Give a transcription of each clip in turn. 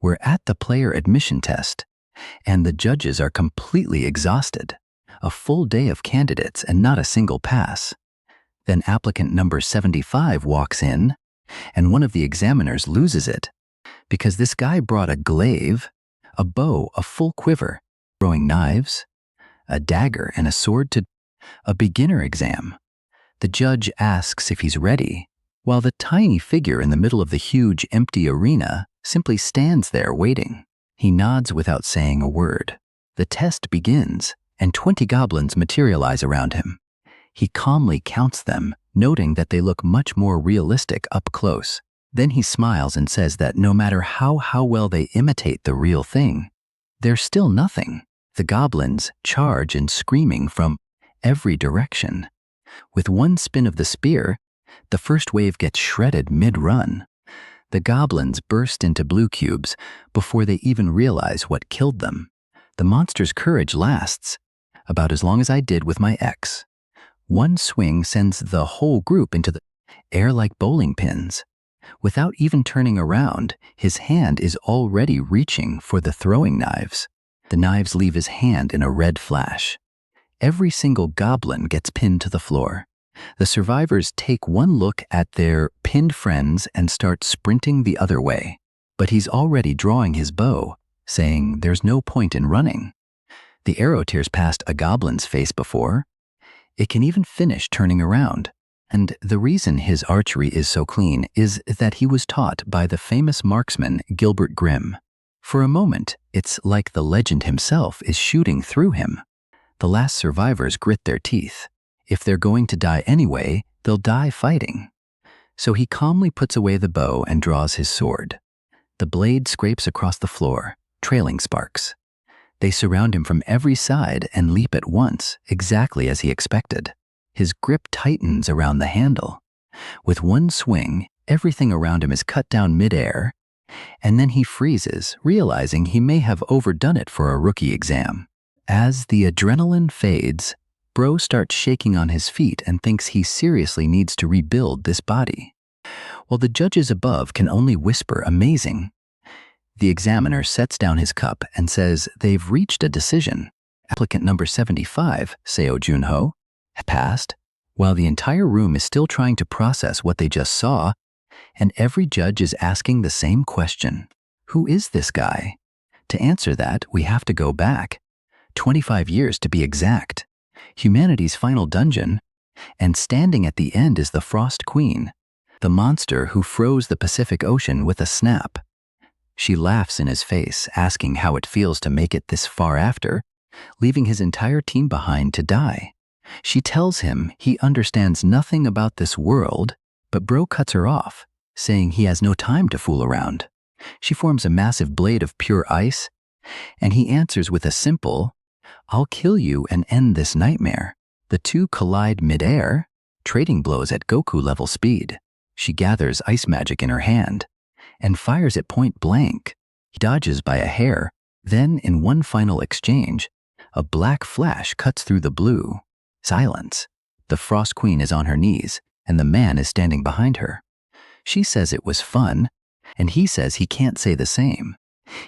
We're at the player admission test, and the judges are completely exhausted. A full day of candidates and not a single pass. Then applicant number 75 walks in, and one of the examiners loses it because this guy brought a glaive, a bow, a full quiver, throwing knives, a dagger, and a sword to a beginner exam. The judge asks if he's ready, while the tiny figure in the middle of the huge empty arena simply stands there waiting. He nods without saying a word. The test begins, and 20 goblins materialize around him. He calmly counts them, noting that they look much more realistic up close. Then he smiles and says that no matter how well they imitate the real thing, they're still nothing. The goblins charge and screaming from every direction. With one spin of the spear, the first wave gets shredded mid-run. The goblins burst into blue cubes before they even realize what killed them. The monster's courage lasts about as long as I did with my ex. One swing sends the whole group into the air like bowling pins. Without even turning around, his hand is already reaching for the throwing knives. The knives leave his hand in a red flash. Every single goblin gets pinned to the floor. The survivors take one look at their pinned friends and start sprinting the other way. But he's already drawing his bow, saying there's no point in running. The arrow tears past a goblin's face before it can even finish turning around. And the reason his archery is so clean is that he was taught by the famous marksman Gilbert Grimm. For a moment, it's like the legend himself is shooting through him. The last survivors grit their teeth. If they're going to die anyway, they'll die fighting. So he calmly puts away the bow and draws his sword. The blade scrapes across the floor, trailing sparks. They surround him from every side and leap at once, exactly as he expected. His grip tightens around the handle. With one swing, everything around him is cut down mid-air, and then he freezes, realizing he may have overdone it for a rookie exam. As the adrenaline fades, Bro starts shaking on his feet and thinks he seriously needs to rebuild this body. While the judges above can only whisper amazing, the examiner sets down his cup and says they've reached a decision. Applicant number 75, Seo Junho, passed, while the entire room is still trying to process what they just saw, and every judge is asking the same question. Who is this guy? To answer that, we have to go back 25 years to be exact. Humanity's final dungeon, and standing at the end is the Frost Queen, the monster who froze the Pacific Ocean with a snap. She laughs in his face, asking how it feels to make it this far after, leaving his entire team behind to die. She tells him he understands nothing about this world, but Bro cuts her off, saying he has no time to fool around. She forms a massive blade of pure ice, and he answers with a simple, "I'll kill you and end this nightmare." The two collide mid-air, trading blows at Goku-level speed. She gathers ice magic in her hand and fires it point blank. He dodges by a hair. Then, in one final exchange, a black flash cuts through the blue. Silence. The Frost Queen is on her knees, and the man is standing behind her. She says it was fun, and he says he can't say the same.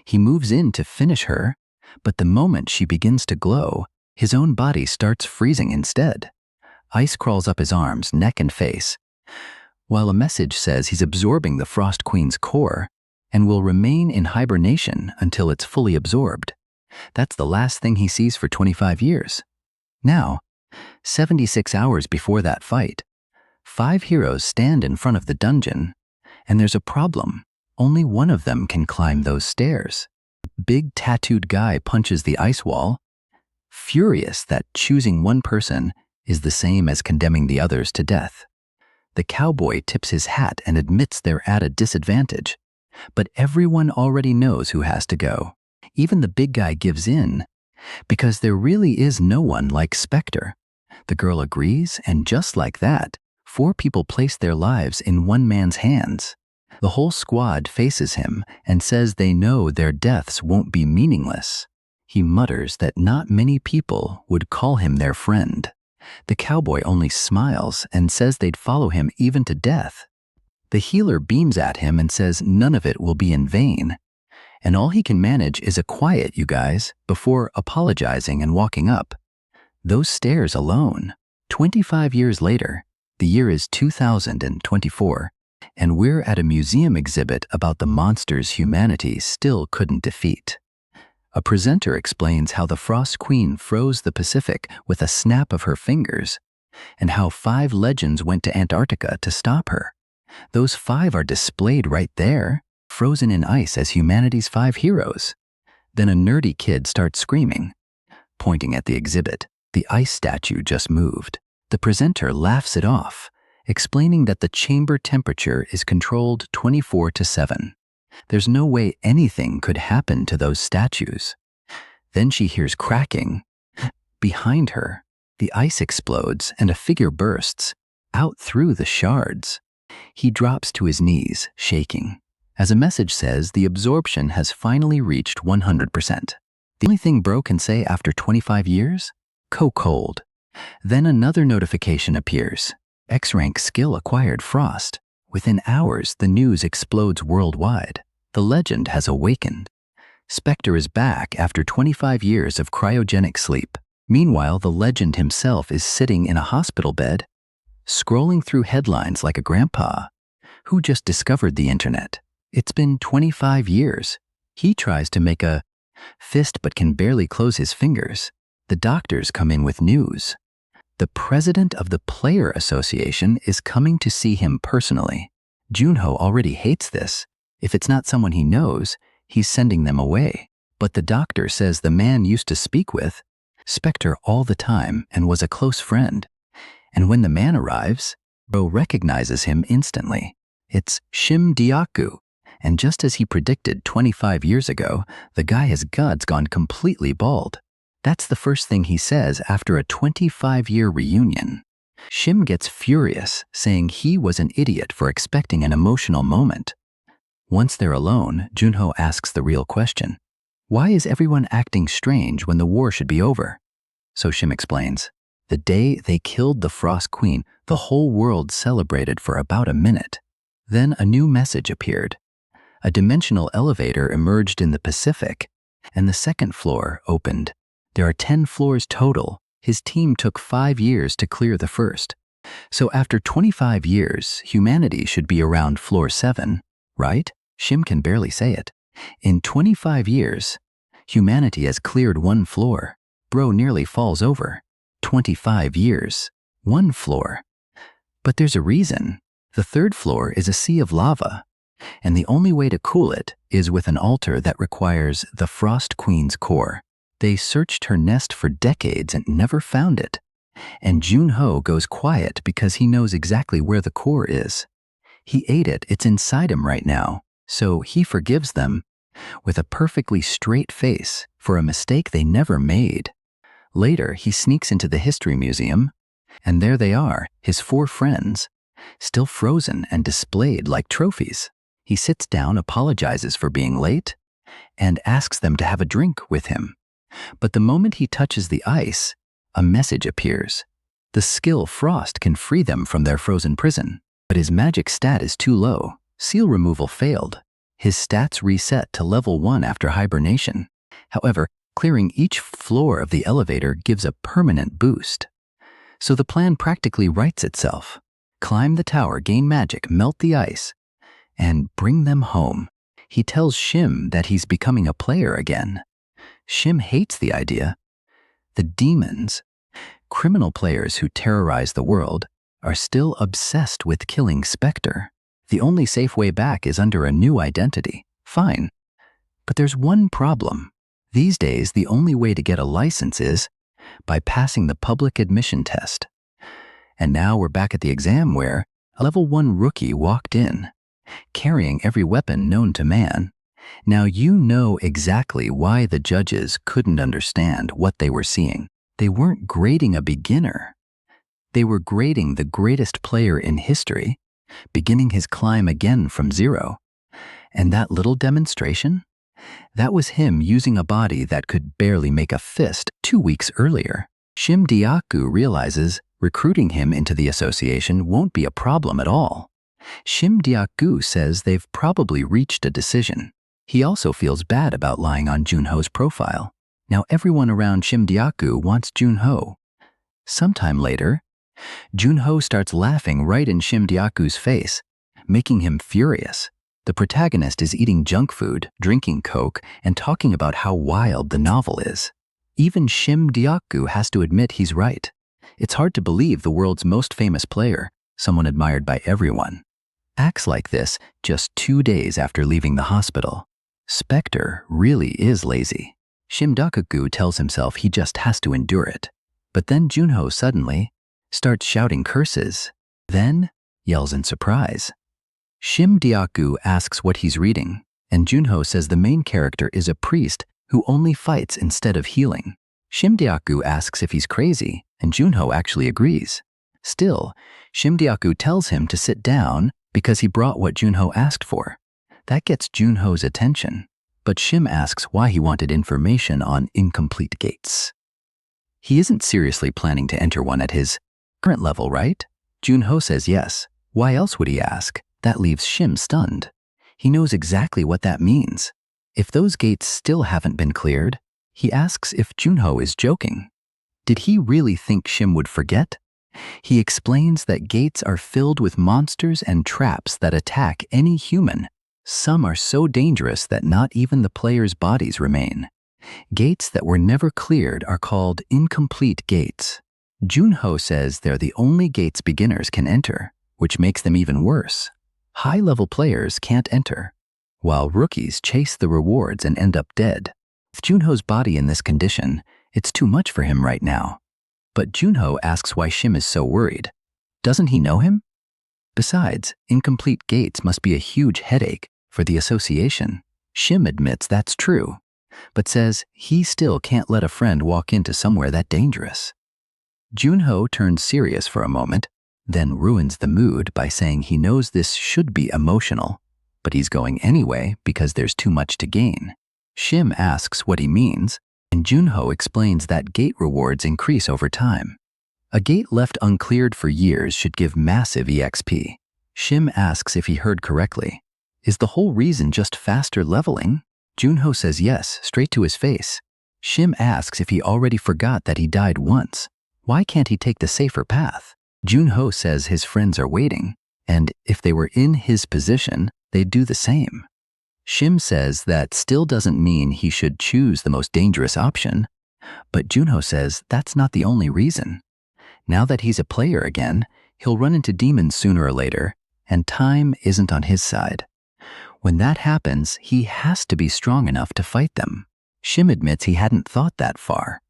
He moves in to finish her, but the moment she begins to glow, his own body starts freezing instead. Ice crawls up his arms, neck, and face, while a message says he's absorbing the Frost Queen's core and will remain in hibernation until it's fully absorbed. That's the last thing he sees for 25 years. Now, 76 hours before that fight, 5 heroes stand in front of the dungeon, and there's a problem. Only one of them can climb those stairs. Big tattooed guy punches the ice wall, furious that choosing one person is the same as condemning the others to death. The cowboy tips his hat and admits they're at a disadvantage, but everyone already knows who has to go. Even the big guy gives in, because there really is no one like Spectre. The girl agrees, and just like that, 4 people place their lives in one man's hands. The whole squad faces him and says they know their deaths won't be meaningless. He mutters that not many people would call him their friend. The cowboy only smiles and says they'd follow him even to death. The healer beams at him and says none of it will be in vain, And all he can manage is a quiet, you guys, before apologizing and walking up. Those stares alone. 25 years later, the year is 2024, and we're at a museum exhibit about the monsters humanity still couldn't defeat. A presenter explains how the Frost Queen froze the Pacific with a snap of her fingers, and how 5 legends went to Antarctica to stop her. Those 5 are displayed right there, frozen in ice as humanity's 5 heroes. Then a nerdy kid starts screaming, pointing at the exhibit. The ice statue just moved. The presenter laughs it off, explaining that the chamber temperature is controlled 24/7. There's no way anything could happen to those statues. Then she hears cracking. Behind her, the ice explodes and a figure bursts out through the shards. He drops to his knees, shaking. As a message says, the absorption has finally reached 100%. The only thing Bro can say after 25 years? Cold. Then another notification appears. X-rank skill acquired Frost. Within hours, the news explodes worldwide. The legend has awakened. Spectre is back after 25 years of cryogenic sleep. Meanwhile, the legend himself is sitting in a hospital bed, scrolling through headlines like a grandpa who just discovered the internet. It's been 25 years. He tries to make a fist but can barely close his fingers. The doctors come in with news. The president of the Player Association is coming to see him personally. Junho already hates this. If it's not someone he knows, he's sending them away. But the doctor says the man used to speak with Spectre all the time and was a close friend. And when the man arrives, Bro recognizes him instantly. It's Shim Diaku. And just as he predicted 25 years ago, the guy has guts gone completely bald. That's the first thing he says after a 25-year reunion. Shim gets furious, saying he was an idiot for expecting an emotional moment. Once they're alone, Junho asks the real question. Why is everyone acting strange when the war should be over? So Shim explains. The day they killed the Frost Queen, the whole world celebrated for about a minute. Then a new message appeared. A dimensional elevator emerged in the Pacific, and the second floor opened. There are 10 floors total. His team took 5 years to clear the first. So after 25 years, humanity should be around floor 7, right? Shim can barely say it. In 25 years, humanity has cleared 1 floor. Bro nearly falls over. 25 years, 1 floor. But there's a reason. The 3rd floor is a sea of lava, and the only way to cool it is with an altar that requires the Frost Queen's core. They searched her nest for decades and never found it. And Junho goes quiet because he knows exactly where the core is. He ate it, it's inside him right now, so he forgives them with a perfectly straight face for a mistake they never made. Later, he sneaks into the History Museum, and there they are, his 4 friends, still frozen and displayed like trophies. He sits down, apologizes for being late, and asks them to have a drink with him. But the moment he touches the ice, a message appears. The skill Frost can free them from their frozen prison, but his magic stat is too low. Seal removal failed. His stats reset to level 1 after hibernation. However, clearing each floor of the elevator gives a permanent boost. So the plan practically writes itself. Climb the tower, gain magic, melt the ice, and bring them home. He tells Shim that he's becoming a player again. Shim hates the idea. The demons, criminal players who terrorize the world, are still obsessed with killing Spectre. The only safe way back is under a new identity. Fine. But there's one problem. These days, the only way to get a license is by passing the public admission test. And now we're back at the exam where a level 1 rookie walked in, carrying every weapon known to man. Now you know exactly why the judges couldn't understand what they were seeing. They weren't grading a beginner. They were grading the greatest player in history, beginning his climb again from 0. And that little demonstration? That was him using a body that could barely make a fist 2 weeks earlier. Shim Diaku realizes recruiting him into the association won't be a problem at all. Shim Diaku says they've probably reached a decision. He also feels bad about lying on Junho's profile. Now everyone around Shimdyaku wants Junho. Sometime later, Junho starts laughing right in Shimdyaku's face, making him furious. The protagonist is eating junk food, drinking Coke, and talking about how wild the novel is. Even Shimdyaku has to admit he's right. It's hard to believe the world's most famous player, someone admired by everyone, acts like this just 2 days after leaving the hospital. Spectre really is lazy. Shimdyaku tells himself he just has to endure it. But then Junho suddenly starts shouting curses, then yells in surprise. Shimdyaku asks what he's reading, and Junho says the main character is a priest who only fights instead of healing. Shimdyaku asks if he's crazy, and Junho actually agrees. Still, Shimdyaku tells him to sit down because he brought what Junho asked for. That gets Junho's attention, but Shim asks why he wanted information on incomplete gates. He isn't seriously planning to enter one at his current level, right? Junho says yes. Why else would he ask? That leaves Shim stunned. He knows exactly what that means. If those gates still haven't been cleared, he asks if Junho is joking. Did he really think Shim would forget? He explains that gates are filled with monsters and traps that attack any human. Some are so dangerous that not even the player's bodies remain. Gates that were never cleared are called incomplete gates. Junho says they're the only gates beginners can enter, which makes them even worse. High-level players can't enter, while rookies chase the rewards and end up dead. With Junho's body in this condition, it's too much for him right now. But Junho asks why Shim is so worried. Doesn't he know him? Besides, incomplete gates must be a huge headache for the association. Shim admits that's true, but says he still can't let a friend walk into somewhere that dangerous. Junho turns serious for a moment, then ruins the mood by saying he knows this should be emotional, but he's going anyway because there's too much to gain. Shim asks what he means, and Junho explains that gate rewards increase over time. A gate left uncleared for years should give massive EXP. Shim asks if he heard correctly. Is the whole reason just faster leveling? Junho says yes, straight to his face. Shim asks if he already forgot that he died once. Why can't he take the safer path? Junho says his friends are waiting, and if they were in his position, they'd do the same. Shim says that still doesn't mean he should choose the most dangerous option, but Junho says that's not the only reason. Now that he's a player again, he'll run into demons sooner or later, and time isn't on his side. When that happens, he has to be strong enough to fight them. Shim admits he hadn't thought that far.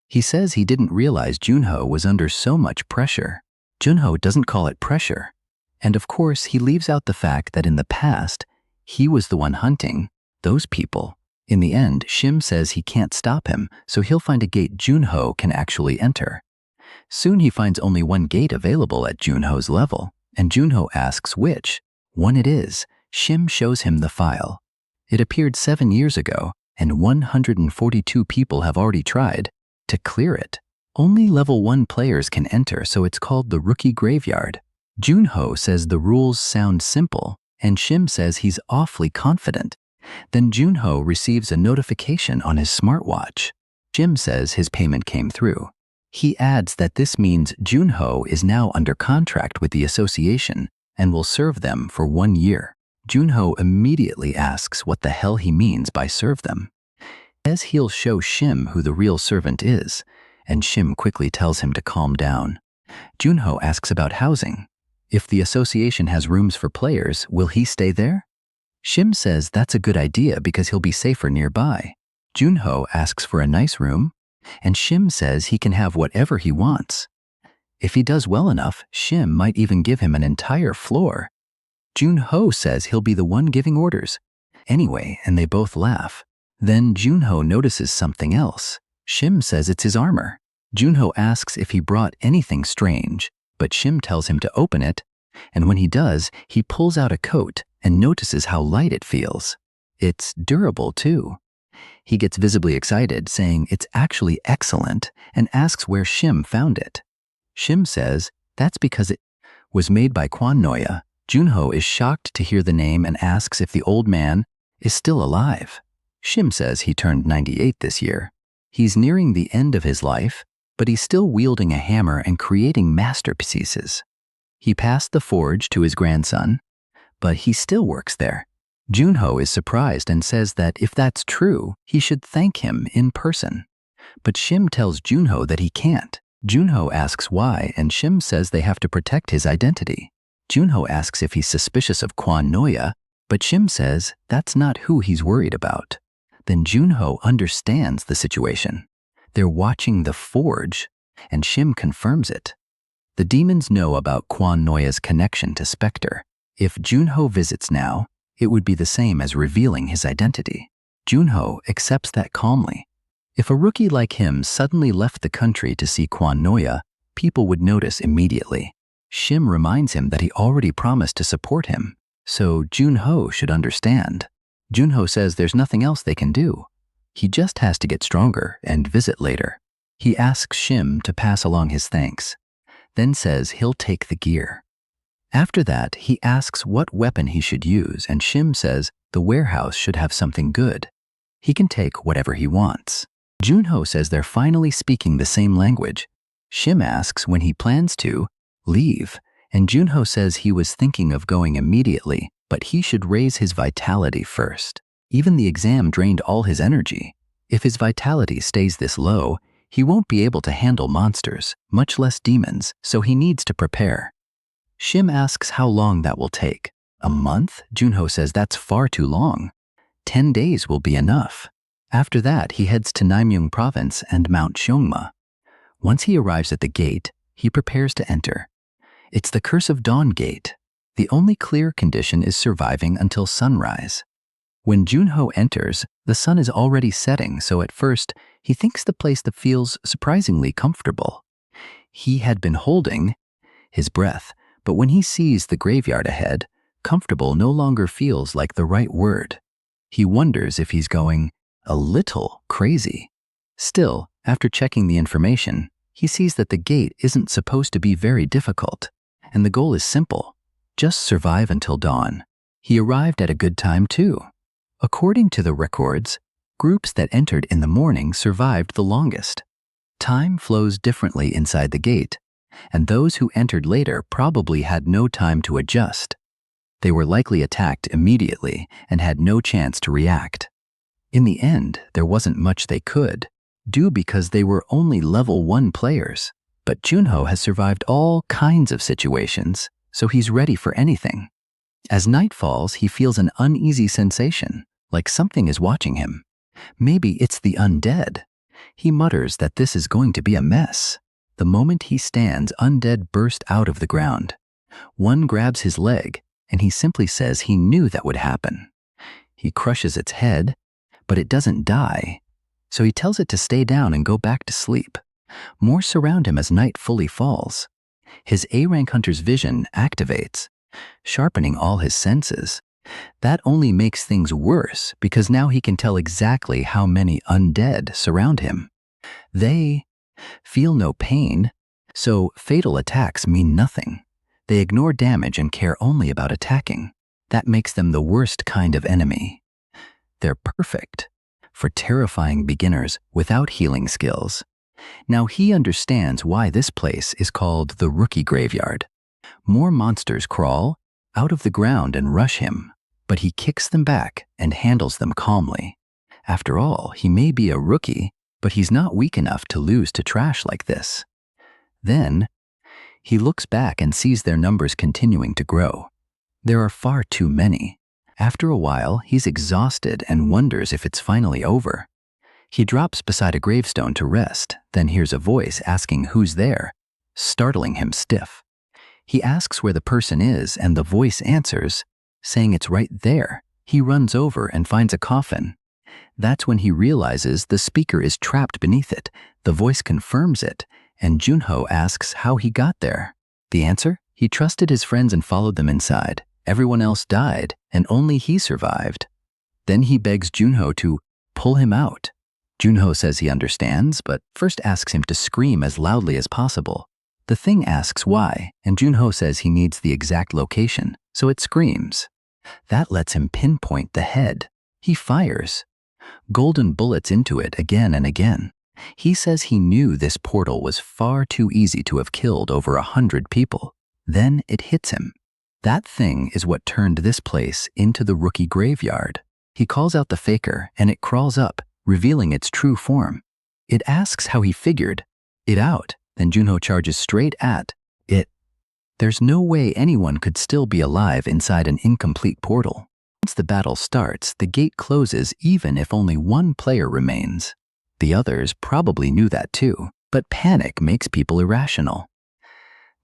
He says he didn't realize Junho was under so much pressure. Junho doesn't call it pressure. And of course, he leaves out the fact that in the past, he was the one hunting those people. In the end, Shim says he can't stop him, so he'll find a gate Junho can actually enter. Soon he finds only one gate available at Junho's level, and Junho asks which one it is. Shim shows him the file. It appeared 7 years ago, and 142 people have already tried to clear it. Only level 1 players can enter, so it's called the Rookie Graveyard. Junho says the rules sound simple, and Shim says he's awfully confident. Then Junho receives a notification on his smartwatch. Shim says his payment came through. He adds that this means Junho is now under contract with the association and will serve them for 1 year. Junho immediately asks what the hell he means by serve them. He says he'll show Shim who the real servant is, and Shim quickly tells him to calm down. Junho asks about housing. If the association has rooms for players, will he stay there? Shim says that's a good idea because he'll be safer nearby. Junho asks for a nice room, and Shim says he can have whatever he wants. If he does well enough, Shim might even give him an entire floor. Junho says he'll be the one giving orders. Anyway, and they both laugh. Then Junho notices something else. Shim says it's his armor. Junho asks if he brought anything strange, but Shim tells him to open it, and when he does, he pulls out a coat and notices how light it feels. It's durable too. He gets visibly excited, saying it's actually excellent, and asks where Shim found it. Shim says that's because it was made by Kwan Noya. Junho is shocked to hear the name and asks if the old man is still alive. Shim says he turned 98 this year. He's nearing the end of his life, but he's still wielding a hammer and creating masterpieces. He passed the forge to his grandson, but he still works there. Junho is surprised and says that if that's true, he should thank him in person. But Shim tells Junho that he can't. Junho asks why, and Shim says they have to protect his identity. Junho asks if he's suspicious of Kwon Noya, but Shim says that's not who he's worried about. Then Junho understands the situation. They're watching the forge, and Shim confirms it. The demons know about Kwon Noya's connection to Spectre. If Junho visits now, it would be the same as revealing his identity. Junho accepts that calmly. If a rookie like him suddenly left the country to see Kwon Noya, people would notice immediately. Shim reminds him that he already promised to support him, so Junho should understand. Junho says there's nothing else they can do. He just has to get stronger and visit later. He asks Shim to pass along his thanks, then says he'll take the gear. After that, he asks what weapon he should use, and Shim says the warehouse should have something good. He can take whatever he wants. Junho says they're finally speaking the same language. Shim asks when he plans to leave, and Junho says he was thinking of going immediately, but he should raise his vitality first. Even the exam drained all his energy. If his vitality stays this low, he won't be able to handle monsters, much less demons, so he needs to prepare. Shim asks how long that will take. A month? Junho says that's far too long. 10 days will be enough. After that, he heads to Naimyung province and Mount Cheongma. Once he arrives at the gate, he prepares to enter. It's the Curse of Dawn gate. The only clear condition is surviving until sunrise. When Junho enters, the sun is already setting, so at first, he thinks the place that feels surprisingly comfortable. He had been holding his breath, but when he sees the graveyard ahead, comfortable no longer feels like the right word. He wonders if he's going a little crazy. Still, after checking the information, he sees that the gate isn't supposed to be very difficult, and the goal is simple: just survive until dawn. He arrived at a good time too. According to the records, groups that entered in the morning survived the longest. Time flows differently inside the gate, and those who entered later probably had no time to adjust. They were likely attacked immediately and had no chance to react. In the end, there wasn't much they could do because they were only level 1 players. But Junho has survived all kinds of situations, so he's ready for anything. As night falls, he feels an uneasy sensation, like something is watching him. Maybe it's the undead. He mutters that this is going to be a mess. The moment he stands, undead burst out of the ground. One grabs his leg, and he simply says he knew that would happen. He crushes its head, but it doesn't die, so he tells it to stay down and go back to sleep. More surround him as night fully falls. His A-rank hunter's vision activates, sharpening all his senses. That only makes things worse because now he can tell exactly how many undead surround him. They feel no pain, so fatal attacks mean nothing. They ignore damage and care only about attacking. That makes them the worst kind of enemy. They're perfect for terrifying beginners without healing skills. Now he understands why this place is called the Rookie Graveyard. More monsters crawl out of the ground and rush him, but he kicks them back and handles them calmly. After all, he may be a rookie, but he's not weak enough to lose to trash like this. Then, he looks back and sees their numbers continuing to grow. There are far too many. After a while, he's exhausted and wonders if it's finally over. He drops beside a gravestone to rest, then hears a voice asking who's there, startling him stiff. He asks where the person is, and the voice answers, saying it's right there. He runs over and finds a coffin. That's when he realizes the speaker is trapped beneath it. The voice confirms it, and Junho asks how he got there. The answer? He trusted his friends and followed them inside. Everyone else died, and only he survived. Then he begs Junho to pull him out. Junho says he understands, but first asks him to scream as loudly as possible. The thing asks why, and Junho says he needs the exact location, so it screams. That lets him pinpoint the head. He fires golden bullets into it again and again. He says he knew this portal was far too easy to have killed over 100 people. Then it hits him. That thing is what turned this place into the rookie graveyard. He calls out the faker and it crawls up, revealing its true form. It asks how he figured it out, then Junho charges straight at it. There's no way anyone could still be alive inside an incomplete portal. Once the battle starts, the gate closes even if only one player remains. The others probably knew that too, but panic makes people irrational.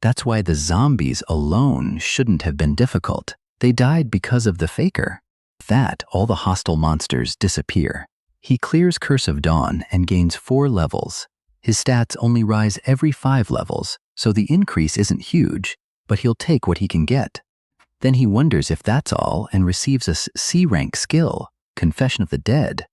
That's why the zombies alone shouldn't have been difficult. They died because of the faker. With that, all the hostile monsters disappear. He clears Curse of Dawn and gains 4 levels. His stats only rise every 5 levels, so the increase isn't huge, but he'll take what he can get. Then he wonders if that's all and receives a C-rank skill, Confession of the Dead.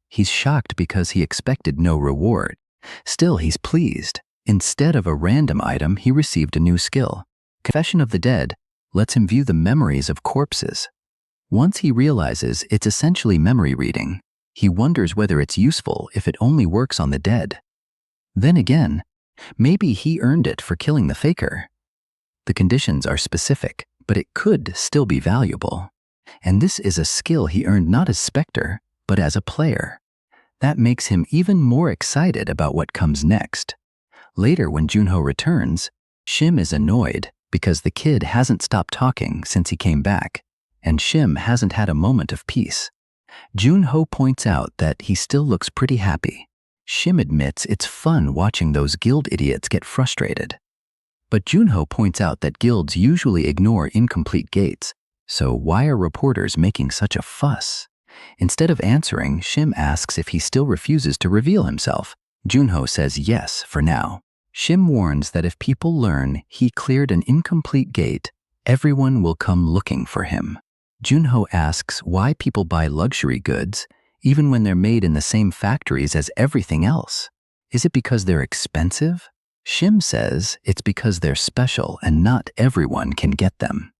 He's shocked because he expected no reward. Still, he's pleased. Instead of a random item, he received a new skill. Confession of the Dead lets him view the memories of corpses. Once he realizes it's essentially memory reading, he wonders whether it's useful if it only works on the dead. Then again, maybe he earned it for killing the faker. The conditions are specific, but it could still be valuable. And this is a skill he earned not as Spectre, but as a player. That makes him even more excited about what comes next. Later, when Junho returns, Shim is annoyed because the kid hasn't stopped talking since he came back, and Shim hasn't had a moment of peace. Junho points out that he still looks pretty happy. Shim admits it's fun watching those guild idiots get frustrated. But Junho points out that guilds usually ignore incomplete gates, so why are reporters making such a fuss? Instead of answering, Shim asks if he still refuses to reveal himself. Junho says yes for now. Shim warns that if people learn he cleared an incomplete gate, everyone will come looking for him. Junho asks why people buy luxury goods, even when they're made in the same factories as everything else. Is it because they're expensive? Shim says it's because they're special and not everyone can get them.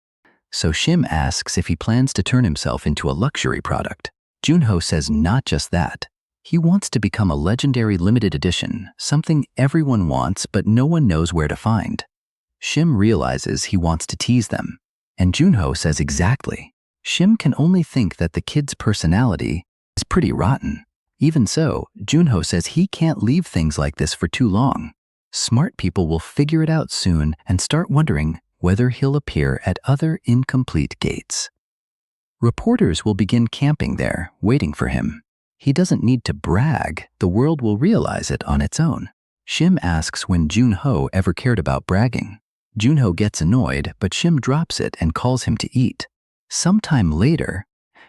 So Shim asks if he plans to turn himself into a luxury product. Junho says not just that. He wants to become a legendary limited edition, something everyone wants but no one knows where to find. Shim realizes he wants to tease them, and Junho says exactly. Shim can only think that the kid's personality is pretty rotten. Even so, Junho says he can't leave things like this for too long. Smart people will figure it out soon and start wondering whether he'll appear at other incomplete gates. Reporters will begin camping there, waiting for him. He doesn't need to brag, the world will realize it on its own. Shim asks when Junho ever cared about bragging. Junho gets annoyed, but Shim drops it and calls him to eat. Sometime later,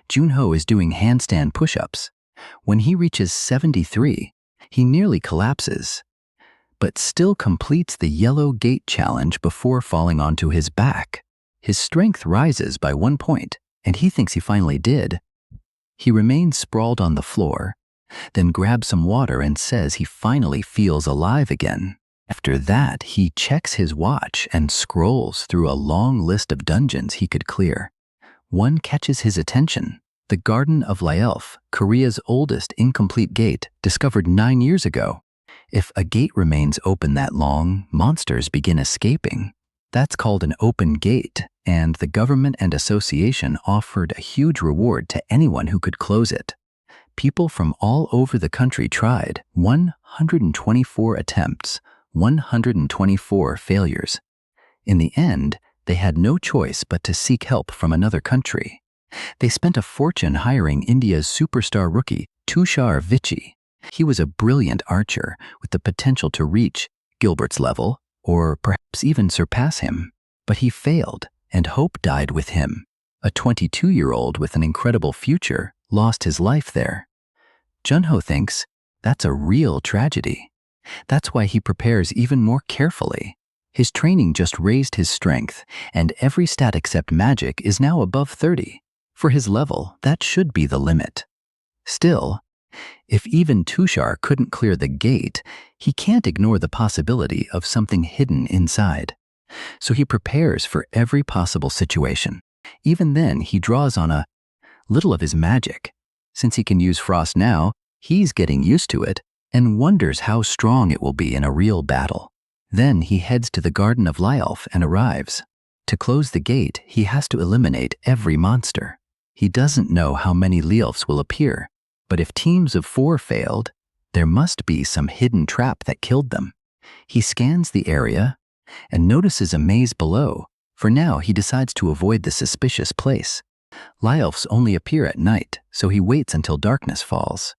Junho is doing handstand push-ups. When he reaches 73, he nearly collapses, but still completes the yellow gate challenge before falling onto his back. His strength rises by 1 point, and he thinks he finally did. He remains sprawled on the floor, then grabs some water and says he finally feels alive again. After that, he checks his watch and scrolls through a long list of dungeons he could clear. One catches his attention. The Garden of Lyelf, Korea's oldest incomplete gate, discovered 9 years ago. If a gate remains open that long, monsters begin escaping. That's called an open gate, and the government and association offered a huge reward to anyone who could close it. People from all over the country tried. 124 attempts, 124 failures. In the end, they had no choice but to seek help from another country. They spent a fortune hiring India's superstar rookie, Tushar Vichy. He was a brilliant archer with the potential to reach Gilbert's level, or perhaps even surpass him. But he failed, and hope died with him. A 22-year-old with an incredible future lost his life there. Junho thinks that's a real tragedy. That's why he prepares even more carefully. His training just raised his strength, and every stat except magic is now above 30. For his level, that should be the limit. Still, if even Tushar couldn't clear the gate, he can't ignore the possibility of something hidden inside. So he prepares for every possible situation. Even then, he draws on a little of his magic. Since he can use frost now, he's getting used to it and wonders how strong it will be in a real battle. Then he heads to the Garden of Lyelf and arrives. To close the gate, he has to eliminate every monster. He doesn't know how many Lyelfs will appear, but if teams of 4 failed, there must be some hidden trap that killed them. He scans the area and notices a maze below. For now, he decides to avoid the suspicious place. Lyelfs only appear at night, so he waits until darkness falls.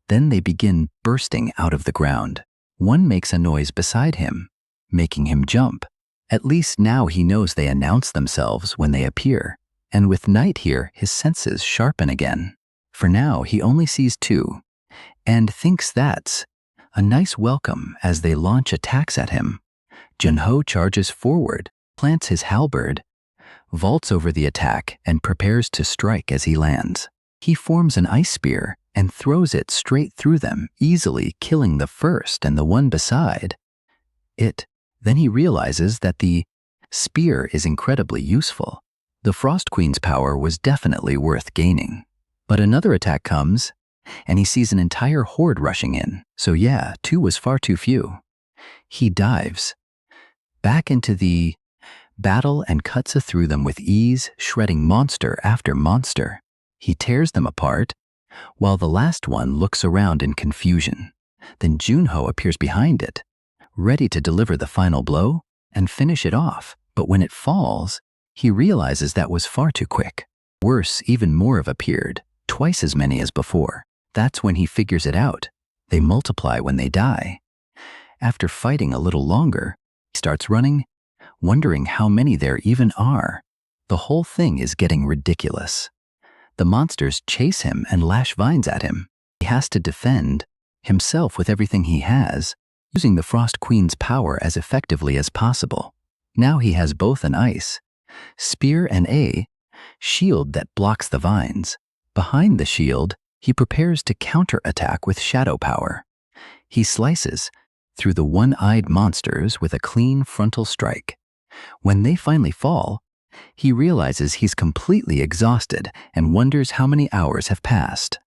Then they begin bursting out of the ground. One makes a noise beside him, making him jump. At least now he knows they announce themselves when they appear, and with night here, his senses sharpen again. For now, he only sees 2, and thinks that's a nice welcome as they launch attacks at him. Junho charges forward, plants his halberd, vaults over the attack, and prepares to strike as he lands. He forms an ice spear and throws it straight through them, easily killing the first and the one beside it. Then he realizes that the spear is incredibly useful. The Frost Queen's power was definitely worth gaining. But another attack comes, and he sees an entire horde rushing in. So yeah, 2 was far too few. He dives back into the battle and cuts through them with ease, shredding monster after monster. He tears them apart, while the last one looks around in confusion. Then Junho appears behind it, ready to deliver the final blow and finish it off. But when it falls, he realizes that was far too quick. Worse, even more have appeared, twice as many as before. That's when he figures it out. They multiply when they die. After fighting a little longer, he starts running, wondering how many there even are. The whole thing is getting ridiculous. The monsters chase him and lash vines at him. He has to defend himself with everything he has, using the Frost Queen's power as effectively as possible. Now he has both an ice spear and a shield that blocks the vines. Behind the shield, he prepares to counterattack with shadow power. He slices through the one-eyed monsters with a clean frontal strike. When they finally fall, he realizes he's completely exhausted and wonders how many hours have passed.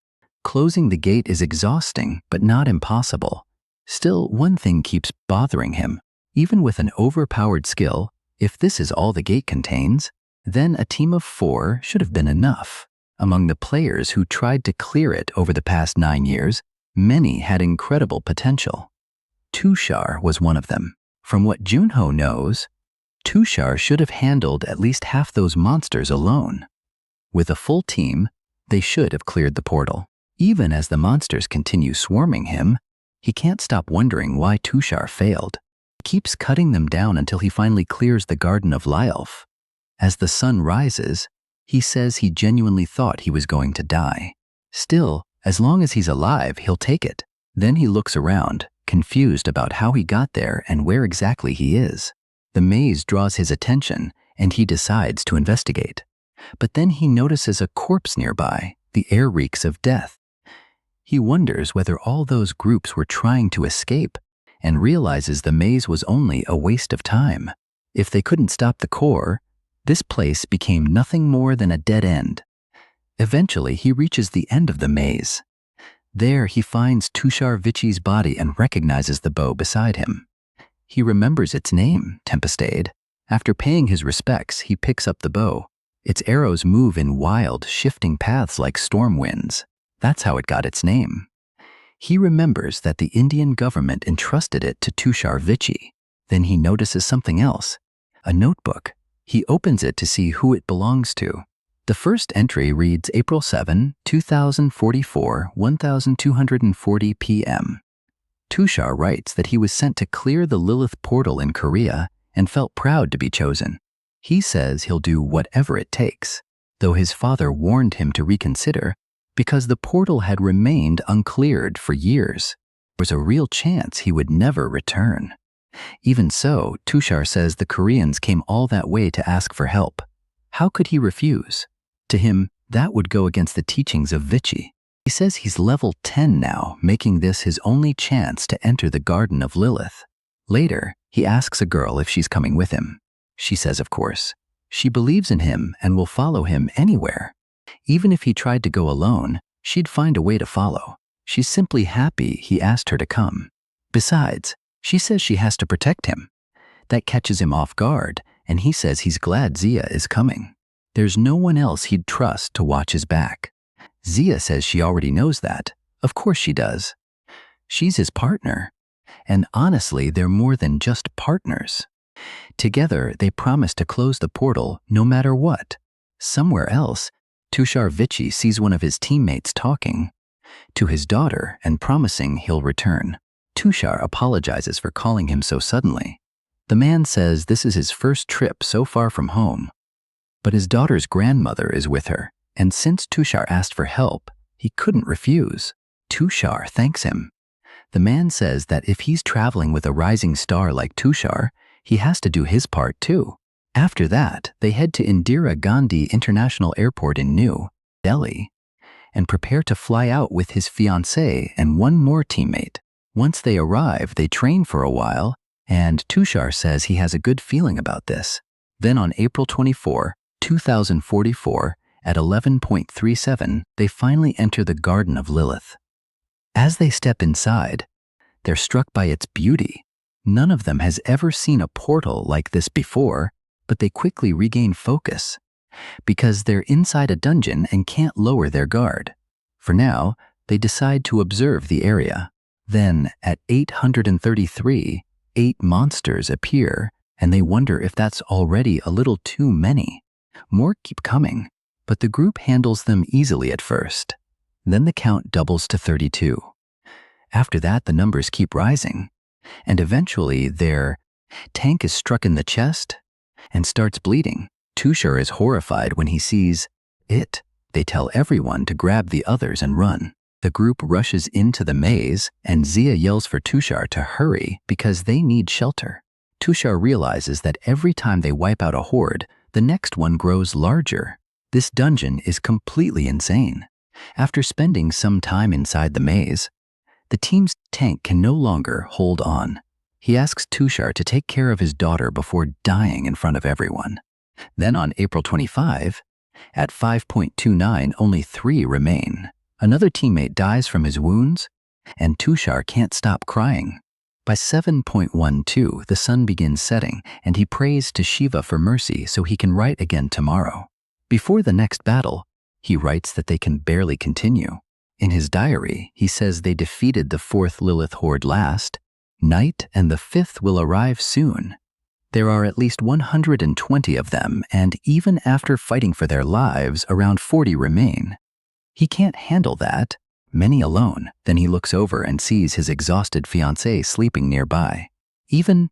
Closing the gate is exhausting, but not impossible. Still, one thing keeps bothering him. Even with an overpowered skill, if this is all the gate contains, then a team of 4 should have been enough. Among the players who tried to clear it over the past 9 years, many had incredible potential. Tushar was one of them. From what Junho knows, Tushar should have handled at least half those monsters alone. With a full team, they should have cleared the portal. Even as the monsters continue swarming him, he can't stop wondering why Tushar failed. He keeps cutting them down until he finally clears the Garden of Lyelf. As the sun rises, he says he genuinely thought he was going to die. Still, as long as he's alive, he'll take it. Then he looks around, confused about how he got there and where exactly he is. The maze draws his attention, and he decides to investigate. But then he notices a corpse nearby. The air reeks of death. He wonders whether all those groups were trying to escape, and realizes the maze was only a waste of time. If they couldn't stop the core, this place became nothing more than a dead end. Eventually, he reaches the end of the maze. There, he finds Tushar Vichi's body and recognizes the bow beside him. He remembers its name, Tempestade. After paying his respects, he picks up the bow. Its arrows move in wild, shifting paths like storm winds. That's how it got its name. He remembers that the Indian government entrusted it to Tushar Vichi. Then he notices something else, a notebook. He opens it to see who it belongs to. The first entry reads April 7, 2044, 1240 p.m. Tushar writes that he was sent to clear the Lilith portal in Korea and felt proud to be chosen. He says he'll do whatever it takes, though his father warned him to reconsider because the portal had remained uncleared for years. There was a real chance he would never return. Even so, Tushar says the Koreans came all that way to ask for help. How could he refuse? To him, that would go against the teachings of Vichi. He says he's level 10 now, making this his only chance to enter the Garden of Lilith. Later, he asks a girl if she's coming with him. She says, of course. She believes in him and will follow him anywhere. Even if he tried to go alone, She'd find a way to follow. She's simply happy he asked her to come. Besides, she says she has to protect him. That catches him off guard, and he says he's glad Zia is coming. There's no one else he'd trust to watch his back. Zia says she already knows that. Of course she does. She's his partner. And honestly, they're more than just partners. Together, they promise to close the portal no matter what. Somewhere else, Tushar Vici sees one of his teammates talking to his daughter and promising he'll return. Tushar apologizes for calling him so suddenly. The man says this is his first trip so far from home. But his daughter's grandmother is with her, and since Tushar asked for help, he couldn't refuse. Tushar thanks him. The man says that if he's traveling with a rising star like Tushar, he has to do his part too. After that, they head to Indira Gandhi International Airport in New Delhi and prepare to fly out with his fiancée and one more teammate. Once they arrive, they train for a while, and Tushar says he has a good feeling about this. Then on April 24, 2044, at 11:37, they finally enter the Garden of Lilith. As they step inside, they're struck by its beauty. None of them has ever seen a portal like this before, but they quickly regain focus because they're inside a dungeon and can't lower their guard. For now, they decide to observe the area. Then, at 833, 8 monsters appear, and they wonder if that's already a little too many. More keep coming, but the group handles them easily at first. Then the count doubles to 32. After that, the numbers keep rising, and eventually their tank is struck in the chest and starts bleeding. Tushar is horrified when he sees it. They tell everyone to grab the others and run. The group rushes into the maze, and Zia yells for Tushar to hurry because they need shelter. Tushar realizes that every time they wipe out a horde, the next one grows larger. This dungeon is completely insane. After spending some time inside the maze, the team's tank can no longer hold on. He asks Tushar to take care of his daughter before dying in front of everyone. Then on April 25, at 5:29, only 3 remain. Another teammate dies from his wounds, and Tushar can't stop crying. By 7:12, the sun begins setting, and he prays to Shiva for mercy so he can write again tomorrow. Before the next battle, he writes that they can barely continue. In his diary, he says they defeated the 4th Lilith horde last night, and the 5th will arrive soon. There are at least 120 of them, and even after fighting for their lives, around 40 remain. He can't handle that, many alone. Then he looks over and sees his exhausted fiancée sleeping nearby. Even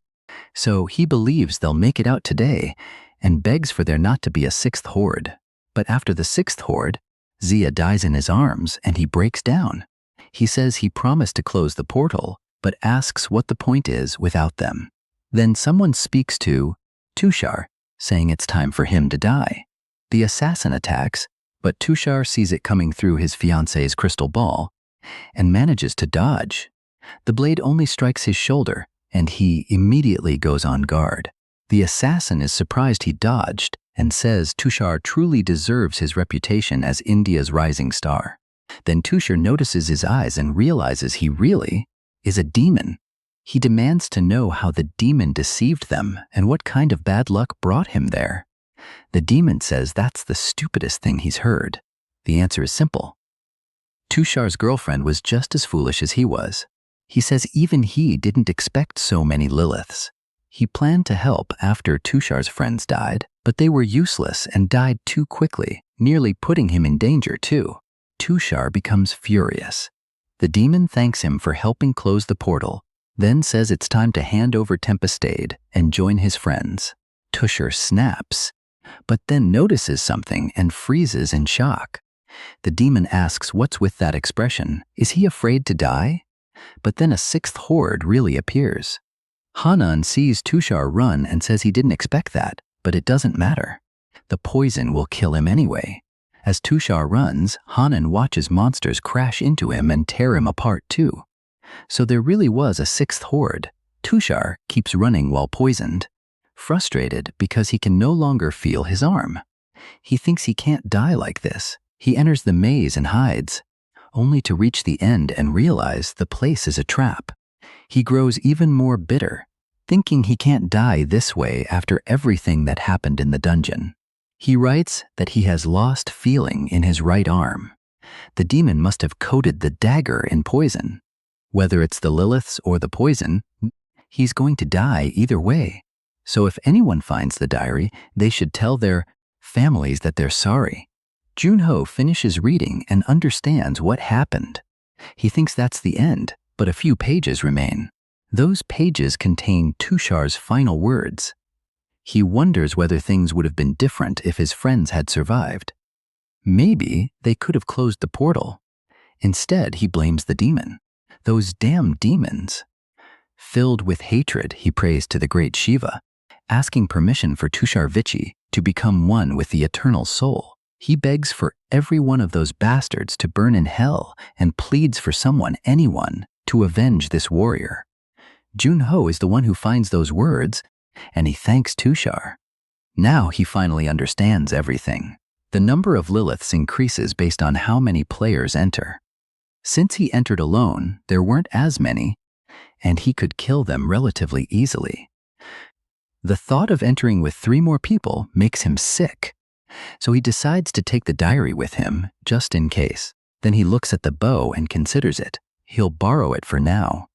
so, he believes they'll make it out today and begs for there not to be a 6th horde. But after the 6th horde, Zia dies in his arms and he breaks down. He says he promised to close the portal, but asks what the point is without them. Then someone speaks to Tushar, saying it's time for him to die. The assassin attacks, but Tushar sees it coming through his fiancée's crystal ball and manages to dodge. The blade only strikes his shoulder, and he immediately goes on guard. The assassin is surprised he dodged and says Tushar truly deserves his reputation as India's rising star. Then Tushar notices his eyes and realizes he really is a demon. He demands to know how the demon deceived them and what kind of bad luck brought him there. The demon says that's the stupidest thing he's heard. The answer is simple. Tushar's girlfriend was just as foolish as he was. He says even he didn't expect so many Liliths. He planned to help after Tushar's friends died, but they were useless and died too quickly, nearly putting him in danger too. Tushar becomes furious. The demon thanks him for helping close the portal, then says it's time to hand over Tempestade and join his friends. Tushar snaps, but then notices something and freezes in shock. The demon asks what's with that expression. Is he afraid to die? But then a 6th horde really appears. Hanan sees Tushar run and says he didn't expect that, but it doesn't matter. The poison will kill him anyway. As Tushar runs, Hanan watches monsters crash into him and tear him apart too. So there really was a 6th horde. Tushar keeps running while poisoned, frustrated because he can no longer feel his arm. He thinks he can't die like this. He enters the maze and hides. only to reach the end and realize the place is a trap. He grows even more bitter, thinking he can't die this way after everything that happened in the dungeon. He writes that he has lost feeling in his right arm. The demon must have coated the dagger in poison. Whether it's the Lilith's or the poison, he's going to die either way. So if anyone finds the diary, they should tell their families that they're sorry. Junho finishes reading and understands what happened. He thinks that's the end, but a few pages remain. Those pages contain Tushar's final words. He wonders whether things would have been different if his friends had survived. Maybe they could have closed the portal. Instead, he blames the demon. Those damn demons. Filled with hatred, he prays to the great Shiva, asking permission for Tushar Vichi to become one with the eternal soul. He begs for every one of those bastards to burn in hell and pleads for someone, anyone, to avenge this warrior. Junho is the one who finds those words, and he thanks Tushar. Now he finally understands everything. The number of Liliths increases based on how many players enter. Since he entered alone, there weren't as many, and he could kill them relatively easily. The thought of entering with 3 more people makes him sick, so he decides to take the diary with him, just in case. Then he looks at the bow and considers it. He'll borrow it for now.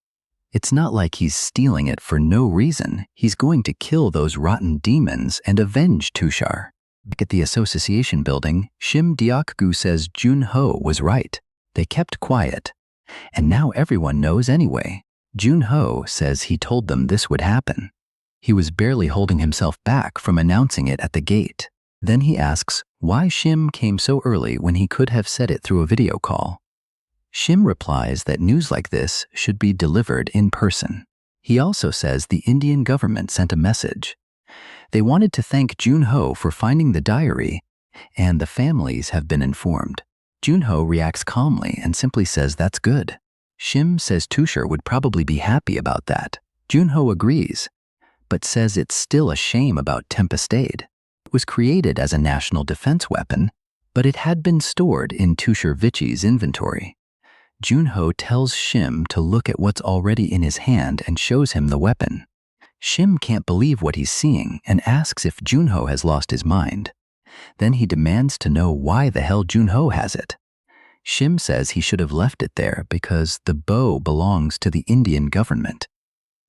It's not like he's stealing it for no reason. He's going to kill those rotten demons and avenge Tushar. Back at the association building, Shim Deokgu says Junho was right. They kept quiet, and now everyone knows anyway. Junho says he told them this would happen. He was barely holding himself back from announcing it at the gate. Then he asks why Shim came so early when he could have said it through a video call. Shim replies that news like this should be delivered in person. He also says the Indian government sent a message. They wanted to thank Junho for finding the diary, and the families have been informed. Junho reacts calmly and simply says that's good. Shim says Tushar would probably be happy about that. Junho agrees, but says it's still a shame about Tempestade. It was created as a national defense weapon, but it had been stored in Tushar Vichi's inventory. Junho tells Shim to look at what's already in his hand and shows him the weapon. Shim can't believe what he's seeing and asks if Junho has lost his mind. Then he demands to know why the hell Junho has it. Shim says he should have left it there because the bow belongs to the Indian government.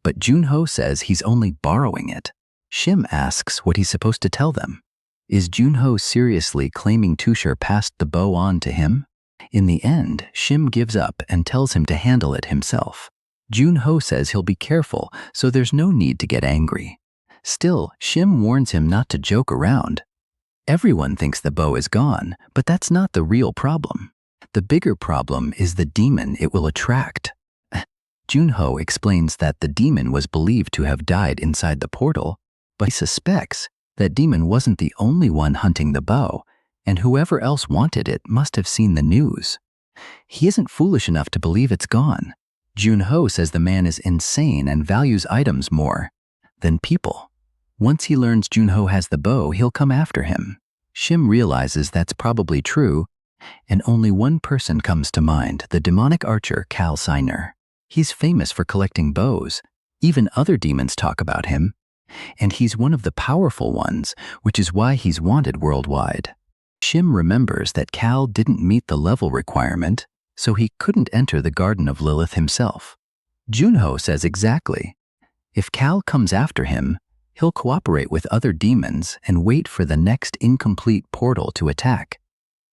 But Junho says he's only borrowing it. Shim asks what he's supposed to tell them. Is Junho seriously claiming Tushar passed the bow on to him? In the end, Shim gives up and tells him to handle it himself. Junho says he'll be careful, so there's no need to get angry. Still, Shim warns him not to joke around. Everyone thinks the bow is gone, but that's not the real problem. The bigger problem is the demon it will attract. Junho explains that the demon was believed to have died inside the portal, but he suspects that demon wasn't the only one hunting the bow, and whoever else wanted it must have seen the news. He isn't foolish enough to believe it's gone. Junho says the man is insane and values items more than people. Once he learns Junho has the bow, he'll come after him. Shim realizes that's probably true, and only one person comes to mind, the demonic archer Cal Siner. He's famous for collecting bows. Even other demons talk about him, and he's one of the powerful ones, which is why he's wanted worldwide. Shim remembers that Cal didn't meet the level requirement, so he couldn't enter the Garden of Lilith himself. Junho says exactly. If Cal comes after him, he'll cooperate with other demons and wait for the next incomplete portal to attack.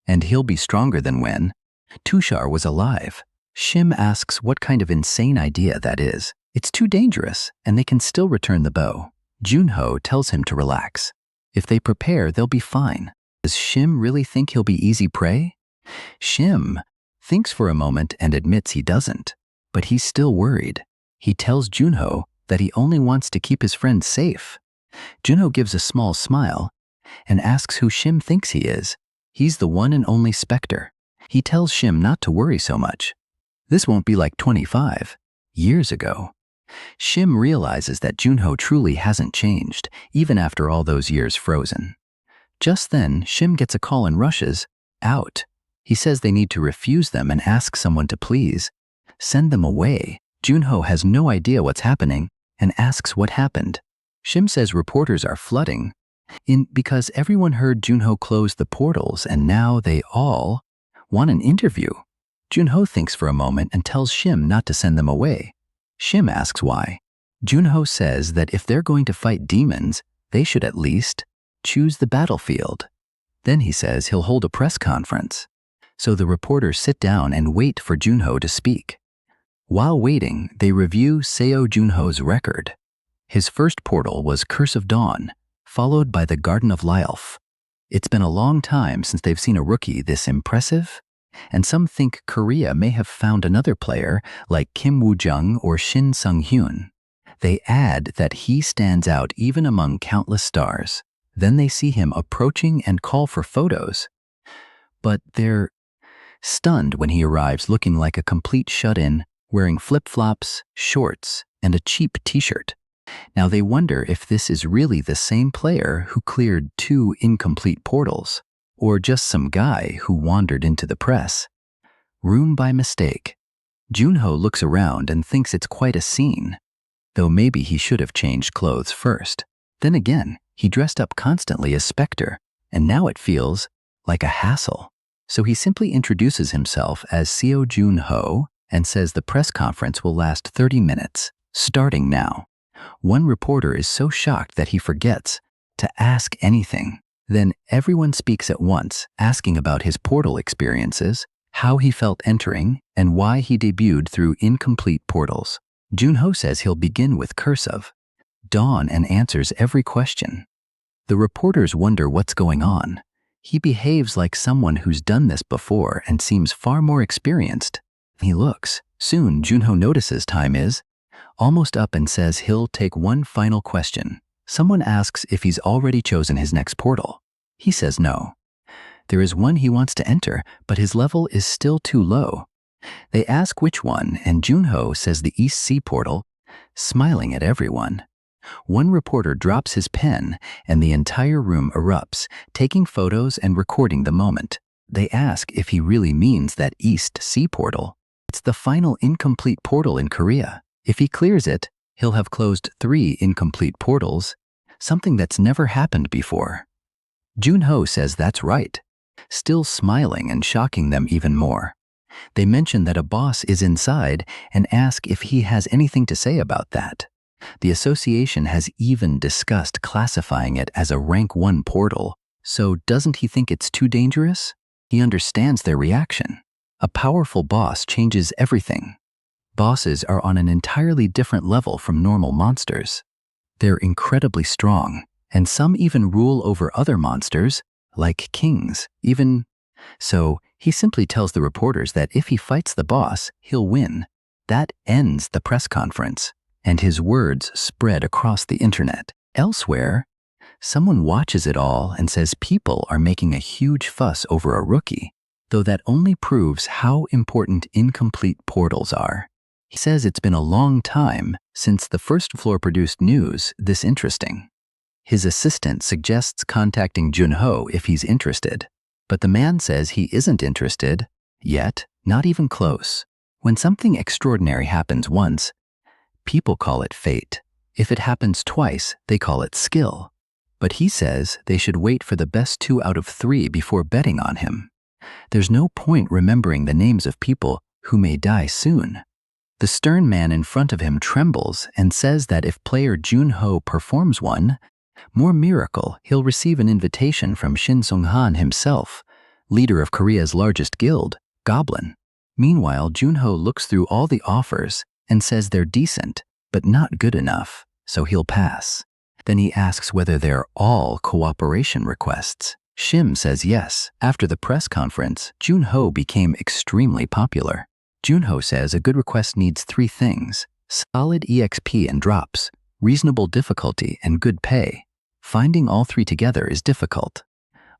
And he'll be stronger than when Tushar was alive. Shim asks what kind of insane idea that is. It's too dangerous, and they can still return the bow. Junho tells him to relax. If they prepare, they'll be fine. Does Shim really think he'll be easy prey? Shim thinks for a moment and admits he doesn't, but he's still worried. He tells Junho that he only wants to keep his friend safe. Junho gives a small smile and asks who Shim thinks he is. He's the one and only Spectre. He tells Shim not to worry so much. This won't be like 25 years ago. Shim realizes that Junho truly hasn't changed, even after all those years frozen. Just then, Shim gets a call and rushes out. He says they need to refuse them and ask someone to please send them away. Junho has no idea what's happening and asks what happened. Shim says reporters are flooding in because everyone heard Junho close the portals and now they all want an interview. Junho thinks for a moment and tells Shim not to send them away. Shim asks why. Junho says that if they're going to fight demons, they should at least choose the battlefield. Then he says he'll hold a press conference. So the reporters sit down and wait for Junho to speak. While waiting, they review Seo Junho's record. His first portal was Curse of Dawn, followed by the Garden of Lyelf. It's been a long time since they've seen a rookie this impressive, and some think Korea may have found another player like Kim Woo-jung or Shin Sung-hyun. They add that he stands out even among countless stars. Then they see him approaching and call for photos. But they're stunned when he arrives looking like a complete shut-in, wearing flip-flops, shorts, and a cheap t-shirt. Now they wonder if this is really the same player who cleared 2 incomplete portals, or just some guy who wandered into the press room by mistake. Junho looks around and thinks it's quite a scene, though maybe he should have changed clothes first. Then again, he dressed up constantly as Spectre, and now it feels like a hassle. So he simply introduces himself as Seo Junho and says the press conference will last 30 minutes, starting now. One reporter is so shocked that he forgets to ask anything. Then everyone speaks at once, asking about his portal experiences, how he felt entering, and why he debuted through incomplete portals. Junho says he'll begin with Curse of Dawn and answers every question. The reporters wonder what's going on. He behaves like someone who's done this before and seems far more experienced. He looks. Soon, Junho notices time is almost up and says he'll take one final question. Someone asks if he's already chosen his next portal. He says no. There is one he wants to enter, but his level is still too low. They ask which one, and Junho says the East Sea portal, smiling at everyone. One reporter drops his pen, and the entire room erupts, taking photos and recording the moment. They ask if he really means that East Sea portal. It's the final incomplete portal in Korea. If he clears it, he'll have closed 3 incomplete portals, something that's never happened before. Junho says that's right, still smiling and shocking them even more. They mention that a boss is inside and ask if he has anything to say about that. The association has even discussed classifying it as a rank 1 portal, so doesn't he think it's too dangerous? He understands their reaction. A powerful boss changes everything. Bosses are on an entirely different level from normal monsters. They're incredibly strong, and some even rule over other monsters, like kings, even. So he simply tells the reporters that if he fights the boss, he'll win. That ends the press conference, and his words spread across the internet. Elsewhere, someone watches it all and says people are making a huge fuss over a rookie, though that only proves how important incomplete portals are. He says it's been a long time since the first floor produced news this interesting. His assistant suggests contacting Junho if he's interested, but the man says he isn't interested yet, not even close. When something extraordinary happens once, people call it fate. If it happens twice, they call it skill. But he says they should wait for the best 2 out of 3 before betting on him. There's no point remembering the names of people who may die soon. The stern man in front of him trembles and says that if player Junho performs one more miracle, he'll receive an invitation from Shin Sung-han himself, leader of Korea's largest guild, Goblin. Meanwhile, Junho looks through all the offers and says they're decent, but not good enough, so he'll pass. Then he asks whether they're all cooperation requests. Shim says yes. After the press conference, Junho became extremely popular. Junho says a good request needs 3 things: solid EXP and drops, reasonable difficulty, and good pay. Finding all 3 together is difficult.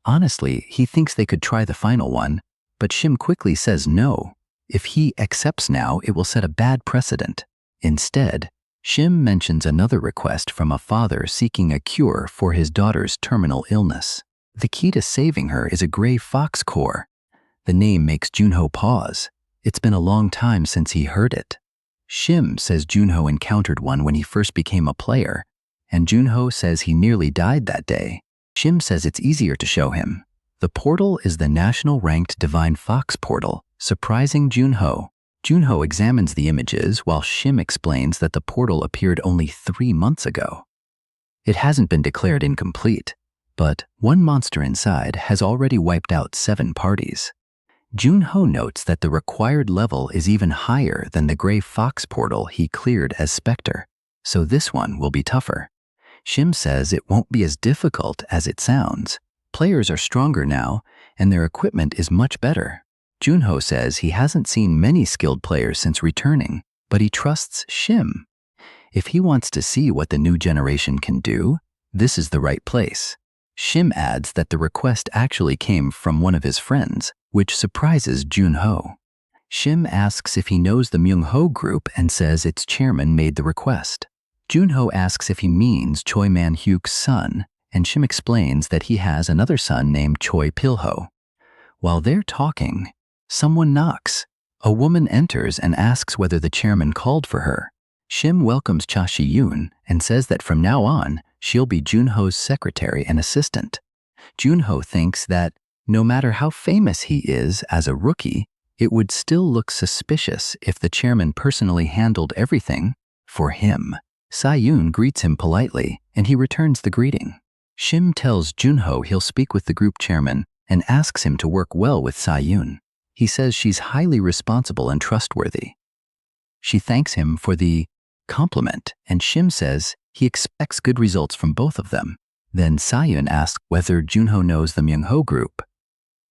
Honestly, he thinks they could try the final one, but Shim quickly says no. If he accepts now, it will set a bad precedent. Instead, Shim mentions another request from a father seeking a cure for his daughter's terminal illness. The key to saving her is a gray fox core. The name makes Junho pause. It's been a long time since he heard it. Shim says Junho encountered one when he first became a player, and Junho says he nearly died that day. Shim says it's easier to show him. The portal is the national ranked Divine Fox portal, surprising Junho. Junho examines the images while Shim explains that the portal appeared only 3 months ago. It hasn't been declared incomplete, but one monster inside has already wiped out 7 parties. Junho notes that the required level is even higher than the Gray Fox portal he cleared as Spectre, so this one will be tougher. Shim says it won't be as difficult as it sounds. Players are stronger now, and their equipment is much better. Junho says he hasn't seen many skilled players since returning, but he trusts Shim. If he wants to see what the new generation can do, this is the right place. Shim adds that the request actually came from one of his friends, which surprises Junho. Shim asks if he knows the Myung-ho group and says its chairman made the request. Junho asks if he means Choi Man-hyuk's son, and Shim explains that he has another son named Choi Pil-ho. While they're talking, someone knocks. A woman enters and asks whether the chairman called for her. Shim welcomes Cha Shi-yoon and says that from now on, she'll be Junho's secretary and assistant. Junho thinks that no matter how famous he is as a rookie, it would still look suspicious if the chairman personally handled everything for him. Sa-yoon greets him politely, and he returns the greeting. Shim tells Junho he'll speak with the group chairman and asks him to work well with Sa-yoon. He says she's highly responsible and trustworthy. She thanks him for the compliment, and Shim says he expects good results from both of them. Then Sa-yoon asks whether Junho knows the Myung-ho group.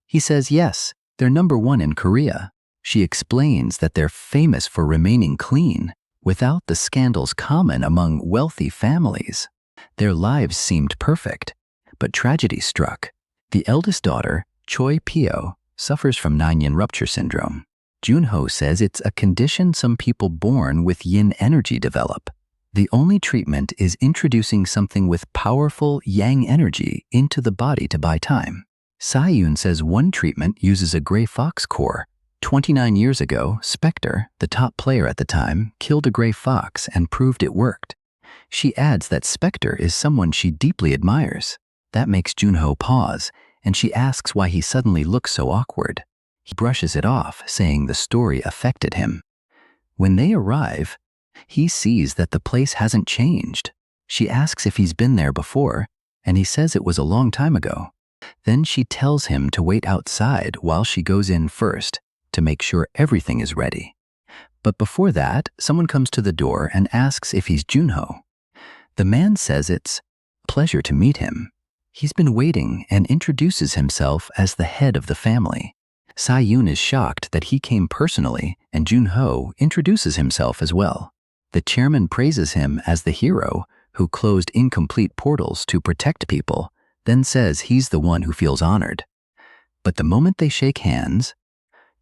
He says yes, they're #1 in Korea. She explains that they're famous for remaining clean, without the scandals common among wealthy families. Their lives seemed perfect, but tragedy struck. The eldest daughter, Choi Pio, suffers from 9-yin rupture syndrome. Junho says it's a condition some people born with yin energy develop. The only treatment is introducing something with powerful yang energy into the body to buy time. Sa-yoon says one treatment uses a Gray Fox core. 29 years ago, Spectre, the top player at the time, killed a Gray Fox and proved it worked. She adds that Spectre is someone she deeply admires. That makes Junho pause, and she asks why he suddenly looks so awkward. He brushes it off, saying the story affected him. When they arrive, he sees that the place hasn't changed. She asks if he's been there before, and he says it was a long time ago. Then she tells him to wait outside while she goes in first to make sure everything is ready. But before that, someone comes to the door and asks if he's Junho. The man says it's a pleasure to meet him. He's been waiting and introduces himself as the head of the family. Sa-yoon is shocked that he came personally, and Junho introduces himself as well. The chairman praises him as the hero who closed incomplete portals to protect people, then says he's the one who feels honored. But the moment they shake hands,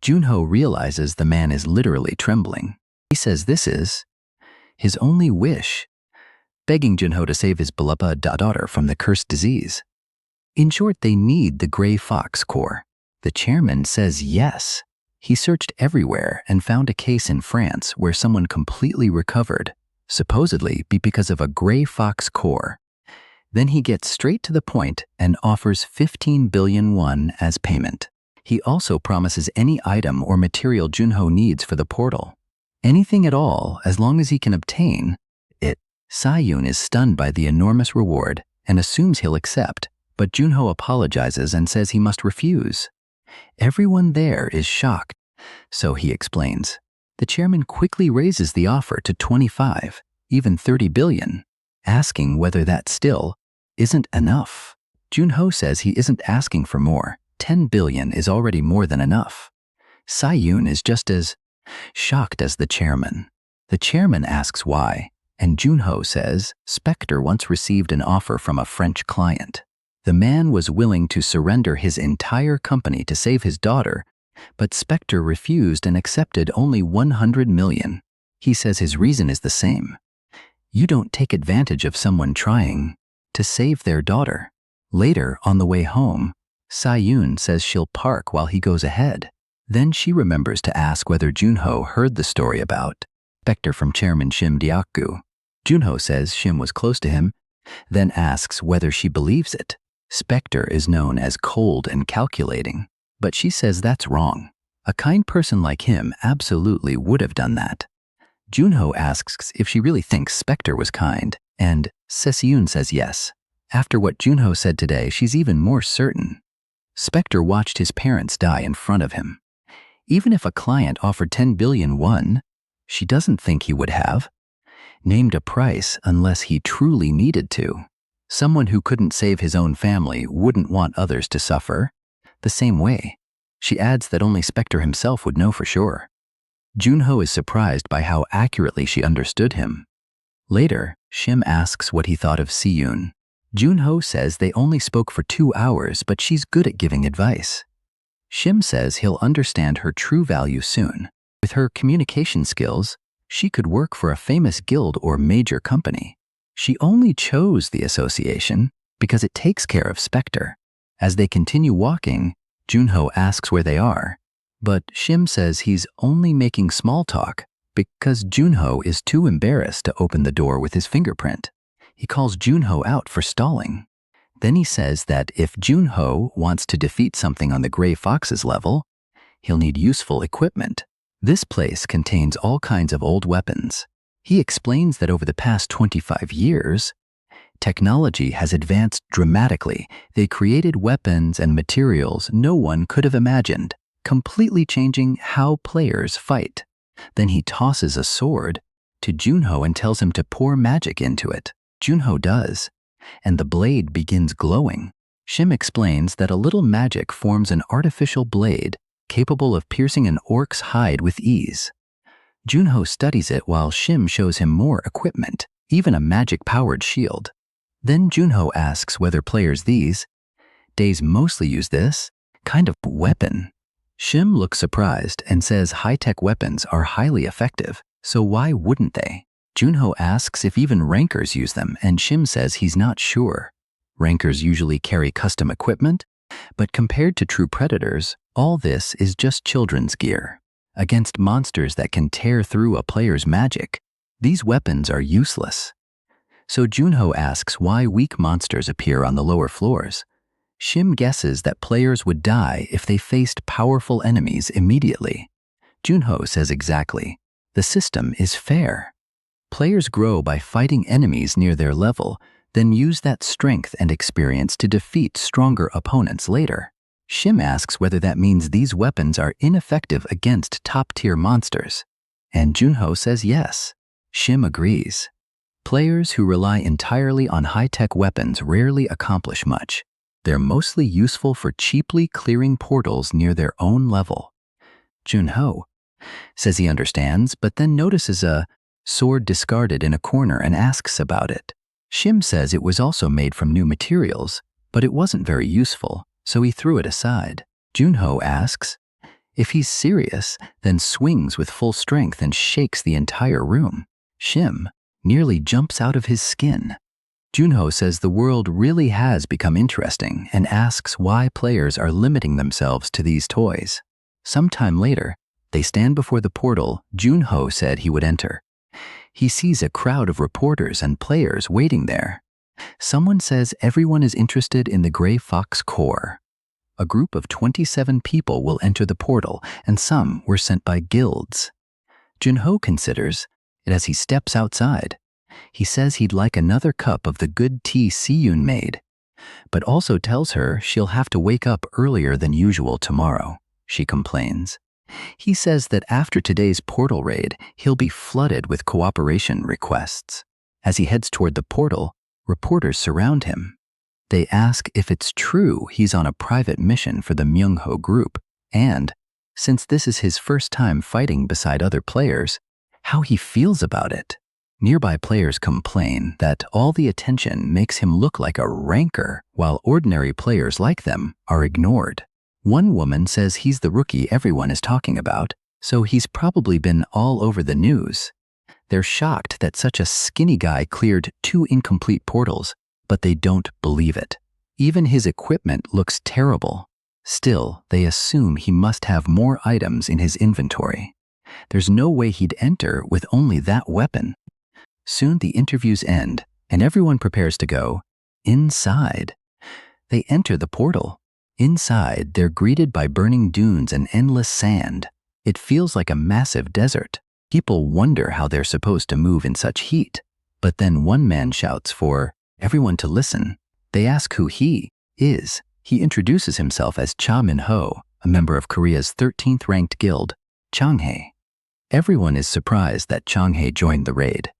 Junho realizes the man is literally trembling. He says this is his only wish, begging Junho to save his beloved daughter from the cursed disease. In short, they need the Gray Fox core. The chairman says yes. He searched everywhere and found a case in France where someone completely recovered, supposedly because of a Gray Fox core. Then he gets straight to the point and offers 15 billion won as payment. He also promises any item or material Junho needs for the portal. Anything at all, as long as he can obtain it. Sa-yoon is stunned by the enormous reward and assumes he'll accept, but Junho apologizes and says he must refuse. Everyone there is shocked, so he explains. The chairman quickly raises the offer to 25, even 30 billion, asking whether that still isn't enough. Junho says he isn't asking for more. 10 billion is already more than enough. Sa-yoon is just as shocked as the chairman. The chairman asks why, and Junho says Spectre once received an offer from a French client. The man was willing to surrender his entire company to save his daughter, but Spectre refused and accepted only 100 million. He says his reason is the same. You don't take advantage of someone trying to save their daughter. Later, on the way home, Sayun says she'll park while he goes ahead. Then she remembers to ask whether Junho heard the story about Spectre from Chairman Shim Deokgu. Junho says Shim was close to him, then asks whether she believes it. Spectre is known as cold and calculating, but she says that's wrong. A kind person like him absolutely would have done that. Junho asks if she really thinks Spectre was kind, and Sesiyun says yes. After what Junho said today, she's even more certain. Spectre watched his parents die in front of him. Even if a client offered 10 billion won, she doesn't think he would have named a price unless he truly needed to. Someone who couldn't save his own family wouldn't want others to suffer the same way. She adds that only Spectre himself would know for sure. Junho is surprised by how accurately she understood him. Later, Shim asks what he thought of Siyun. Junho says they only spoke for 2 hours, but she's good at giving advice. Shim says he'll understand her true value soon. With her communication skills, she could work for a famous guild or major company. She only chose the association because it takes care of Spectre. As they continue walking, Junho asks where they are, but Shim says he's only making small talk because Junho is too embarrassed to open the door with his fingerprint. He calls Junho out for stalling. Then he says that if Junho wants to defeat something on the Gray Fox's level, he'll need useful equipment. This place contains all kinds of old weapons. He explains that over the past 25 years, technology has advanced dramatically. They created weapons and materials no one could have imagined, completely changing how players fight. Then he tosses a sword to Junho and tells him to pour magic into it. Junho does, and the blade begins glowing. Shim explains that a little magic forms an artificial blade capable of piercing an orc's hide with ease. Junho studies it while Shim shows him more equipment, even a magic-powered shield. Then Junho asks whether players these days mostly use this kind of weapon. Shim looks surprised and says high-tech weapons are highly effective, so why wouldn't they? Junho asks if even rankers use them, and Shim says he's not sure. Rankers usually carry custom equipment, but compared to true predators, all this is just children's gear. Against monsters that can tear through a player's magic, these weapons are useless. So Junho asks why weak monsters appear on the lower floors. Shim guesses that players would die if they faced powerful enemies immediately. Junho says exactly. The system is fair. Players grow by fighting enemies near their level, then use that strength and experience to defeat stronger opponents later. Shim asks whether that means these weapons are ineffective against top-tier monsters, and Junho says yes. Shim agrees. Players who rely entirely on high-tech weapons rarely accomplish much. They're mostly useful for cheaply clearing portals near their own level. Junho says he understands, but then notices a sword discarded in a corner and asks about it. Shim says it was also made from new materials, but it wasn't very useful, so he threw it aside. Junho asks if he's serious, then swings with full strength and shakes the entire room. Shim nearly jumps out of his skin. Junho says the world really has become interesting and asks why players are limiting themselves to these toys. Sometime later, they stand before the portal Junho said he would enter. He sees a crowd of reporters and players waiting there. Someone says everyone is interested in the Gray Fox core. A group of 27 people will enter the portal, and some were sent by guilds. Junho considers it as he steps outside. He says he'd like another cup of the good tea Siyun made, but also tells her she'll have to wake up earlier than usual tomorrow. She complains. He says that after today's portal raid, he'll be flooded with cooperation requests. As he heads toward the portal, reporters surround him. They ask if it's true he's on a private mission for the Myungho group, and, since this is his first time fighting beside other players, how he feels about it. Nearby players complain that all the attention makes him look like a ranker, while ordinary players like them are ignored. One woman says he's the rookie everyone is talking about, so he's probably been all over the news. They're shocked that such a skinny guy cleared 2 incomplete portals, but they don't believe it. Even his equipment looks terrible. Still, they assume he must have more items in his inventory. There's no way he'd enter with only that weapon. Soon the interviews end, and everyone prepares to go inside. They enter the portal. Inside, they're greeted by burning dunes and endless sand. It feels like a massive desert. People wonder how they're supposed to move in such heat. But then one man shouts for everyone to listen. They ask who he is. He introduces himself as Cha Min-ho, a member of Korea's 13th ranked guild, Changhae. Everyone is surprised that Changhae joined the raid.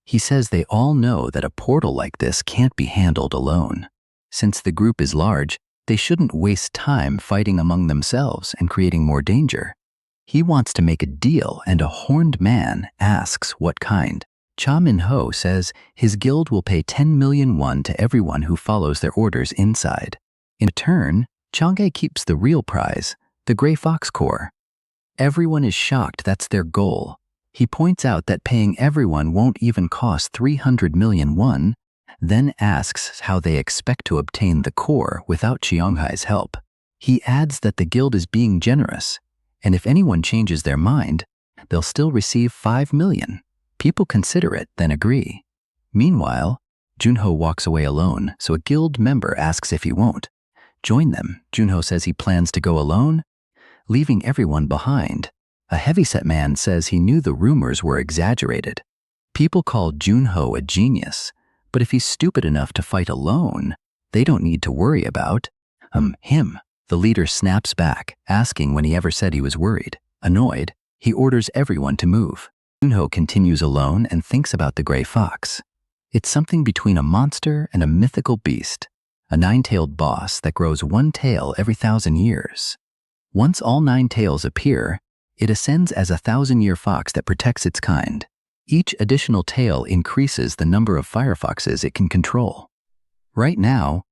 He says they all know that a portal like this can't be handled alone. Since the group is large, they shouldn't waste time fighting among themselves and creating more danger. He wants to make a deal, and a horned man asks what kind. Cha Min-ho says his guild will pay 10 million won to everyone who follows their orders inside. In return, Changhae keeps the real prize, the Gray Fox core. Everyone is shocked that's their goal. He points out that paying everyone won't even cost 300 million won, then asks how they expect to obtain the core without Changhae's help. He adds that the guild is being generous, and if anyone changes their mind, they'll still receive 5 million. People consider it, then agree. Meanwhile, Junho walks away alone, so a guild member asks if he won't join them. Junho says he plans to go alone, leaving everyone behind. A heavyset man says he knew the rumors were exaggerated. People call Junho a genius, but if he's stupid enough to fight alone, they don't need to worry about him. The leader snaps back, asking when he ever said he was worried. Annoyed, he orders everyone to move. Junho continues alone and thinks about the Gray Fox. It's something between a monster and a mythical beast, a 9-tailed boss that grows one tail every 1,000 years. Once all 9 tails appear, it ascends as a 1,000-year fox that protects its kind. Each additional tail increases the number of firefoxes it can control. Right now,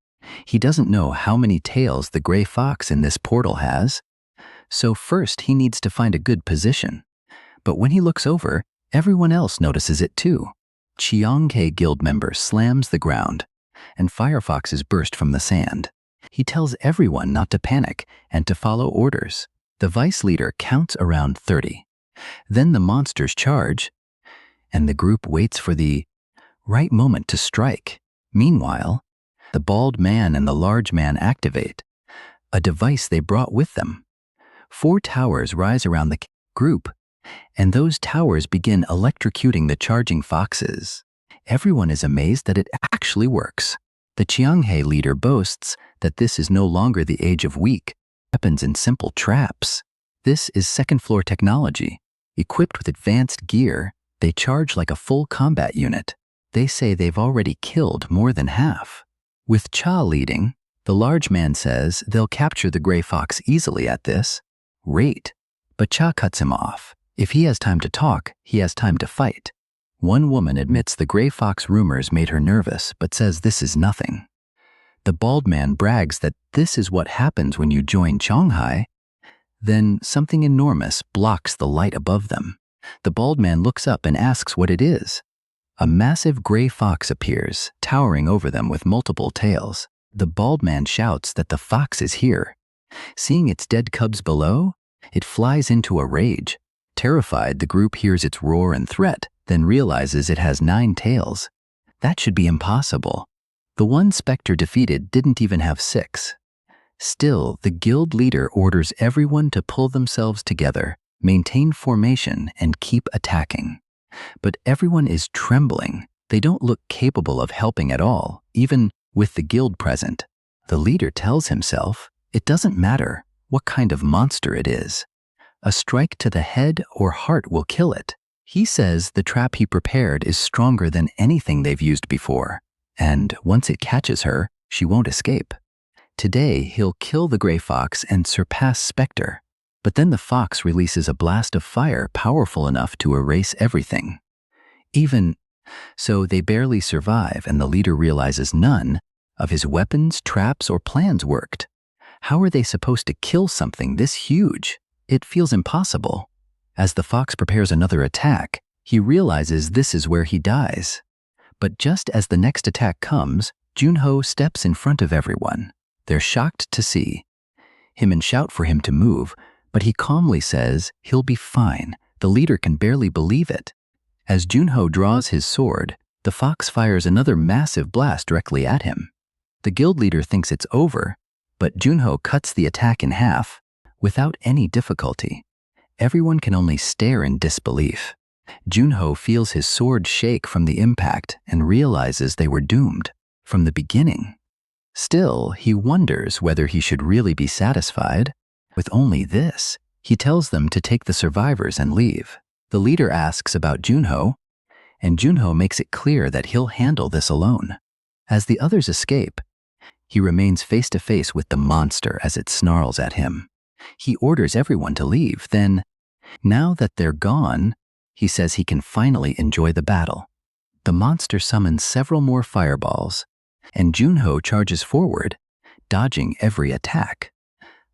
he doesn't know how many tails the Gray Fox in this portal has, so first he needs to find a good position. But when he looks over, everyone else notices it too. Changhae guild member slams the ground, and firefoxes burst from the sand. He tells everyone not to panic and to follow orders. The vice leader counts around 30. Then the monsters charge, and the group waits for the right moment to strike. Meanwhile, the bald man and the large man activate a device they brought with them. 4 towers rise around the group, and those towers begin electrocuting the charging foxes. Everyone is amazed that it actually works. The Changhae leader boasts that this is no longer the age of weak weapons and simple traps. This is second-floor technology. Equipped with advanced gear, they charge like a full combat unit. They say they've already killed more than half. With Cha leading, the large man says they'll capture the Gray Fox easily at this rate. But Cha cuts him off. If he has time to talk, he has time to fight. One woman admits the Gray Fox rumors made her nervous, but says this is nothing. The bald man brags that this is what happens when you join Changhae. Then something enormous blocks the light above them. The bald man looks up and asks what it is. A massive Gray Fox appears, towering over them with multiple tails. The bald man shouts that the fox is here. Seeing its dead cubs below, it flies into a rage. Terrified, the group hears its roar and threat, then realizes it has 9 tails. That should be impossible. The one Spectre defeated didn't even have 6. Still, the guild leader orders everyone to pull themselves together, maintain formation, and keep attacking. But everyone is trembling. They don't look capable of helping at all, even with the guild present. The leader tells himself, it doesn't matter what kind of monster it is. A strike to the head or heart will kill it. He says the trap he prepared is stronger than anything they've used before, and once it catches her, she won't escape. Today, he'll kill the Gray Fox and surpass Spectre, but then the fox releases a blast of fire powerful enough to erase everything. Even so, they barely survive, and the leader realizes none of his weapons, traps, or plans worked. How are they supposed to kill something this huge? It feels impossible. As the fox prepares another attack, he realizes this is where he dies. But just as the next attack comes, Junho steps in front of everyone. They're shocked to see him and shout for him to move, but he calmly says he'll be fine. The leader can barely believe it. As Junho draws his sword, the fox fires another massive blast directly at him. The guild leader thinks it's over, but Junho cuts the attack in half without any difficulty. Everyone can only stare in disbelief. Junho feels his sword shake from the impact and realizes they were doomed from the beginning. Still, he wonders whether he should really be satisfied with only this. He tells them to take the survivors and leave. The leader asks about Junho, and Junho makes it clear that he'll handle this alone. As the others escape, he remains face to face with the monster as it snarls at him. He orders everyone to leave. Then, now that they're gone, he says he can finally enjoy the battle. The monster summons several more fireballs, and Junho charges forward, dodging every attack.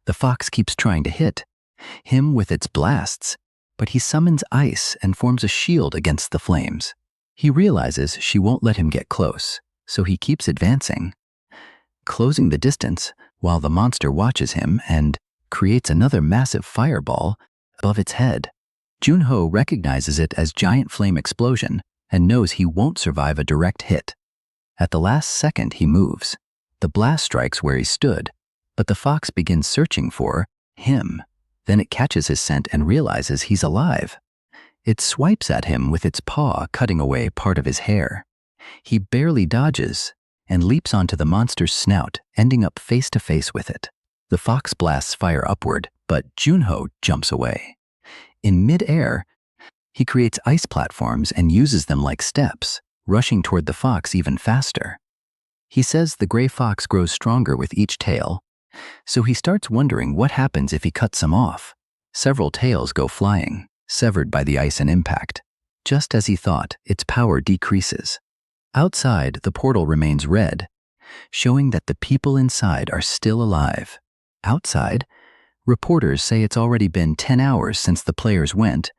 The fox keeps trying to hit him with its blasts, but he summons ice and forms a shield against the flames. He realizes she won't let him get close, so he keeps advancing, closing the distance while the monster watches him and creates another massive fireball above its head. Junho recognizes it as giant flame explosion and knows he won't survive a direct hit. At the last second, he moves. The blast strikes where he stood, but the fox begins searching for him. Then it catches his scent and realizes he's alive. It swipes at him with its paw, cutting away part of his hair. He barely dodges and leaps onto the monster's snout, ending up face to face with it. The fox blasts fire upward, but Junho jumps away. In mid-air, he creates ice platforms and uses them like steps, rushing toward the fox even faster. He says the gray fox grows stronger with each tail, so he starts wondering what happens if he cuts some off. Several tails go flying, severed by the ice and impact. Just as he thought, its power decreases. Outside, the portal remains red, showing that the people inside are still alive. Outside, reporters say it's already been 10 hours since the players went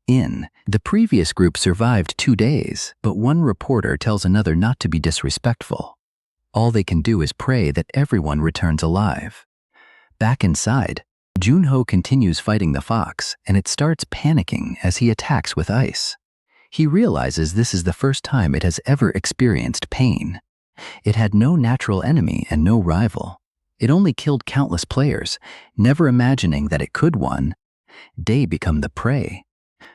in. The previous group survived 2 days, but one reporter tells another not to be disrespectful. All they can do is pray that everyone returns alive. Back inside, Junho continues fighting the fox, and it starts panicking as he attacks with ice. He realizes this is the first time it has ever experienced pain. It had no natural enemy and no rival. It only killed countless players, never imagining that it could one day become the prey.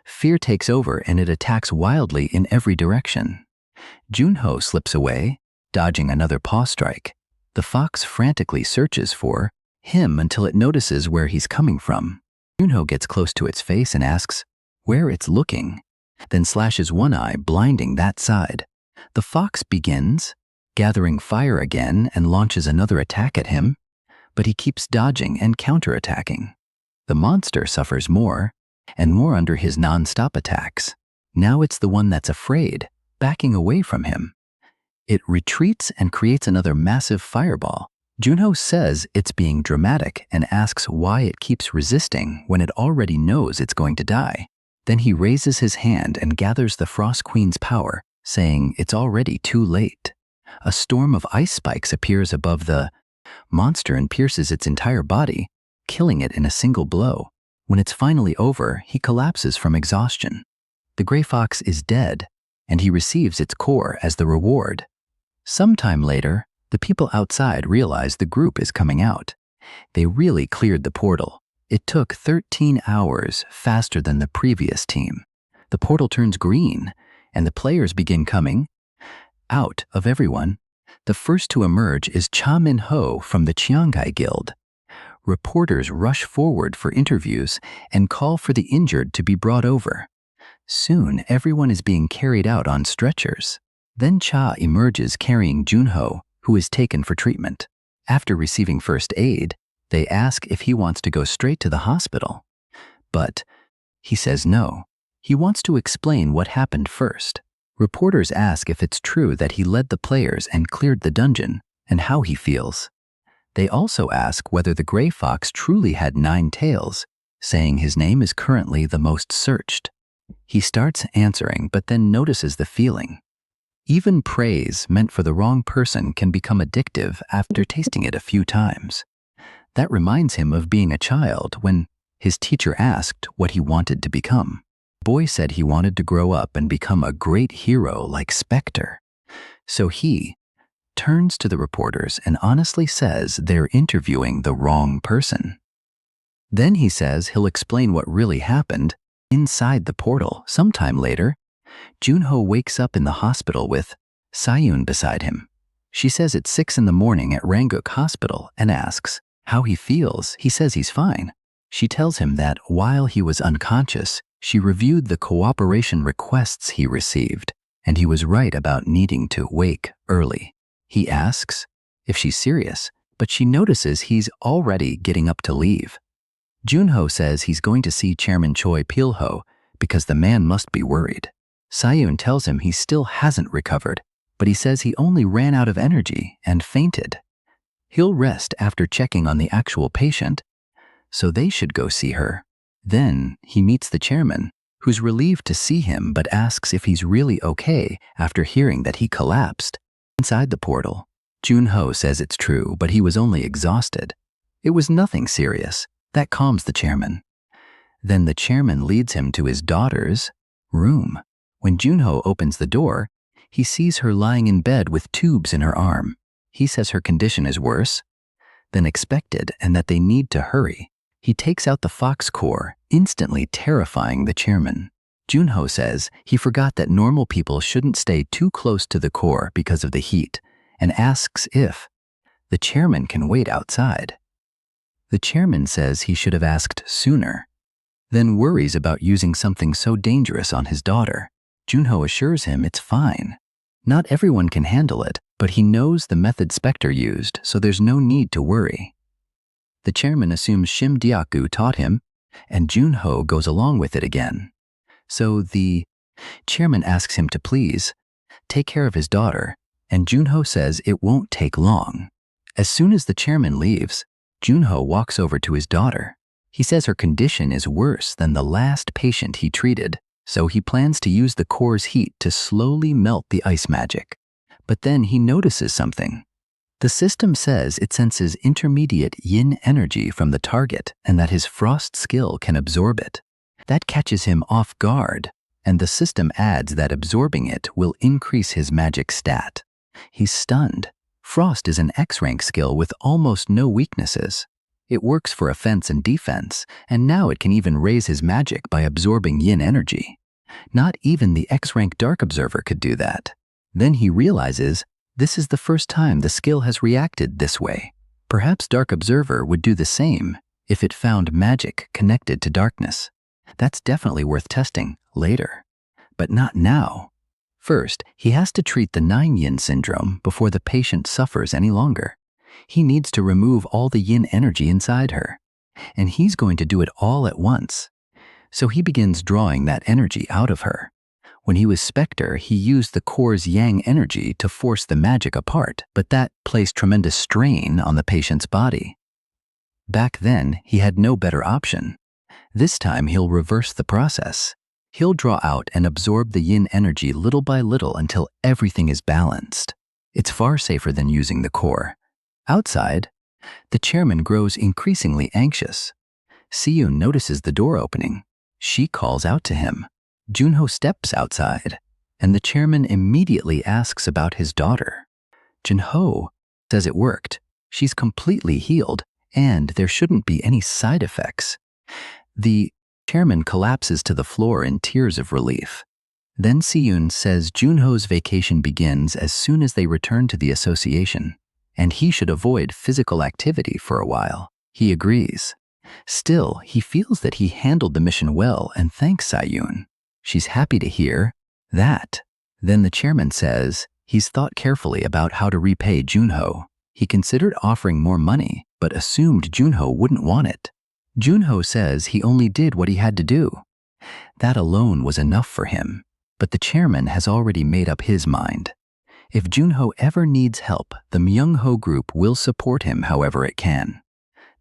Fear takes over and it attacks wildly in every direction. Junho slips away, dodging another paw strike. The fox frantically searches for him until it notices where he's coming from. Junho gets close to its face and asks where it's looking, then slashes one eye, blinding that side. The fox begins gathering fire again and launches another attack at him, but he keeps dodging and counterattacking. The monster suffers more and more under his non-stop attacks. Now it's the one that's afraid, backing away from him. It retreats and creates another massive fireball. Junho says it's being dramatic and asks why it keeps resisting when it already knows it's going to die. Then he raises his hand and gathers the Frost Queen's power, saying it's already too late. A storm of ice spikes appears above the monster and pierces its entire body, killing it in a single blow. When it's finally over, he collapses from exhaustion. The gray fox is dead, and he receives its core as the reward. Sometime later, the people outside realize the group is coming out. They really cleared the portal. It took 13 hours, faster than the previous team. The portal turns green, and the players begin coming out of everyone. The first to emerge is Cha Min-ho from the Chiangkai Guild. Reporters rush forward for interviews and call for the injured to be brought over. Soon, everyone is being carried out on stretchers. Then Cha emerges carrying Junho, who is taken for treatment. After receiving first aid, they ask if he wants to go straight to the hospital. But he says no. He wants to explain what happened first. Reporters ask if it's true that he led the players and cleared the dungeon, and how he feels. They also ask whether the gray fox truly had 9 tails, saying his name is currently the most searched. He starts answering, but then notices the feeling. Even praise meant for the wrong person can become addictive after tasting it a few times. That reminds him of being a child when his teacher asked what he wanted to become. The boy said he wanted to grow up and become a great hero like Spectre. So he turns to the reporters and honestly says they're interviewing the wrong person. Then he says he'll explain what really happened inside the portal. Sometime later, Junho wakes up in the hospital with Sayun beside him. She says it's 6 in the morning at Ranguk Hospital and asks how he feels. He says he's fine. She tells him that while he was unconscious, she reviewed the cooperation requests he received, and he was right about needing to wake early. He asks if she's serious, but she notices he's already getting up to leave. Junho says he's going to see Chairman Choi Pilho because the man must be worried. Sayun tells him he still hasn't recovered, but he says he only ran out of energy and fainted. He'll rest after checking on the actual patient, so they should go see her. Then he meets the chairman, who's relieved to see him but asks if he's really okay after hearing that he collapsed. Inside the portal, Junho says it's true, but he was only exhausted. It was nothing serious. That calms the chairman. Then the chairman leads him to his daughter's room. When Junho opens the door, he sees her lying in bed with tubes in her arm. He says her condition is worse than expected and that they need to hurry. He takes out the fox core, instantly terrifying the chairman. Junho says he forgot that normal people shouldn't stay too close to the core because of the heat and asks if the chairman can wait outside. The chairman says he should have asked sooner, then worries about using something so dangerous on his daughter. Junho assures him it's fine. Not everyone can handle it, but he knows the method Spectre used, so there's no need to worry. The chairman assumes Shim Diaku taught him, and Junho goes along with it again. So the chairman asks him to please take care of his daughter, and Junho says it won't take long. As soon as the chairman leaves, Junho walks over to his daughter. He says her condition is worse than the last patient he treated, so he plans to use the core's heat to slowly melt the ice magic. But then he notices something. The system says it senses intermediate yin energy from the target and that his frost skill can absorb it. That catches him off guard, and the system adds that absorbing it will increase his magic stat. He's stunned. Frost is an X-rank skill with almost no weaknesses. It works for offense and defense, and now it can even raise his magic by absorbing yin energy. Not even the X-rank Dark Observer could do that. Then he realizes this is the first time the skill has reacted this way. Perhaps Dark Observer would do the same if it found magic connected to darkness. That's definitely worth testing later, but not now. First, he has to treat the 9 yin syndrome before the patient suffers any longer. He needs to remove all the yin energy inside her, and he's going to do it all at once. So he begins drawing that energy out of her. When he was Spectre, he used the core's yang energy to force the magic apart, but that placed tremendous strain on the patient's body. Back then, he had no better option. This time, he'll reverse the process. He'll draw out and absorb the yin energy little by little until everything is balanced. It's far safer than using the core. Outside, the chairman grows increasingly anxious. Siyun notices the door opening. She calls out to him. Junho steps outside, and the chairman immediately asks about his daughter. Junho says it worked. She's completely healed, and there shouldn't be any side effects. The chairman collapses to the floor in tears of relief. Then Siyun says Junho's vacation begins as soon as they return to the association, and he should avoid physical activity for a while. He agrees. Still, he feels that he handled the mission well and thanks Siyun. She's happy to hear that. Then the chairman says he's thought carefully about how to repay Junho. He considered offering more money, but assumed Junho wouldn't want it. Junho says he only did what he had to do. That alone was enough for him, but the chairman has already made up his mind. If Junho ever needs help, the Myungho Group will support him however it can.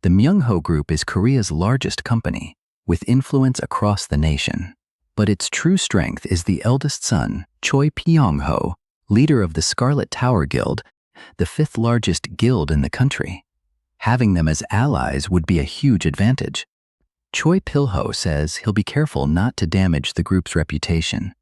The Myungho Group is Korea's largest company, with influence across the nation. But its true strength is the eldest son, Choi Pyongho, leader of the Scarlet Tower Guild, the 5th largest guild in the country. Having them as allies would be a huge advantage. Choi Pilho says he'll be careful not to damage the group's reputation,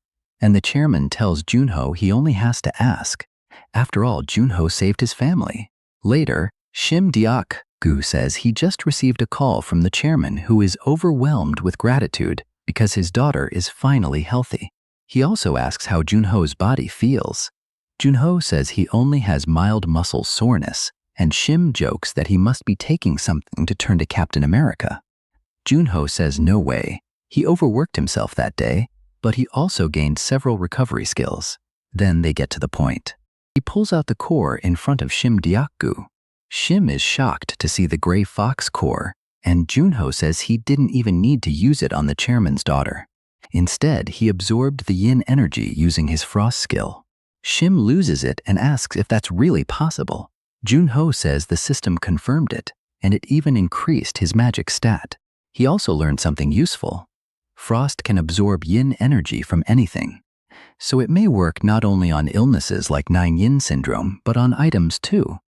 and the chairman tells Junho he only has to ask. After all, Junho saved his family. Later, Shim Deok-gu says he just received a call from the chairman who is overwhelmed with gratitude because his daughter is finally healthy. He also asks how Junho's body feels. Junho says he only has mild muscle soreness, and Shim jokes that he must be taking something to turn to Captain America. Junho says no way. He overworked himself that day, but he also gained several recovery skills. Then they get to the point. He pulls out the core in front of Shim Deok-gu. Shim is shocked to see the gray fox core, and Junho says he didn't even need to use it on the chairman's daughter. Instead, he absorbed the yin energy using his frost skill. Shim loses it and asks if that's really possible. Junho says the system confirmed it, and it even increased his magic stat. He also learned something useful. Frost can absorb yin energy from anything, so it may work not only on illnesses like 9-yin syndrome, but on items too.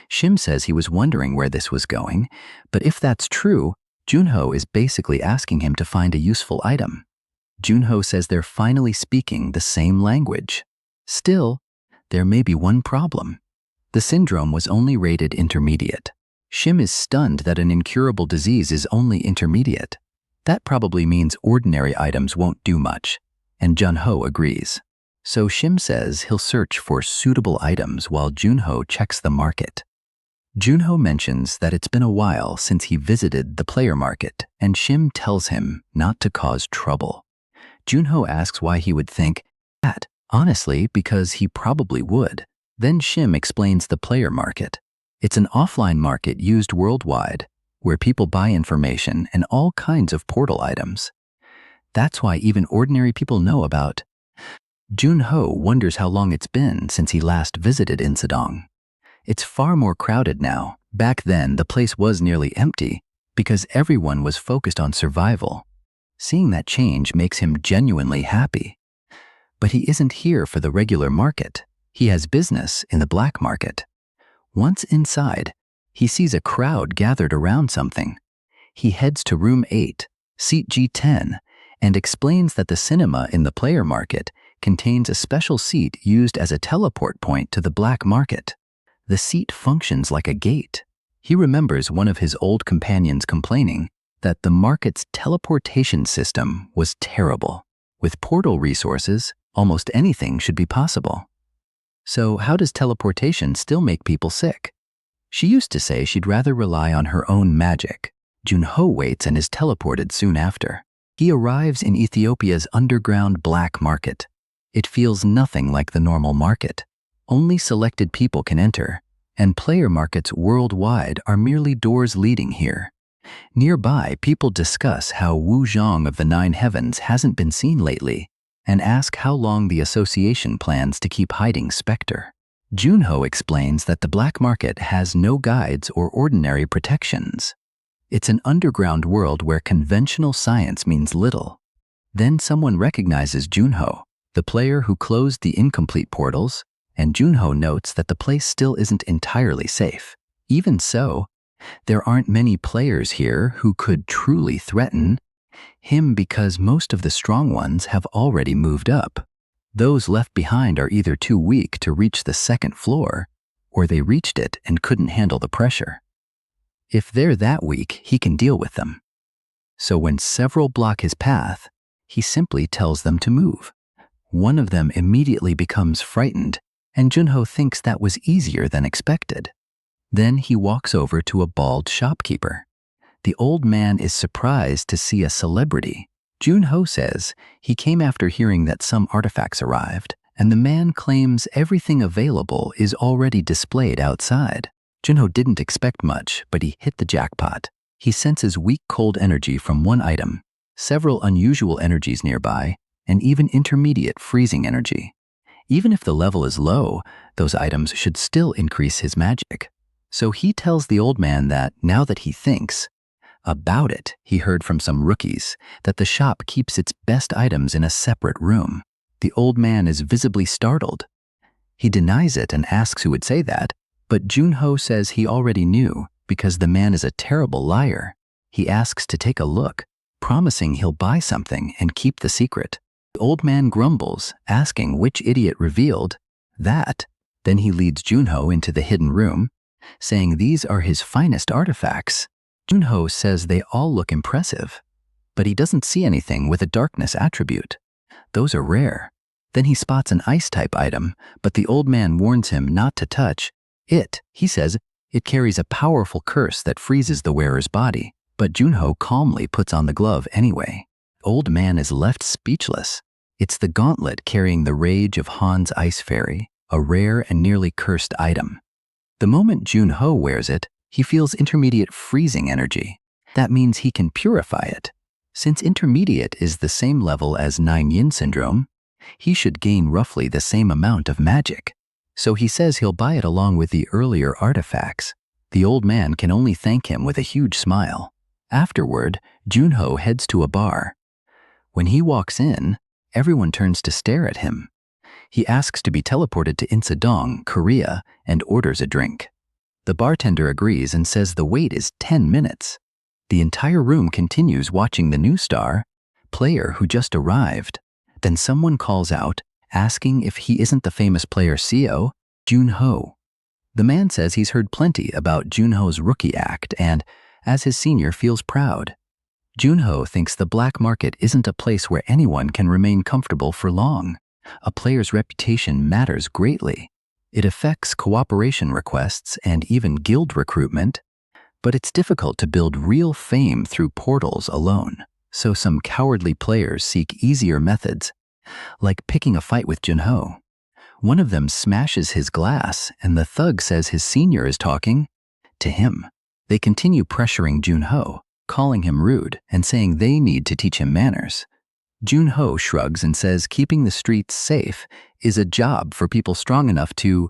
Shim says he was wondering where this was going, but if that's true, Junho is basically asking him to find a useful item. Junho says they're finally speaking the same language. Still, there may be one problem. The syndrome was only rated intermediate. Shim is stunned that an incurable disease is only intermediate. That probably means ordinary items won't do much, and Junho agrees. So Shim says he'll search for suitable items while Junho checks the market. Junho mentions that it's been a while since he visited the player market, and Shim tells him not to cause trouble. Junho asks why he would think that. Honestly, because he probably would. Then Shim explains the player market. It's an offline market used worldwide, where people buy information and all kinds of portal items. That's why even ordinary people know about. Junho wonders how long it's been since he last visited Insadong. It's far more crowded now. Back then, the place was nearly empty because everyone was focused on survival. Seeing that change makes him genuinely happy. But he isn't here for the regular market. He has business in the black market. Once inside, he sees a crowd gathered around something. He heads to room 8, seat G10, and explains that the cinema in the player market contains a special seat used as a teleport point to the black market. The seat functions like a gate. He remembers one of his old companions complaining that the market's teleportation system was terrible. With portal resources, almost anything should be possible. So how does teleportation still make people sick? She used to say she'd rather rely on her own magic. Junho waits and is teleported soon after. He arrives in Ethiopia's underground black market. It feels nothing like the normal market. Only selected people can enter, and player markets worldwide are merely doors leading here. Nearby, people discuss how Wu Zhong of the 9 Heavens hasn't been seen lately, and ask how long the association plans to keep hiding Spectre. Junho explains that the black market has no guides or ordinary protections. It's an underground world where conventional science means little. Then someone recognizes Junho, the player who closed the incomplete portals, and Junho notes that the place still isn't entirely safe. Even so, there aren't many players here who could truly threaten him because most of the strong ones have already moved up. Those left behind are either too weak to reach the 2nd floor, or they reached it and couldn't handle the pressure. If they're that weak, he can deal with them. So when several block his path, he simply tells them to move. One of them immediately becomes frightened, and Junho thinks that was easier than expected. Then he walks over to a bald shopkeeper. The old man is surprised to see a celebrity. Junho says he came after hearing that some artifacts arrived, and the man claims everything available is already displayed outside. Junho didn't expect much, but he hit the jackpot. He senses weak cold energy from one item, several unusual energies nearby, and even intermediate freezing energy. Even if the level is low, those items should still increase his magic. So he tells the old man that, now that he thinks about it, he heard from some rookies that the shop keeps its best items in a separate room. The old man is visibly startled. He denies it and asks who would say that, but Junho says he already knew because the man is a terrible liar. He asks to take a look, promising he'll buy something and keep the secret. The old man grumbles, asking which idiot revealed that. Then he leads Junho into the hidden room, saying these are his finest artifacts. Junho says they all look impressive, but he doesn't see anything with a darkness attribute. Those are rare. Then he spots an ice-type item, but the old man warns him not to touch it. He says it carries a powerful curse that freezes the wearer's body, but Junho calmly puts on the glove anyway. The old man is left speechless. It's the gauntlet carrying the rage of Han's ice fairy, a rare and nearly cursed item. The moment Junho wears it, he feels intermediate freezing energy. That means he can purify it. Since intermediate is the same level as 9 Yin syndrome, he should gain roughly the same amount of magic. So he says he'll buy it along with the earlier artifacts. The old man can only thank him with a huge smile. Afterward, Junho heads to a bar. When he walks in, everyone turns to stare at him. He asks to be teleported to Insadong, Korea, and orders a drink. The bartender agrees and says the wait is 10 minutes. The entire room continues watching the new player who just arrived. Then someone calls out, asking if he isn't the famous player Seo, Junho. The man says he's heard plenty about Junho's rookie act and, as his senior, feels proud. Junho thinks the black market isn't a place where anyone can remain comfortable for long. A player's reputation matters greatly. It affects cooperation requests and even guild recruitment, but it's difficult to build real fame through portals alone. So some cowardly players seek easier methods, like picking a fight with Junho. One of them smashes his glass, and the thug says his senior is talking to him. They continue pressuring Junho, calling him rude and saying they need to teach him manners. Junho shrugs and says keeping the streets safe is a job for people strong enough to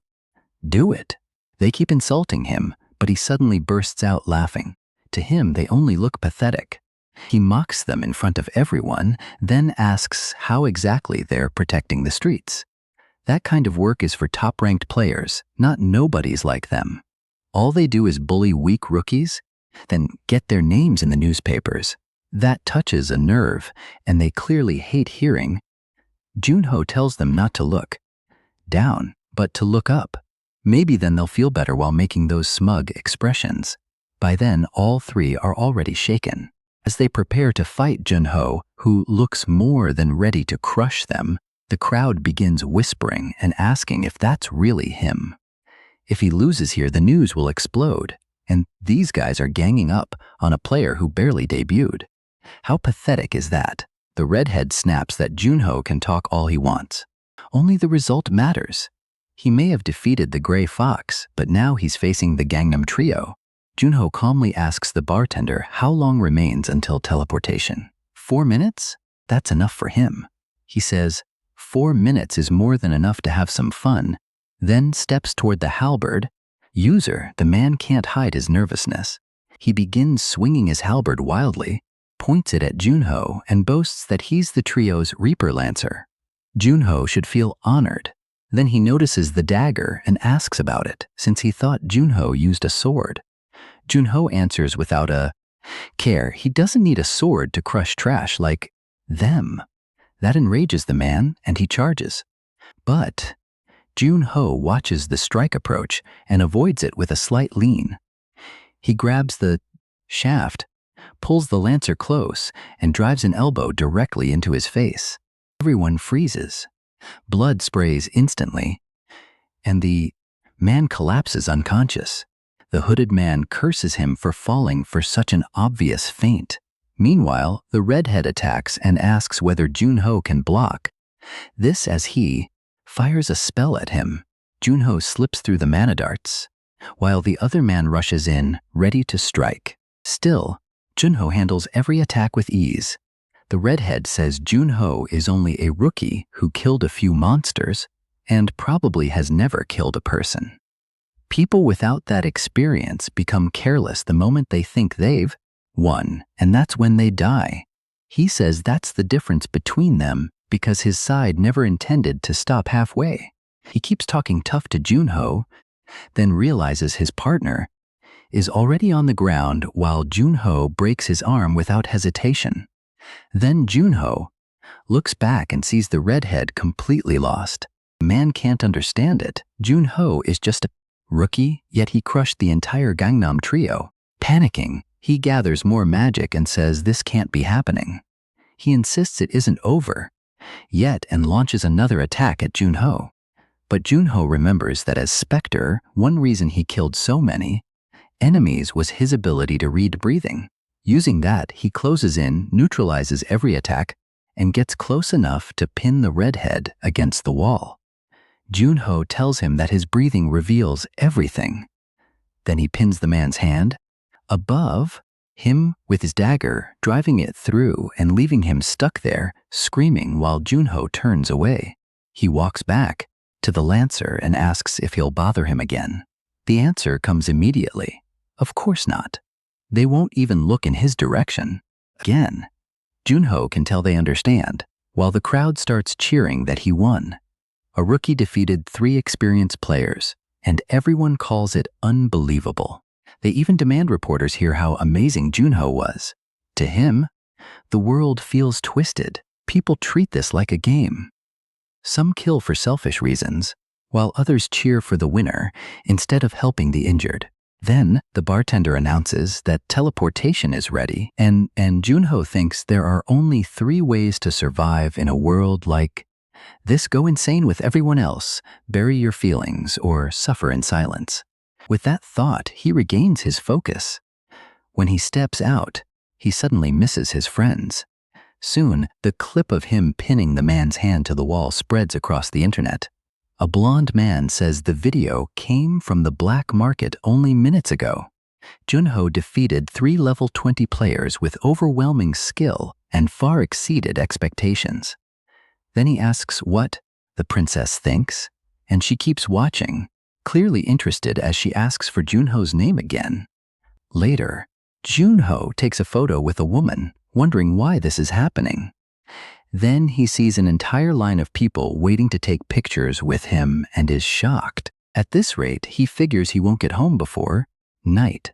do it. They keep insulting him, but he suddenly bursts out laughing. To him, they only look pathetic. He mocks them in front of everyone, then asks how exactly they're protecting the streets. That kind of work is for top-ranked players, not nobodies like them. All they do is bully weak rookies, then get their names in the newspapers. That touches a nerve, and they clearly hate hearing. Junho tells them not to look down, but to look up. Maybe then they'll feel better while making those smug expressions. By then, all three are already shaken. As they prepare to fight Junho, who looks more than ready to crush them, the crowd begins whispering and asking if that's really him. If he loses here, the news will explode, and these guys are ganging up on a player who barely debuted. How pathetic is that? The redhead snaps that Junho can talk all he wants. Only the result matters. He may have defeated the Gray Fox, but now he's facing the Gangnam Trio. Junho calmly asks the bartender how long remains until teleportation. 4 minutes? That's enough for him. He says, 4 minutes is more than enough to have some fun, then steps toward the halberd. The man can't hide his nervousness. He begins swinging his halberd wildly, points it at Junho, and boasts that he's the trio's Reaper Lancer. Junho should feel honored. Then he notices the dagger and asks about it, since he thought Junho used a sword. Junho answers without a care. He doesn't need a sword to crush trash like them. That enrages the man, and he charges. But Junho watches the strike approach and avoids it with a slight lean. He grabs the shaft, pulls the lancer close, and drives an elbow directly into his face. Everyone freezes. Blood sprays instantly, and the man collapses unconscious. The hooded man curses him for falling for such an obvious feint. Meanwhile, the redhead attacks and asks whether Junho can block. This as he fires a spell at him. Junho slips through the mana darts, while the other man rushes in, ready to strike. Still, Junho handles every attack with ease. The redhead says Junho is only a rookie who killed a few monsters and probably has never killed a person. People without that experience become careless the moment they think they've won, and that's when they die. He says that's the difference between them because his side never intended to stop halfway. He keeps talking tough to Junho, then realizes his partner is already on the ground while Junho breaks his arm without hesitation. Then Junho looks back and sees the redhead completely lost. The man can't understand it. Junho is just a rookie, yet he crushed the entire Gangnam trio. Panicking, he gathers more magic and says this can't be happening. He insists it isn't over yet and launches another attack at Junho. But Junho remembers that as Spectre, one reason he killed so many enemies was his ability to read breathing. Using that, he closes in, neutralizes every attack, and gets close enough to pin the redhead against the wall. Junho tells him that his breathing reveals everything. Then he pins the man's hand above him with his dagger, driving it through and leaving him stuck there, screaming while Junho turns away. He walks back to the Lancer and asks if he'll bother him again. The answer comes immediately. Of course not. They won't even look in his direction. Again, Junho can tell they understand, while the crowd starts cheering that he won. A rookie defeated 3 experienced players, and everyone calls it unbelievable. They even demand reporters hear how amazing Junho was. To him, the world feels twisted. People treat this like a game. Some kill for selfish reasons, while others cheer for the winner instead of helping the injured. Then, the bartender announces that teleportation is ready, and Junho thinks there are only 3 ways to survive in a world like this: go insane with everyone else, bury your feelings, or suffer in silence. With that thought, he regains his focus. When he steps out, he suddenly misses his friends. Soon, the clip of him pinning the man's hand to the wall spreads across the internet. A blonde man says the video came from the black market only minutes ago. Junho defeated 3 level 20 players with overwhelming skill and far exceeded expectations. Then he asks what the princess thinks, and she keeps watching, clearly interested as she asks for Junho's name again. Later, Junho takes a photo with a woman, wondering why this is happening. Then he sees an entire line of people waiting to take pictures with him and is shocked. At this rate, he figures he won't get home before night.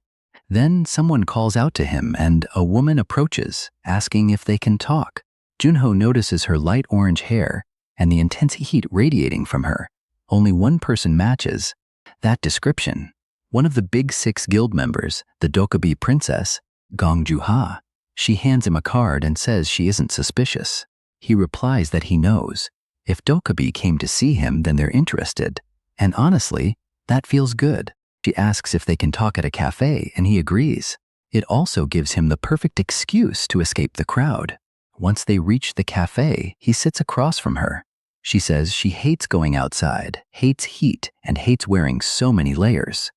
Then someone calls out to him and a woman approaches, asking if they can talk. Junho notices her light orange hair and the intense heat radiating from her. Only one person matches that description. One of the Big 6 guild members, the Dokkaebi princess, Gong Juha. She hands him a card and says she isn't suspicious. He replies that he knows. If Dokkaebi came to see him, then they're interested. And honestly, that feels good. She asks if they can talk at a cafe, and he agrees. It also gives him the perfect excuse to escape the crowd. Once they reach the cafe, he sits across from her. She says she hates going outside, hates heat, and hates wearing so many layers.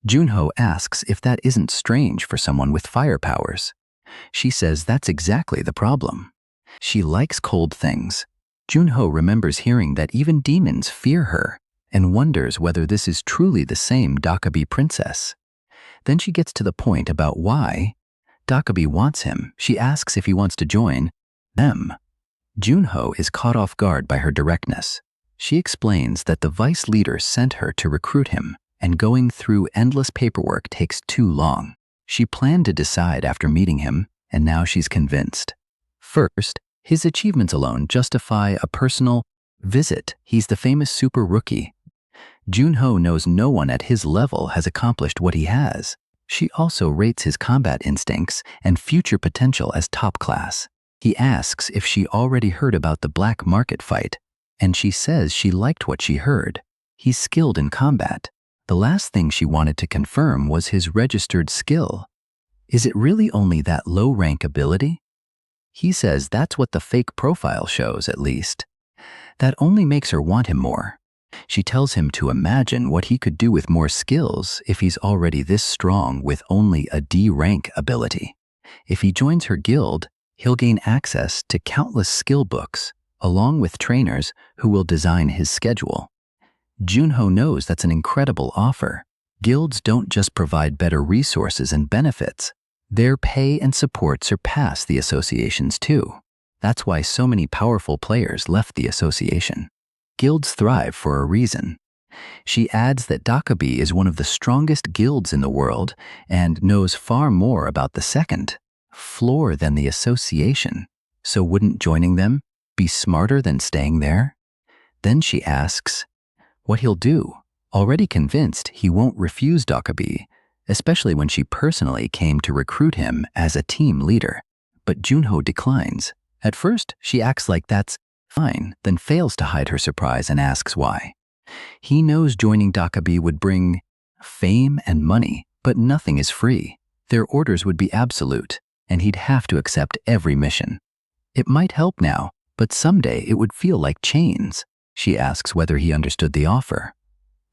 Junho asks if that isn't strange for someone with fire powers. She says that's exactly the problem. She likes cold things. Junho remembers hearing that even demons fear her and wonders whether this is truly the same Dokkaebi princess. Then she gets to the point about why Dokkaebi wants him. She asks if he wants to join them. Junho is caught off guard by her directness. She explains that the vice leader sent her to recruit him, and going through endless paperwork takes too long. She planned to decide after meeting him, and now she's convinced. First, his achievements alone justify a personal visit. He's the famous super rookie. Junho knows no one at his level has accomplished what he has. She also rates his combat instincts and future potential as top class. He asks if she already heard about the black market fight, and she says she liked what she heard. He's skilled in combat. The last thing she wanted to confirm was his registered skill. Is it really only that low-rank ability? He says that's what the fake profile shows, at least. That only makes her want him more. She tells him to imagine what he could do with more skills if he's already this strong with only a D-rank ability. If he joins her guild, he'll gain access to countless skill books, along with trainers who will design his schedule. Junho knows that's an incredible offer. Guilds don't just provide better resources and benefits. Their pay and support surpass the association's too. That's why so many powerful players left the association. Guilds thrive for a reason. She adds that Dakabi is one of the strongest guilds in the world and knows far more about the second floor than the association. So wouldn't joining them be smarter than staying there? Then she asks what he'll do, already convinced he won't refuse Dakabi, especially when she personally came to recruit him as a team leader. But Junho declines. At first, she acts like that's fine, then fails to hide her surprise and asks why. He knows joining Dakabi would bring fame and money, but nothing is free. Their orders would be absolute, and he'd have to accept every mission. It might help now, but someday it would feel like chains. She asks whether he understood the offer.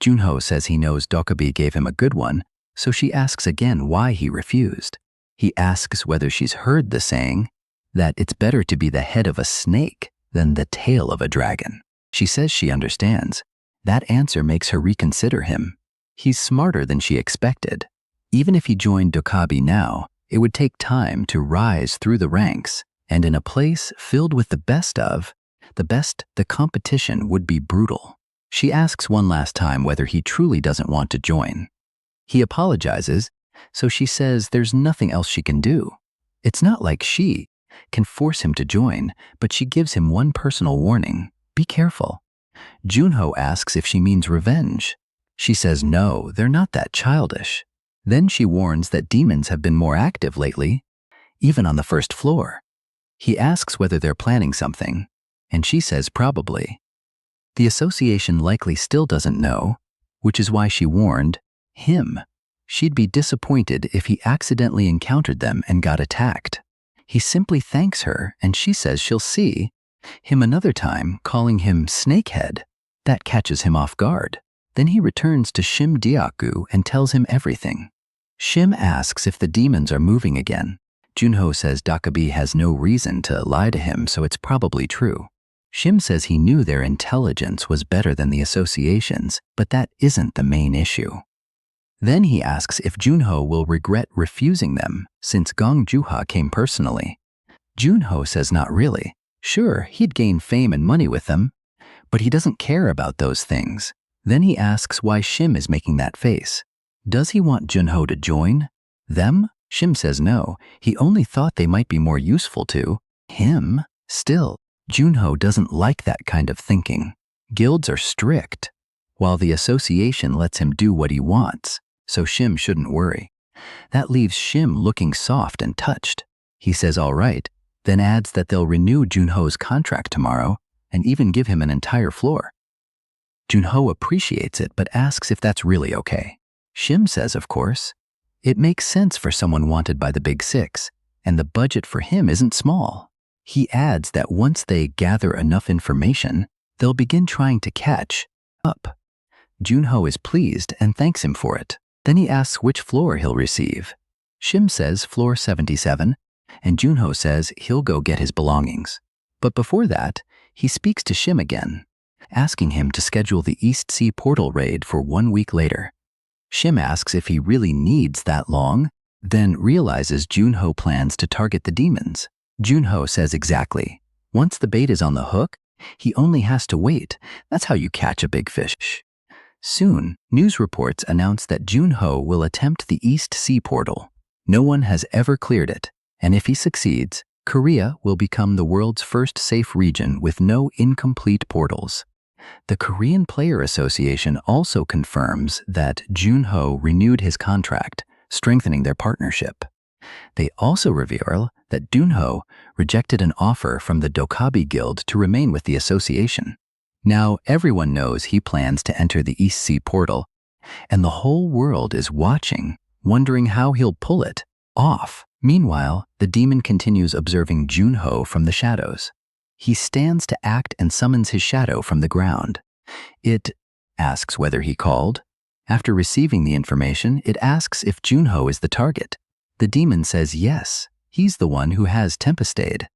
Junho says he knows Dakabi gave him a good one, so she asks again why he refused. He asks whether she's heard the saying that it's better to be the head of a snake than the tail of a dragon. She says she understands. That answer makes her reconsider him. He's smarter than she expected. Even if he joined Dakabi now, it would take time to rise through the ranks, and in a place filled with the best, the competition would be brutal. She asks one last time whether he truly doesn't want to join. He apologizes, so she says there's nothing else she can do. It's not like she can force him to join, but she gives him one personal warning: be careful. Junho asks if she means revenge. She says no, they're not that childish. Then she warns that demons have been more active lately, even on the first floor. He asks whether they're planning something, and she says probably. The association likely still doesn't know, which is why she warned him. She'd be disappointed if he accidentally encountered them and got attacked. He simply thanks her, and she says she'll see him another time, calling him Snakehead. That catches him off guard. Then he returns to Shim Diaku and tells him everything. Shim asks if the demons are moving again. Junho says Dakabi has no reason to lie to him, so it's probably true. Shim says he knew their intelligence was better than the association's, but that isn't the main issue. Then he asks if Junho will regret refusing them, since Gong Juha came personally. Junho says not really. Sure, he'd gain fame and money with them, but he doesn't care about those things. Then he asks why Shim is making that face. Does he want Junho to join them? Shim says no, he only thought they might be more useful to him. Still, Junho doesn't like that kind of thinking. Guilds are strict, while the association lets him do what he wants, so Shim shouldn't worry. That leaves Shim looking soft and touched. He says all right, then adds that they'll renew Junho's contract tomorrow and even give him an entire floor. Junho appreciates it but asks if that's really okay. Shim says of course. It makes sense for someone wanted by the Big Six, and the budget for him isn't small. He adds that once they gather enough information, they'll begin trying to catch up. Junho is pleased and thanks him for it. Then he asks which floor he'll receive. Shim says floor 77, and Junho says he'll go get his belongings. But before that, he speaks to Shim again, asking him to schedule the East Sea Portal raid for 1 week later. Shim asks if he really needs that long, then realizes Junho plans to target the demons. Junho says exactly. Once the bait is on the hook, he only has to wait. That's how you catch a big fish. Soon, news reports announce that Junho will attempt the East Sea Portal. No one has ever cleared it, and if he succeeds, Korea will become the world's first safe region with no incomplete portals. The Korean Player Association also confirms that Junho renewed his contract, strengthening their partnership. They also reveal that Junho rejected an offer from the Dokabi Guild to remain with the association. Now everyone knows he plans to enter the East Sea Portal, and the whole world is watching, wondering how he'll pull it off. Meanwhile, the demon continues observing Junho from the shadows. He stands to act and summons his shadow from the ground. It asks whether he called. After receiving the information, it asks if Junho is the target. The demon says yes, he's the one who has Tempestade.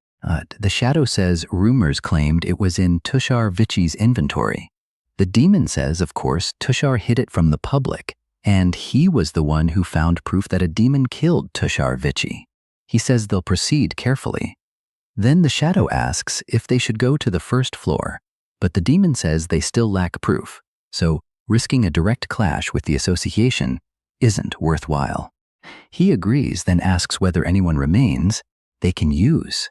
The shadow says rumors claimed it was in Tushar Vichi's inventory. The demon says, of course, Tushar hid it from the public, and he was the one who found proof that a demon killed Tushar Vichi. He says they'll proceed carefully. Then the shadow asks if they should go to the first floor. But the demon says they still lack proof, so risking a direct clash with the association isn't worthwhile. He agrees, then asks whether anyone remains they can use.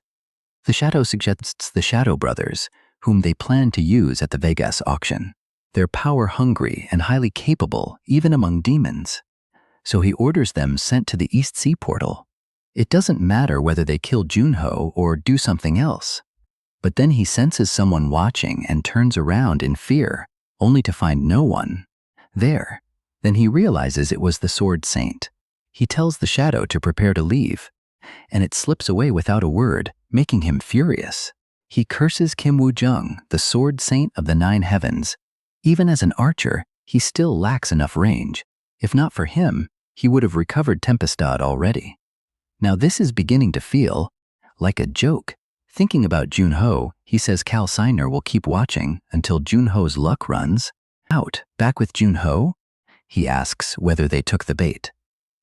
The shadow suggests the Shadow Brothers, whom they plan to use at the Vegas auction. They're power-hungry and highly capable, even among demons. So he orders them sent to the East Sea portal. It doesn't matter whether they kill Junho or do something else. But then he senses someone watching and turns around in fear, only to find no one there. Then he realizes it was the Sword Saint. He tells the shadow to prepare to leave, and it slips away without a word, making him furious. He curses Kim Woo-jung, the Sword Saint of the Nine Heavens. Even as an archer, he still lacks enough range. If not for him, he would have recovered Tempestad already. Now this is beginning to feel like a joke. Thinking about Junho, he says Cal Signer will keep watching until Junho's luck runs out. Back with Junho, he asks whether they took the bait.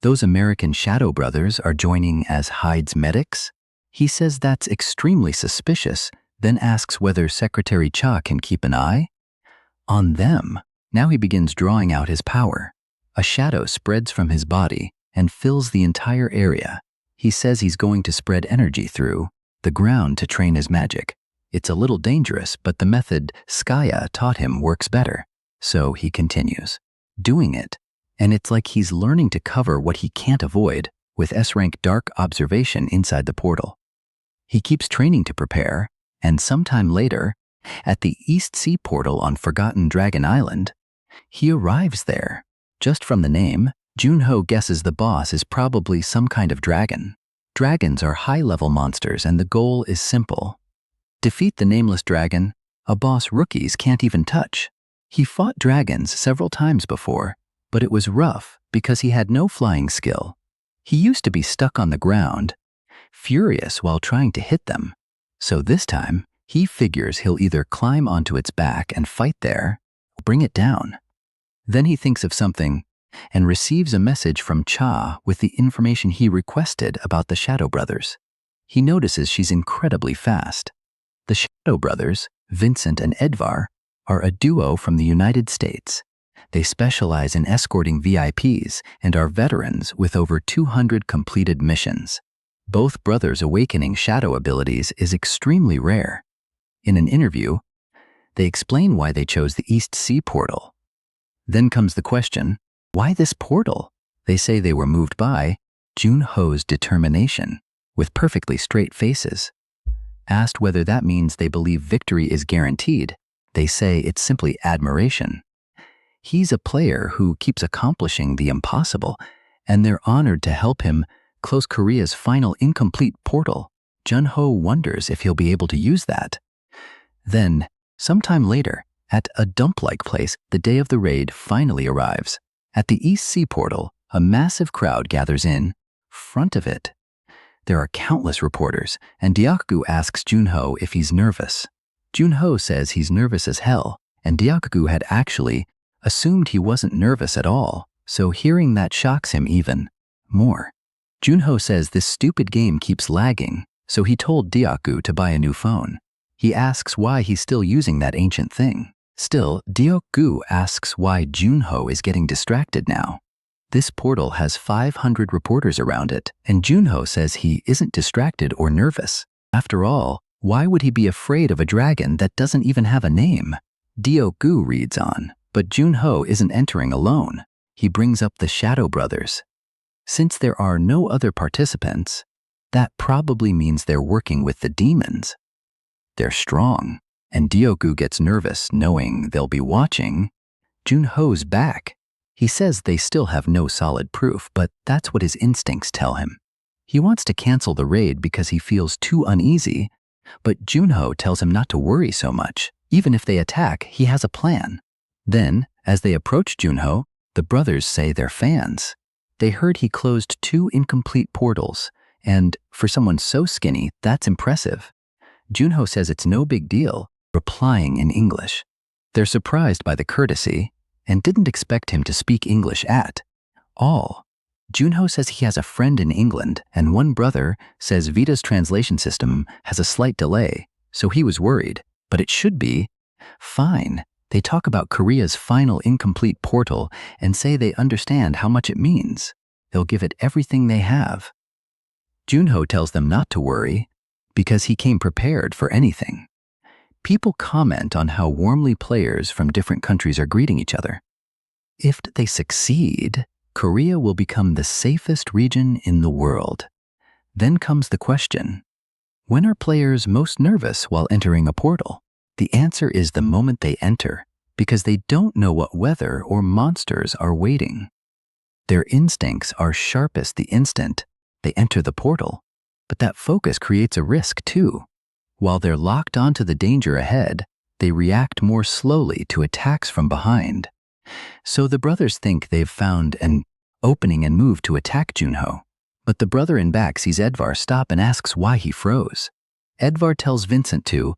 Those American Shadow Brothers are joining as Hyde's medics? He says that's extremely suspicious, then asks whether Secretary Cha can keep an eye on them. Now he begins drawing out his power. A shadow spreads from his body and fills the entire area. He says he's going to spread energy through the ground to train his magic. It's a little dangerous, but the method Skaya taught him works better. So he continues doing it, and it's like he's learning to cover what he can't avoid with S-rank dark observation inside the portal. He keeps training to prepare, and sometime later, at the East Sea portal on Forgotten Dragon Island, he arrives there. Just from the name, Junho guesses the boss is probably some kind of dragon. Dragons are high-level monsters, and the goal is simple. Defeat the nameless dragon, a boss rookies can't even touch. He fought dragons several times before, but it was rough because he had no flying skill. He used to be stuck on the ground, furious while trying to hit them. So this time, he figures he'll either climb onto its back and fight there, or bring it down. Then he thinks of something and receives a message from Cha with the information he requested about the Shadow Brothers. He notices she's incredibly fast. The Shadow Brothers, Vincent and Edvar, are a duo from the United States. They specialize in escorting VIPs and are veterans with over 200 completed missions. Both brothers' awakening shadow abilities is extremely rare. In an interview, they explain why they chose the East Sea portal. Then comes the question, why this portal? They say they were moved by Junho's determination, with perfectly straight faces. Asked whether that means they believe victory is guaranteed, they say it's simply admiration. He's a player who keeps accomplishing the impossible, and they're honored to help him close Korea's final incomplete portal. Junho wonders if he'll be able to use that. Then, sometime later, at a dump-like place, the day of the raid finally arrives. At the East Sea portal, a massive crowd gathers in front of it. There are countless reporters, and Deokgu asks Junho if he's nervous. Junho says he's nervous as hell, and Deokgu had actually assumed he wasn't nervous at all, so hearing that shocks him even more. Junho says this stupid game keeps lagging, so he told Deokgu to buy a new phone. He asks why he's still using that ancient thing. Still, Deokgu asks why Junho is getting distracted now. This portal has 500 reporters around it, and Junho says he isn't distracted or nervous. After all, why would he be afraid of a dragon that doesn't even have a name? Deokgu reads on, but Junho isn't entering alone. He brings up the Shadow Brothers. Since there are no other participants, that probably means they're working with the demons. They're strong, and Deokgu gets nervous knowing they'll be watching. Junho's back. He says they still have no solid proof, but that's what his instincts tell him. He wants to cancel the raid because he feels too uneasy, but Junho tells him not to worry so much. Even if they attack, he has a plan. Then, as they approach Junho, the brothers say they're fans. They heard he closed 2 incomplete portals, and for someone so skinny, that's impressive. Junho says it's no big deal, replying in English. They're surprised by the courtesy and didn't expect him to speak English at all. Junho says he has a friend in England, and one brother says Vita's translation system has a slight delay, so he was worried, but it should be Fine. They talk about Korea's final incomplete portal and say they understand how much it means. They'll give it everything they have. Junho tells them not to worry because he came prepared for anything. People comment on how warmly players from different countries are greeting each other. If they succeed, Korea will become the safest region in the world. Then comes the question, when are players most nervous while entering a portal? The answer is the moment they enter, because they don't know what weather or monsters are waiting. Their instincts are sharpest the instant they enter the portal, but that focus creates a risk too. While they're locked onto the danger ahead, they react more slowly to attacks from behind. So the brothers think they've found an opening and move to attack Junho. But the brother in back sees Edvar stop and asks why he froze. Edvar tells Vincent to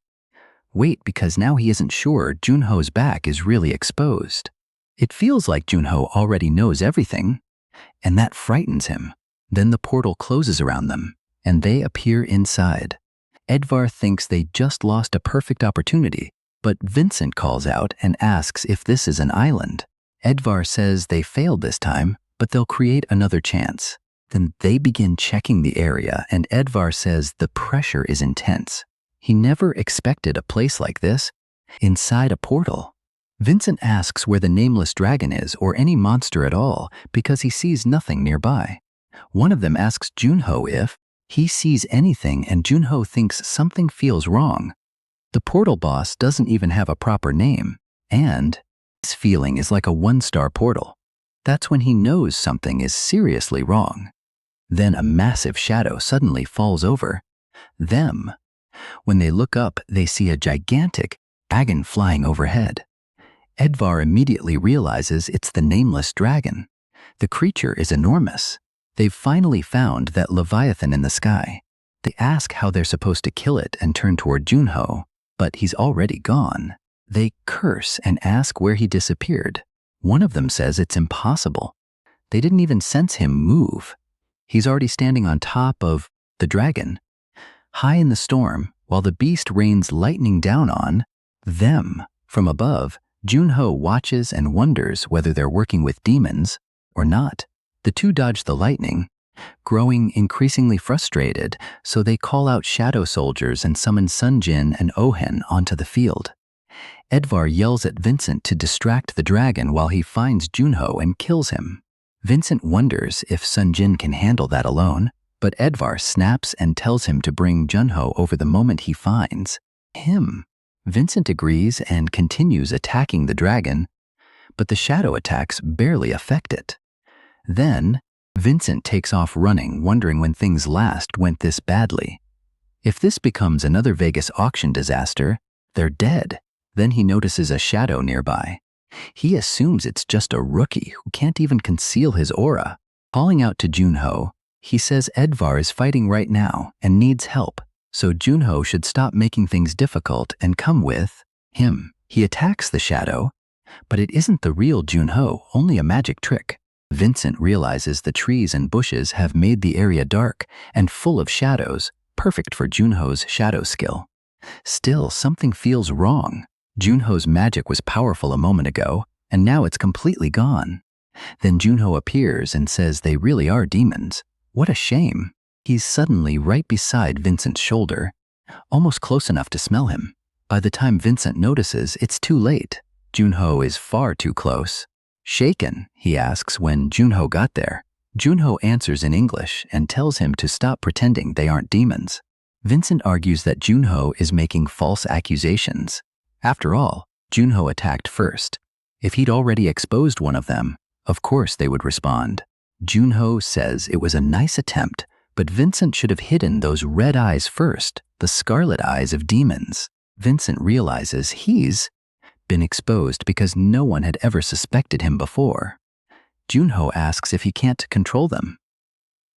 wait because now he isn't sure Junho's back is really exposed. It feels like Junho already knows everything, and that frightens him. Then the portal closes around them, and they appear inside. Edvar thinks they just lost a perfect opportunity, but Vincent calls out and asks if this is an island. Edvar says they failed this time, but they'll create another chance. Then they begin checking the area, and Edvar says the pressure is intense. He never expected a place like this, inside a portal. Vincent asks where the nameless dragon is or any monster at all because he sees nothing nearby. One of them asks Junho if he sees anything, and Junho thinks something feels wrong. The portal boss doesn't even have a proper name, and his feeling is like a one-star portal. That's when he knows something is seriously wrong. Then a massive shadow suddenly falls over them. When they look up, they see a gigantic dragon flying overhead. Edvar immediately realizes it's the nameless dragon. The creature is enormous. They've finally found that Leviathan in the sky. They ask how they're supposed to kill it and turn toward Junho, but he's already gone. They curse and ask where he disappeared. One of them says it's impossible. They didn't even sense him move. He's already standing on top of the dragon, high in the storm, while the beast rains lightning down on them. From above, Junho watches and wonders whether they're working with demons or not. The two dodge the lightning, growing increasingly frustrated, so they call out shadow soldiers and summon Sunjin and Ohen onto the field. Edvar yells at Vincent to distract the dragon while he finds Junho and kills him. Vincent wonders if Sunjin can handle that alone, but Edvar snaps and tells him to bring Junho over the moment he finds him. Vincent agrees and continues attacking the dragon, but the shadow attacks barely affect it. Then, Vincent takes off running, wondering when things last went this badly. If this becomes another Vegas auction disaster, they're dead. Then he notices a shadow nearby. He assumes it's just a rookie who can't even conceal his aura. Calling out to Junho, he says Edvar is fighting right now and needs help, so Junho should stop making things difficult and come with him. He attacks the shadow, but it isn't the real Junho, only a magic trick. Vincent realizes the trees and bushes have made the area dark and full of shadows, perfect for Junho's shadow skill. Still, something feels wrong. Junho's magic was powerful a moment ago, and now it's completely gone. Then Junho appears and says they really are demons. What a shame. He's suddenly right beside Vincent's shoulder, almost close enough to smell him. By the time Vincent notices, it's too late. Junho is far too close. Shaken, he asks when Junho got there. Junho answers in English and tells him to stop pretending they aren't demons. Vincent argues that Junho is making false accusations. After all, Junho attacked first. If he'd already exposed one of them, of course they would respond. Junho says it was a nice attempt, but Vincent should have hidden those red eyes first, the scarlet eyes of demons. Vincent realizes he's been exposed because no one had ever suspected him before. Junho asks if he can't control them.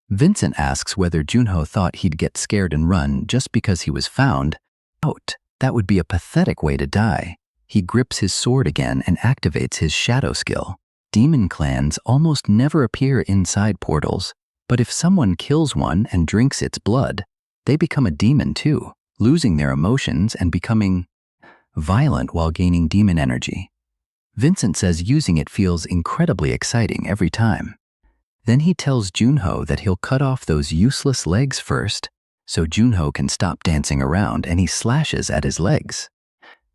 Vincent asks whether Junho thought he'd get scared and run just because he was found out. That would be a pathetic way to die. He grips his sword again and activates his shadow skill. Demon clans almost never appear inside portals, but if someone kills one and drinks its blood, they become a demon too, losing their emotions and becoming violent while gaining demon energy. Vincent says using it feels incredibly exciting every time. Then he tells Junho that he'll cut off those useless legs first, so Junho can stop dancing around, and he slashes at his legs.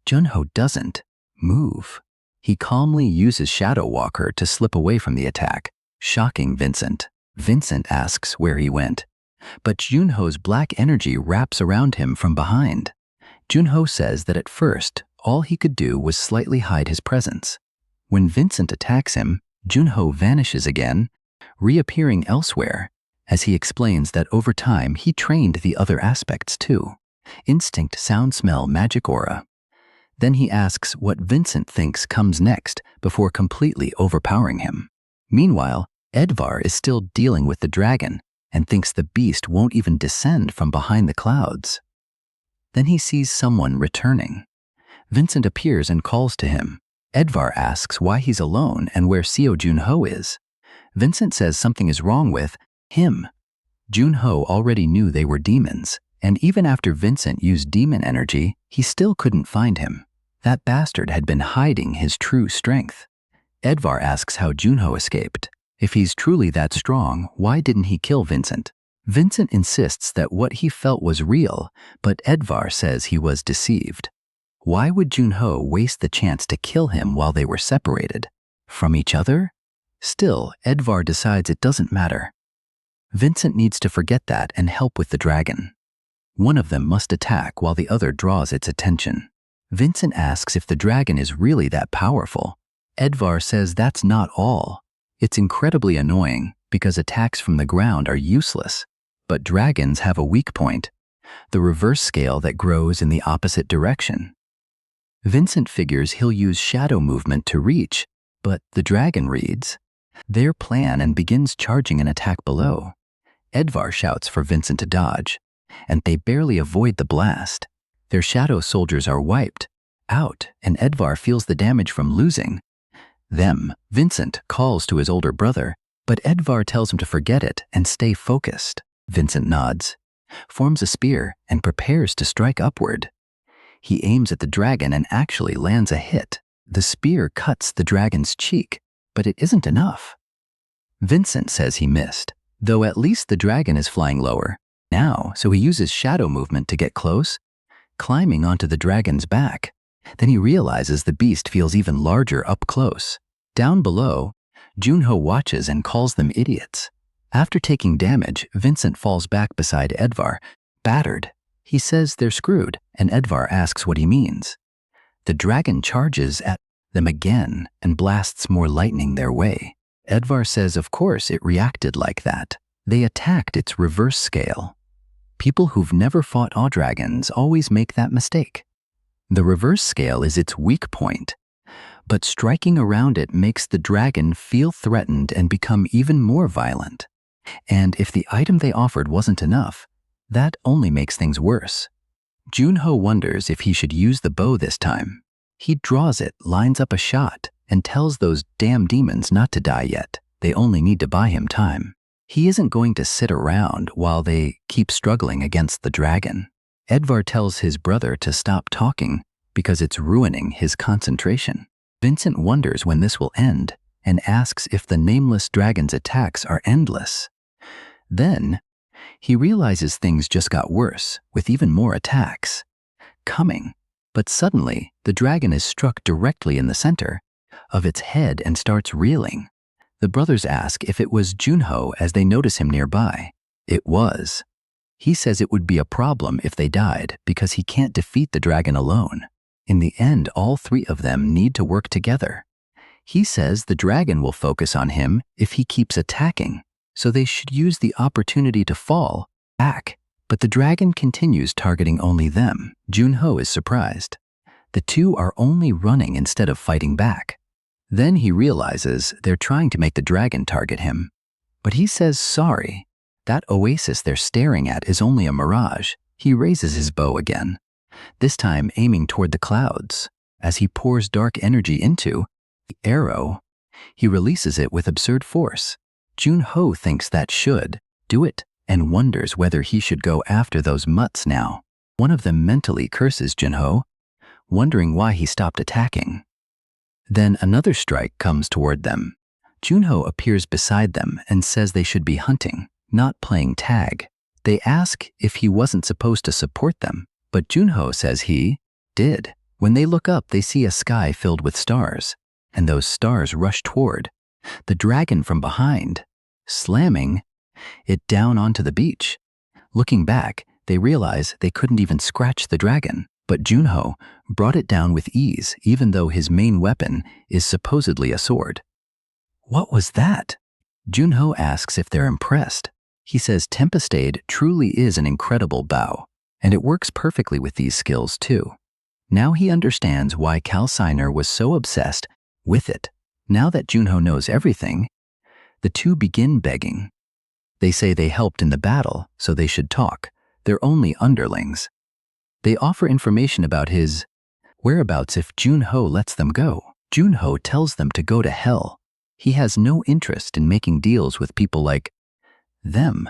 Junho doesn't move. He calmly uses Shadow Walker to slip away from the attack, shocking Vincent. Vincent asks where he went, but Junho's black energy wraps around him from behind. Junho says that at first, all he could do was slightly hide his presence. When Vincent attacks him, Junho vanishes again, reappearing elsewhere, as he explains that over time he trained the other aspects too: instinct, sound, smell, magic, aura. Then he asks what Vincent thinks comes next before completely overpowering him. Meanwhile, Edvar is still dealing with the dragon and thinks the beast won't even descend from behind the clouds. Then he sees someone returning. Vincent appears and calls to him. Edvar asks why he's alone and where Seo Junho is. Vincent says something is wrong with him. Junho already knew they were demons, and even after Vincent used demon energy, he still couldn't find him. That bastard had been hiding his true strength. Edvar asks how Junho escaped. If he's truly that strong, why didn't he kill Vincent? Vincent insists that what he felt was real, but Edvar says he was deceived. Why would Junho waste the chance to kill him while they were separated from each other? Still, Edvar decides it doesn't matter. Vincent needs to forget that and help with the dragon. One of them must attack while the other draws its attention. Vincent asks if the dragon is really that powerful. Edvar says that's not all. It's incredibly annoying because attacks from the ground are useless. But dragons have a weak point, the reverse scale that grows in the opposite direction. Vincent figures he'll use shadow movement to reach, but the dragon reads their plan and begins charging an attack below. Edvar shouts for Vincent to dodge, and they barely avoid the blast. Their shadow soldiers are wiped out, and Edvar feels the damage from losing them. Vincent calls to his older brother, but Edvar tells him to forget it and stay focused. Vincent nods, forms a spear, and prepares to strike upward. He aims at the dragon and actually lands a hit. The spear cuts the dragon's cheek, but it isn't enough. Vincent says he missed, though at least the dragon is flying lower now, so he uses shadow movement to get close, climbing onto the dragon's back. Then he realizes the beast feels even larger up close. Down below, Junho watches and calls them idiots. After taking damage, Vincent falls back beside Edvar, battered. He says they're screwed, and Edvar asks what he means. The dragon charges at them again and blasts more lightning their way. Edvar says of course it reacted like that. They attacked its reverse scale. People who've never fought dragons always make that mistake. The reverse scale is its weak point, but striking around it makes the dragon feel threatened and become even more violent. And if the item they offered wasn't enough, that only makes things worse. Junho wonders if he should use the bow this time. He draws it, lines up a shot, and tells those damn demons not to die yet. They only need to buy him time. He isn't going to sit around while they keep struggling against the dragon. Edvar tells his brother to stop talking because it's ruining his concentration. Vincent wonders when this will end and asks if the nameless dragon's attacks are endless. Then, he realizes things just got worse, with even more attacks coming. But suddenly, the dragon is struck directly in the center of its head and starts reeling. The brothers ask if it was Junho as they notice him nearby. It was. He says it would be a problem if they died because he can't defeat the dragon alone. In the end, all three of them need to work together. He says the dragon will focus on him if he keeps attacking, so they should use the opportunity to fall back. But the dragon continues targeting only them. Junho is surprised. The two are only running instead of fighting back. Then he realizes they're trying to make the dragon target him. But he says sorry. That oasis they're staring at is only a mirage. He raises his bow again, this time aiming toward the clouds. As he pours dark energy into the arrow, he releases it with absurd force. Junho thinks that should do it and wonders whether he should go after those mutts now. One of them mentally curses Junho. wondering why he stopped attacking. Then another strike comes toward them. Junho appears beside them and says they should be hunting, not playing tag. They ask if he wasn't supposed to support them, but Junho says he did. When they look up, they see a sky filled with stars, and those stars rush toward the dragon from behind, slamming it down onto the beach. Looking back, they realize they couldn't even scratch the dragon, but Junho brought it down with ease, even though his main weapon is supposedly a sword. What was that? Junho asks if they're impressed. He says Tempestade truly is an incredible bow, and it works perfectly with these skills too. Now he understands why Calciner was so obsessed with it. Now that Junho knows everything, the two begin begging. They say they helped in the battle, so they should talk. They're only underlings. They offer information about his whereabouts if Junho lets them go. Junho tells them to go to hell. He has no interest in making deals with people like them.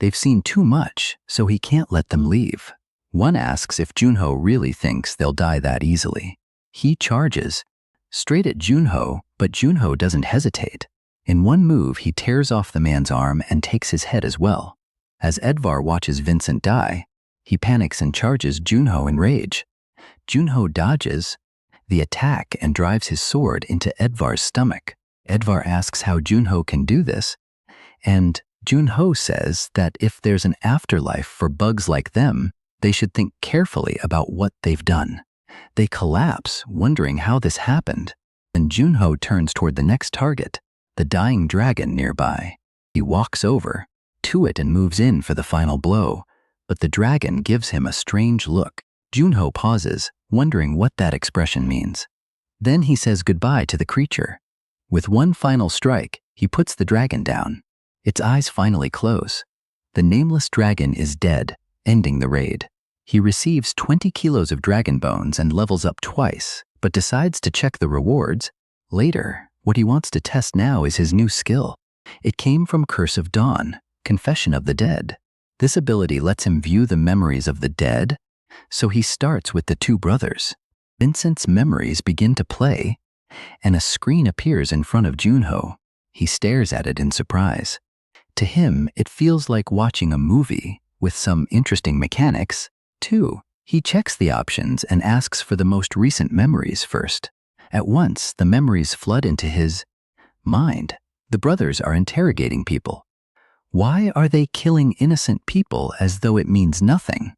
They've seen too much, so he can't let them leave. One asks if Junho really thinks they'll die that easily. He charges straight at Junho, but Junho doesn't hesitate. In one move, he tears off the man's arm and takes his head as well. As Edvar watches Vincent die, he panics and charges Junho in rage. Junho dodges the attack and drives his sword into Edvar's stomach. Edvar asks how Junho can do this, and Junho says that if there's an afterlife for bugs like them, they should think carefully about what they've done. They collapse, wondering how this happened, and Junho turns toward the next target, the dying dragon nearby. He walks over to it and moves in for the final blow, but the dragon gives him a strange look. Junho pauses, wondering what that expression means. Then he says goodbye to the creature. With one final strike, he puts the dragon down. Its eyes finally close. The nameless dragon is dead, ending the raid. He receives 20 kilos of dragon bones and levels up twice, but decides to check the rewards later. What he wants to test now is his new skill. It came from Curse of Dawn, Confession of the Dead. This ability lets him view the memories of the dead, so he starts with the two brothers. Vincent's memories begin to play, and a screen appears in front of Junho. He stares at it in surprise. To him, it feels like watching a movie with some interesting mechanics, too. He checks the options and asks for the most recent memories first. At once, the memories flood into his mind. The brothers are interrogating people. Why are they killing innocent people as though it means nothing?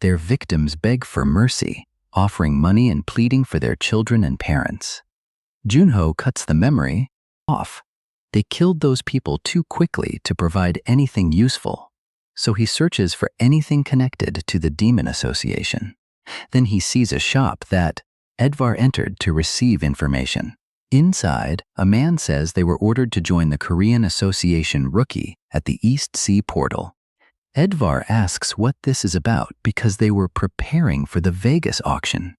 Their victims beg for mercy, offering money and pleading for their children and parents. Junho cuts the memory off. They killed those people too quickly to provide anything useful, so he searches for anything connected to the Demon Association. Then he sees a shop that Edvar entered to receive information. Inside, a man says they were ordered to join the Korean Association Rookie at the East Sea Portal. Edvar asks what this is about because they were preparing for the Vegas auction.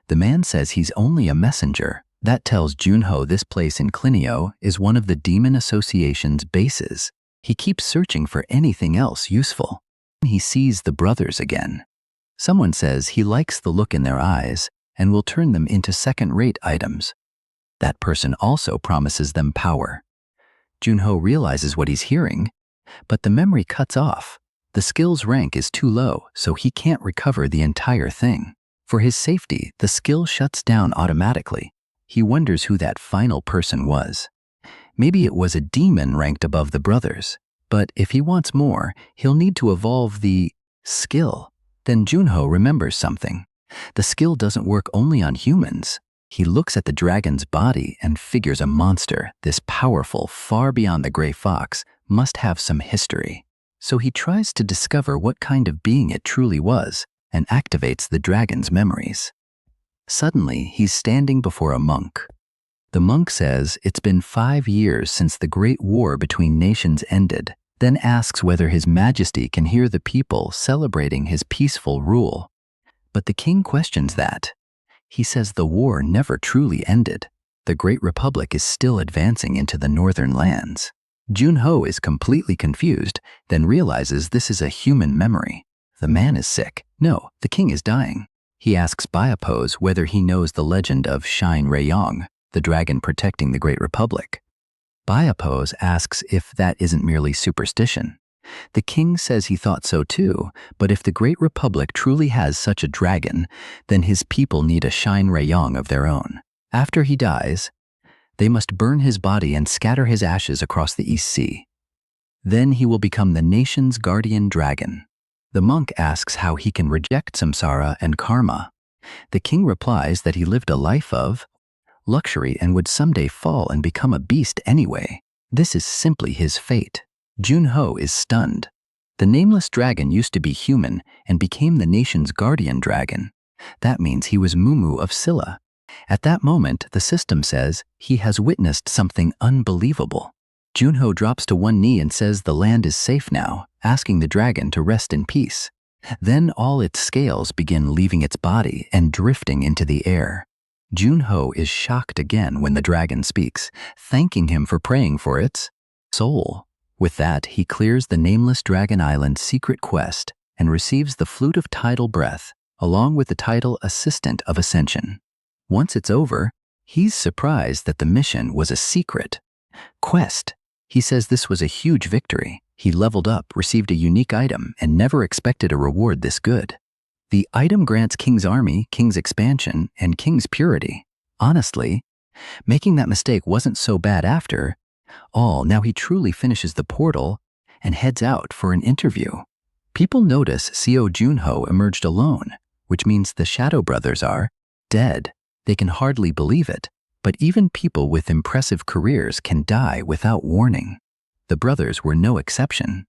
The man says he's only a messenger. That tells Junho this place in Clinio is one of the Demon Association's bases. He keeps searching for anything else useful. He sees the brothers again. Someone says he likes the look in their eyes and will turn them into second-rate items. That person also promises them power. Junho realizes what he's hearing, but the memory cuts off. The skill's rank is too low, so he can't recover the entire thing. For his safety, the skill shuts down automatically. He wonders who that final person was. Maybe it was a demon ranked above the brothers, but if he wants more, he'll need to evolve the skill. Then Junho remembers something. The skill doesn't work only on humans. He looks at the dragon's body and figures a monster, this powerful, far beyond the gray fox, must have some history. So he tries to discover what kind of being it truly was and activates the dragon's memories. Suddenly, he's standing before a monk. The monk says it's been 5 years since the Great War between nations ended, then asks whether His Majesty can hear the people celebrating his peaceful rule. But the king questions that. He says the war never truly ended. The Great Republic is still advancing into the northern lands. Junho is completely confused, then realizes this is a human memory. The man is sick. No, the king is dying. He asks Biapose whether he knows the legend of Shine Rayong, the dragon protecting the Great Republic. Biapose asks if that isn't merely superstition. The king says he thought so too, but if the Great Republic truly has such a dragon, then his people need a Shine Rayong of their own. After he dies, they must burn his body and scatter his ashes across the East Sea. Then he will become the nation's guardian dragon. The monk asks how he can reject samsara and karma. The king replies that he lived a life of luxury and would someday fall and become a beast anyway. This is simply his fate. Junho is stunned. The nameless dragon used to be human and became the nation's guardian dragon. That means he was Mumu of Silla. At that moment, the system says he has witnessed something unbelievable. Junho drops to one knee and says the land is safe now, asking the dragon to rest in peace. Then all its scales begin leaving its body and drifting into the air. Junho is shocked again when the dragon speaks, thanking him for praying for its soul. With that, he clears the nameless Dragon Island's secret quest and receives the Flute of Tidal Breath, along with the title Assistant of Ascension. Once it's over, he's surprised that the mission was a secret quest. He says this was a huge victory. He leveled up, received a unique item, and never expected a reward this good. The item grants King's Army, King's Expansion, and King's Purity. Honestly, making that mistake wasn't so bad after all. Now he truly finishes the portal and heads out for an interview. People notice Seo Junho emerged alone, which means the Shadow Brothers are dead. They can hardly believe it, but even people with impressive careers can die without warning. The brothers were no exception.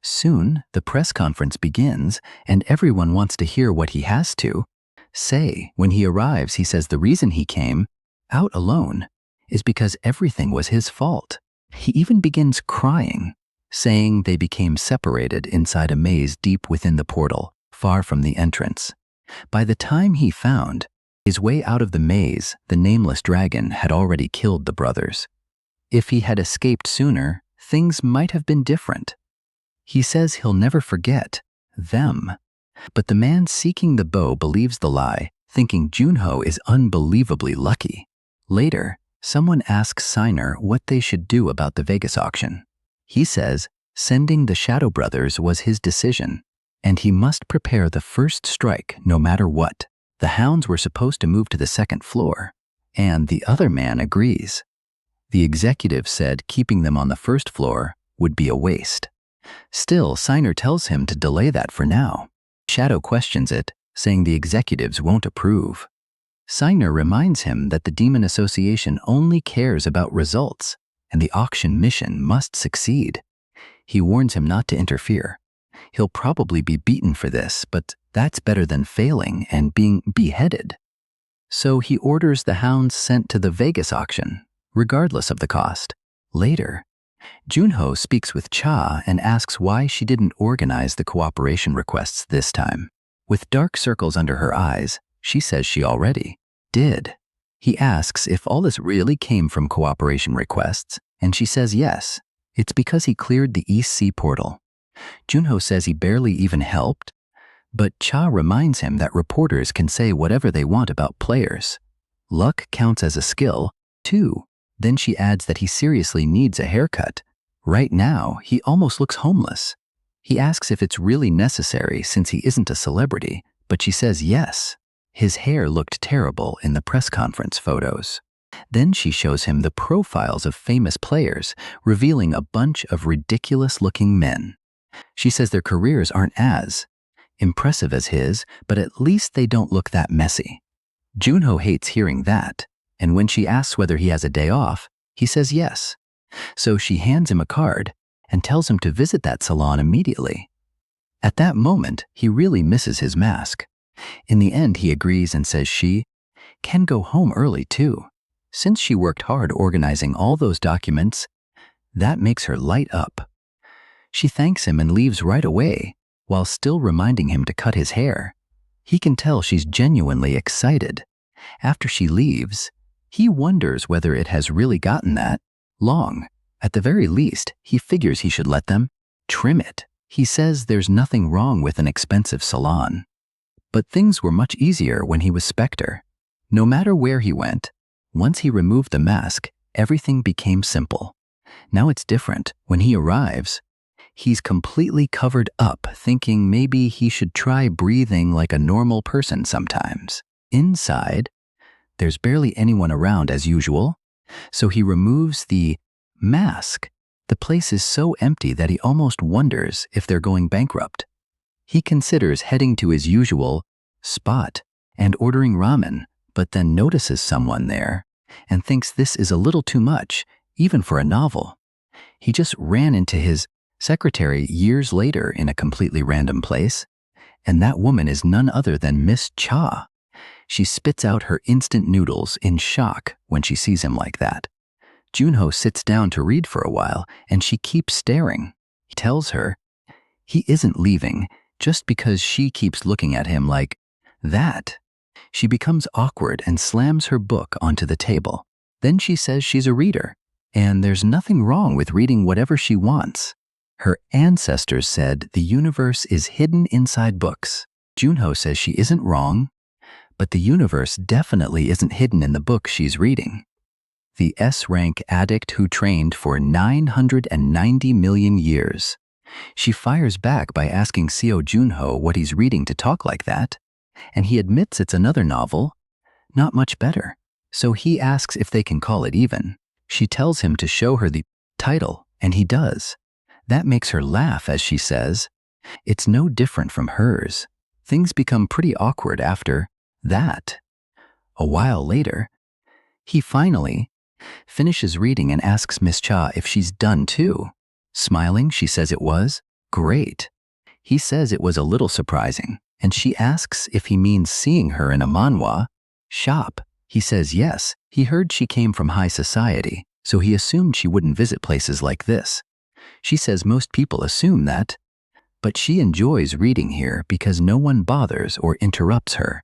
Soon, the press conference begins, and everyone wants to hear what he has to say. When he arrives, he says the reason he came out alone is because everything was his fault. He even begins crying, saying they became separated inside a maze deep within the portal, far from the entrance. By the time he found his way out of the maze, the nameless dragon had already killed the brothers. If he had escaped sooner, things might have been different. He says he'll never forget them. But the man seeking the bow believes the lie, thinking Junho is unbelievably lucky. Later, someone asks Signer what they should do about the Vegas auction. He says sending the Shadow Brothers was his decision, and he must prepare the first strike no matter what. The hounds were supposed to move to the second floor, and the other man agrees. The executive said keeping them on the first floor would be a waste. Still, Signer tells him to delay that for now. Shadow questions it, saying the executives won't approve. Signer reminds him that the Demon Association only cares about results, and the auction mission must succeed. He warns him not to interfere. He'll probably be beaten for this, but that's better than failing and being beheaded. So he orders the hounds sent to the Vegas auction, regardless of the cost. Later, Junho speaks with Cha and asks why she didn't organize the cooperation requests this time. With dark circles under her eyes, she says she already did. He asks if all this really came from cooperation requests, and she says yes. It's because he cleared the East Sea portal. Junho says he barely even helped, but Cha reminds him that reporters can say whatever they want about players. Luck counts as a skill, too. Then she adds that he seriously needs a haircut. Right now, he almost looks homeless. He asks if it's really necessary since he isn't a celebrity, but she says yes. His hair looked terrible in the press conference photos. Then she shows him the profiles of famous players, revealing a bunch of ridiculous-looking men. She says their careers aren't as impressive as his, but at least they don't look that messy. Junho hates hearing that, and when she asks whether he has a day off, he says yes. So she hands him a card and tells him to visit that salon immediately. At that moment, he really misses his mask. In the end, he agrees and says she can go home early too. Since she worked hard organizing all those documents, that makes her light up. She thanks him and leaves right away, while still reminding him to cut his hair. He can tell she's genuinely excited. After she leaves, he wonders whether it has really gotten that long. At the very least, he figures he should let them trim it. He says there's nothing wrong with an expensive salon. But things were much easier when he was Spectre. No matter where he went, once he removed the mask, everything became simple. Now it's different. When he arrives, he's completely covered up, thinking maybe he should try breathing like a normal person sometimes. Inside, there's barely anyone around as usual, so he removes the mask. The place is so empty that he almost wonders if they're going bankrupt. He considers heading to his usual spot and ordering ramen, but then notices someone there and thinks this is a little too much, even for a novel. He just ran into his secretary years later in a completely random place, and that woman is none other than Miss Cha. She spits out her instant noodles in shock when she sees him like that. Junho sits down to read for a while, and she keeps staring. He tells her he isn't leaving just because she keeps looking at him like that. She becomes awkward and slams her book onto the table. Then she says she's a reader, and there's nothing wrong with reading whatever she wants. Her ancestors said the universe is hidden inside books. Junho says she isn't wrong, but the universe definitely isn't hidden in the book she's reading. The S-rank addict who trained for 990 million years. She fires back by asking Seo Junho what he's reading to talk like that, and he admits it's another novel, not much better. So he asks if they can call it even. She tells him to show her the title, and he does. That makes her laugh as she says, it's no different from hers. Things become pretty awkward after that. A while later, he finally finishes reading and asks Miss Cha if she's done too. Smiling, she says it was great. He says it was a little surprising, and she asks if he means seeing her in a manhwa shop. He says yes, he heard she came from high society, so he assumed she wouldn't visit places like this. She says most people assume that, but she enjoys reading here because no one bothers or interrupts her.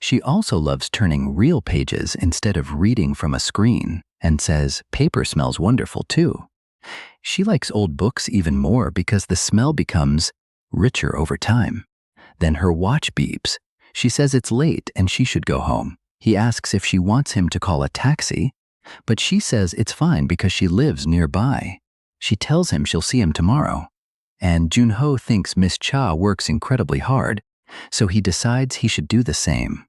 She also loves turning real pages instead of reading from a screen, and says paper smells wonderful too. She likes old books even more because the smell becomes richer over time. Then her watch beeps. She says it's late and she should go home. He asks if she wants him to call a taxi, but she says it's fine because she lives nearby. She tells him she'll see him tomorrow. And Junho thinks Miss Cha works incredibly hard, so he decides he should do the same.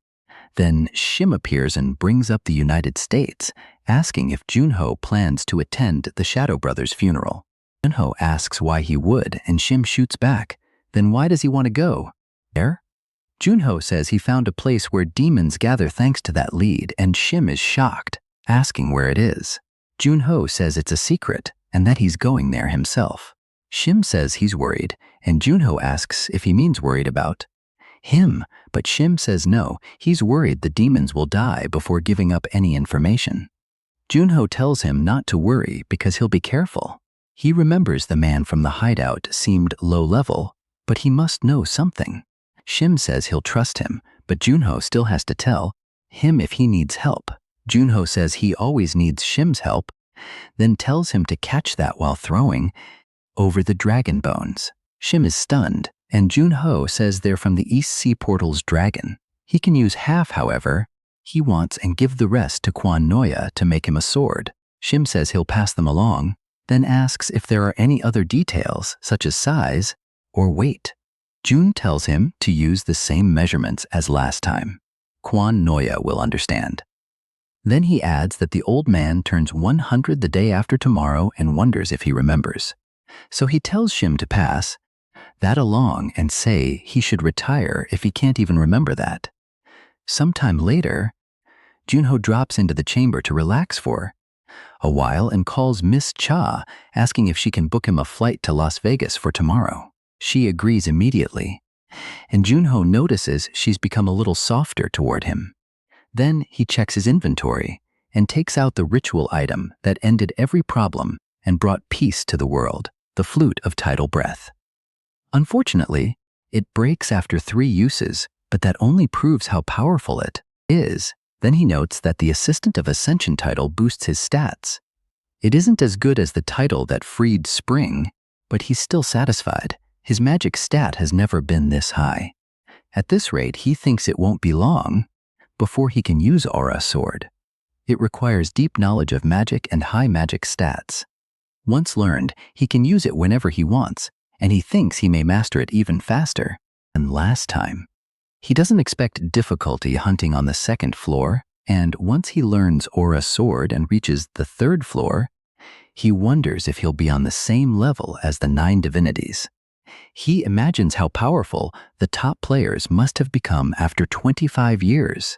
Then Shim appears and brings up the United States, asking if Junho plans to attend the Shadow Brothers' funeral. Junho asks why he would, and Shim shoots back. Then why does he want to go? There? Junho says he found a place where demons gather thanks to that lead, and Shim is shocked, asking where it is. Junho says it's a secret, and that he's going there himself. Shim says he's worried, and Junho asks if he means worried about him, but Shim says no, he's worried the demons will die before giving up any information. Junho tells him not to worry because he'll be careful. He remembers the man from the hideout seemed low level, but he must know something. Shim says he'll trust him, but Junho still has to tell him if he needs help. Junho says he always needs Shim's help, then tells him to catch that while throwing over the dragon bones. Shim is stunned, and Junho says they're from the East Sea Portal's dragon. He can use half, however, he wants and give the rest to Quan Noya to make him a sword. Shim says he'll pass them along, then asks if there are any other details, such as size or weight. Jun tells him to use the same measurements as last time. Quan Noya will understand. Then he adds that the old man turns 100 the day after tomorrow and wonders if he remembers. So he tells Shim to pass that along and say he should retire if he can't even remember that. Sometime later, Junho drops into the chamber to relax for a while and calls Miss Cha, asking if she can book him a flight to Las Vegas for tomorrow. She agrees immediately, and Junho notices she's become a little softer toward him. Then he checks his inventory and takes out the ritual item that ended every problem and brought peace to the world, the flute of tidal breath. Unfortunately, it breaks after 3 uses, but that only proves how powerful it is. Then he notes that the Assistant of Ascension title boosts his stats. It isn't as good as the title that freed Spring, but he's still satisfied. His magic stat has never been this high. At this rate, he thinks it won't be long before he can use Aura Sword. It requires deep knowledge of magic and high magic stats. Once learned, he can use it whenever he wants, and he thinks he may master it even faster than last time. He doesn't expect difficulty hunting on the second floor, and once he learns Aura Sword and reaches the third floor, he wonders if he'll be on the same level as the 9 divinities. He imagines how powerful the top players must have become after 25 years,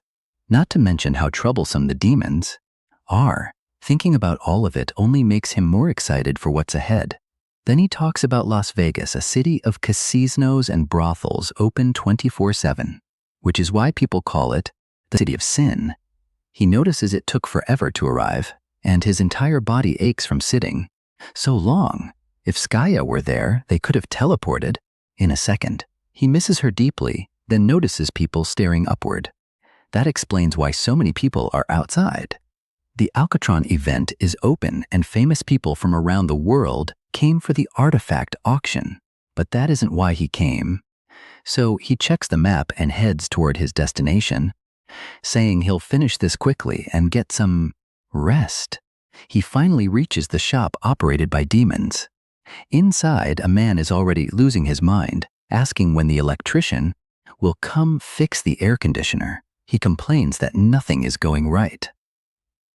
not to mention how troublesome the demons are. Thinking about all of it only makes him more excited for what's ahead. Then he talks about Las Vegas, a city of casinos and brothels open 24/7, which is why people call it the City of Sin. He notices it took forever to arrive, and his entire body aches from sitting so long. If Skaya were there, they could have teleported in a second. He misses her deeply, then notices people staring upward. That explains why so many people are outside. The Alcatron event is open, and famous people from around the world came for the artifact auction. But that isn't why he came. So he checks the map and heads toward his destination, saying he'll finish this quickly and get some rest. He finally reaches the shop operated by demons. Inside, a man is already losing his mind, asking when the electrician will come fix the air conditioner. He complains that nothing is going right.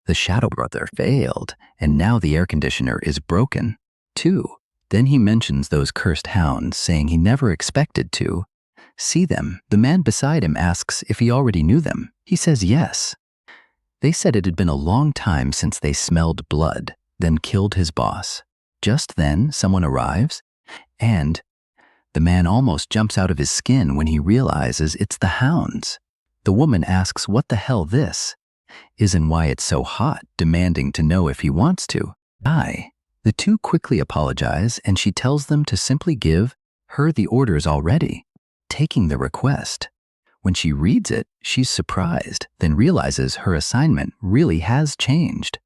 The Shadow Brother failed, and now the air conditioner is broken, too. Then he mentions those cursed hounds, saying he never expected to see them. The man beside him asks if he already knew them. He says yes. They said it had been a long time since they smelled blood, then killed his boss. Just then, someone arrives, and the man almost jumps out of his skin when he realizes it's the hounds. The woman asks what the hell this is and why it's so hot, demanding to know if he wants to die. The two quickly apologize, and she tells them to simply give her the orders already, taking the request. When she reads it, she's surprised, then realizes her assignment really has changed.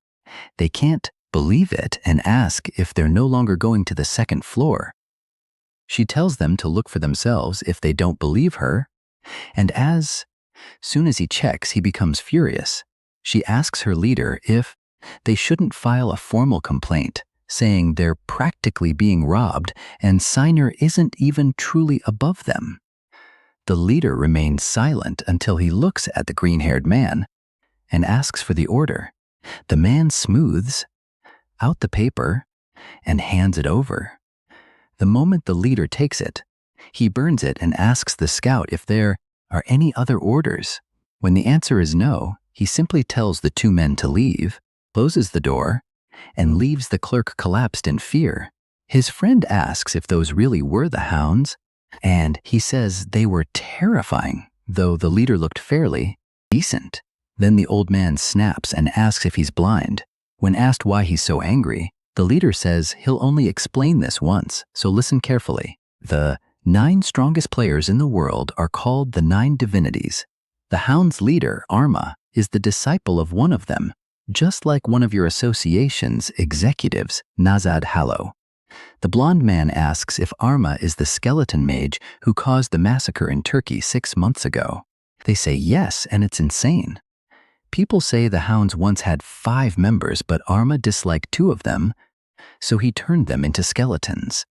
They can't believe it and ask if they're no longer going to the second floor. She tells them to look for themselves if they don't believe her, and as soon as he checks, he becomes furious. She asks her leader if they shouldn't file a formal complaint, saying they're practically being robbed and Signer isn't even truly above them. The leader remains silent until he looks at the green-haired man and asks for the order. The man smooths out the paper and hands it over. The moment the leader takes it, he burns it and asks the scout if there are any other orders. When the answer is no, he simply tells the two men to leave, closes the door, and leaves the clerk collapsed in fear. His friend asks if those really were the hounds, and he says they were terrifying, though the leader looked fairly decent. Then the old man snaps and asks if he's blind. When asked why he's so angry, the leader says he'll only explain this once, so listen carefully. The 9 strongest players in the world are called the 9 divinities. The hound's leader, Arma, is the disciple of one of them, just like one of your association's executives, Nazad Hallow. The blonde man asks if Arma is the skeleton mage who caused the massacre in Turkey 6 months ago. They say yes, and it's insane. People say the hounds once had 5 members, but Arma disliked 2 of them, so he turned them into skeletons.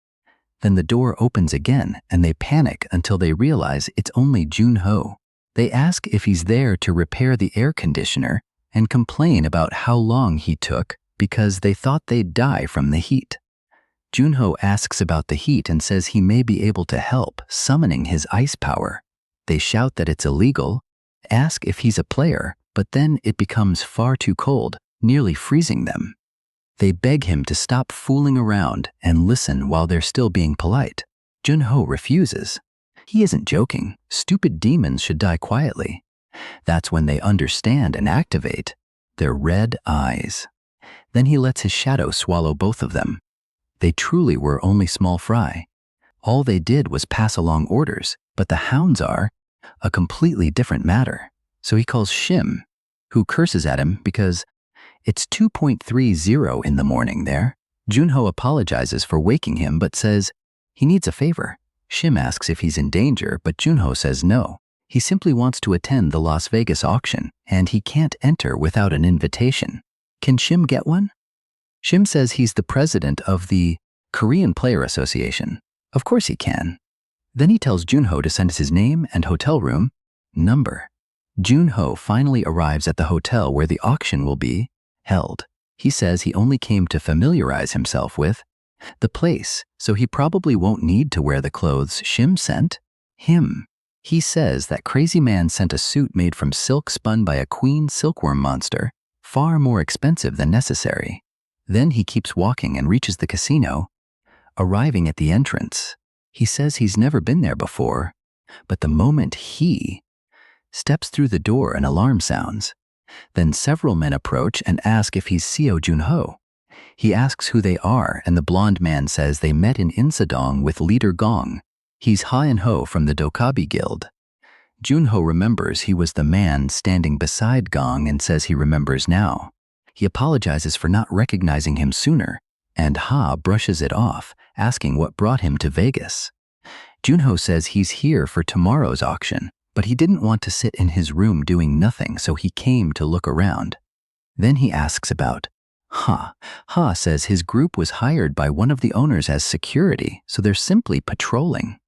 Then the door opens again, and they panic until they realize it's only Junho. They ask if he's there to repair the air conditioner and complain about how long he took because they thought they'd die from the heat. Junho asks about the heat and says he may be able to help, summoning his ice power. They shout that it's illegal, ask if he's a player, but then it becomes far too cold, nearly freezing them. They beg him to stop fooling around and listen while they're still being polite. Junho refuses. He isn't joking. Stupid demons should die quietly. That's when they understand and activate their red eyes. Then he lets his shadow swallow both of them. They truly were only small fry. All they did was pass along orders, but the hounds are a completely different matter. So he calls Shim, who curses at him because it's 2:30 in the morning there. Junho apologizes for waking him but says he needs a favor. Shim asks if he's in danger, but Junho says no. He simply wants to attend the Las Vegas auction, and he can't enter without an invitation. Can Shim get one? Shim says he's the president of the Korean Player Association. Of course he can. Then he tells Junho to send us his name and hotel room number. Junho finally arrives at the hotel where the auction will be held. He says he only came to familiarize himself with the place, so he probably won't need to wear the clothes Shim sent him. He says that crazy man sent a suit made from silk spun by a queen silkworm monster, far more expensive than necessary. Then he keeps walking and reaches the casino. Arriving at the entrance, he says he's never been there before, but the moment he steps through the door, an alarm sounds. Then several men approach and ask if he's Seo Junho. He asks who they are, and the blonde man says they met in Insadong with leader Gong. He's Ha and Ho from the Dokabi Guild. Junho remembers he was the man standing beside Gong and says he remembers now. He apologizes for not recognizing him sooner, and Ha brushes it off, asking what brought him to Vegas. Junho says he's here for tomorrow's auction, but he didn't want to sit in his room doing nothing, so he came to look around. Then he asks about Ha. Ha says his group was hired by one of the owners as security, so they're simply patrolling.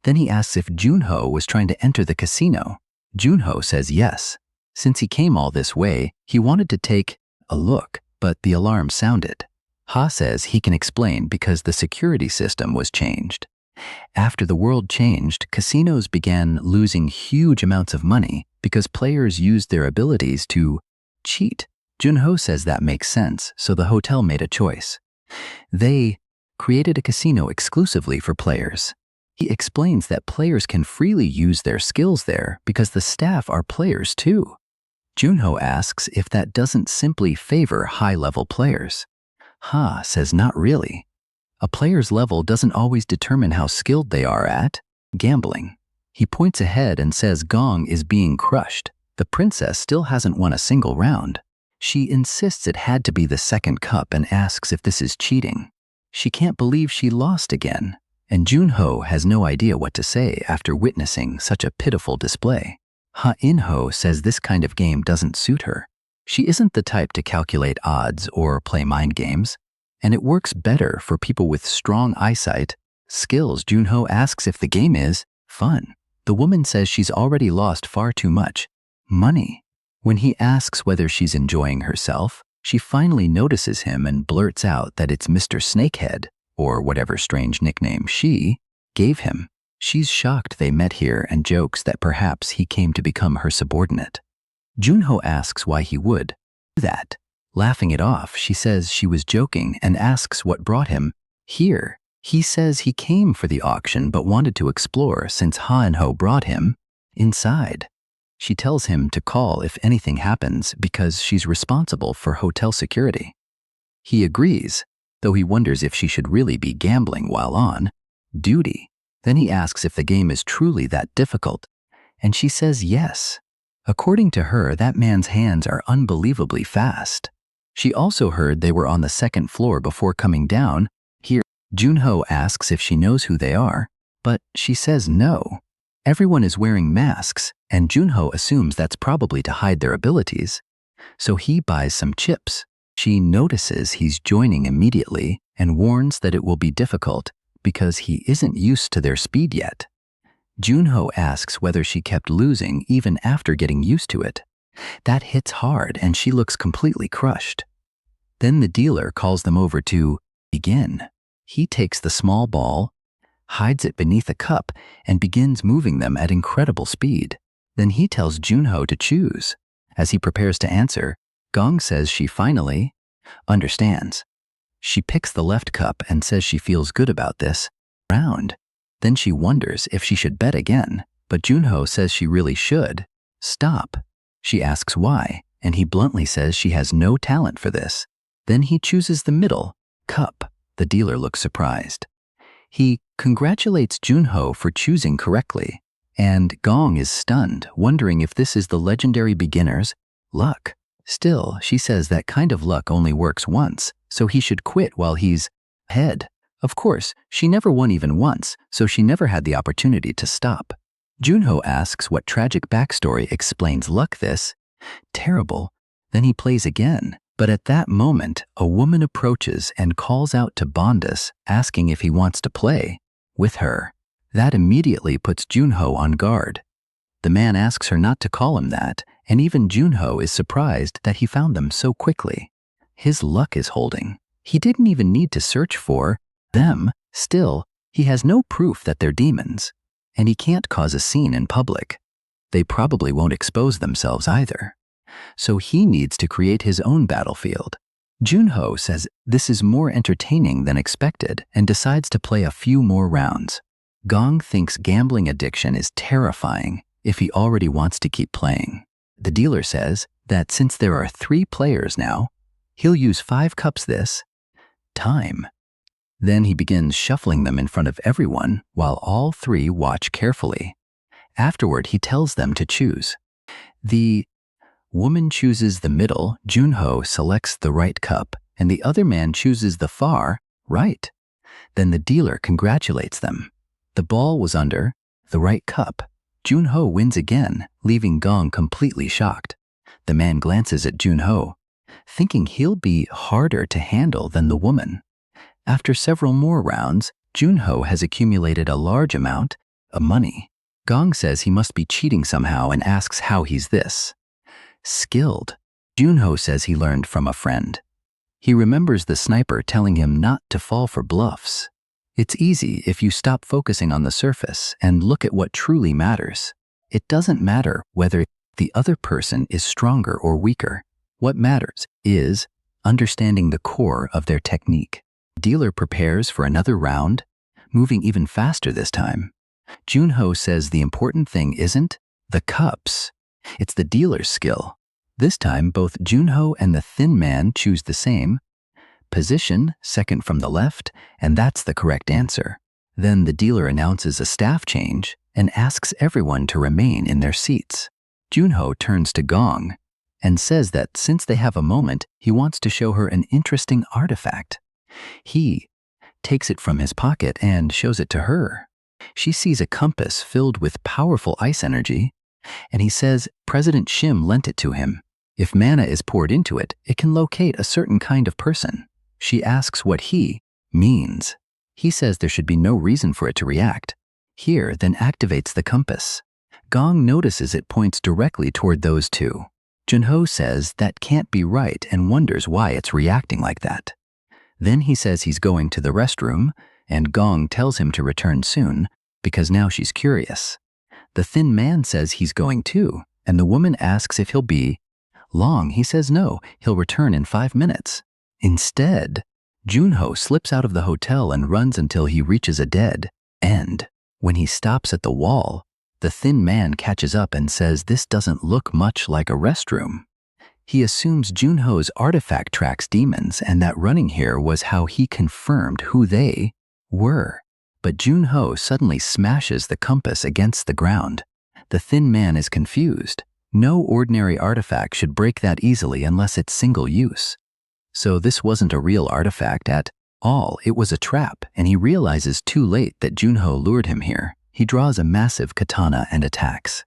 Then he asks if Junho was trying to enter the casino. Junho says yes. Since he came all this way, he wanted to take a look, but the alarm sounded. Ha says he can explain because the security system was changed. After the world changed, casinos began losing huge amounts of money because players used their abilities to cheat. Junho says that makes sense, so the hotel made a choice. They created a casino exclusively for players. He explains that players can freely use their skills there because the staff are players too. Junho asks if that doesn't simply favor high-level players. Ha says not really. A player's level doesn't always determine how skilled they are at gambling. He points ahead and says Gong is being crushed. The princess still hasn't won a single round. She insists it had to be the second cup and asks if this is cheating. She can't believe she lost again, and Junho has no idea what to say after witnessing such a pitiful display. Ha In-ho says this kind of game doesn't suit her. She isn't the type to calculate odds or play mind games, and it works better for people with strong eyesight skills. Junho asks if the game is fun. The woman says she's already lost far too much money. When he asks whether she's enjoying herself, she finally notices him and blurts out that it's Mr. Snakehead, or whatever strange nickname she gave him. She's shocked they met here and jokes that perhaps he came to become her subordinate. Junho asks why he would do that. Laughing it off, she says she was joking and asks what brought him here. He says he came for the auction but wanted to explore since Ha and Ho brought him inside. She tells him to call if anything happens because she's responsible for hotel security. He agrees, though he wonders if she should really be gambling while on duty. Then he asks if the game is truly that difficult, and she says yes. According to her, that man's hands are unbelievably fast. She also heard they were on the second floor before coming down. Here, Junho asks if she knows who they are, but she says no. Everyone is wearing masks, and Junho assumes that's probably to hide their abilities. So he buys some chips. She notices he's joining immediately and warns that it will be difficult because he isn't used to their speed yet. Junho asks whether she kept losing even after getting used to it. That hits hard and she looks completely crushed. Then the dealer calls them over to begin. He takes the small ball, hides it beneath a cup, and begins moving them at incredible speed. Then he tells Junho to choose. As he prepares to answer, Gong says she finally understands. She picks the left cup and says she feels good about this round. Then she wonders if she should bet again, but Junho says she really should stop. She asks why, and he bluntly says she has no talent for this. Then he chooses the middle cup. The dealer looks surprised. He congratulates Junho for choosing correctly, and Gong is stunned, wondering if this is the legendary beginner's luck. Still, she says that kind of luck only works once, so he should quit while he's ahead. Of course, she never won even once, so she never had the opportunity to stop. Junho asks what tragic backstory explains luck this. Terrible. Then he plays again. But at that moment, a woman approaches and calls out to Bondus, asking if he wants to play with her. That immediately puts Junho on guard. The man asks her not to call him that, and even Junho is surprised that he found them so quickly. His luck is holding. He didn't even need to search for them. Still, he has no proof that they're demons, and he can't cause a scene in public. They probably won't expose themselves either. So he needs to create his own battlefield. Junho says this is more entertaining than expected and decides to play a few more rounds. Gong thinks gambling addiction is terrifying if he already wants to keep playing. The dealer says that since there are 3 players now, he'll use 5 cups this time. Then he begins shuffling them in front of everyone while all 3 watch carefully. Afterward, he tells them to choose. The woman chooses the middle, Junho selects the right cup, and the other man chooses the far right. Then the dealer congratulates them. The ball was under the right cup. Junho wins again, leaving Gong completely shocked. The man glances at Junho, thinking he'll be harder to handle than the woman. After several more rounds, Junho has accumulated a large amount of money. Gong says he must be cheating somehow and asks how he's this skilled. Junho says he learned from a friend. He remembers the sniper telling him not to fall for bluffs. It's easy if you stop focusing on the surface and look at what truly matters. It doesn't matter whether the other person is stronger or weaker. What matters is understanding the core of their technique. Dealer prepares for another round, moving even faster this time. Junho says the important thing isn't the cups, it's the dealer's skill. This time, both Junho and the thin man choose the same position, second from the left, and that's the correct answer. Then the dealer announces a staff change and asks everyone to remain in their seats. Junho turns to Gong and says that since they have a moment, he wants to show her an interesting artifact. He takes it from his pocket and shows it to her. She sees a compass filled with powerful ice energy, and he says President Shim lent it to him. If mana is poured into it, it can locate a certain kind of person. She asks what he means. He says there should be no reason for it to react. Here, then activates the compass. Gong notices it points directly toward those 2. Junho says that can't be right and wonders why it's reacting like that. Then he says he's going to the restroom, and Gong tells him to return soon, because now she's curious. The thin man says he's going too, and the woman asks if he'll be long. He says no, he'll return in 5 minutes. Instead, Junho slips out of the hotel and runs until he reaches a dead end. When he stops at the wall, the thin man catches up and says this doesn't look much like a restroom. He assumes Junho's artifact tracks demons and that running here was how he confirmed who they were. But Junho suddenly smashes the compass against the ground. The thin man is confused. No ordinary artifact should break that easily unless it's single use. So this wasn't a real artifact at all, it was a trap, and he realizes too late that Junho lured him here. He draws a massive katana and attacks.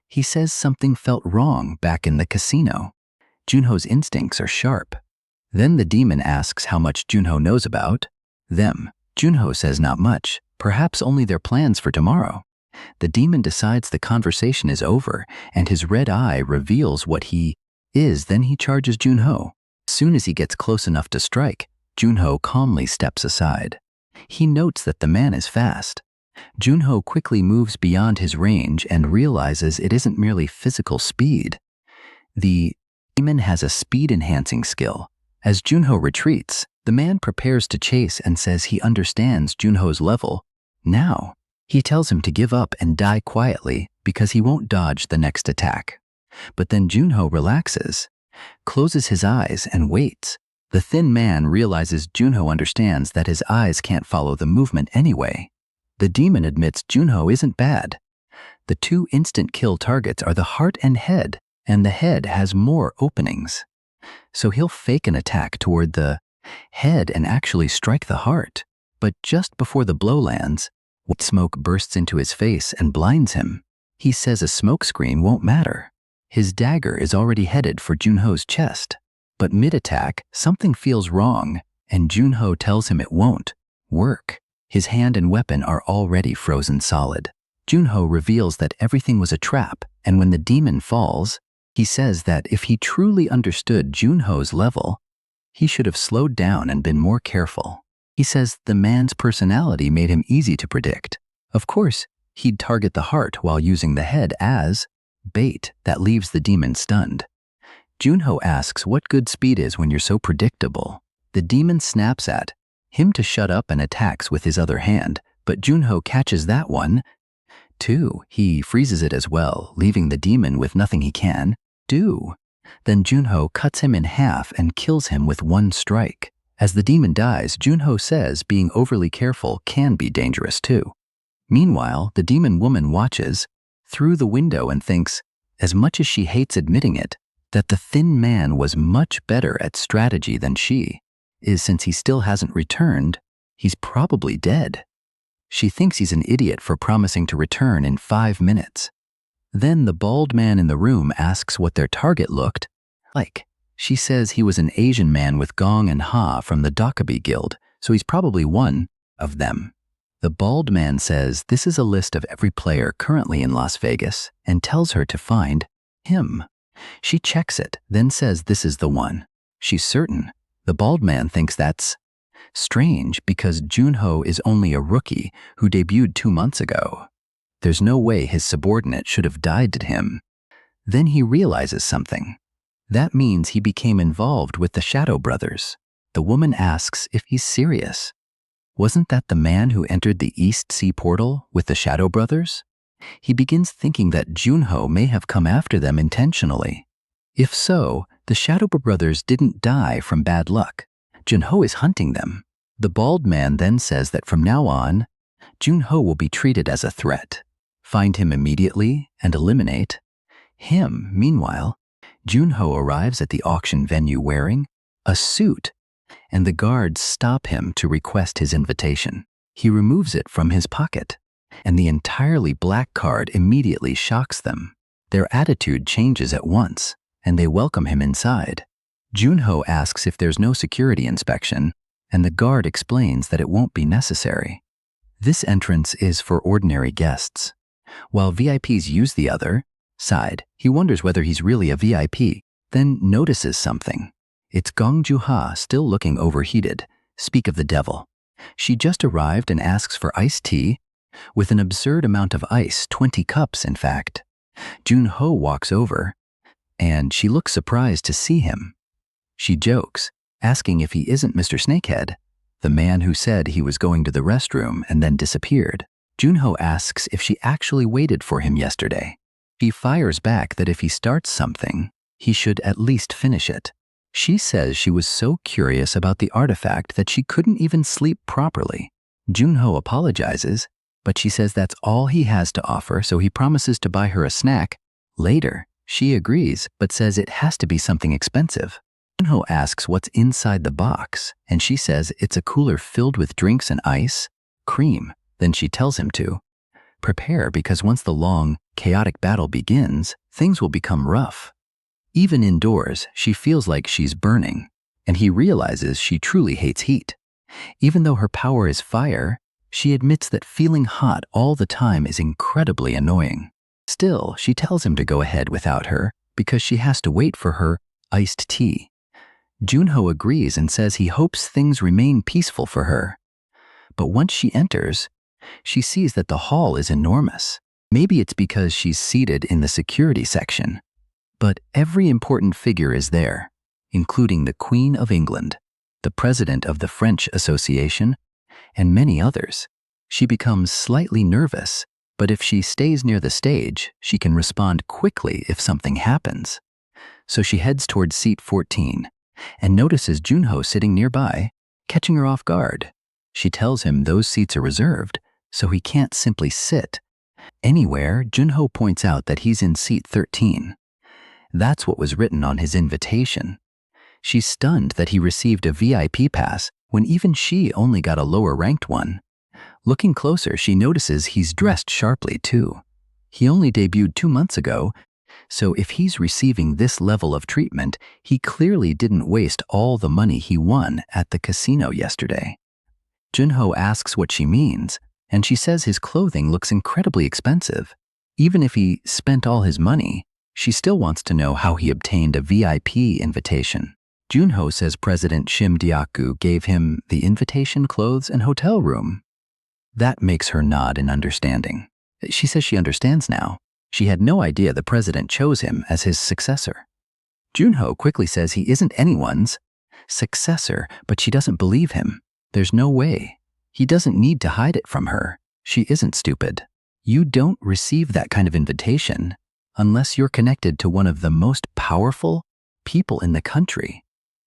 He says something felt wrong back in the casino. Junho's instincts are sharp. Then the demon asks how much Junho knows about them. Junho says not much, perhaps only their plans for tomorrow. The demon decides the conversation is over, and his red eye reveals what he is. Then he charges Junho. As soon as he gets close enough to strike, Junho calmly steps aside. He notes that the man is fast. Junho quickly moves beyond his range and realizes it isn't merely physical speed. The demon has a speed-enhancing skill. As Junho retreats, the man prepares to chase and says he understands Junho's level. Now, he tells him to give up and die quietly because he won't dodge the next attack. But then Junho relaxes, closes his eyes, and waits. The thin man realizes Junho understands that his eyes can't follow the movement anyway. The demon admits Junho isn't bad. The 2 instant kill targets are the heart and the head has more openings. So he'll fake an attack toward the head and actually strike the heart. But just before the blow lands, white smoke bursts into his face and blinds him. He says a smokescreen won't matter. His dagger is already headed for Junho's chest. But mid-attack, something feels wrong, and Junho tells him it won't work. His hand and weapon are already frozen solid. Junho reveals that everything was a trap, and when the demon falls, he says that if he truly understood Junho's level, he should have slowed down and been more careful. He says the man's personality made him easy to predict. Of course, he'd target the heart while using the head as bait that leaves the demon stunned. Junho asks what good speed is when you're so predictable. The demon snaps at him to shut up and attacks with his other hand, but Junho catches that one, too. He freezes it as well, leaving the demon with nothing he can do. Then Junho cuts him in half and kills him with one strike. As the demon dies, Junho says being overly careful can be dangerous too. Meanwhile, the demon woman watches through the window and thinks, as much as she hates admitting it, that the thin man was much better at strategy than she is. Since he still hasn't returned, he's probably dead. She thinks he's an idiot for promising to return in 5 minutes. Then the bald man in the room asks what their target looked like. She says he was an Asian man with Gong and Ha from the Dockaby Guild, so he's probably one of them. The bald man says this is a list of every player currently in Las Vegas and tells her to find him. She checks it, then says this is the one. She's certain. The bald man thinks that's strange because Junho is only a rookie who debuted 2 months ago. There's no way his subordinate should have died to him. Then he realizes something. That means he became involved with the Shadow Brothers. The woman asks if he's serious. Wasn't that the man who entered the East Sea portal with the Shadow Brothers? He begins thinking that Junho may have come after them intentionally. If so, the Shadow Brothers didn't die from bad luck. Junho is hunting them. The bald man then says that from now on, Junho will be treated as a threat. Find him immediately and eliminate him. Meanwhile, Junho arrives at the auction venue wearing a suit, and the guards stop him to request his invitation. He removes it from his pocket, and the entirely black card immediately shocks them. Their attitude changes at once, and they welcome him inside. Junho asks if there's no security inspection, and the guard explains that it won't be necessary. This entrance is for ordinary guests. While VIPs use the other side, he wonders whether he's really a VIP, then notices something. It's Gong Juha still looking overheated. Speak of the devil. She just arrived and asks for iced tea, with an absurd amount of ice, 20 cups in fact. Junho walks over, and she looks surprised to see him. She jokes, asking if he isn't Mr. Snakehead, the man who said he was going to the restroom and then disappeared. Junho asks if she actually waited for him yesterday. He fires back that if he starts something, he should at least finish it. She says she was so curious about the artifact that she couldn't even sleep properly. Junho apologizes, but she says that's all he has to offer, so he promises to buy her a snack later. She agrees, but says it has to be something expensive. Junho asks what's inside the box, and she says it's a cooler filled with drinks and ice cream. Then she tells him to prepare because once the long, chaotic battle begins, things will become rough. Even indoors, she feels like she's burning, and he realizes she truly hates heat. Even though her power is fire, she admits that feeling hot all the time is incredibly annoying. Still, she tells him to go ahead without her because she has to wait for her iced tea. Junho agrees and says he hopes things remain peaceful for her. But once she enters, she sees that the hall is enormous. Maybe it's because she's seated in the security section. But every important figure is there, including the Queen of England, the President of the French Association, and many others. She becomes slightly nervous, but if she stays near the stage, she can respond quickly if something happens. So she heads towards seat 14 and notices Junho sitting nearby, catching her off guard. She tells him those seats are reserved, so he can't simply sit anywhere. Junho points out that he's in seat 13. That's what was written on his invitation. She's stunned that he received a VIP pass when even she only got a lower-ranked one. Looking closer, she notices he's dressed sharply, too. He only debuted 2 months ago, so if he's receiving this level of treatment, he clearly didn't waste all the money he won at the casino yesterday. Junho asks what she means, and she says his clothing looks incredibly expensive. Even if he spent all his money, she still wants to know how he obtained a VIP invitation. Junho says President Shim Dyaku gave him the invitation, clothes, and hotel room. That makes her nod in understanding. She says she understands now. She had no idea the president chose him as his successor. Junho quickly says he isn't anyone's successor, but she doesn't believe him. There's no way. He doesn't need to hide it from her. She isn't stupid. You don't receive that kind of invitation unless you're connected to one of the most powerful people in the country.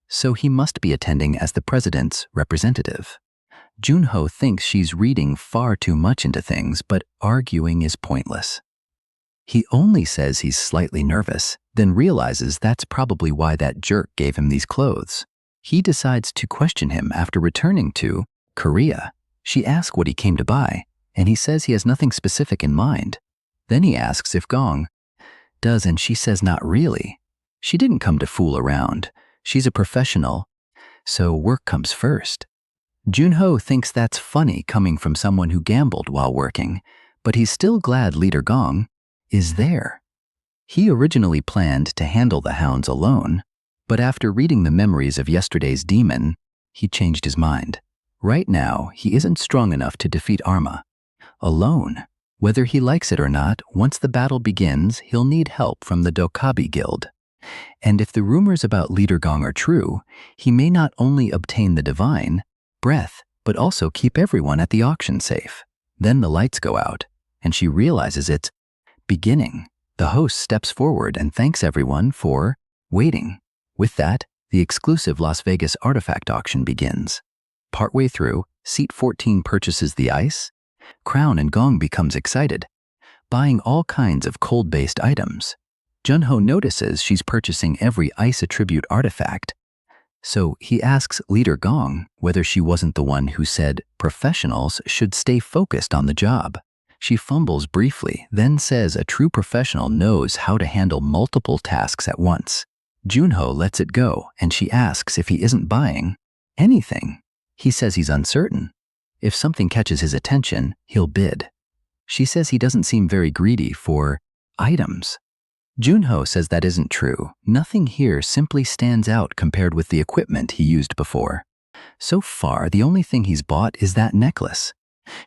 So he must be attending as the president's representative. Junho thinks she's reading far too much into things, but arguing is pointless. He only says he's slightly nervous, then realizes that's probably why that jerk gave him these clothes. He decides to question him after returning to Korea. She asks what he came to buy, and he says he has nothing specific in mind. Then he asks if Gong does, and she says not really. She didn't come to fool around. She's a professional, so work comes first. Junho thinks that's funny coming from someone who gambled while working, but he's still glad Leader Gong is there. He originally planned to handle the hounds alone, but after reading the memories of yesterday's demon, he changed his mind. Right now, he isn't strong enough to defeat Arma alone. Whether he likes it or not, once the battle begins, he'll need help from the Dokabi Guild. And if the rumors about Leader Gong are true, he may not only obtain the divine breath, but also keep everyone at the auction safe. Then the lights go out, and she realizes it's beginning. The host steps forward and thanks everyone for waiting. With that, the exclusive Las Vegas artifact auction begins. Partway through, Seat 14 purchases the ice. Crown and Gong becomes excited, buying all kinds of cold-based items. Junho notices she's purchasing every ice attribute artifact, so he asks Leader Gong whether she wasn't the one who said professionals should stay focused on the job. She fumbles briefly, then says a true professional knows how to handle multiple tasks at once. Junho lets it go, and she asks if he isn't buying anything. He says he's uncertain. If something catches his attention, he'll bid. She says he doesn't seem very greedy for items. Junho says that isn't true. Nothing here simply stands out compared with the equipment he used before. So far, the only thing he's bought is that necklace.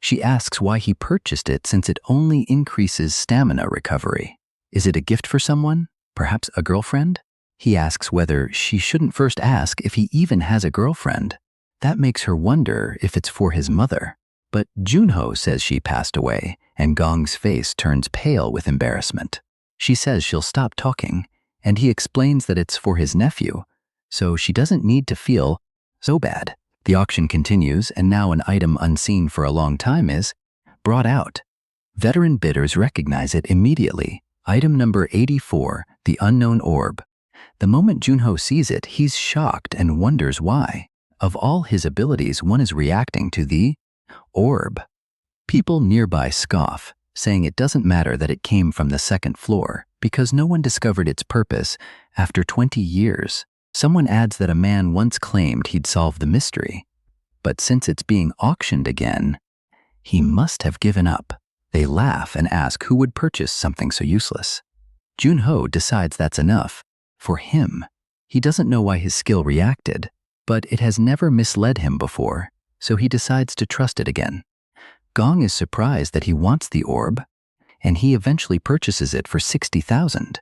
She asks why he purchased it since it only increases stamina recovery. Is it a gift for someone? Perhaps a girlfriend? He asks whether she shouldn't first ask if he even has a girlfriend. That makes her wonder if it's for his mother. But Junho says she passed away, and Gong's face turns pale with embarrassment. She says she'll stop talking, and he explains that it's for his nephew, so she doesn't need to feel so bad. The auction continues, and now an item unseen for a long time is brought out. Veteran bidders recognize it immediately. Item number 84, the unknown orb. The moment Junho sees it, he's shocked and wonders why. Of all his abilities, one is reacting to the orb. People nearby scoff, saying it doesn't matter that it came from the second floor because no one discovered its purpose after 20 years. Someone adds that a man once claimed he'd solve the mystery, but since it's being auctioned again, he must have given up. They laugh and ask who would purchase something so useless. Junho decides that's enough for him. He doesn't know why his skill reacted, but it has never misled him before, so he decides to trust it again. Gong is surprised that he wants the orb, and he eventually purchases it for 60,000.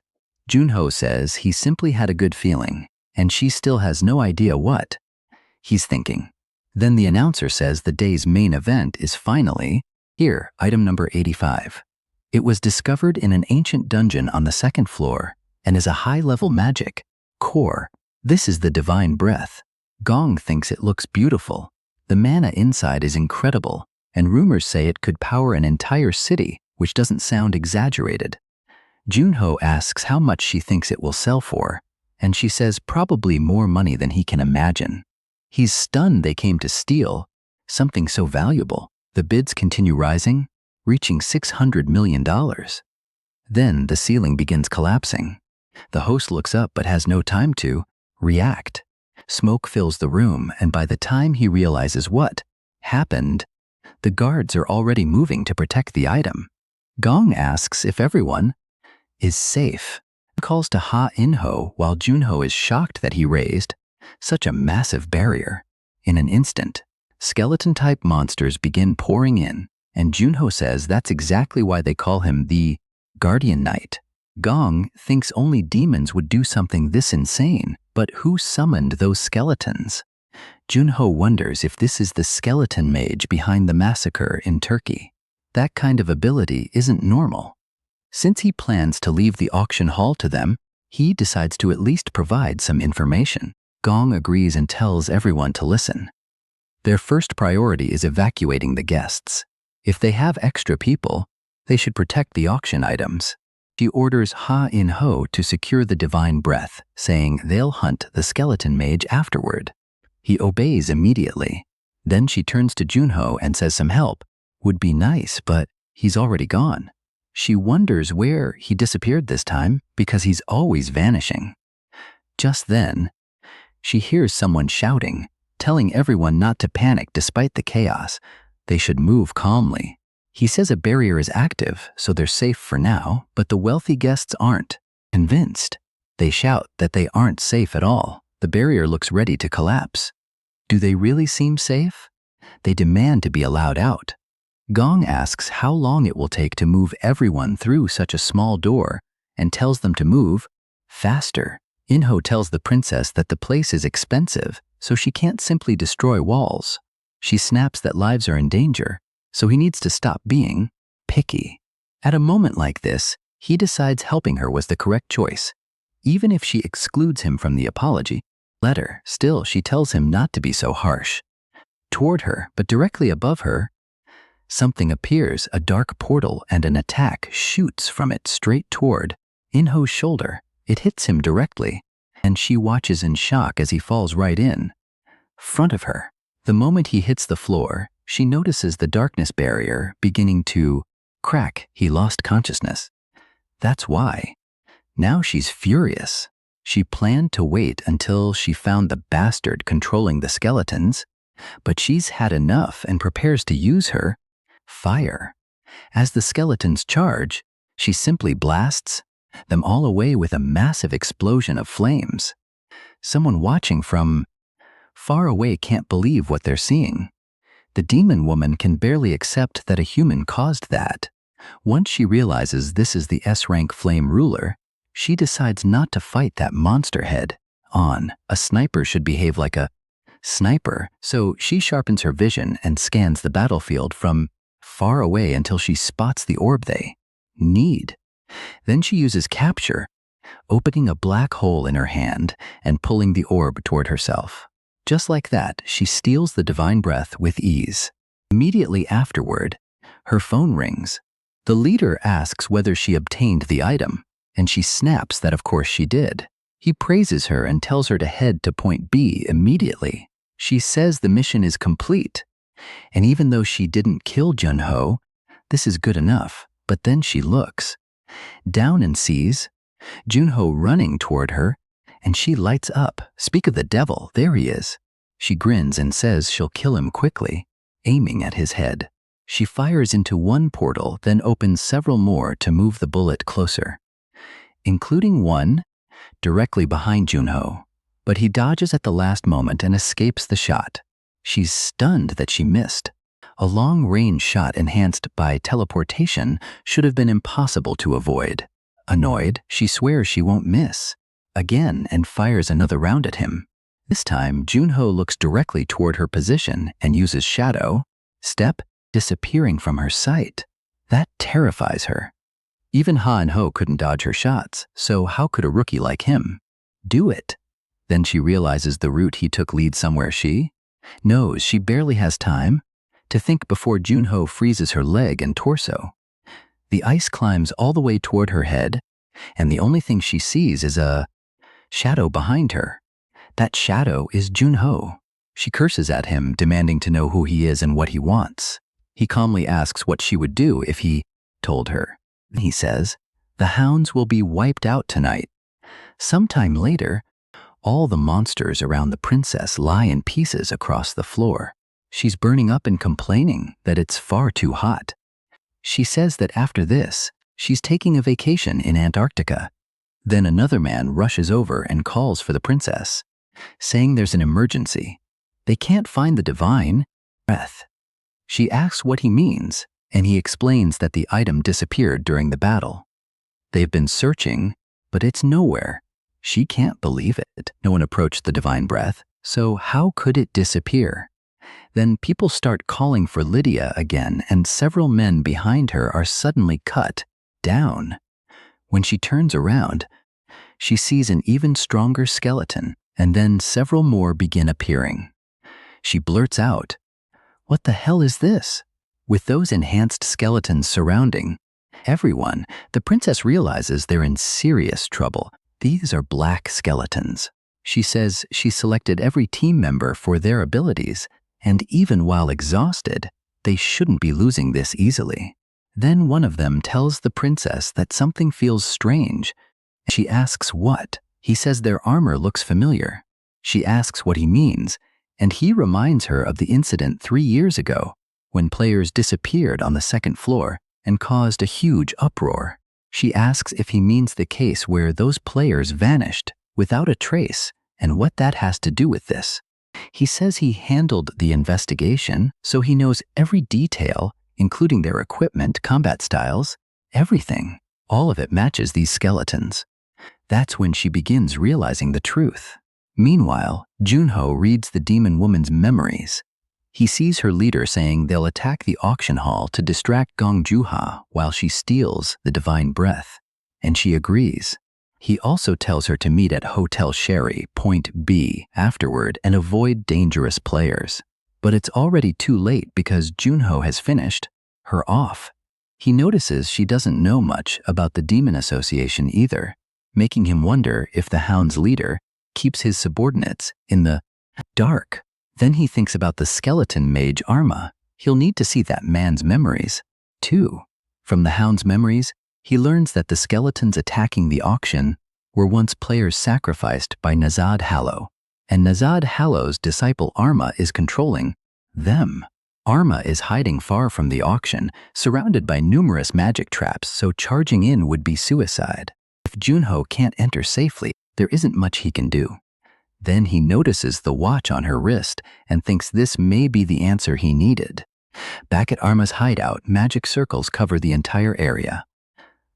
Junho says he simply had a good feeling, and she still has no idea what he's thinking. Then the announcer says the day's main event is finally here, item number 85. It was discovered in an ancient dungeon on the second floor and is a high-level magic core. This is the divine breath. Gong thinks it looks beautiful. The mana inside is incredible, and rumors say it could power an entire city, which doesn't sound exaggerated. Junho asks how much she thinks it will sell for, and she says probably more money than he can imagine. He's stunned they came to steal something so valuable. The bids continue rising, reaching $600 million. Then the ceiling begins collapsing. The host looks up but has no time to react. Smoke fills the room, and by the time he realizes what happened, the guards are already moving to protect the item. Gong asks if everyone is safe. He calls to Ha In-ho while Junho is shocked that he raised such a massive barrier. In an instant, skeleton-type monsters begin pouring in, and Junho says that's exactly why they call him the Guardian Knight. Gong thinks only demons would do something this insane, but who summoned those skeletons? Junho wonders if this is the skeleton mage behind the massacre in Turkey. That kind of ability isn't normal. Since he plans to leave the auction hall to them, he decides to at least provide some information. Gong agrees and tells everyone to listen. Their first priority is evacuating the guests. If they have extra people, they should protect the auction items. She orders Ha In-ho to secure the divine breath, saying they'll hunt the skeleton mage afterward. He obeys immediately. Then she turns to Junho and says some help would be nice, but he's already gone. She wonders where he disappeared this time because he's always vanishing. Just then, she hears someone shouting, telling everyone not to panic despite the chaos. They should move calmly. He says a barrier is active, so they're safe for now, but the wealthy guests aren't convinced. They shout that they aren't safe at all. The barrier looks ready to collapse. Do they really seem safe? They demand to be allowed out. Gong asks how long it will take to move everyone through such a small door and tells them to move faster. In-ho tells the princess that the place is expensive, so she can't simply destroy walls. She snaps that lives are in danger, so he needs to stop being picky. At a moment like this, he decides helping her was the correct choice. Even if she excludes him from the apology letter, still she tells him not to be so harsh. Toward her, but directly above her, something appears, a dark portal, and an attack shoots from it straight toward In-ho's shoulder. It hits him directly, and she watches in shock as he falls right in front of her. The moment he hits the floor, she notices the darkness barrier beginning to crack. He lost consciousness. That's why. Now she's furious. She planned to wait until she found the bastard controlling the skeletons, but she's had enough and prepares to use her fire. As the skeletons charge, she simply blasts them all away with a massive explosion of flames. Someone watching from far away can't believe what they're seeing. The demon woman can barely accept that a human caused that. Once she realizes this is the S-rank flame ruler, she decides not to fight that monster head on. A sniper should behave like a sniper, so she sharpens her vision and scans the battlefield from far away until she spots the orb they need. Then she uses capture, opening a black hole in her hand and pulling the orb toward herself. Just like that, she steals the divine breath with ease. Immediately afterward, her phone rings. The leader asks whether she obtained the item, and she snaps that of course she did. He praises her and tells her to head to point B immediately. She says the mission is complete, and even though she didn't kill Junho, this is good enough. But then she looks down and sees Junho running toward her, and she lights up. Speak of the devil, there he is. She grins and says she'll kill him quickly, aiming at his head. She fires into one portal, then opens several more to move the bullet closer, including one directly behind Junho. But he dodges at the last moment and escapes the shot. She's stunned that she missed. A long-range shot enhanced by teleportation should have been impossible to avoid. Annoyed, she swears she won't miss again and fires another round at him. This time, Junho looks directly toward her position and uses shadow step, disappearing from her sight. That terrifies her. Even Ha and Ho couldn't dodge her shots, so how could a rookie like him do it? Then she realizes the route he took leads somewhere she knows. She barely has time to think before Junho freezes her leg and torso. The ice climbs all the way toward her head, and the only thing she sees is a shadow behind her. That shadow is Junho. She curses at him, demanding to know who he is and what he wants. He calmly asks what she would do if he told her. He says, "The hounds will be wiped out tonight." Sometime later, all the monsters around the princess lie in pieces across the floor. She's burning up and complaining that it's far too hot. She says that after this, she's taking a vacation in Antarctica. Then another man rushes over and calls for the princess, saying there's an emergency. They can't find the divine breath. She asks what he means, and he explains that the item disappeared during the battle. They've been searching, but it's nowhere. She can't believe it. No one approached the divine breath, so how could it disappear? Then people start calling for Lydia again, and several men behind her are suddenly cut down. When she turns around, she sees an even stronger skeleton, and then several more begin appearing. She blurts out, "What the hell is this?" With those enhanced skeletons surrounding everyone, the princess realizes they're in serious trouble. These are black skeletons. She says she selected every team member for their abilities, and even while exhausted, they shouldn't be losing this easily. Then one of them tells the princess that something feels strange. She asks what. He says their armor looks familiar. She asks what he means, and he reminds her of the incident 3 years ago when players disappeared on the second floor and caused a huge uproar. She asks if he means the case where those players vanished without a trace and what that has to do with this. He says he handled the investigation, so he knows every detail, including their equipment, combat styles, everything. All of it matches these skeletons. That's when she begins realizing the truth. Meanwhile, Junho reads the demon woman's memories. He sees her leader saying they'll attack the auction hall to distract Gong Juha while she steals the divine breath, and she agrees. He also tells her to meet at Hotel Sherry, Point B, afterward and avoid dangerous players. But it's already too late because Junho has finished her off. He notices she doesn't know much about the Demon Association either, making him wonder if the Hound's leader keeps his subordinates in the dark. Then he thinks about the skeleton mage Arma. He'll need to see that man's memories, too. From the Hound's memories, he learns that the skeletons attacking the auction were once players sacrificed by Nazad Hallow, and Nazad Hallow's disciple Arma is controlling them. Arma is hiding far from the auction, surrounded by numerous magic traps, so charging in would be suicide. If Junho can't enter safely, there isn't much he can do. Then he notices the watch on her wrist and thinks this may be the answer he needed. Back at Arma's hideout, magic circles cover the entire area.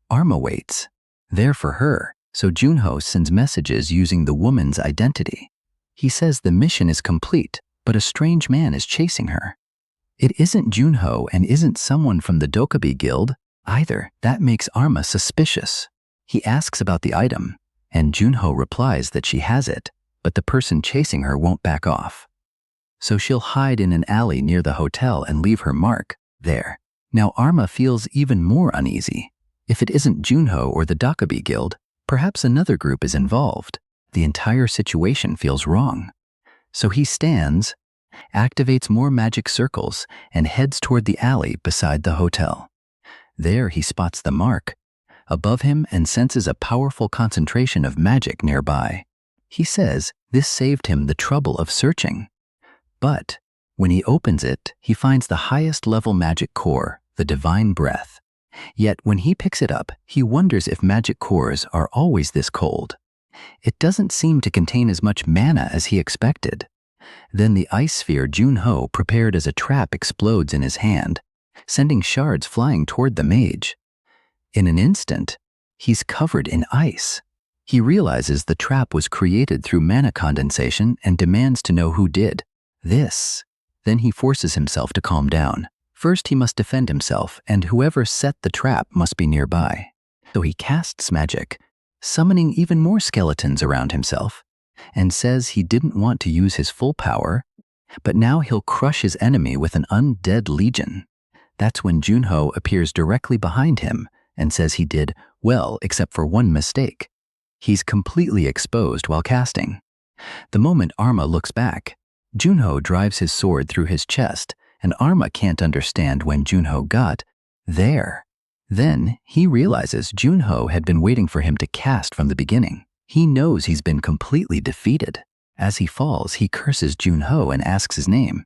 Arma waits, there for her, so Junho sends messages using the woman's identity. He says the mission is complete, but a strange man is chasing her. It isn't Junho and isn't someone from the Dokubi Guild either. That makes Arma suspicious. He asks about the item, and Junho replies that she has it, but the person chasing her won't back off. So she'll hide in an alley near the hotel and leave her mark there. Now Arma feels even more uneasy. If it isn't Junho or the Dokubi Guild, perhaps another group is involved. The entire situation feels wrong. So he stands, activates more magic circles, and heads toward the alley beside the hotel. There he spots the mark above him and senses a powerful concentration of magic nearby. He says this saved him the trouble of searching. But when he opens it, he finds the highest level magic core, the divine breath. Yet when he picks it up, he wonders if magic cores are always this cold. It doesn't seem to contain as much mana as he expected. Then the ice sphere Junho prepared as a trap explodes in his hand, sending shards flying toward the mage. In an instant, he's covered in ice. He realizes the trap was created through mana condensation and demands to know who did this. Then he forces himself to calm down. First, he must defend himself, and whoever set the trap must be nearby. So he casts magic, summoning even more skeletons around himself, and says he didn't want to use his full power, but now he'll crush his enemy with an undead legion. That's when Junho appears directly behind him and says he did well except for one mistake. He's completely exposed while casting. The moment Arma looks back, Junho drives his sword through his chest, and Arma can't understand when Junho got there. Then he realizes Junho had been waiting for him to cast from the beginning. He knows he's been completely defeated. As he falls, he curses Junho and asks his name.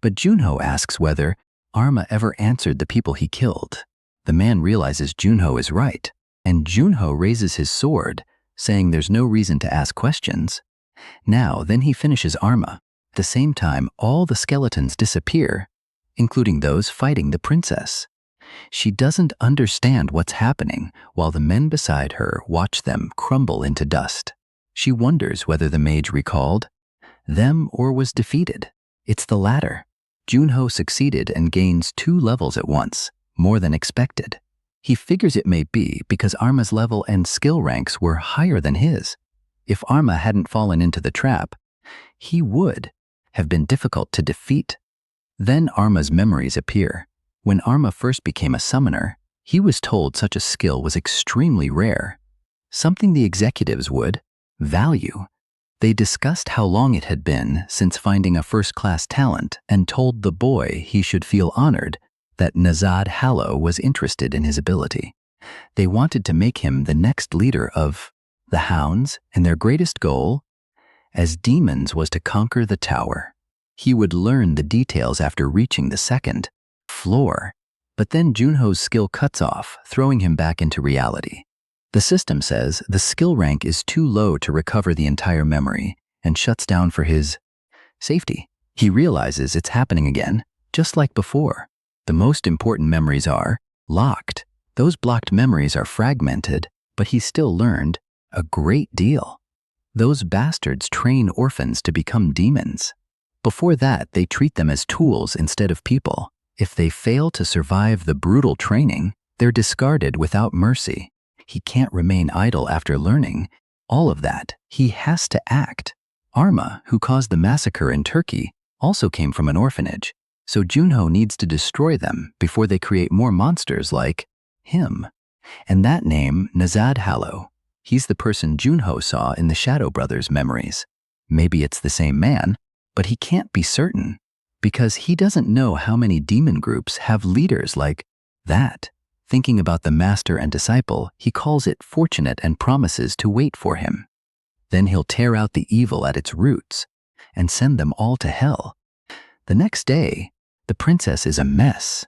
But Junho asks whether Arma ever answered the people he killed. The man realizes Junho is right, and Junho raises his sword, saying there's no reason to ask questions. Then he finishes Arma. At the same time, all the skeletons disappear, including those fighting the princess. She doesn't understand what's happening, while the men beside her watch them crumble into dust. She wonders whether the mage recalled them or was defeated. It's the latter. Junho succeeded and gains 2 levels at once, more than expected. He figures it may be because Arma's level and skill ranks were higher than his. If Arma hadn't fallen into the trap, he would have been difficult to defeat. Then Arma's memories appear. When Arma first became a summoner, he was told such a skill was extremely rare, something the executives would value. They discussed how long it had been since finding a first-class talent and told the boy he should feel honored that Yahello was interested in his ability. They wanted to make him the next leader of the Hounds, and their greatest goal as demons was to conquer the tower. He would learn the details after reaching the 2nd floor, but then Junho's skill cuts off, throwing him back into reality. The system says the skill rank is too low to recover the entire memory and shuts down for his safety. He realizes it's happening again, just like before. The most important memories are locked. Those blocked memories are fragmented, but he still learned a great deal. Those bastards train orphans to become demons. Before that, they treat them as tools instead of people. If they fail to survive the brutal training, they're discarded without mercy. He can't remain idle after learning all of that. He has to act. Arma, who caused the massacre in Turkey, also came from an orphanage, so Junho needs to destroy them before they create more monsters like him. And that name, Yahello. He's the person Junho saw in the Shadow Brothers' memories. Maybe it's the same man, but he can't be certain, because he doesn't know how many demon groups have leaders like that. Thinking about the master and disciple, he calls it fortunate and promises to wait for him. Then he'll tear out the evil at its roots and send them all to hell. The next day, the princess is a mess.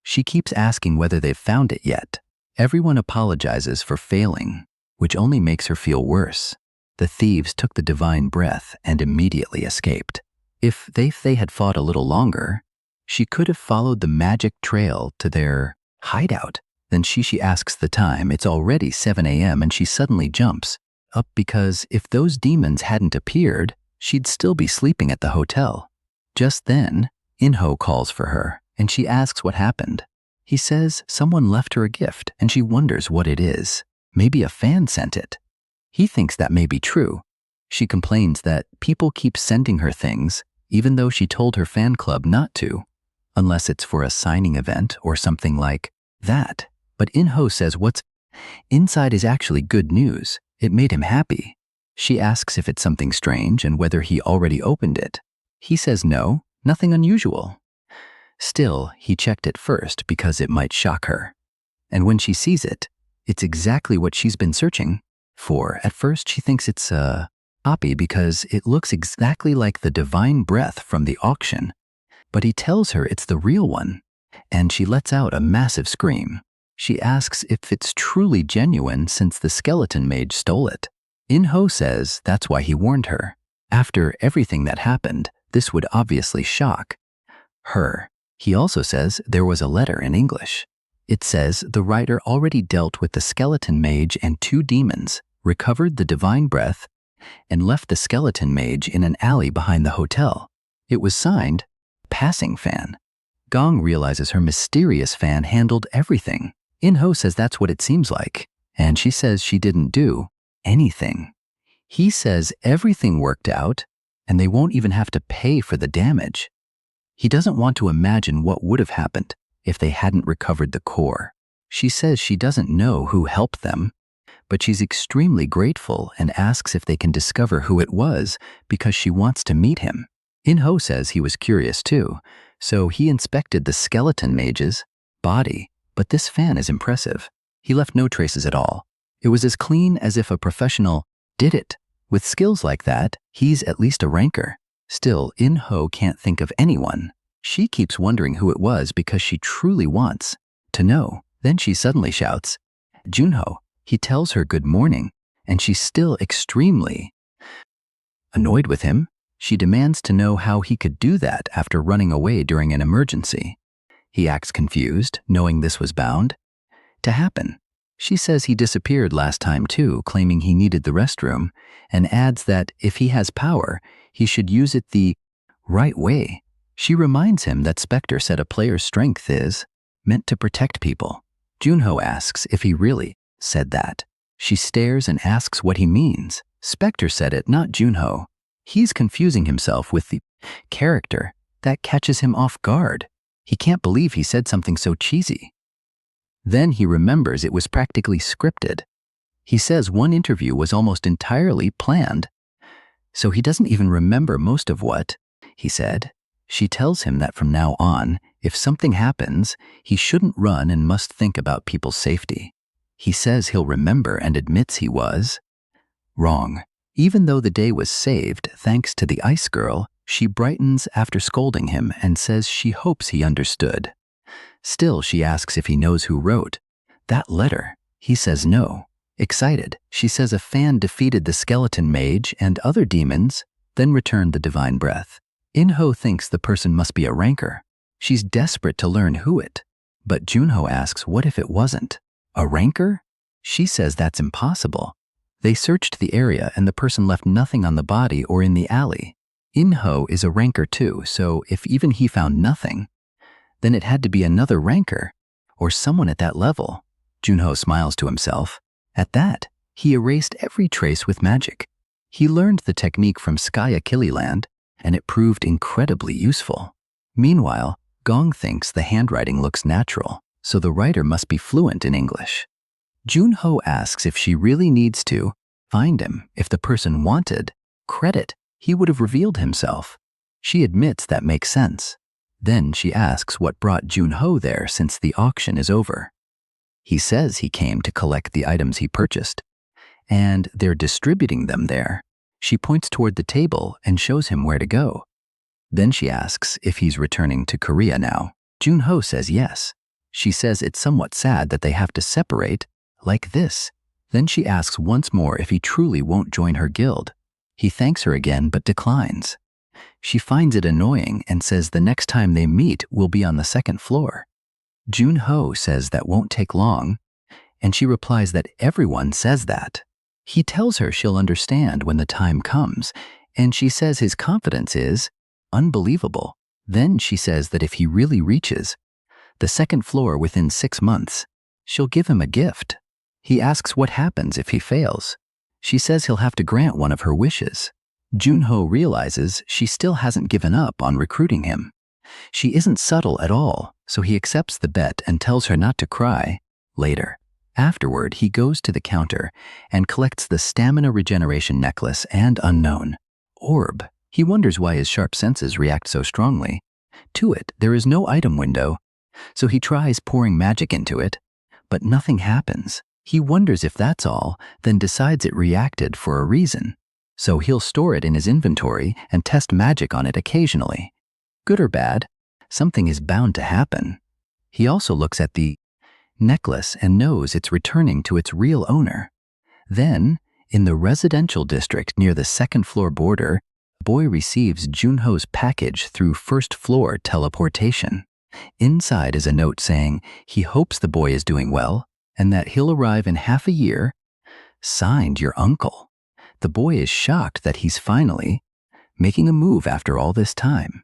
She keeps asking whether they've found it yet. Everyone apologizes for failing, which only makes her feel worse. The thieves took the divine breath and immediately escaped. If they had fought a little longer, she could have followed the magic trail to their hideout. Then she asks the time. It's already 7 a.m. and she suddenly jumps up because if those demons hadn't appeared, she'd still be sleeping at the hotel. Just then, Inho calls for her and she asks what happened. He says someone left her a gift and she wonders what it is. Maybe a fan sent it. He thinks that may be true. She complains that people keep sending her things even though she told her fan club not to, unless it's for a signing event or something like that. But Inho says what's inside is actually good news. It made him happy. She asks if it's something strange and whether he already opened it. He says no, nothing unusual. Still, he checked it first because it might shock her. And when she sees it, it's exactly what she's been searching for. At first, she thinks it's a copy because it looks exactly like the divine breath from the auction. But he tells her it's the real one, and she lets out a massive scream. She asks if it's truly genuine since the skeleton mage stole it. Inho says that's why he warned her. After everything that happened, this would obviously shock her. He also says there was a letter in English. It says the writer already dealt with the skeleton mage and 2 demons, recovered the divine breath, and left the skeleton mage in an alley behind the hotel. It was signed, Passing Fan. Gong realizes her mysterious fan handled everything. Inho says that's what it seems like, and she says she didn't do anything. He says everything worked out, and they won't even have to pay for the damage. He doesn't want to imagine what would have happened if they hadn't recovered the core. She says she doesn't know who helped them, but she's extremely grateful and asks if they can discover who it was because she wants to meet him. In-ho says he was curious too, so he inspected the skeleton mage's body, but this fan is impressive. He left no traces at all. It was as clean as if a professional did it. With skills like that, he's at least a ranker. Still, In-ho can't think of anyone. She keeps wondering who it was because she truly wants to know. Then she suddenly shouts, "Junho." He tells her good morning, and she's still extremely annoyed with him. She demands to know how he could do that after running away during an emergency. He acts confused, knowing this was bound to happen. She says he disappeared last time too, claiming he needed the restroom, and adds that if he has power, he should use it the right way. She reminds him that Spectre said a player's strength is meant to protect people. Junho asks if he really said that. She stares and asks what he means. Spectre said it, not Junho. He's confusing himself with the character. That catches him off guard. He can't believe he said something so cheesy. Then he remembers it was practically scripted. He says one interview was almost entirely planned, so he doesn't even remember most of what he said. She tells him that from now on, if something happens, he shouldn't run and must think about people's safety. He says he'll remember and admits he was wrong. Even though the day was saved thanks to the ice girl, she brightens after scolding him and says she hopes he understood. Still, she asks if he knows who wrote that letter. He says no. Excited, she says a fan defeated the skeleton mage and other demons, then returned the divine breath. In-ho thinks the person must be a ranker. She's desperate to learn who it. But Junho asks what if it wasn't a ranker? She says that's impossible. They searched the area and the person left nothing on the body or in the alley. In-ho is a ranker too, so if even he found nothing, then it had to be another ranker, or someone at that level. Junho smiles to himself. At that, he erased every trace with magic. He learned the technique from Sky Achilleland, and it proved incredibly useful. Meanwhile, Gong thinks the handwriting looks natural, so the writer must be fluent in English. Junho asks if she really needs to find him. If the person wanted credit, he would have revealed himself. She admits that makes sense. Then she asks what brought Junho there since the auction is over. He says he came to collect the items he purchased, and they're distributing them there. She points toward the table and shows him where to go. Then she asks if he's returning to Korea now. Junho says yes. She says it's somewhat sad that they have to separate like this. Then she asks once more if he truly won't join her guild. He thanks her again but declines. She finds it annoying and says the next time they meet will be on the second floor. Junho says that won't take long, and she replies that everyone says that. He tells her she'll understand when the time comes, and she says his confidence is unbelievable. Then she says that if he really reaches the second floor within 6 months, she'll give him a gift. He asks what happens if he fails. She says he'll have to grant one of her wishes. Junho realizes she still hasn't given up on recruiting him. She isn't subtle at all, so he accepts the bet and tells her not to cry later. Afterward, he goes to the counter and collects the stamina regeneration necklace and unknown orb. He wonders why his sharp senses react so strongly to it. There is no item window, so he tries pouring magic into it, but nothing happens. He wonders if that's all, then decides it reacted for a reason. So he'll store it in his inventory and test magic on it occasionally. Good or bad, something is bound to happen. He also looks at the necklace and knows it's returning to its real owner. Then, in the residential district near the second floor border, the boy receives Junho's package through first floor teleportation. Inside is a note saying he hopes the boy is doing well and that he'll arrive in half a year. Signed, your uncle. The boy is shocked that he's finally making a move after all this time.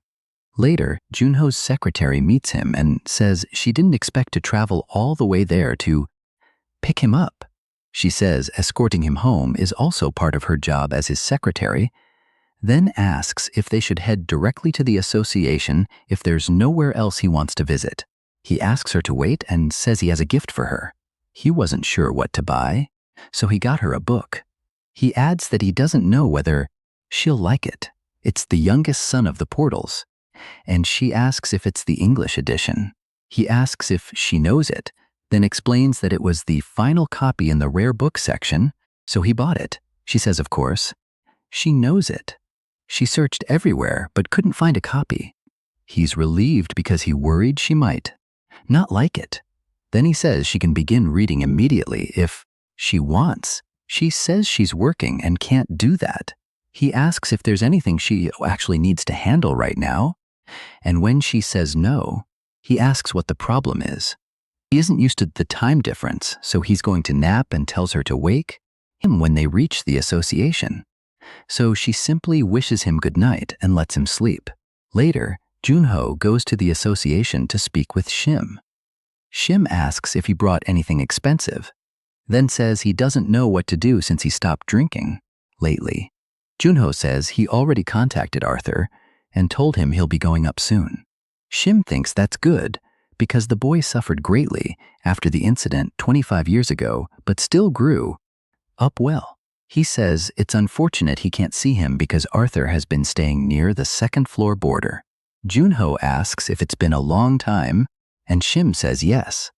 Later, Junho's secretary meets him and says she didn't expect to travel all the way there to pick him up. She says escorting him home is also part of her job as his secretary, then asks if they should head directly to the association if there's nowhere else he wants to visit. He asks her to wait and says he has a gift for her. He wasn't sure what to buy, so he got her a book. He adds that he doesn't know whether she'll like it. It's the youngest son of the portals, and she asks if it's the English edition. He asks if she knows it, then explains that it was the final copy in the rare book section, so he bought it. She says, of course. She knows it. She searched everywhere but couldn't find a copy. He's relieved because he worried she might not like it. Then he says she can begin reading immediately if she wants. She says she's working and can't do that. He asks if there's anything she actually needs to handle right now, and when she says no, he asks what the problem is. He isn't used to the time difference, so he's going to nap and tells her to wake him when they reach the association. So she simply wishes him good night and lets him sleep. Later, Junho goes to the association to speak with Shim. Shim asks if he brought anything expensive, then says he doesn't know what to do since he stopped drinking lately. Junho says he already contacted Arthur and told him he'll be going up soon. Shim thinks that's good because the boy suffered greatly after the incident 25 years ago but still grew up well. He says it's unfortunate he can't see him because Arthur has been staying near the second-floor border. Junho asks if it's been a long time, and Shim says yes.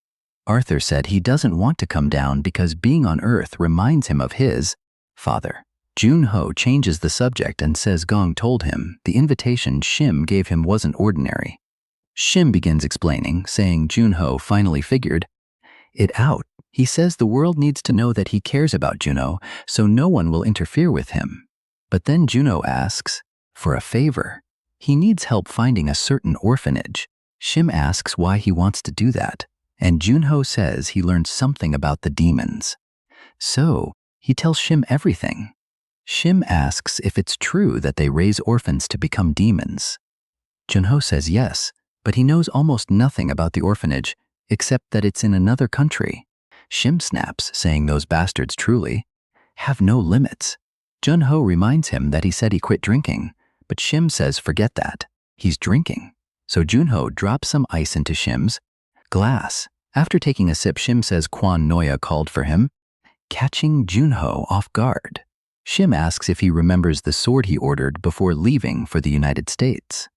Arthur said he doesn't want to come down because being on Earth reminds him of his father. Junho changes the subject and says Gong told him the invitation Shim gave him wasn't ordinary. Shim begins explaining, saying Junho finally figured it out. He says the world needs to know that he cares about Junho, so no one will interfere with him. But then Junho asks for a favor. He needs help finding a certain orphanage. Shim asks why he wants to do that, and Junho says he learned something about the demons. So he tells Shim everything. Shim asks if it's true that they raise orphans to become demons. Junho says yes, but he knows almost nothing about the orphanage except that it's in another country. Shim snaps, saying those bastards truly have no limits. Junho reminds him that he said he quit drinking, but Shim says forget that. He's drinking. So Junho drops some ice into Shim's glass. After taking a sip, Shim says Kwan Noya called for him, catching Junho off guard. Shim asks if he remembers the sword he ordered before leaving for the United States.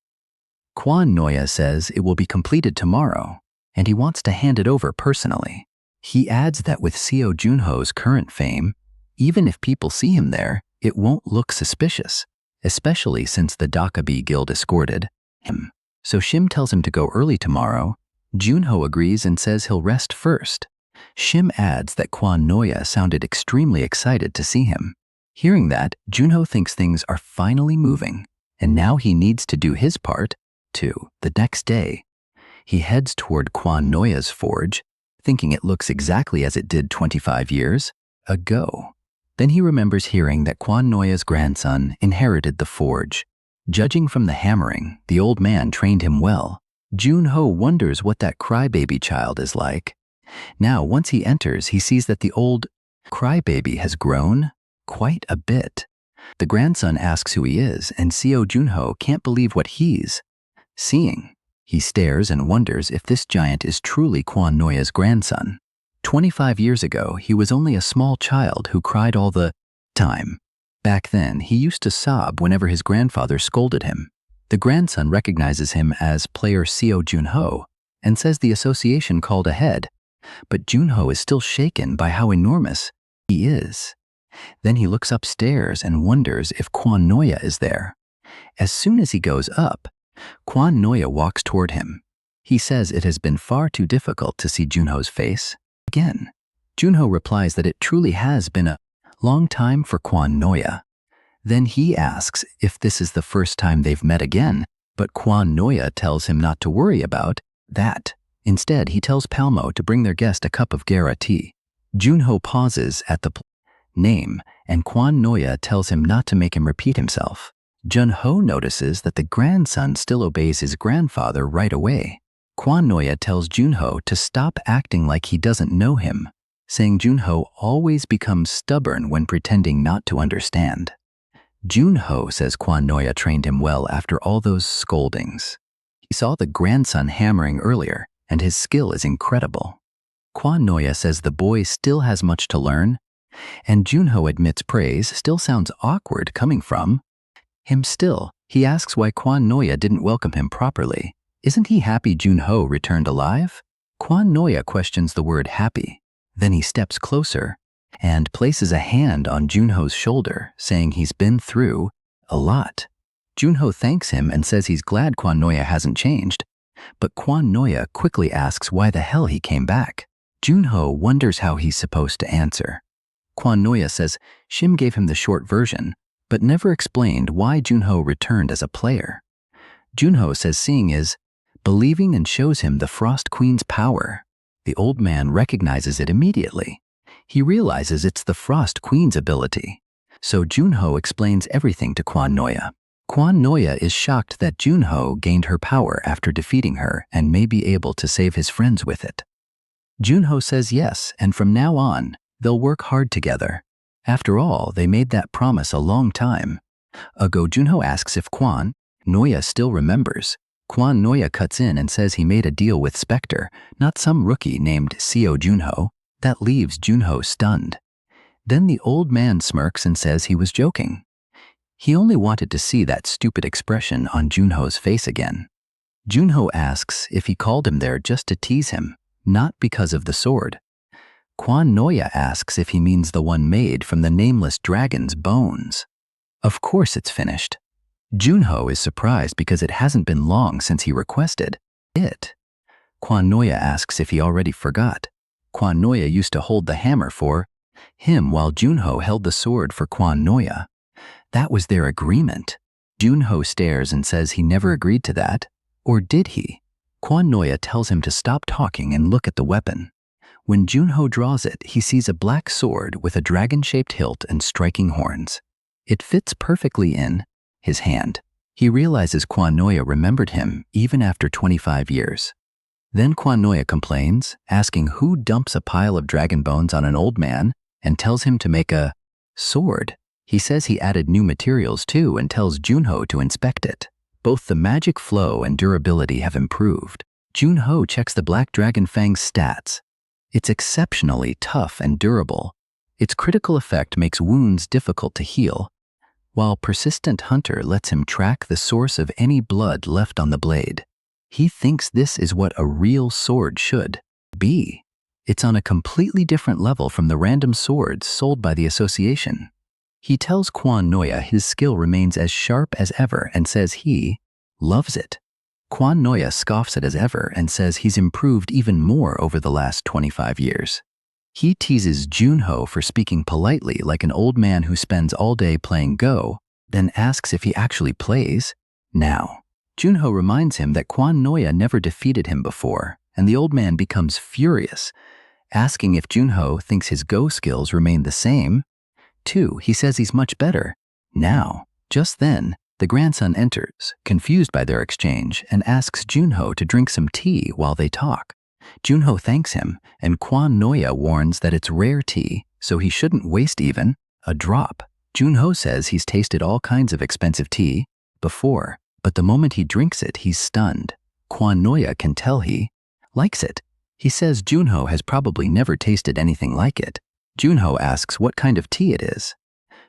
Kwan Noya says it will be completed tomorrow, and he wants to hand it over personally. He adds that with Seo Junho's current fame, even if people see him there, it won't look suspicious, especially since the Dakabi Guild escorted him. So Shim tells him to go early tomorrow. Junho agrees and says he'll rest first. Shim adds that Kwan Noya sounded extremely excited to see him. Hearing that, Junho thinks things are finally moving, and now he needs to do his part, too. The next day, he heads toward Kwan Noya's forge, thinking it looks exactly as it did 25 years ago. Then he remembers hearing that Kwan Noya's grandson inherited the forge. Judging from the hammering, the old man trained him well. Junho wonders what that crybaby child is like. Now, once he enters, he sees that the old crybaby has grown quite a bit. The grandson asks who he is, and Seo Junho can't believe what he's seeing. He stares and wonders if this giant is truly Kwan Noya's grandson. 25 years ago, he was only a small child who cried all the time. Back then, he used to sob whenever his grandfather scolded him. The grandson recognizes him as player Seo Junho and says the association called ahead, but Junho is still shaken by how enormous he is. Then he looks upstairs and wonders if Kwan Noya is there. As soon as he goes up, Kwan Noya walks toward him. He says it has been far too difficult to see Junho's face again. Junho replies that it truly has been a long time for Kwan Noya. Then he asks if this is the first time they've met again, but Kwan Noya tells him not to worry about that. Instead, he tells Palmo to bring their guest a cup of Gara tea. Junho pauses at the name, and Kwan Noya tells him not to make him repeat himself. Junho notices that the grandson still obeys his grandfather right away. Kwan Noya tells Junho to stop acting like he doesn't know him, saying Junho always becomes stubborn when pretending not to understand. Junho says Kwan Noya trained him well after all those scoldings. He saw the grandson hammering earlier, and his skill is incredible. Kwan Noya says the boy still has much to learn, and Junho admits praise still sounds awkward coming from him still. He asks why Kwan Noya didn't welcome him properly. Isn't he happy Junho returned alive? Kwan Noya questions the word happy. Then he steps closer and places a hand on Junho's shoulder, saying he's been through a lot. Junho thanks him and says he's glad Kwan Noya hasn't changed, but Kwan Noya quickly asks why the hell he came back. Junho wonders how he's supposed to answer. Kwan Noya says Shim gave him the short version, but never explained why Junho returned as a player. Junho says seeing is believing and shows him the Frost Queen's power. The old man recognizes it immediately. He realizes it's the Frost Queen's ability. So Junho explains everything to Kwan Noya. Kwan Noya is shocked that Junho gained her power after defeating her and may be able to save his friends with it. Junho says yes, and from now on, they'll work hard together. After all, they made that promise a long time ago. Junho asks if Kwan Noya still remembers. Kwan Noya cuts in and says he made a deal with Spectre, not some rookie named Seo Junho. That leaves Junho stunned. Then the old man smirks and says he was joking. He only wanted to see that stupid expression on Junho's face again. Junho asks if he called him there just to tease him, not because of the sword. Kwan Noya asks if he means the one made from the nameless dragon's bones. Of course it's finished. Junho is surprised because it hasn't been long since he requested it. Kwan Noya asks if he already forgot. Kwan Noya used to hold the hammer for him while Junho held the sword for Kwan Noya. That was their agreement. Junho stares and says he never agreed to that. Or did he? Kwan Noya tells him to stop talking and look at the weapon. When Junho draws it, he sees a black sword with a dragon-shaped hilt and striking horns. It fits perfectly in his hand. He realizes Kwan Noya remembered him even after 25 years. Then Kwan Noya complains, asking who dumps a pile of dragon bones on an old man and tells him to make a sword. He says he added new materials too and tells Junho to inspect it. Both the magic flow and durability have improved. Junho checks the Black Dragon Fang's stats. It's exceptionally tough and durable. Its critical effect makes wounds difficult to heal, while Persistent Hunter lets him track the source of any blood left on the blade. He thinks this is what a real sword should be. It's on a completely different level from the random swords sold by the association. He tells Kwan Noya his skill remains as sharp as ever and says he loves it. Kwan Noya scoffs it as ever and says he's improved even more over the last 25 years. He teases Junho for speaking politely like an old man who spends all day playing Go, then asks if he actually plays now. Junho reminds him that Kwan Noya never defeated him before, and the old man becomes furious, asking if Junho thinks his Go skills remain the same. Too, he says he's much better now. Just then, the grandson enters, confused by their exchange, and asks Junho to drink some tea while they talk. Junho thanks him, and Kwan Noya warns that it's rare tea, so he shouldn't waste even a drop. Junho says he's tasted all kinds of expensive tea before, but the moment he drinks it, he's stunned. Kwan Noya can tell he likes it. He says Junho has probably never tasted anything like it. Junho asks what kind of tea it is.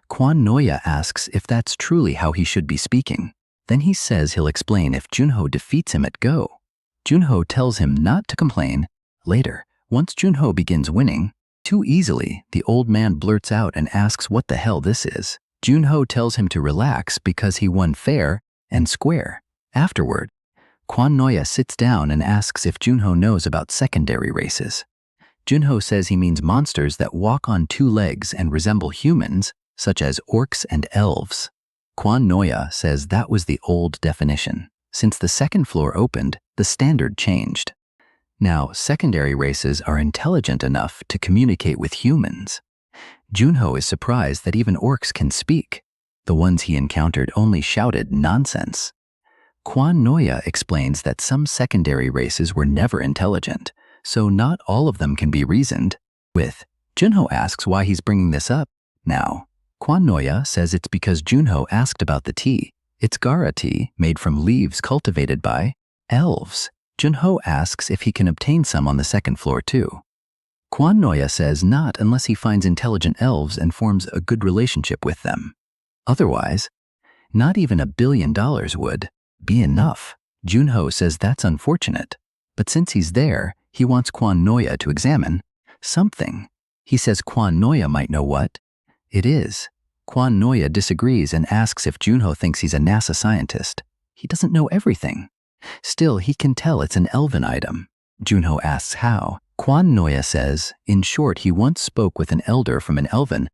Kwan Noya asks if that's truly how he should be speaking. Then he says he'll explain if Junho defeats him at Go. Junho tells him not to complain. Later, once Junho begins winning too easily, the old man blurts out and asks what the hell this is. Junho tells him to relax because he won fair and square. Afterward, Kwan Noya sits down and asks if Junho knows about secondary races. Junho says he means monsters that walk on two legs and resemble humans, such as orcs and elves. Kwan Noya says that was the old definition. Since the second floor opened, the standard changed. Now, secondary races are intelligent enough to communicate with humans. Junho is surprised that even orcs can speak. The ones he encountered only shouted nonsense. Kwan Noya explains that some secondary races were never intelligent, so not all of them can be reasoned with. Junho asks why he's bringing this up now. Kwan Noya says it's because Junho asked about the tea. It's Gara tea made from leaves cultivated by elves. Junho asks if he can obtain some on the second floor too. Kwan Noya says not unless he finds intelligent elves and forms a good relationship with them. Otherwise, Not even $1 billion would be enough. Junho says that's unfortunate, but since he's there, he wants Kwan Noya to examine something. He says Kwan Noya might know what it is. Kwan Noya disagrees and asks if Junho thinks he's a NASA scientist. He doesn't know everything. Still, he can tell it's an elven item. Junho asks how. Kwan Noya says, in short, he once spoke with an elder from an elven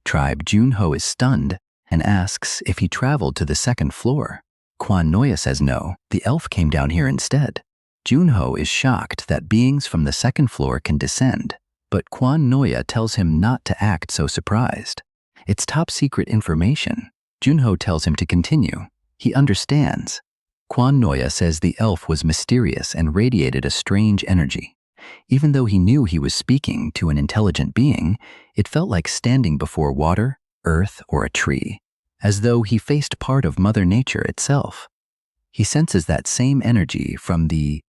tribe. Junho is stunned and asks if he traveled to the second floor. Kwan Noya says no, the elf came down here instead. Junho is shocked that beings from the second floor can descend, but Kwan Noya tells him not to act so surprised. It's top secret information. Junho tells him to continue. He understands. Kwan Noya says the elf was mysterious and radiated a strange energy. Even though he knew he was speaking to an intelligent being, it felt like standing before water, earth, or a tree, as though he faced part of Mother Nature itself. He senses that same energy from the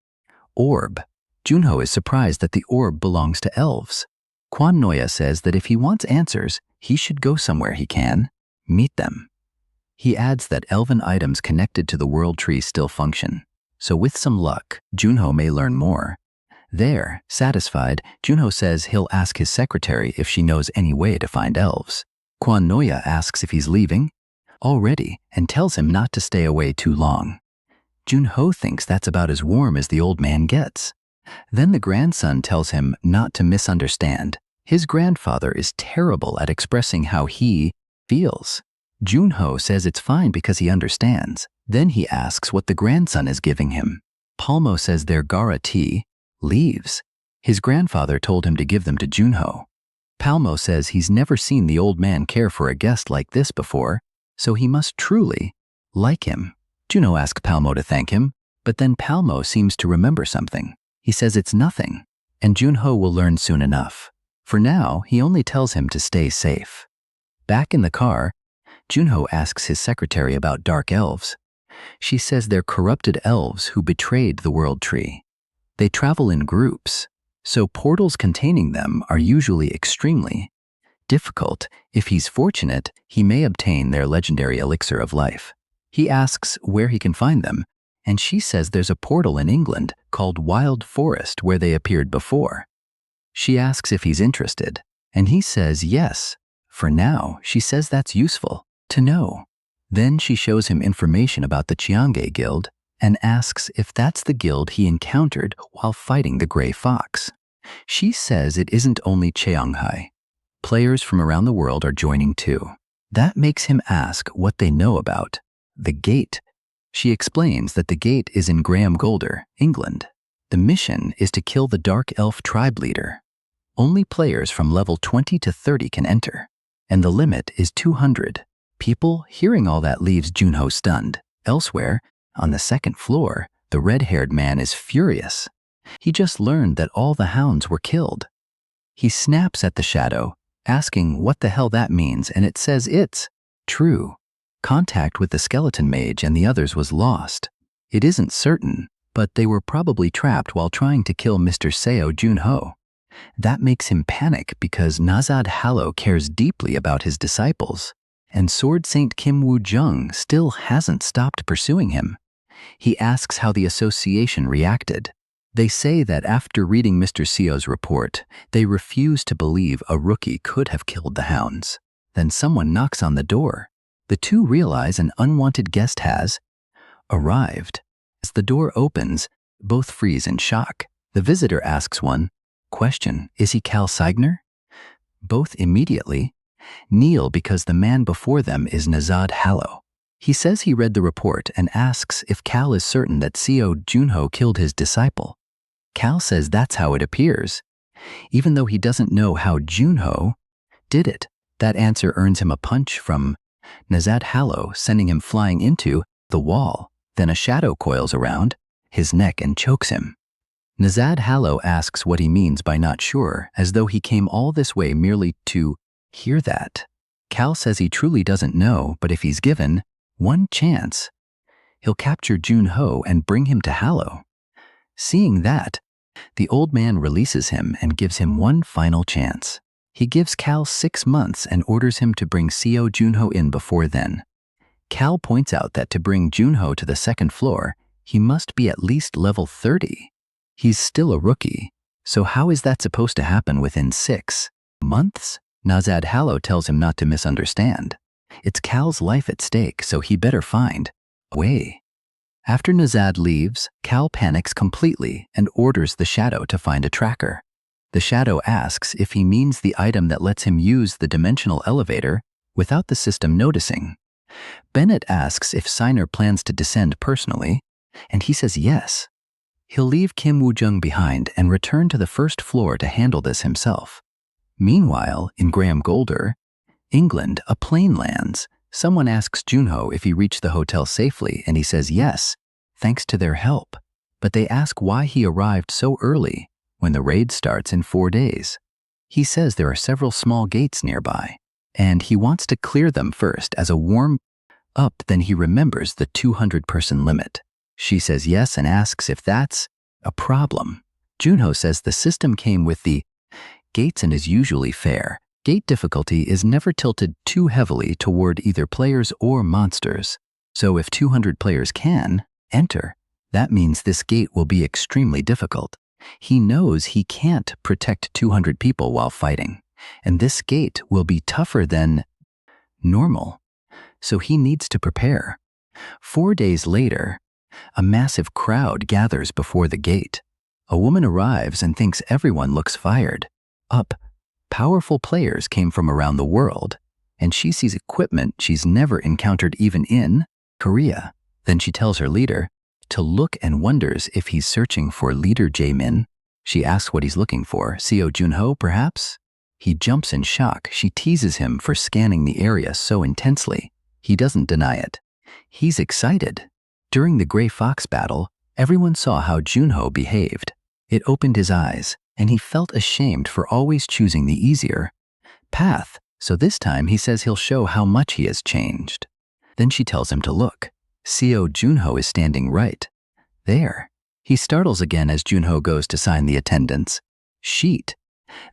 orb. Junho is surprised that the orb belongs to elves. Kwan Noya says that if he wants answers, he should go somewhere he can meet them. He adds that elven items connected to the world tree still function, so with some luck, Junho may learn more. There, satisfied, Junho says he'll ask his secretary if she knows any way to find elves. Kwan Noya asks if he's leaving already and tells him not to stay away too long. Junho thinks that's about as warm as the old man gets. Then the grandson tells him not to misunderstand. His grandfather is terrible at expressing how he feels. Junho says it's fine because he understands. Then he asks what the grandson is giving him. Palmo says they're Gara tea leaves. His grandfather told him to give them to Junho. Palmo says he's never seen the old man care for a guest like this before, so he must truly like him. Junho asks Palmo to thank him, but then Palmo seems to remember something. He says it's nothing, and Junho will learn soon enough. For now, he only tells him to stay safe. Back in the car, Junho asks his secretary about dark elves. She says they're corrupted elves who betrayed the world tree. They travel in groups, so portals containing them are usually extremely difficult. If he's fortunate, he may obtain their legendary elixir of life. He asks where he can find them, and she says there's a portal in England called Wild Forest where they appeared before. She asks if he's interested, and he says yes. For now, she says that's useful to know. Then she shows him information about the Chiangay Guild and asks if that's the guild he encountered while fighting the Gray Fox. She says it isn't only Cheonghai. Players from around the world are joining too. That makes him ask what they know about the gate. She explains that the gate is in Graham Golder, England. The mission is to kill the Dark Elf tribe leader. Only players from level 20 to 30 can enter, and the limit is 200. People hearing all that leaves Junho stunned. Elsewhere, on the second floor, the red-haired man is furious. He just learned that all the hounds were killed. He snaps at the shadow, asking what the hell that means, and it says it's true. Contact with the skeleton mage and the others was lost. It isn't certain, but they were probably trapped while trying to kill Mr. Seo Junho. That makes him panic because Nazad Hallow cares deeply about his disciples, and Sword Saint Kim Woo Jung still hasn't stopped pursuing him. He asks how the association reacted. They say that after reading Mr. Seo's report, they refuse to believe a rookie could have killed the hounds. Then someone knocks on the door. The two realize an unwanted guest has arrived. As the door opens, both freeze in shock. The visitor asks one question, is he Cal Seigner? Both immediately kneel because the man before them is Nazad Hallow. He says he read the report and asks if Cal is certain that Seo Junho killed his disciple. Cal says that's how it appears, even though he doesn't know how Junho did it. That answer earns him a punch from Nazad Hallow, sending him flying into the wall. Then a shadow coils around his neck and chokes him. Nazad Hallow asks what he means by not sure, as though he came all this way merely to hear that. Cal says he truly doesn't know, but if he's given one chance, he'll capture Junho and bring him to Hallow. Seeing that, the old man releases him and gives him one final chance. He gives Cal 6 months and orders him to bring Seo Junho in before then. Cal points out that to bring Junho to the second floor, he must be at least level 30. He's still a rookie, so how is that supposed to happen within 6 months? Yahello tells him not to misunderstand. It's Cal's life at stake, so he better find a way. After Nazad leaves, Cal panics completely and orders the Shadow to find a tracker. The Shadow asks if he means the item that lets him use the dimensional elevator without the system noticing. Bennett asks if Siner plans to descend personally, and he says yes. He'll leave Kim Woo-jung behind and return to the first floor to handle this himself. Meanwhile, in Graham Golder, England, a plane lands. Someone asks Junho if he reached the hotel safely, and he says yes, thanks to their help. But they ask why he arrived so early when the raid starts in 4 days. He says there are several small gates nearby, and he wants to clear them first as a warm-up. Then he remembers the 200-person limit. She says yes and asks if that's a problem. Junho says the system came with the gates and is usually fair. Gate difficulty is never tilted too heavily toward either players or monsters. So if 200 players can enter, that means this gate will be extremely difficult. He knows he can't protect 200 people while fighting, and this gate will be tougher than normal, so he needs to prepare. 4 days later, a massive crowd gathers before the gate. A woman arrives and thinks everyone looks fired up. Powerful players came from around the world, and she sees equipment she's never encountered even in Korea. Then she tells her leader to look and wonders if he's searching for leader Jaemin. She asks what he's looking for, Seo Junho perhaps? He jumps in shock. She teases him for scanning the area so intensely. He doesn't deny it. He's excited. During the Gray Fox battle, everyone saw how Junho behaved. It opened his eyes, and he felt ashamed for always choosing the easier path, so this time he says he'll show how much he has changed. Then she tells him to look. Seo Junho is standing right there. He startles again as Junho goes to sign the attendance sheet,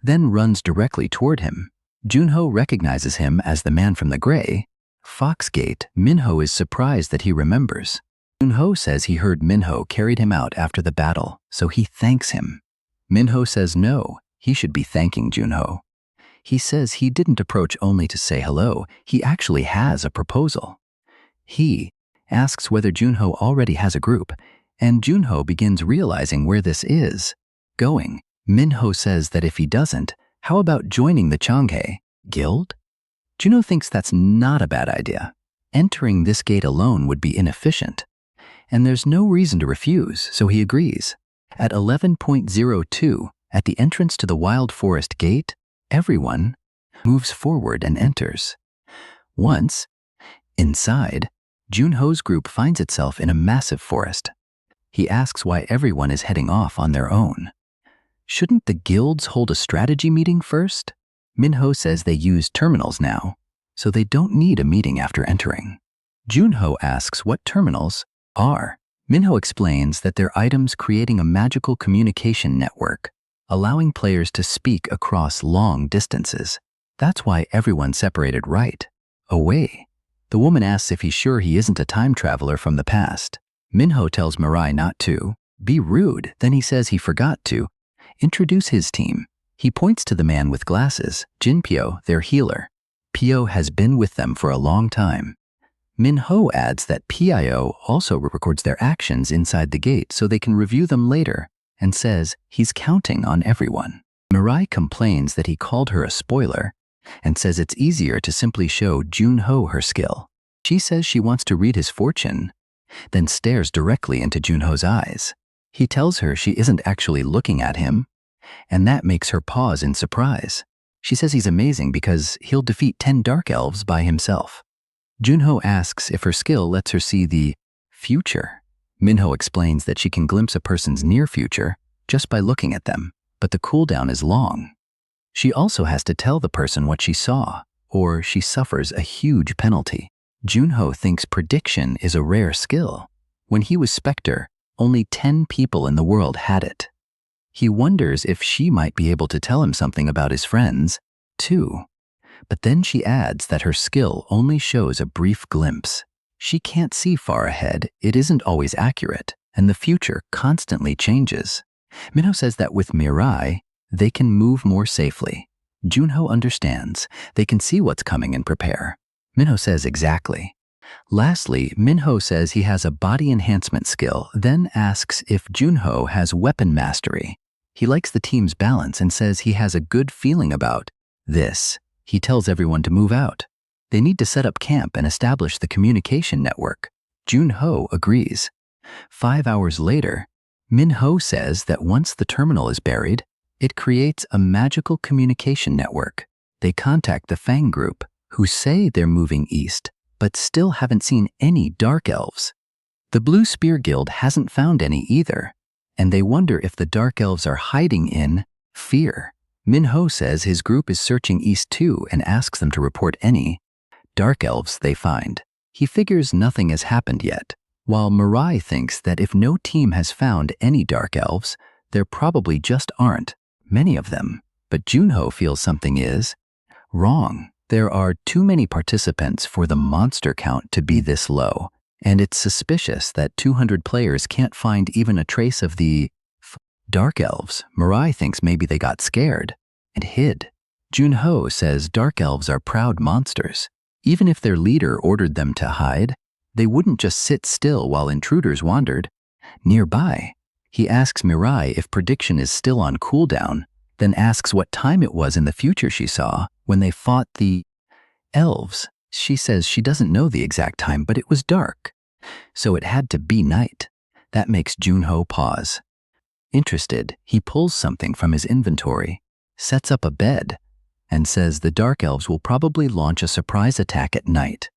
then runs directly toward him. Junho recognizes him as the man from the Gray Fox Gate. Minho is surprised that he remembers. Junho says he heard Minho carried him out after the battle, so he thanks him. Minho says no, he should be thanking Junho. He says he didn't approach only to say hello, he actually has a proposal. He asks whether Junho already has a group, and Junho begins realizing where this is going. Minho says that if he doesn't, how about joining the Changhae Guild? Junho thinks that's not a bad idea. Entering this gate alone would be inefficient, and there's no reason to refuse, so he agrees. At 11.02, at the entrance to the Wild Forest Gate, everyone moves forward and enters. Once inside, Junho's group finds itself in a massive forest. He asks why everyone is heading off on their own. Shouldn't the guilds hold a strategy meeting first? Minho says they use terminals now, so they don't need a meeting after entering. Junho asks what terminals are. Minho explains that they're items creating a magical communication network, allowing players to speak across long distances. That's why everyone separated right away. The woman asks if he's sure he isn't a time traveler from the past. Minho tells Mirai not to be rude, then he says he forgot to introduce his team. He points to the man with glasses, Jinpyo, their healer. Pyo has been with them for a long time. Minho adds that Pio also records their actions inside the gate so they can review them later, and says he's counting on everyone. Mirai complains that he called her a spoiler and says it's easier to simply show Junho her skill. She says she wants to read his fortune, then stares directly into Junho's eyes. He tells her she isn't actually looking at him, and that makes her pause in surprise. She says he's amazing because he'll defeat 10 dark elves by himself. Junho asks if her skill lets her see the future. Minho explains that she can glimpse a person's near future just by looking at them, but the cooldown is long. She also has to tell the person what she saw, or she suffers a huge penalty. Junho thinks prediction is a rare skill. When he was Spectre, only 10 people in the world had it. He wonders if she might be able to tell him something about his friends, too. But then she adds that her skill only shows a brief glimpse. She can't see far ahead, it isn't always accurate, and the future constantly changes. Minho says that with Mirai, they can move more safely. Junho understands. They can see what's coming and prepare. Minho says exactly. Lastly, Minho says he has a body enhancement skill, then asks if Junho has weapon mastery. He likes the team's balance and says he has a good feeling about this. He tells everyone to move out. They need to set up camp and establish the communication network. Junho agrees. 5 hours later, Minho says that once the terminal is buried, it creates a magical communication network. They contact the Fang group, who say they're moving east, but still haven't seen any dark elves. The Blue Spear Guild hasn't found any either, and they wonder if the dark elves are hiding in fear. Minho says his group is searching east too and asks them to report any dark elves they find. He figures nothing has happened yet, while Mirai thinks that if no team has found any dark elves, there probably just aren't many of them. But Junho feels something is wrong. There are too many participants for the monster count to be this low, and it's suspicious that 200 players can't find even a trace of the dark elves. Mirai thinks maybe they got scared and hid. Junho says dark elves are proud monsters. Even if their leader ordered them to hide, they wouldn't just sit still while intruders wandered nearby. He asks Mirai if prediction is still on cooldown, then asks what time it was in the future she saw when they fought the elves. She says she doesn't know the exact time, but it was dark, so it had to be night. That makes Junho pause. Interested, he pulls something from his inventory, sets up a bed, and says the dark elves will probably launch a surprise attack at night.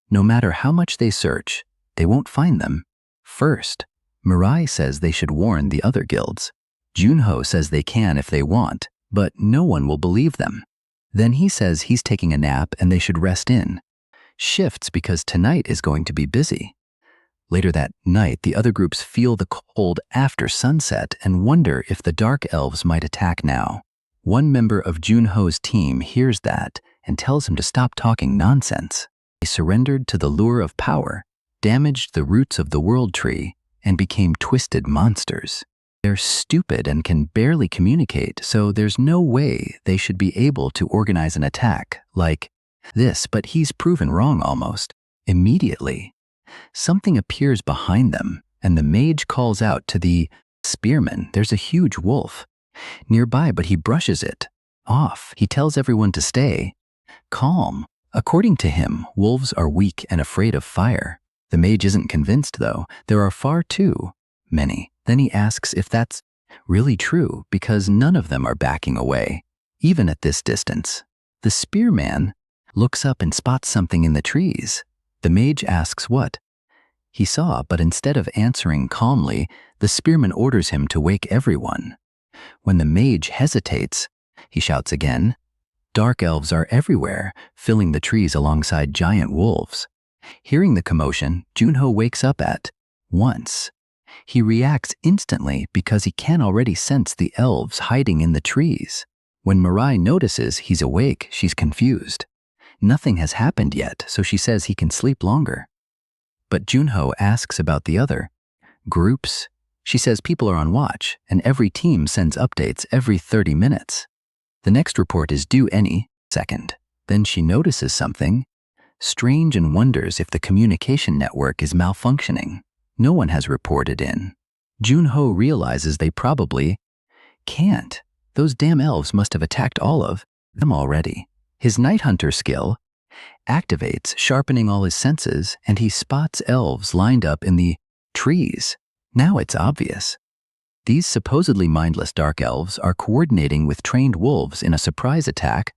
No matter how much they search, they won't find them. First, Mirai says they should warn the other guilds. Junho says they can if they want, but no one will believe them. Then he says he's taking a nap and they should rest in shifts because tonight is going to be busy. Later that night, the other groups feel the cold after sunset and wonder if the dark elves might attack now. One member of Junho's team hears that and tells him to stop talking nonsense. They surrendered to the lure of power, damaged the roots of the world tree, and became twisted monsters. They're stupid and can barely communicate, so there's no way they should be able to organize an attack like this, but he's proven wrong almost. Immediately, something appears behind them, and the mage calls out to the spearman. There's a huge wolf nearby, but he brushes it off. He tells everyone to stay calm. According to him, wolves are weak and afraid of fire. The mage isn't convinced, though. There are far too many. Then he asks if that's really true, because none of them are backing away, even at this distance. The spearman looks up and spots something in the trees. The mage asks what he saw, but instead of answering calmly, the spearman orders him to wake everyone. When the mage hesitates, he shouts again. Dark elves are everywhere, filling the trees alongside giant wolves. Hearing the commotion, Junho wakes up at once. He reacts instantly because he can already sense the elves hiding in the trees. When Mirai notices he's awake, she's confused. Nothing has happened yet, so she says he can sleep longer. But Junho asks about the other groups. She says people are on watch, and every team sends updates every 30 minutes. The next report is due any second. Then she notices something strange and wonders if the communication network is malfunctioning. No one has reported in. Junho realizes they probably can't. Those damn elves must have attacked all of them already. His Night Hunter skill activates, sharpening all his senses, and he spots elves lined up in the trees. Now it's obvious. These supposedly mindless dark elves are coordinating with trained wolves in a surprise attack,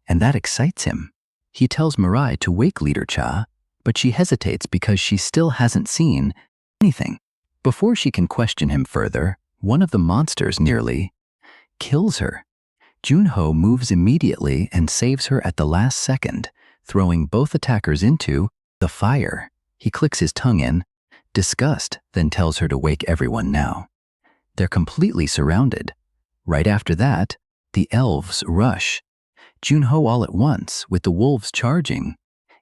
and that excites him. He tells Mirai to wake Leader Cha, but she hesitates because she still hasn't seen anything. Before she can question him further, one of the monsters nearly kills her. Junho moves immediately and saves her at the last second, throwing both attackers into the fire. He clicks his tongue in disgust, then tells her to wake everyone now. They're completely surrounded. Right after that, the elves rush Junho all at once, with the wolves charging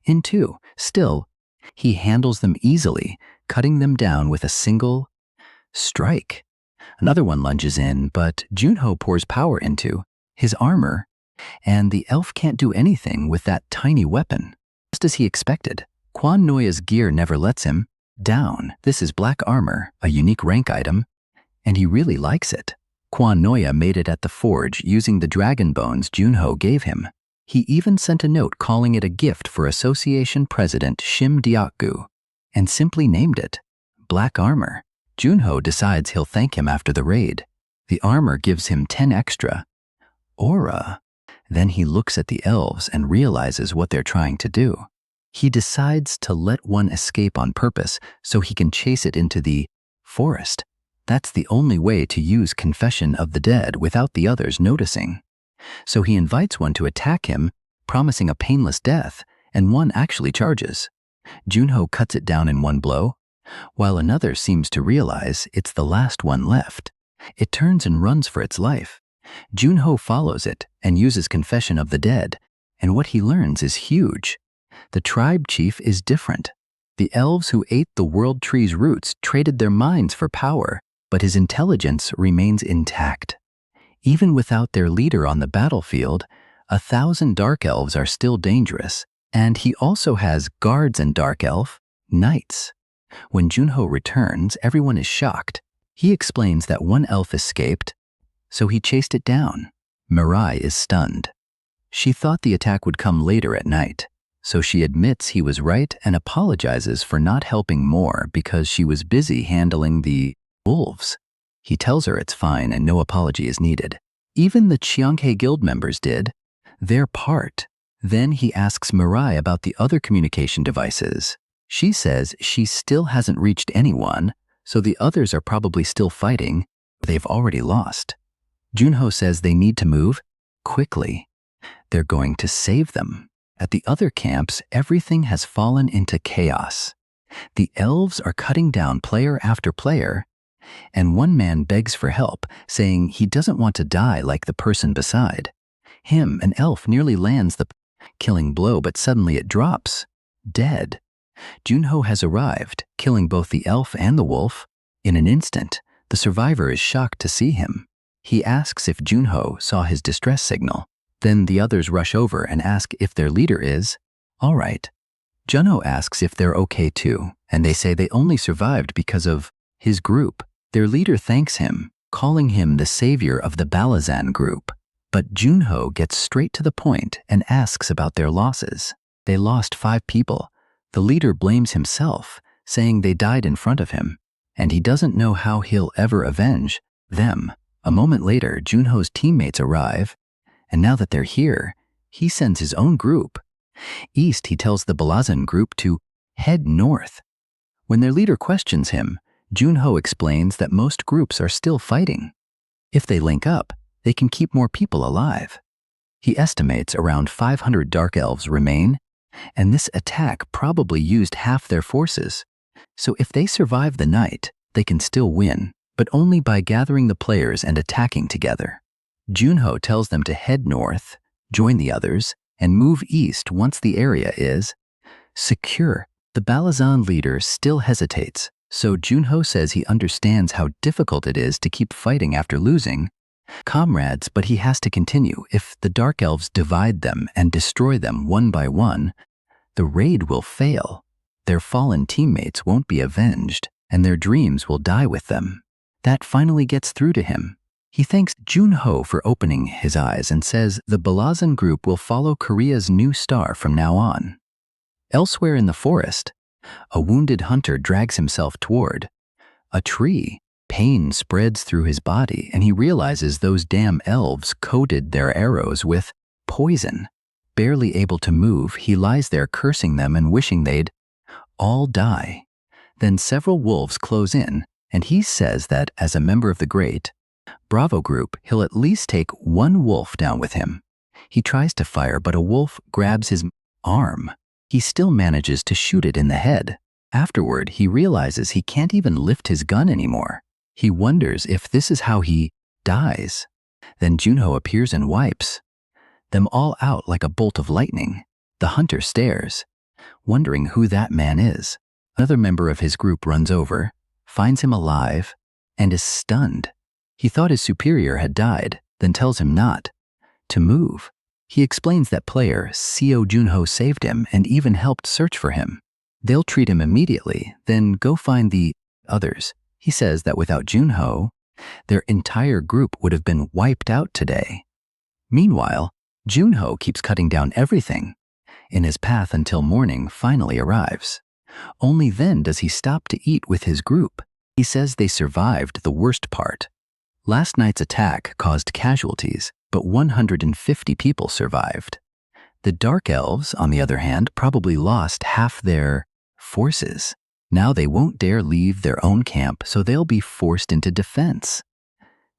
in too. Still, He handles them easily, cutting them down with a single strike. Another one lunges in, but Junho pours power into his armor, and the elf can't do anything with that tiny weapon. Just as he expected, Quan Noya's gear never lets him down. This is black armor, a unique rank item, and he really likes it. Quan Noya made it at the forge using the dragon bones Junho gave him. He even sent a note calling it a gift for Association President Shim Diakgu, and simply named it Black Armor. Junho decides he'll thank him after the raid. The armor gives him 10 extra aura. Then he looks at the elves and realizes what they're trying to do. He decides to let one escape on purpose so he can chase it into the forest. That's the only way to use Confession of the Dead without the others noticing. So he invites one to attack him, promising a painless death, and one actually charges. Junho cuts it down in one blow, while another seems to realize it's the last one left. It turns and runs for its life. Junho follows it and uses Confession of the Dead, and what he learns is huge. The tribe chief is different. The elves who ate the world tree's roots traded their minds for power, but his intelligence remains intact. Even without their leader on the battlefield, 1,000 dark elves are still dangerous, and he also has guards and dark elf knights. When Junho returns, everyone is shocked. He explains that one elf escaped, so he chased it down. Mirai is stunned. She thought the attack would come later at night, so she admits he was right and apologizes for not helping more because she was busy handling the wolves. He tells her it's fine and no apology is needed. Even the Chianghe Guild members did their part. Then he asks Mirai about the other communication devices. She says she still hasn't reached anyone, so the others are probably still fighting. They've already lost. Junho says they need to move quickly. They're going to save them. At the other camps, everything has fallen into chaos. The elves are cutting down player after player, and one man begs for help, saying he doesn't want to die like the person beside him. An elf nearly lands the killing blow, but suddenly it drops, dead. Junho has arrived, killing both the elf and the wolf. In an instant, the survivor is shocked to see him. He asks if Junho saw his distress signal. Then the others rush over and ask if their leader is all right. Junho asks if they're okay too, and they say they only survived because of his group. Their leader thanks him, calling him the savior of the Balazan group. But Junho gets straight to the point and asks about their losses. They lost 5 people. The leader blames himself, saying they died in front of him, and he doesn't know how he'll ever avenge them. A moment later, Junho's teammates arrive, and now that they're here, he sends his own group east. He tells the Balazan group to head north. When their leader questions him, Junho explains that most groups are still fighting. If they link up, they can keep more people alive. He estimates around 500 dark elves remain, and this attack probably used half their forces. So if they survive the night, they can still win, but only by gathering the players and attacking together. Junho tells them to head north, join the others, and move east once the area is secure. The Balazan leader still hesitates, so Junho says he understands how difficult it is to keep fighting after losing comrades, but he has to continue. If the Dark Elves divide them and destroy them one by one, the raid will fail. Their fallen teammates won't be avenged, and their dreams will die with them. That finally gets through to him. He thanks Junho for opening his eyes and says the Balazan group will follow Korea's new star from now on. Elsewhere in the forest, a wounded hunter drags himself toward a tree. Pain spreads through his body, and he realizes those damn elves coated their arrows with poison. Barely able to move, he lies there cursing them and wishing they'd all die. Then several wolves close in, and he says that as a member of the Great Bravo group, he'll at least take one wolf down with him. He tries to fire, but a wolf grabs his arm. He still manages to shoot it in the head. Afterward, he realizes he can't even lift his gun anymore. He wonders if this is how he dies. Then Junho appears and wipes them all out like a bolt of lightning. The hunter stares, wondering who that man is. Another member of his group runs over, finds him alive, and is stunned. He thought his superior had died, then tells him not to move. He explains that player Seo Junho saved him and even helped search for him. They'll treat him immediately, then go find the others. He says that without Junho, their entire group would have been wiped out today. Meanwhile, Junho keeps cutting down everything in his path until morning finally arrives. Only then does he stop to eat with his group. He says they survived the worst part. Last night's attack caused casualties, but 150 people survived. The Dark Elves, on the other hand, probably lost half their forces. Now they won't dare leave their own camp, so they'll be forced into defense.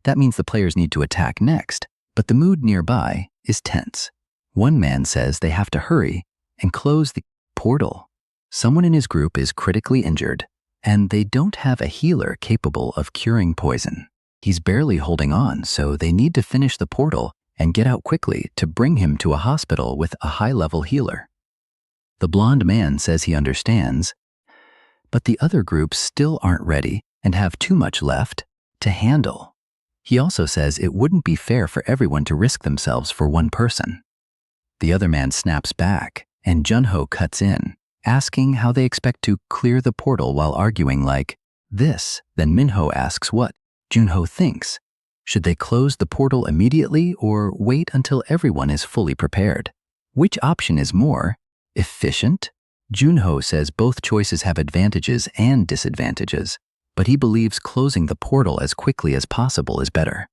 That means the players need to attack next, but the mood nearby is tense. One man says they have to hurry and close the portal. Someone in his group is critically injured, and they don't have a healer capable of curing poison. He's barely holding on, so they need to finish the portal and get out quickly to bring him to a hospital with a high-level healer. The blonde man says he understands, but the other groups still aren't ready and have too much left to handle. He also says it wouldn't be fair for everyone to risk themselves for one person. The other man snaps back, and Junho cuts in, asking how they expect to clear the portal while arguing like this. Then Minho asks what Junho thinks. Should they close the portal immediately or wait until everyone is fully prepared? Which option is more efficient? Junho says both choices have advantages and disadvantages, but he believes closing the portal as quickly as possible is better.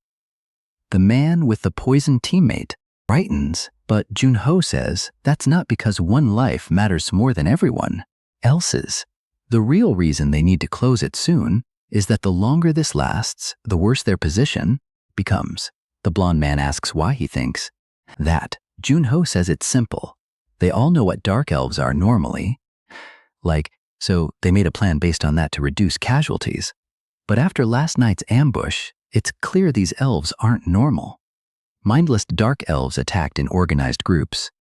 The man with the poisoned teammate brightens, but Junho says that's not because one life matters more than everyone else's. The real reason they need to close it soon is that the longer this lasts, the worse their position becomes. The blonde man asks why he thinks that. Junho says it's simple. They all know what dark elves are normally, so they made a plan based on that to reduce casualties. But after last night's ambush, it's clear these elves aren't normal. Mindless dark elves attacked in organized groups,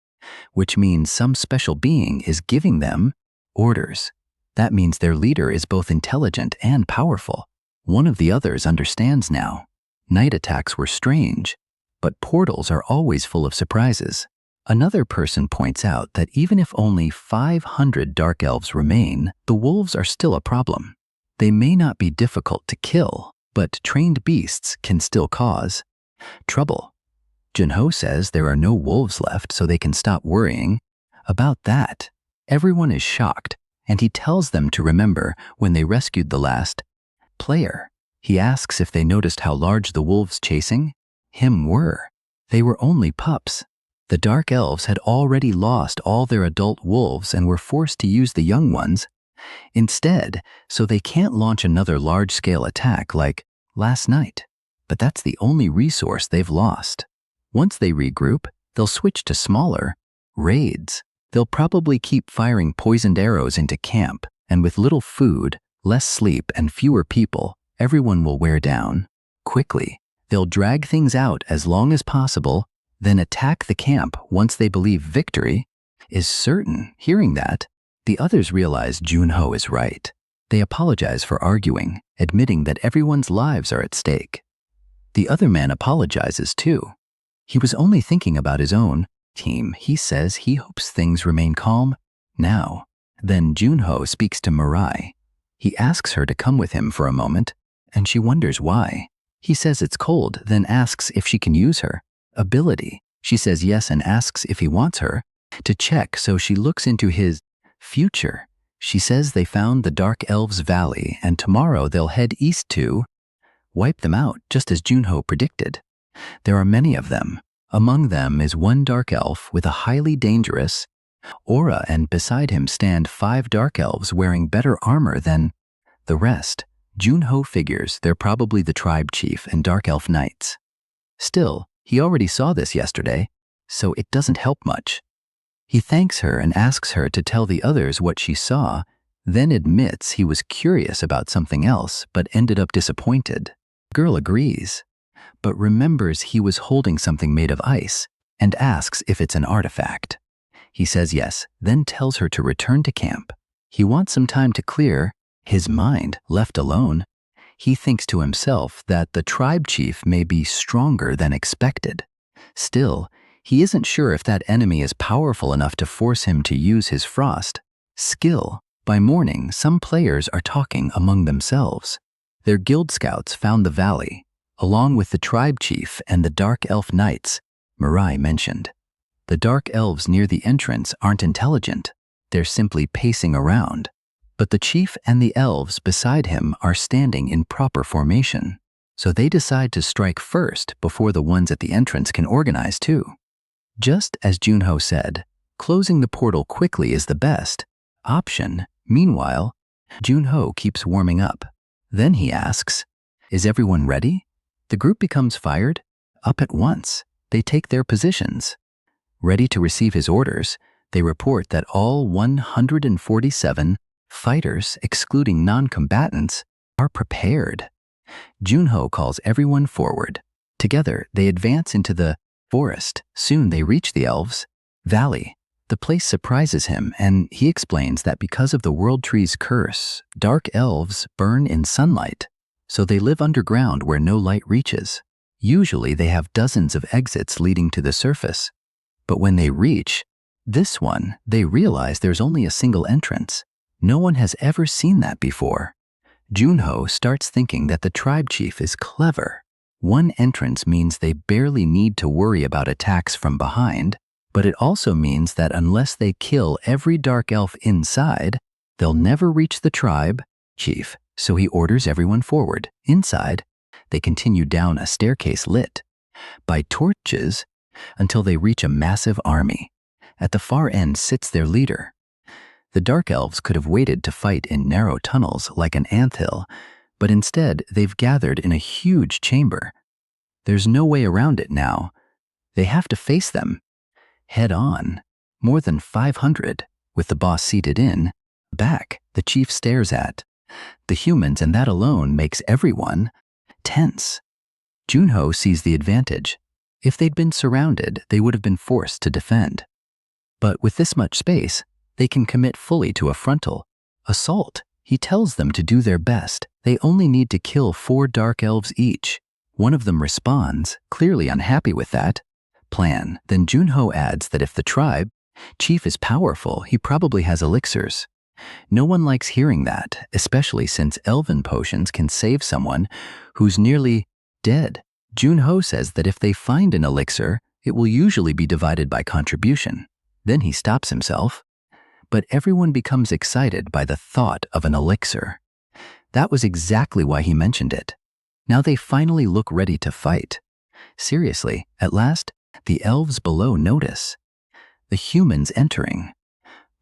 which means some special being is giving them orders. That means their leader is both intelligent and powerful. One of the others understands now. Night attacks were strange, but portals are always full of surprises. Another person points out that even if only 500 dark elves remain, the wolves are still a problem. They may not be difficult to kill, but trained beasts can still cause trouble. Junho says there are no wolves left, so they can stop worrying about that. Everyone is shocked, and he tells them to remember when they rescued the last player. He asks if they noticed how large the wolves chasing him were. They were only pups. The Dark Elves had already lost all their adult wolves and were forced to use the young ones instead, so they can't launch another large-scale attack like last night. But that's the only resource they've lost. Once they regroup, they'll switch to smaller raids. They'll probably keep firing poisoned arrows into camp, and with little food, less sleep, and fewer people, everyone will wear down quickly. They'll drag things out as long as possible, then attack the camp once they believe victory is certain. Hearing that, the others realize Junho is right. They apologize for arguing, admitting that everyone's lives are at stake. The other man apologizes too. He was only thinking about his own team. He says he hopes things remain calm now. Then Junho speaks to Mirai. He asks her to come with him for a moment, and she wonders why. He says it's cold, then asks if she can use her ability. She says yes and asks if he wants her to check, so she looks into his future. She says they found the Dark Elves Valley, and tomorrow they'll head east to wipe them out, just as Junho predicted. There are many of them. Among them is one dark elf with a highly dangerous aura, and beside him stand 5 dark elves wearing better armor than the rest. Junho figures they're probably the tribe chief and dark elf knights. Still, he already saw this yesterday, so it doesn't help much. He thanks her and asks her to tell the others what she saw, then admits he was curious about something else but ended up disappointed. The girl agrees, but remembers he was holding something made of ice and asks if it's an artifact. He says yes, then tells her to return to camp. He wants some time to clear his mind. Left alone, he thinks to himself that the tribe chief may be stronger than expected. Still, he isn't sure if that enemy is powerful enough to force him to use his frost skill. By morning, some players are talking among themselves. Their guild scouts found the valley, along with the tribe chief and the dark elf knights Mirai mentioned. The dark elves near the entrance aren't intelligent. They're simply pacing around. But the chief and the elves beside him are standing in proper formation, so they decide to strike first before the ones at the entrance can organize too. Just as Junho said, closing the portal quickly is the best option. Meanwhile, Junho keeps warming up. Then he asks, "Is everyone ready?" The group becomes fired up at once. They take their positions. Ready to receive his orders, they report that all 147 fighters, excluding non-combatants, are prepared. Junho calls everyone forward. Together, they advance into the forest. Soon they reach the elves' valley. The place surprises him, and he explains that because of the World Tree's curse, dark elves burn in sunlight, so they live underground where no light reaches. Usually they have dozens of exits leading to the surface, but when they reach this one, they realize there's only a single entrance. No one has ever seen that before. Junho starts thinking that the tribe chief is clever. One entrance means they barely need to worry about attacks from behind, but it also means that unless they kill every dark elf inside, they'll never reach the tribe chief, so he orders everyone forward. Inside, they continue down a staircase lit by torches until they reach a massive army. At the far end sits their leader. The dark elves could have waited to fight in narrow tunnels like an anthill, but instead they've gathered in a huge chamber. There's no way around it now. They have to face them head on. More than 500, with the boss seated in back. The chief stares at the humans, and that alone makes everyone tense. Junho sees the advantage. If they'd been surrounded, they would have been forced to defend. But with this much space, they can commit fully to a frontal assault. He tells them to do their best. They only need to kill 4 dark elves each. One of them responds, clearly unhappy with that plan. Then Junho adds that if the tribe chief is powerful, he probably has elixirs. No one likes hearing that, especially since elven potions can save someone who's nearly dead. Junho says that if they find an elixir, it will usually be divided by contribution. Then he stops himself. But everyone becomes excited by the thought of an elixir. That was exactly why he mentioned it. Now they finally look ready to fight. Seriously, at last, the elves below notice the humans entering.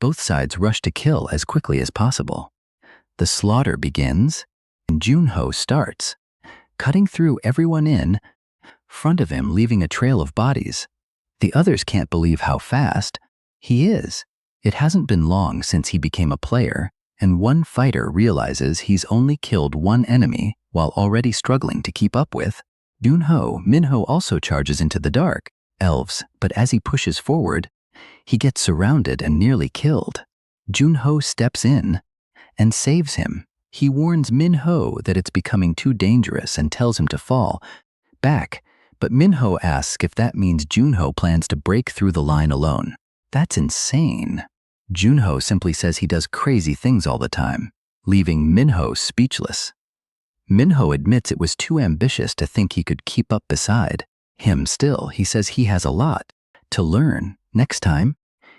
Both sides rush to kill as quickly as possible. The slaughter begins, and Junho starts, cutting through everyone in front of him, leaving a trail of bodies. The others can't believe how fast he is. It hasn't been long since he became a player, and one fighter realizes he's only killed one enemy while already struggling to keep up with Minho also charges into the dark elves, but as he pushes forward, he gets surrounded and nearly killed. Junho steps in and saves him. He warns Minho that it's becoming too dangerous and tells him to fall back, but Minho asks if that means Junho plans to break through the line alone. That's insane. Junho simply says he does crazy things all the time, leaving Minho speechless. Minho admits it was too ambitious to think he could keep up beside him. Still, he says he has a lot to learn. Next time,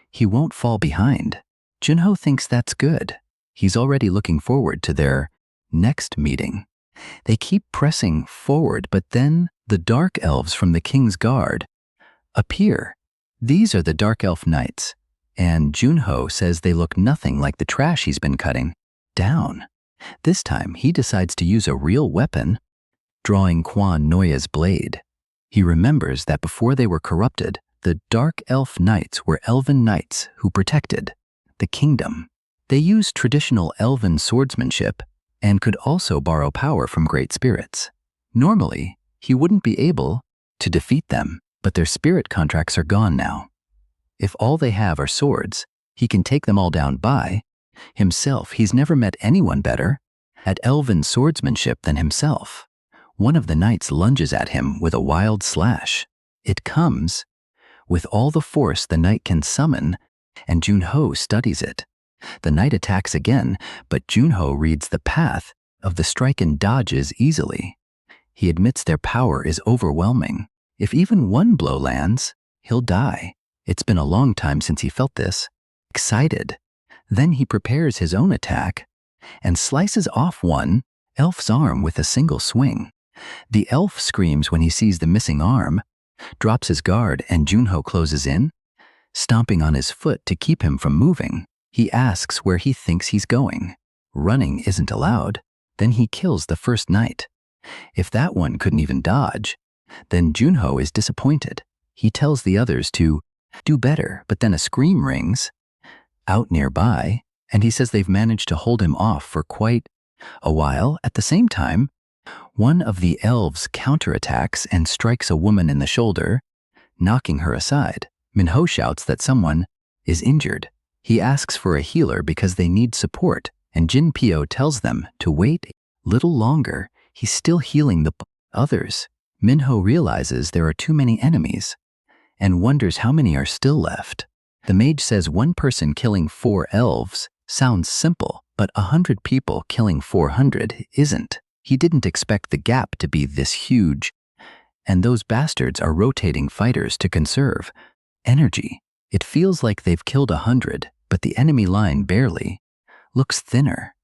he won't fall behind. Junho thinks that's good. He's already looking forward to their next meeting. They keep pressing forward, but then the dark elves from the King's Guard appear. These are the dark elf knights, and Junho says they look nothing like the trash he's been cutting down. This time, he decides to use a real weapon, drawing Quan Noya's blade. He remembers that before they were corrupted, the dark elf knights were elven knights who protected the kingdom. They used traditional elven swordsmanship and could also borrow power from great spirits. Normally, he wouldn't be able to defeat them, but their spirit contracts are gone now. If all they have are swords, he can take them all down by himself. He's never met anyone better at elven swordsmanship than himself. One of the knights lunges at him with a wild slash. It comes with all the force the knight can summon, and Junho studies it. The knight attacks again, but Junho reads the path of the strike and dodges easily. He admits their power is overwhelming. If even one blow lands, he'll die. It's been a long time since he felt this. Excited. Then he prepares his own attack and slices off one elf's arm with a single swing. The elf screams when he sees the missing arm, drops his guard, and Junho closes in, stomping on his foot to keep him from moving. He asks where he thinks he's going. Running isn't allowed. Then he kills the first knight. If that one couldn't even dodge, then Junho is disappointed. He tells the others to do better, but then a scream rings out nearby, and he says they've managed to hold him off for quite a while. At the same time, one of the elves counterattacks and strikes a woman in the shoulder, knocking her aside. Minho shouts that someone is injured. He asks for a healer because they need support, and Jinpyo tells them to wait a little longer. He's still healing the others. Minho realizes there are too many enemies and wonders how many are still left. The mage says one person killing 4 elves sounds simple, but 100 people killing 400 isn't. He didn't expect the gap to be this huge, and those bastards are rotating fighters to conserve energy. It feels like they've killed 100, but the enemy line barely looks thinner.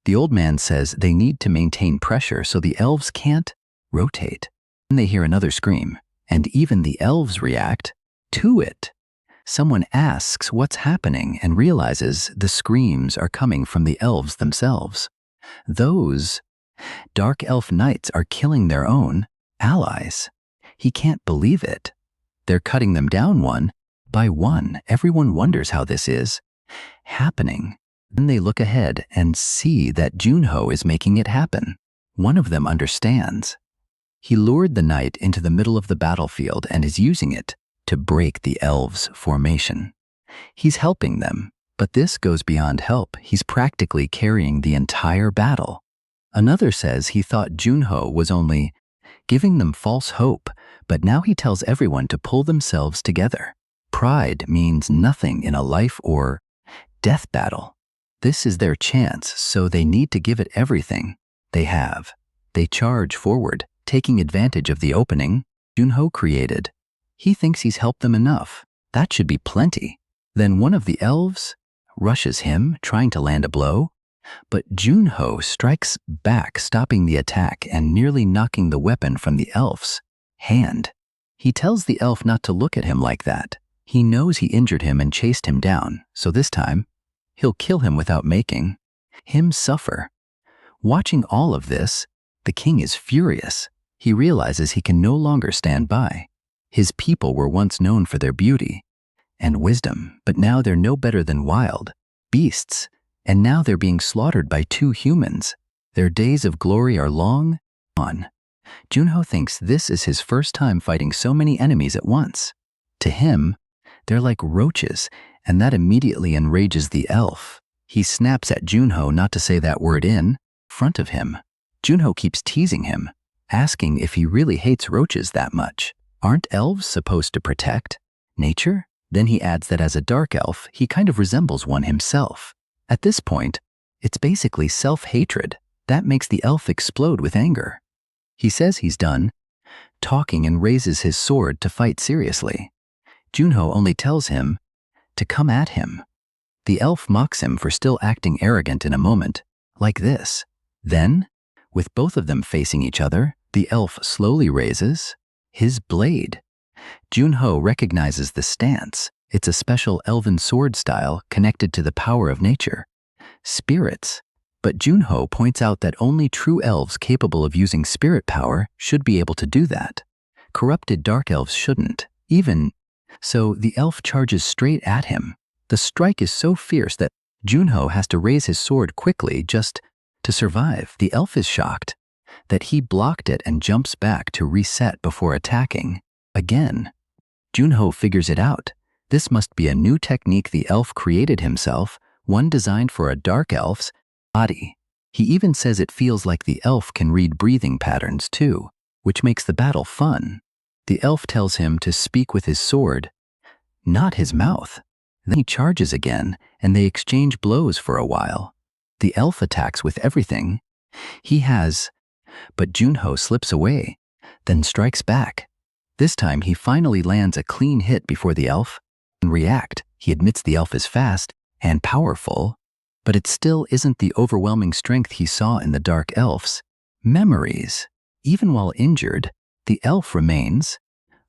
The old man says they need to maintain pressure so the elves can't rotate. Then they hear another scream, and even the elves react to it. Someone asks what's happening and realizes the screams are coming from the elves themselves. Those dark elf knights are killing their own allies. He can't believe it. They're cutting them down one by one. Everyone wonders how this is happening. Then they look ahead and see that Junho is making it happen. One of them understands. He lured the knight into the middle of the battlefield and is using it to break the elves' formation. He's helping them, but this goes beyond help. He's practically carrying the entire battle. Another says he thought Junho was only giving them false hope, but now he tells everyone to pull themselves together. Pride means nothing in a life or death battle. This is their chance, so they need to give it everything they have. They charge forward, taking advantage of the opening Junho created. He thinks he's helped them enough. That should be plenty. Then one of the elves rushes him, trying to land a blow, but Junho strikes back, stopping the attack and nearly knocking the weapon from the elf's hand. He tells the elf not to look at him like that. He knows he injured him and chased him down, so this time, he'll kill him without making him suffer. Watching all of this, the king is furious. He realizes he can no longer stand by. His people were once known for their beauty and wisdom, but now they're no better than wild beasts, and now they're being slaughtered by 2 humans. Their days of glory are long gone. Junho thinks this is his first time fighting so many enemies at once. To him, they're like roaches, and that immediately enrages the elf. He snaps at Junho not to say that word in front of him. Junho keeps teasing him, asking if he really hates roaches that much. Aren't elves supposed to protect nature? Then he adds that as a dark elf, he kind of resembles one himself. At this point, it's basically self-hatred. That makes the elf explode with anger. He says he's done talking and raises his sword to fight seriously. Junho only tells him to come at him. The elf mocks him for still acting arrogant in a moment like this. Then, with both of them facing each other, the elf slowly raises his blade. Junho recognizes the stance. It's a special elven sword style connected to the power of nature, spirits. But Junho points out that only true elves capable of using spirit power should be able to do that. Corrupted dark elves shouldn't. Even so, the elf charges straight at him. The strike is so fierce that Junho has to raise his sword quickly just to survive. The elf is shocked that he blocked it and jumps back to reset before attacking again. Junho figures it out. This must be a new technique the elf created himself, one designed for a dark elf's body. He even says it feels like the elf can read breathing patterns too, which makes the battle fun. The elf tells him to speak with his sword, not his mouth. Then he charges again, and they exchange blows for a while. The elf attacks with everything he has, but Junho slips away, then strikes back. This time he finally lands a clean hit before the elf can react. He admits the elf is fast and powerful, but it still isn't the overwhelming strength he saw in the dark elf's memories. Even while injured, the elf remains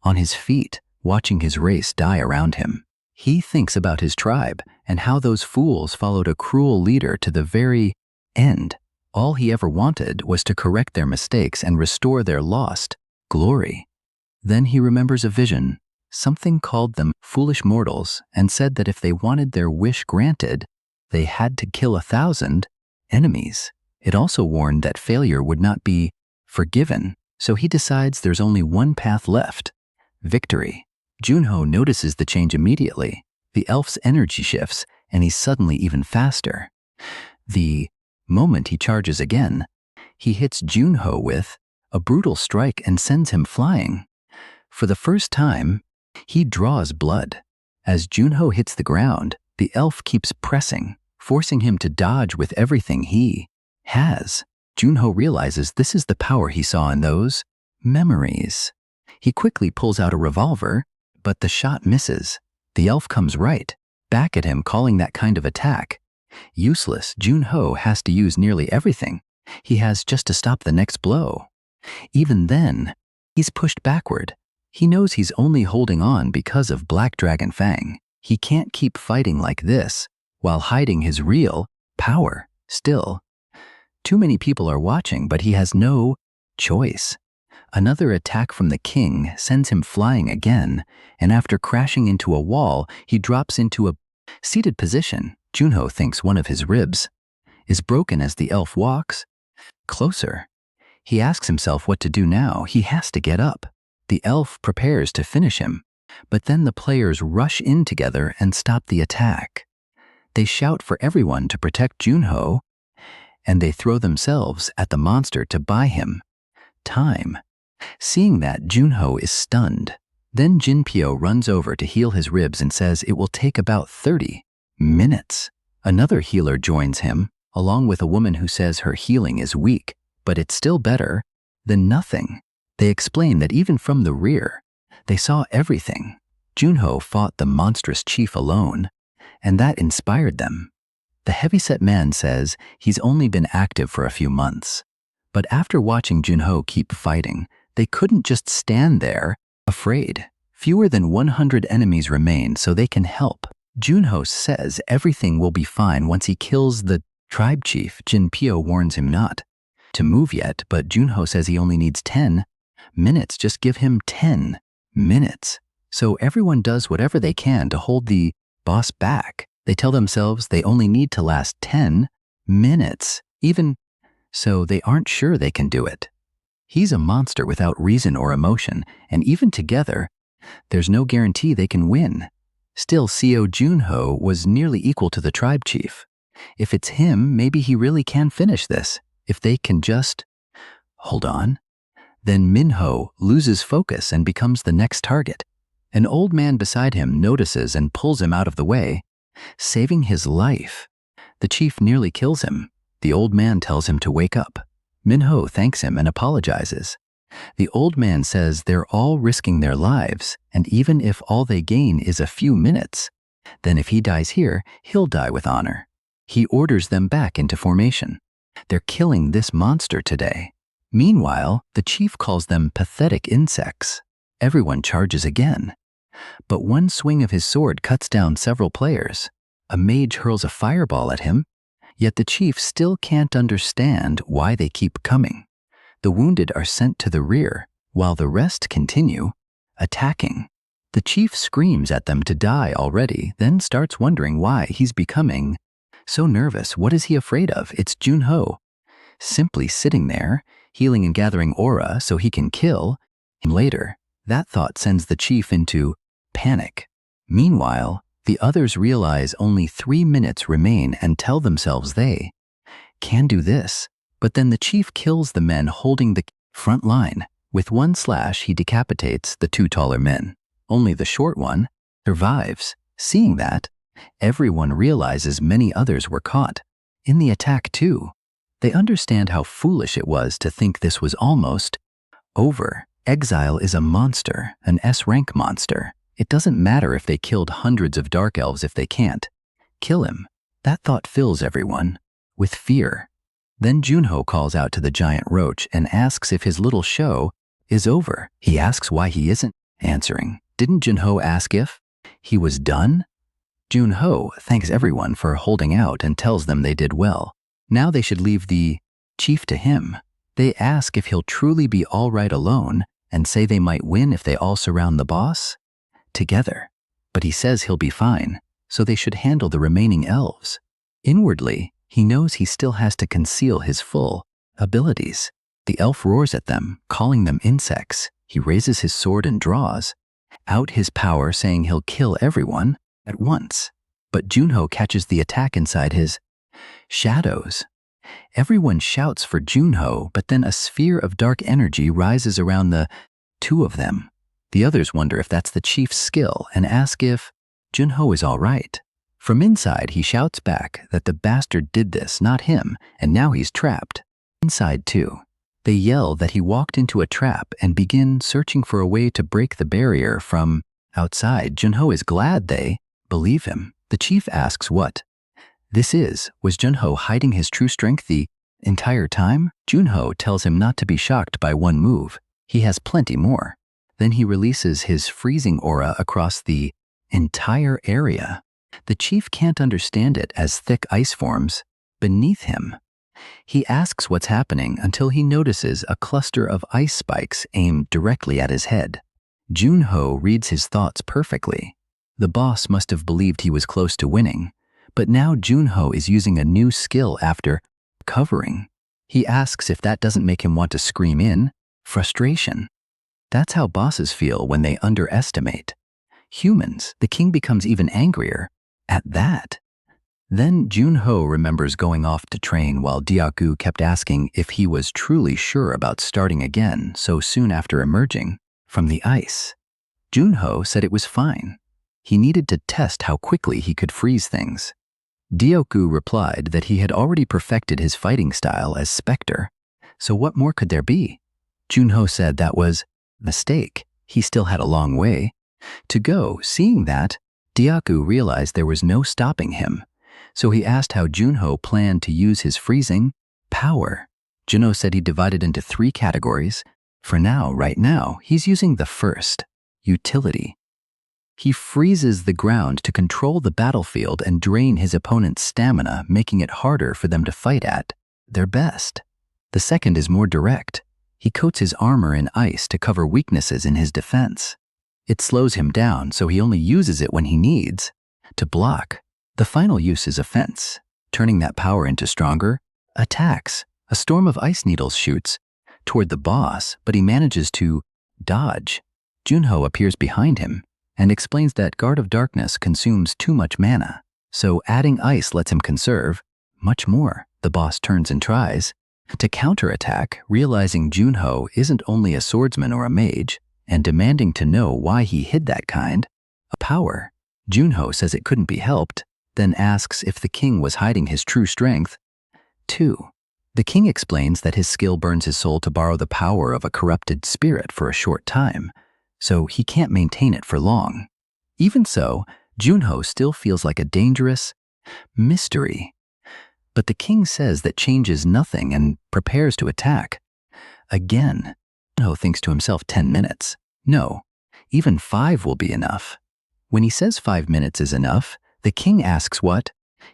on his feet, watching his race die around him. He thinks about his tribe and how those fools followed a cruel leader to the very end. All he ever wanted was to correct their mistakes and restore their lost glory. Then he remembers a vision. Something called them foolish mortals and said that if they wanted their wish granted, they had to kill 1,000 enemies. It also warned that failure would not be forgiven, so he decides there's only one path left: victory. Junho notices the change immediately. The elf's energy shifts, and he's suddenly even faster. The moment he charges again, he hits Junho with a brutal strike and sends him flying. For the first time, he draws blood. As Junho hits the ground, the elf keeps pressing, forcing him to dodge with everything he has. Junho realizes this is the power he saw in those memories. He quickly pulls out a revolver, but the shot misses. The elf comes right back at him, calling that kind of attack useless. Junho has to use nearly everything he has just to stop the next blow. Even then, he's pushed backward. He knows he's only holding on because of Black Dragon Fang. He can't keep fighting like this while hiding his real power. Still, too many people are watching, but he has no choice. Another attack from the king sends him flying again, and after crashing into a wall, he drops into a seated position. Junho thinks one of his ribs is broken as the elf walks closer. He asks himself what to do now. He has to get up. The elf prepares to finish him, but then the players rush in together and stop the attack. They shout for everyone to protect Junho, and they throw themselves at the monster to buy him time. Seeing that, Junho is stunned. Then Jinpyo runs over to heal his ribs and says it will take about 30 minutes. Another healer joins him, along with a woman who says her healing is weak, but it's still better than nothing. They explain that even from the rear, they saw everything. Junho fought the monstrous chief alone, and that inspired them. The heavyset man says he's only been active for a few months, but after watching Junho keep fighting, they couldn't just stand there, afraid. Fewer than 100 enemies remain, so they can help. Junho says everything will be fine once he kills the tribe chief. Jinpyo warns him not to move yet, but Junho says he only needs 10 minutes. Just give him 10 minutes. So everyone does whatever they can to hold the boss back. They tell themselves they only need to last 10 minutes, even so they aren't sure they can do it. He's a monster without reason or emotion, and even together, there's no guarantee they can win. Still, Seo Junho was nearly equal to the tribe chief. If it's him, maybe he really can finish this. If they can just hold on. Then Minho loses focus and becomes the next target. An old man beside him notices and pulls him out of the way, saving his life. The chief nearly kills him. The old man tells him to wake up. Minho thanks him and apologizes. The old man says they're all risking their lives, and even if all they gain is a few minutes, then if he dies here, he'll die with honor. He orders them back into formation. They're killing this monster today. Meanwhile, the chief calls them pathetic insects. Everyone charges again. But one swing of his sword cuts down several players. A mage hurls a fireball at him, yet the chief still can't understand why they keep coming. The wounded are sent to the rear, while the rest continue attacking. The chief screams at them to die already, then starts wondering why he's becoming so nervous. What is he afraid of? It's Junho, simply sitting there, healing and gathering aura so he can kill him later. That thought sends the chief into panic. Meanwhile, the others realize only 3 minutes remain and tell themselves they can do this. But then the chief kills the men holding the front line. With one slash, he decapitates the 2 taller men. Only the short one survives. Seeing that, everyone realizes many others were caught in the attack too. They understand how foolish it was to think this was almost over. Exile is a monster, an S-rank monster. It doesn't matter if they killed hundreds of dark elves if they can't kill him. That thought fills everyone with fear. Then Junho calls out to the giant roach and asks if his little show is over. He asks why he isn't answering. Didn't Junho ask if he was done? Junho thanks everyone for holding out and tells them they did well. Now they should leave the chief to him. They ask if he'll truly be all right alone and say they might win if they all surround the boss together. But he says he'll be fine, so they should handle the remaining elves. Inwardly, he knows he still has to conceal his full abilities. The elf roars at them, calling them insects. He raises his sword and draws out his power, saying he'll kill everyone at once. But Junho catches the attack inside his shadows. Everyone shouts for Junho, but then a sphere of dark energy rises around the 2 of them. The others wonder if that's the chief's skill and ask if Junho is all right. From inside, he shouts back that the bastard did this, not him, and now he's trapped. Inside too, they yell that he walked into a trap and begin searching for a way to break the barrier from outside. Junho is glad they believe him. The chief asks what this is. Was Junho hiding his true strength the entire time? Junho tells him not to be shocked by one move. He has plenty more. Then he releases his freezing aura across the entire area. The chief can't understand it as thick ice forms beneath him. He asks what's happening until he notices a cluster of ice spikes aimed directly at his head. Junho reads his thoughts perfectly. The boss must have believed he was close to winning, but now Junho is using a new skill after covering. He asks if that doesn't make him want to scream in frustration. That's how bosses feel when they underestimate humans. The king becomes even angrier at that. Then Junho remembers going off to train while Dyaku kept asking if he was truly sure about starting again so soon after emerging from the ice. Junho said it was fine. He needed to test how quickly he could freeze things. Dyaku replied that he had already perfected his fighting style as Spectre, so what more could there be? Junho said that was a mistake. He still had a long way to go. Seeing that, Dyaku realized there was no stopping him, so he asked how Junho planned to use his freezing power. Junho said he divided into 3 categories. For now, right now, he's using the first, utility. He freezes the ground to control the battlefield and drain his opponent's stamina, making it harder for them to fight at their best. The second is more direct. He coats his armor in ice to cover weaknesses in his defense. It slows him down, so he only uses it when he needs to block. The final use is offense, turning that power into stronger attacks. A storm of ice needles shoots toward the boss, but he manages to dodge. Junho appears behind him and explains that Guard of Darkness consumes too much mana, so adding ice lets him conserve much more. The boss turns and tries to counterattack, realizing Junho isn't only a swordsman or a mage, and demanding to know why he hid that kind of power. Junho says it couldn't be helped, then asks if the king was hiding his true strength too. The king explains that his skill burns his soul to borrow the power of a corrupted spirit for a short time, so he can't maintain it for long. Even so, Junho still feels like a dangerous mystery. But the king says that changes nothing and prepares to attack. Again, Junho thinks to himself 10 minutes. No, even 5 will be enough. When he says 5 minutes is enough, the king asks what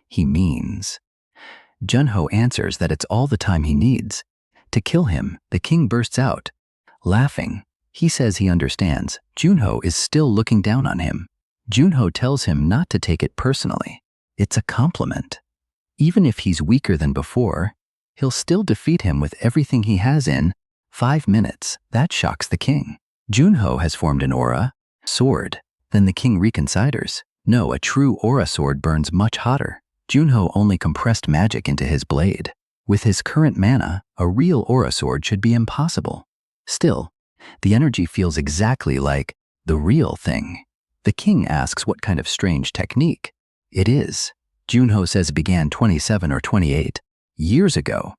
he means. Junho answers that it's all the time he needs. To kill him, the king bursts out, laughing. He says he understands. Junho is still looking down on him. Junho tells him not to take it personally. It's a compliment. Even if he's weaker than before, he'll still defeat him with everything he has in 5 minutes. That shocks the king. Junho has formed an aura, sword, Then the king reconsiders. No, a true aura sword burns much hotter. Junho only compressed magic into his blade. With his current mana, a real aura sword should be impossible. Still, the energy feels exactly like the real thing. The king asks what kind of strange technique it is. Junho says it began 27 or 28 years ago.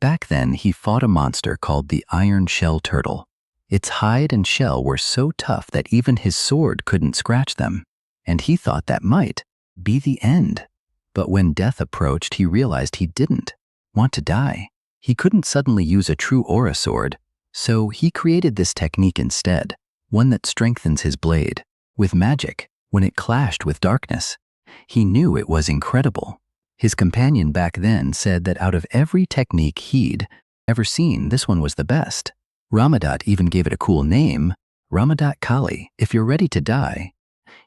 Back then, he fought a monster called the Iron Shell Turtle. Its hide and shell were so tough that even his sword couldn't scratch them, and he thought that might be the end. But when death approached, he realized he didn't want to die. He couldn't suddenly use a true aura sword, so he created this technique instead, one that strengthens his blade with magic. When it clashed with darkness, he knew it was incredible. His companion back then said that out of every technique he'd ever seen, this one was the best. Ramadat even gave it a cool name, Ramadat Kali. If you're ready to die,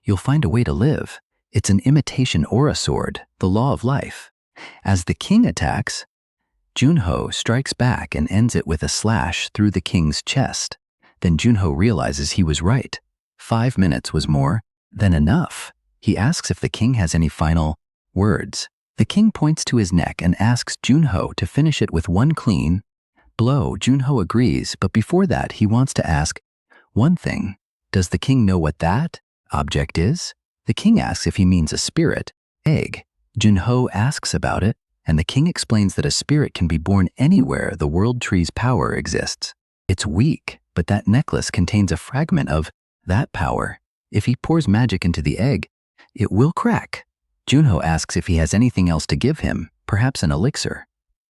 you'll find a way to live. It's an imitation aura sword, the law of life. As the king attacks, Junho strikes back and ends it with a slash through the king's chest. Then Junho realizes he was right. 5 minutes was more than enough. He asks if the king has any final words. The king points to his neck and asks Junho to finish it with one clean blow. Junho agrees, but before that, he wants to ask one thing. Does the king know what that object is? The king asks if he means a spirit egg. Junho asks about it, and the king explains that a spirit can be born anywhere the world tree's power exists. It's weak, but that necklace contains a fragment of that power. If he pours magic into the egg, it will crack. Junho asks if he has anything else to give him, perhaps an elixir.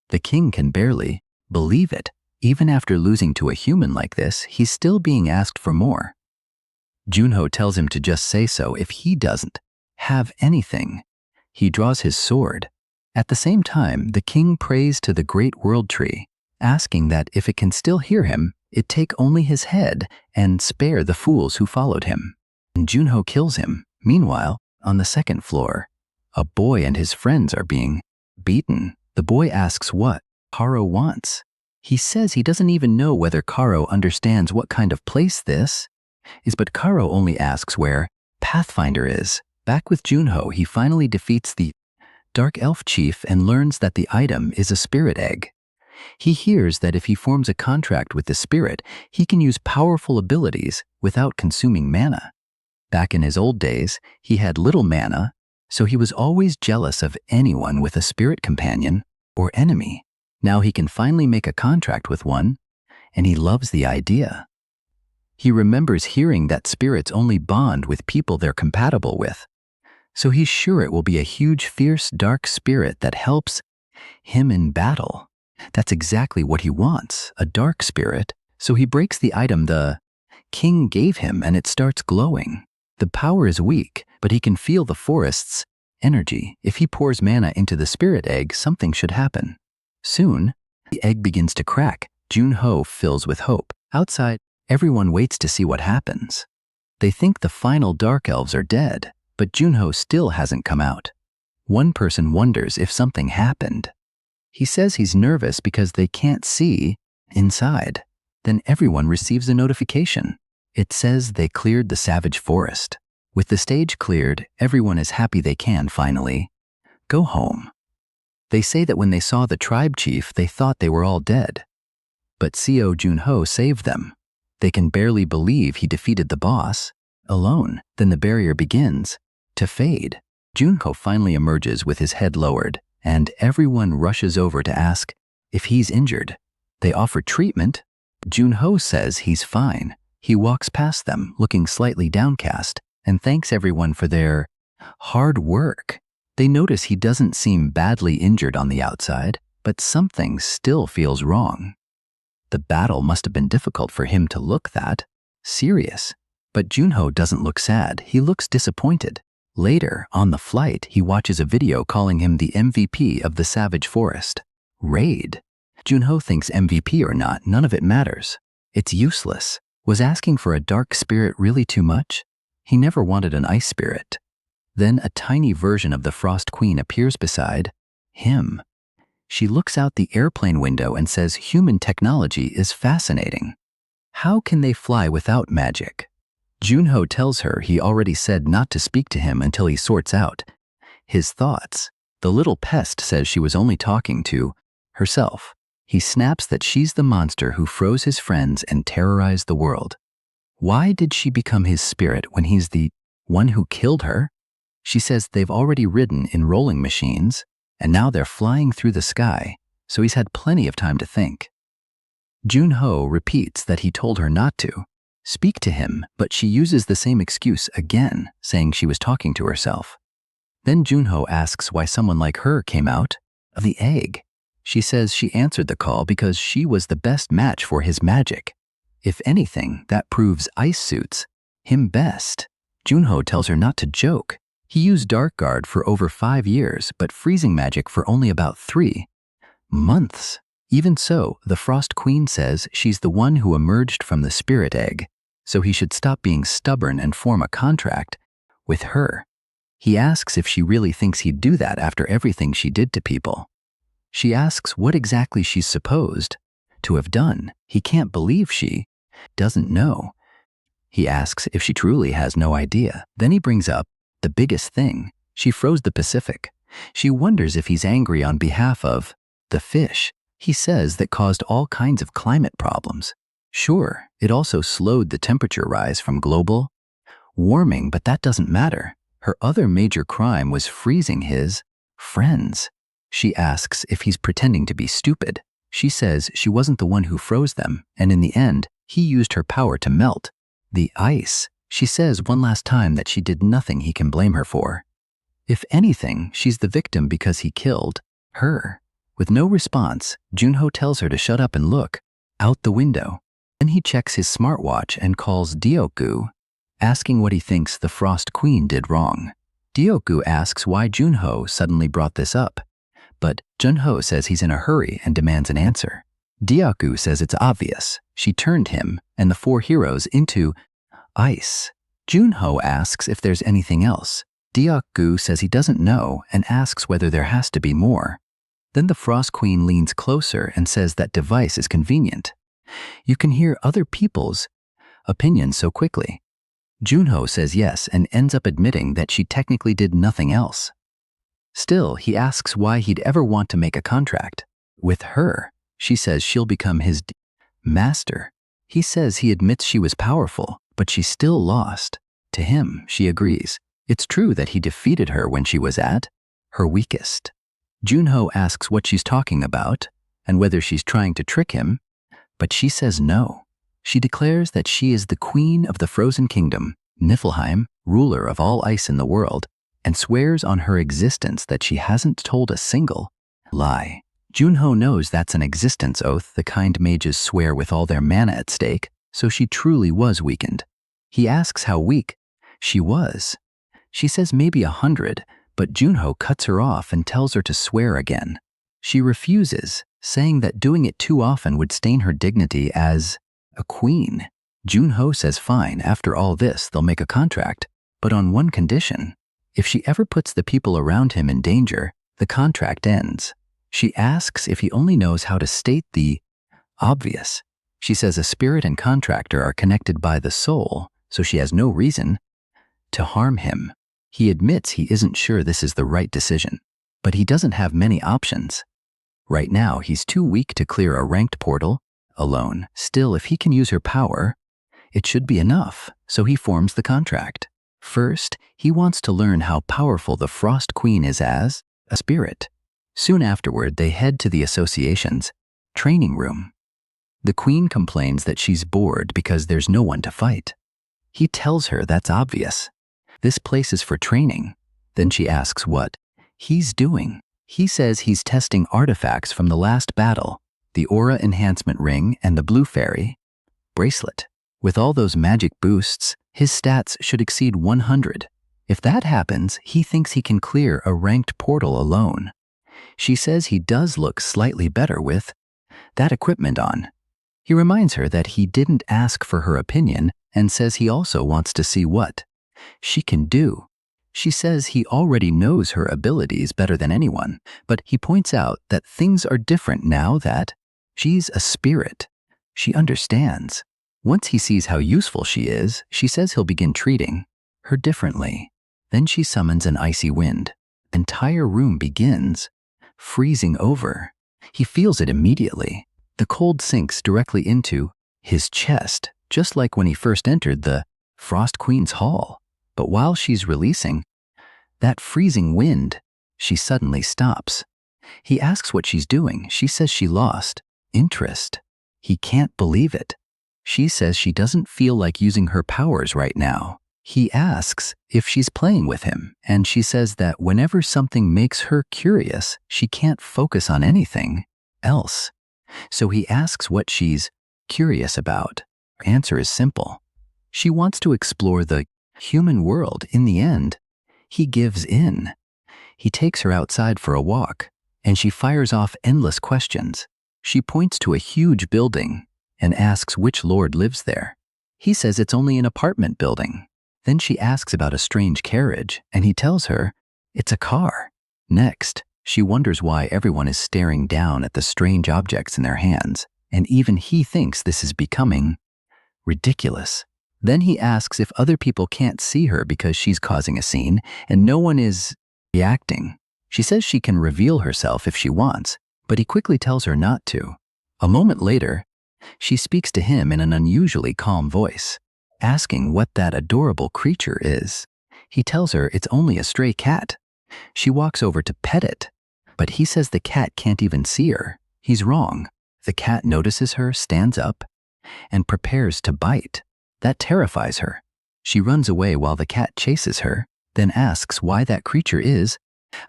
The king can barely believe it. Even after losing to a human like this, he's still being asked for more. Junho tells him to just say so if he doesn't have anything. He draws his sword. At the same time, the king prays to the great world tree, asking that if it can still hear him, it take only his head and spare the fools who followed him. And Junho kills him. Meanwhile, on the second floor, a boy and his friends are being beaten. The boy asks what Karo wants. He says he doesn't even know whether Karo understands what kind of place this is, but Karo only asks where Pathfinder is. Back with Junho, he finally defeats the Dark Elf Chief and learns that the item is a spirit egg. He hears that if he forms a contract with the spirit, he can use powerful abilities without consuming mana. Back in his old days, he had little mana, so he was always jealous of anyone with a spirit companion or enemy. Now he can finally make a contract with one, and he loves the idea. He remembers hearing that spirits only bond with people they're compatible with, so he's sure it will be a huge, fierce, dark spirit that helps him in battle. That's exactly what he wants, a dark spirit, so he breaks the item the king gave him and it starts glowing. The power is weak, but he can feel the forest's energy. If he pours mana into the spirit egg, something should happen. Soon, the egg begins to crack. Junho fills with hope. Outside, everyone waits to see what happens. They think the final dark elves are dead, but Junho still hasn't come out. One person wonders if something happened. He says he's nervous because they can't see inside. Then everyone receives a notification. It says they cleared the savage forest. With the stage cleared, everyone is happy they can finally go home. They say that when they saw the tribe chief, they thought they were all dead. But Co Junho saved them. They can barely believe he defeated the boss alone. Then the barrier begins to fade. Junho finally emerges with his head lowered, and everyone rushes over to ask if he's injured. They offer treatment. Junho says he's fine. He walks past them, looking slightly downcast, and thanks everyone for their hard work. They notice he doesn't seem badly injured on the outside, but something still feels wrong. The battle must have been difficult for him to look that serious. But Junho doesn't look sad. He looks disappointed. Later, on the flight, he watches a video calling him the MVP of the Savage Forest raid. Junho thinks MVP or not, none of it matters. It's useless. Was asking for a dark spirit really too much? He never wanted an ice spirit. Then a tiny version of the Frost Queen appears beside him. She looks out the airplane window and says human technology is fascinating. How can they fly without magic? Junho tells her he already said not to speak to him until he sorts out his thoughts. The little pest says she was only talking to herself. He snaps that she's the monster who froze his friends and terrorized the world. Why did she become his spirit when he's the one who killed her? She says they've already ridden in rolling machines, and now they're flying through the sky, so he's had plenty of time to think. Junho repeats that he told her not to speak to him, but she uses the same excuse again, saying she was talking to herself. Then Junho asks why someone like her came out of the egg. She says she answered the call because she was the best match for his magic. If anything, that proves ice suits him best. Junho tells her not to joke. He used Dark Guard for over 5 years, but freezing magic for only about 3 months. Even so, the Frost Queen says she's the one who emerged from the spirit egg, so he should stop being stubborn and form a contract with her. He asks if she really thinks he'd do that after everything she did to people. She asks what exactly she's supposed to have done. He can't believe she doesn't know. He asks if she truly has no idea. Then he brings up the biggest thing. She froze the Pacific. She wonders if he's angry on behalf of the fish. He says that caused all kinds of climate problems. Sure, it also slowed the temperature rise from global warming, but that doesn't matter. Her other major crime was freezing his friends. She asks if he's pretending to be stupid. She says she wasn't the one who froze them, and in the end, he used her power to melt the ice. She says one last time that she did nothing he can blame her for. If anything, she's the victim because he killed her. With no response, Junho tells her to shut up and look out the window. Then he checks his smartwatch and calls Dioku, asking what he thinks the Frost Queen did wrong. Dioku asks why Junho suddenly brought this up, but Junho says he's in a hurry and demands an answer. Dioku says it's obvious. She turned him and the 4 heroes into ice. Junho asks if there's anything else. Dioku says he doesn't know and asks whether there has to be more. Then the Frost Queen leans closer and says that device is convenient. You can hear other people's opinions so quickly. Junho says yes and ends up admitting that she technically did nothing else. Still, he asks why he'd ever want to make a contract with her. She says she'll become his master. He says he admits she was powerful, but she still lost. To him, she agrees. It's true that he defeated her when she was at her weakest. Junho asks what she's talking about and whether she's trying to trick him, but she says no. She declares that she is the queen of the Frozen Kingdom, Niflheim, ruler of all ice in the world, and swears on her existence that she hasn't told a single lie. Junho knows that's an existence oath the kind mages swear with all their mana at stake, so she truly was weakened. He asks how weak she was. She says maybe 100, but Junho cuts her off and tells her to swear again. She refuses, saying that doing it too often would stain her dignity as a queen. Junho says fine, after all this they'll make a contract, but on one condition. If she ever puts the people around him in danger, the contract ends. She asks if he only knows how to state the obvious. She says a spirit and contractor are connected by the soul, so she has no reason to harm him. He admits he isn't sure this is the right decision, but he doesn't have many options. Right now, he's too weak to clear a ranked portal alone. Still, if he can use her power, it should be enough, so he forms the contract. First, he wants to learn how powerful the Frost Queen is as a spirit. Soon afterward, they head to the association's training room. The queen complains that she's bored because there's no one to fight. He tells her that's obvious. This place is for training. Then she asks what he's doing. He says he's testing artifacts from the last battle, the aura enhancement ring and the blue fairy bracelet. With all those magic boosts, his stats should exceed 100. If that happens, he thinks he can clear a ranked portal alone. She says he does look slightly better with that equipment on. He reminds her that he didn't ask for her opinion and says he also wants to see what she can do. She says he already knows her abilities better than anyone, but he points out that things are different now that she's a spirit. She understands. Once he sees how useful she is, she says he'll begin treating her differently. Then she summons an icy wind. The entire room begins freezing over. He feels it immediately. The cold sinks directly into his chest, just like when he first entered the Frost Queen's hall. But while she's releasing that freezing wind, she suddenly stops. He asks what she's doing. She says she lost interest. He can't believe it. She says she doesn't feel like using her powers right now. He asks if she's playing with him, and she says that whenever something makes her curious, she can't focus on anything else. So he asks what she's curious about. Her answer is simple. She wants to explore the human world. In the end, he gives in. He takes her outside for a walk, and she fires off endless questions. She points to a huge building and asks which lord lives there. He says it's only an apartment building. Then she asks about a strange carriage, and he tells her it's a car. Next, she wonders why everyone is staring down at the strange objects in their hands, and even he thinks this is becoming ridiculous. Then he asks if other people can't see her because she's causing a scene, and no one is reacting. She says she can reveal herself if she wants, but he quickly tells her not to. A moment later, she speaks to him in an unusually calm voice, asking what that adorable creature is. He tells her it's only a stray cat. She walks over to pet it, but he says the cat can't even see her. He's wrong. The cat notices her, stands up, and prepares to bite. That terrifies her. She runs away while the cat chases her, then asks why that creature is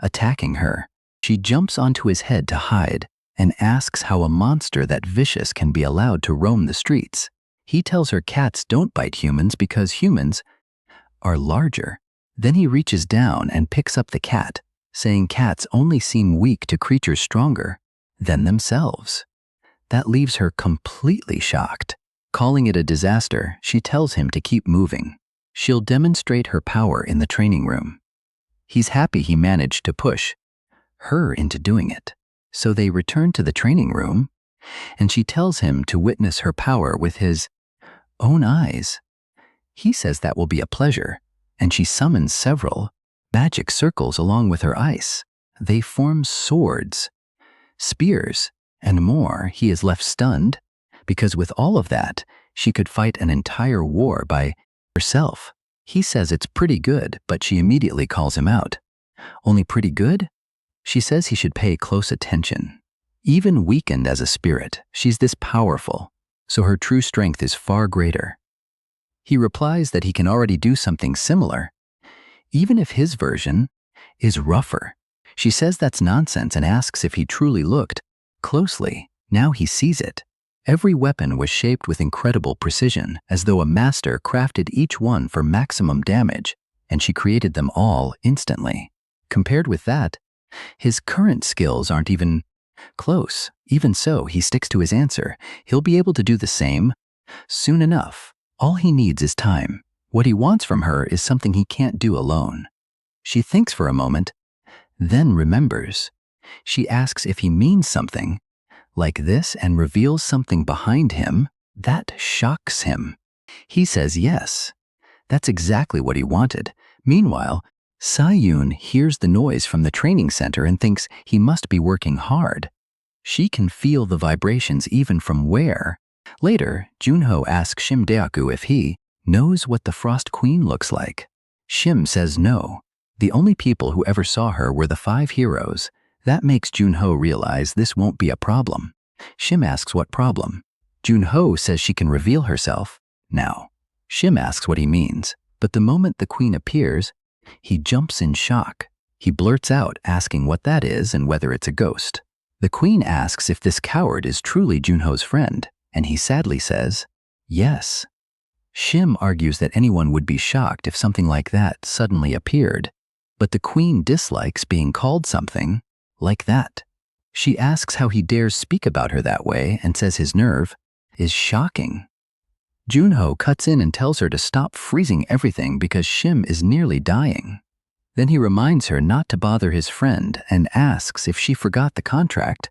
attacking her. She jumps onto his head to hide and asks how a monster that vicious can be allowed to roam the streets. He tells her cats don't bite humans because humans are larger. Then he reaches down and picks up the cat, saying cats only seem weak to creatures stronger than themselves. That leaves her completely shocked. Calling it a disaster, she tells him to keep moving. She'll demonstrate her power in the training room. He's happy he managed to push her into doing it. So they return to the training room, and she tells him to witness her power with his own eyes. He says that will be a pleasure, and she summons several magic circles along with her ice. They form swords, spears, and more. He is left stunned, because with all of that, she could fight an entire war by herself. He says it's pretty good, but she immediately calls him out. Only pretty good? She says he should pay close attention. Even weakened as a spirit, she's this powerful, so her true strength is far greater. He replies that he can already do something similar, even if his version is rougher. She says that's nonsense and asks if he truly looked closely. Now he sees it. Every weapon was shaped with incredible precision, as though a master crafted each one for maximum damage, and she created them all instantly. Compared with that, his current skills aren't even close. Even so, he sticks to his answer. He'll be able to do the same soon enough. All he needs is time. What he wants from her is something he can't do alone. She thinks for a moment, then remembers. She asks if he means something like this and reveals something behind him. That shocks him. He says yes. That's exactly what he wanted. Meanwhile, Sayun hears the noise from the training center and thinks he must be working hard. She can feel the vibrations even from where. Later, Junho asks Shim Daeku if he knows what the Frost Queen looks like. Shim says no. The only people who ever saw her were the 5 heroes. That makes Junho realize this won't be a problem. Shim asks what problem. Junho says she can reveal herself now. Shim asks what he means, but the moment the queen appears, he jumps in shock. He blurts out asking what that is and whether it's a ghost. The queen asks if this coward is truly Junho's friend, and he sadly says, yes. Shim argues that anyone would be shocked if something like that suddenly appeared, but the queen dislikes being called something like that. She asks how he dares speak about her that way and says his nerve is shocking. Junho cuts in and tells her to stop freezing everything because Shim is nearly dying. Then he reminds her not to bother his friend and asks if she forgot the contract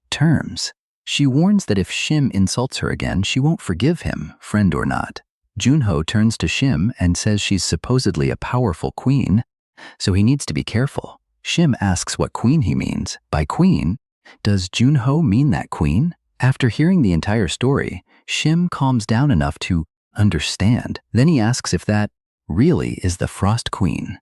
terms. She warns that if Shim insults her again, she won't forgive him, friend or not. Junho turns to Shim and says she's supposedly a powerful queen, so he needs to be careful. Shim asks what queen he means. By queen, does Junho mean that queen? After hearing the entire story, Shim calms down enough to understand. Then he asks if that really is the Frost Queen,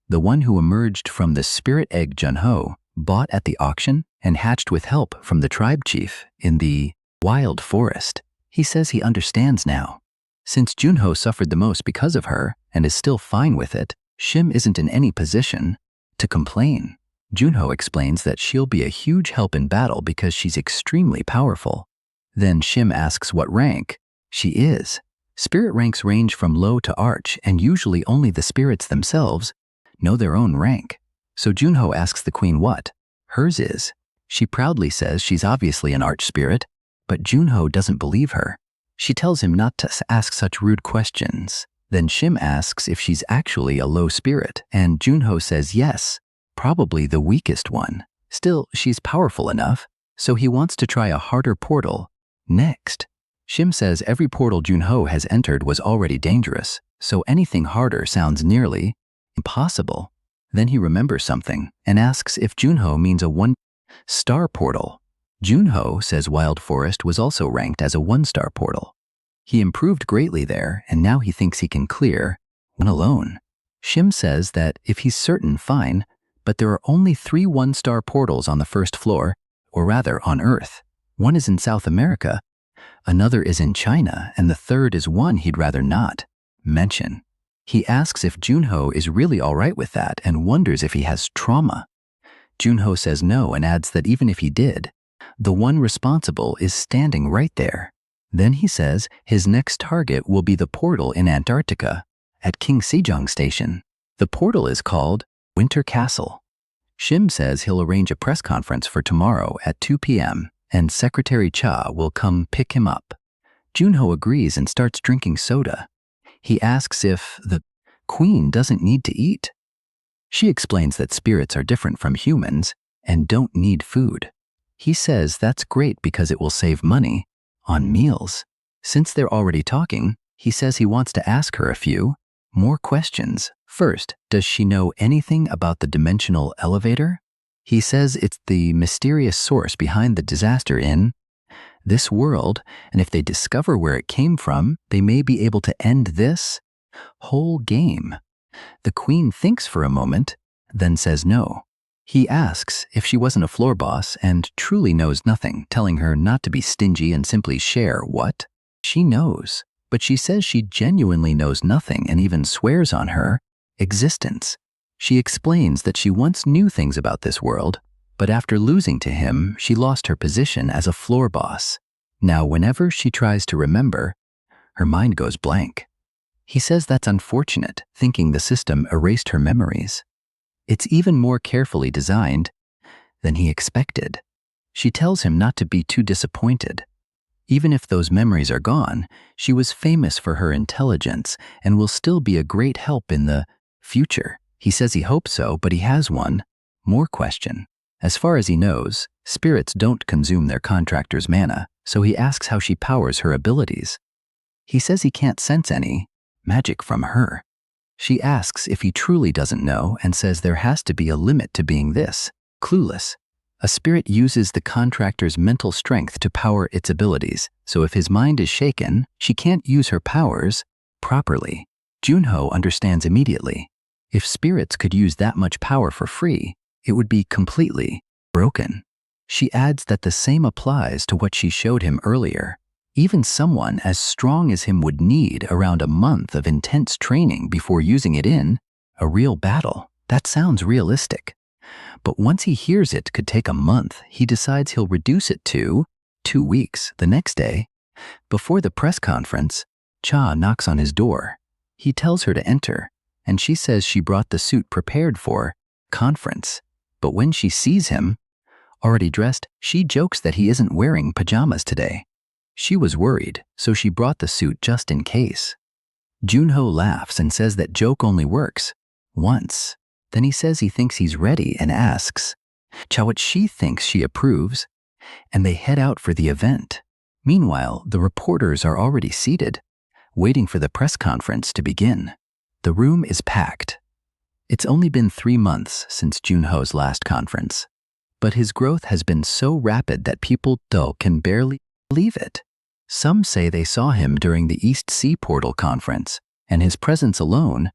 the one who emerged from the spirit egg Junho bought at the auction and hatched with help from the tribe chief in the wild forest. He says he understands now. Since Junho suffered the most because of her and is still fine with it, Shim isn't in any position to complain. Junho explains that she'll be a huge help in battle because she's extremely powerful. Then Shim asks what rank she is. Spirit ranks range from low to arch, and usually only the spirits themselves know their own rank. So Junho asks the queen what hers is. She proudly says she's obviously an arch spirit, but Junho doesn't believe her. She tells him not to ask such rude questions. Then Shim asks if she's actually a low spirit, and Junho says yes, probably the weakest one. Still, she's powerful enough, so he wants to try a harder portal next. Shim says every portal Junho has entered was already dangerous, so anything harder sounds nearly impossible. Then he remembers something and asks if Junho means a 1-star portal. Junho says Wild Forest was also ranked as a 1-star portal. He improved greatly there, and now he thinks he can clear one alone. Shim says that if he's certain, fine, but there are only 3 1-star portals on the first floor, or rather on Earth. One is in South America, another is in China, and the third is one he'd rather not mention. He asks if Junho is really all right with that and wonders if he has trauma. Junho says no and adds that even if he did, the one responsible is standing right there. Then he says his next target will be the portal in Antarctica at King Sejong Station. The portal is called Winter Castle. Shim says he'll arrange a press conference for tomorrow at 2 p.m. and Secretary Cha will come pick him up. Junho agrees and starts drinking soda. He asks if the queen doesn't need to eat. She explains that spirits are different from humans and don't need food. He says that's great because it will save money on meals. Since they're already talking, he says he wants to ask her a few more questions. First, does she know anything about the dimensional elevator? He says it's the mysterious source behind the disaster in this world, and if they discover where it came from, they may be able to end this whole game. The queen thinks for a moment, then says no. He asks if she wasn't a floor boss and truly knows nothing, telling her not to be stingy and simply share what she knows. But she says she genuinely knows nothing and even swears on her existence. She explains that she once knew things about this world, but after losing to him, she lost her position as a floor boss. Now, whenever she tries to remember, her mind goes blank. He says that's unfortunate, thinking the system erased her memories. It's even more carefully designed than he expected. She tells him not to be too disappointed. Even if those memories are gone, she was famous for her intelligence and will still be a great help in the future. He says he hopes so, but he has one more question. As far as he knows, spirits don't consume their contractors' mana, so he asks how she powers her abilities. He says he can't sense any magic from her. She asks if he truly doesn't know and says there has to be a limit to being this clueless. A spirit uses the contractor's mental strength to power its abilities, so if his mind is shaken, she can't use her powers properly. Junho understands immediately. If spirits could use that much power for free, it would be completely broken. She adds that the same applies to what she showed him earlier. Even someone as strong as him would need around a month of intense training before using it in a real battle. That sounds realistic. But once he hears it could take a month, he decides he'll reduce it to 2 weeks. The next day, before the press conference, Cha knocks on his door. He tells her to enter, and she says she brought the suit prepared for conference. But when she sees him, already dressed, she jokes that he isn't wearing pajamas today. She was worried, so she brought the suit just in case. Junho laughs and says that joke only works once. Then he says he thinks he's ready and asks Cha what she thinks she approves, and they head out for the event. Meanwhile, the reporters are already seated, waiting for the press conference to begin. The room is packed. It's only been 3 months since Junho's last conference, but his growth has been so rapid that people can barely believe it. Some say they saw him during the East Sea Portal conference, and his presence alone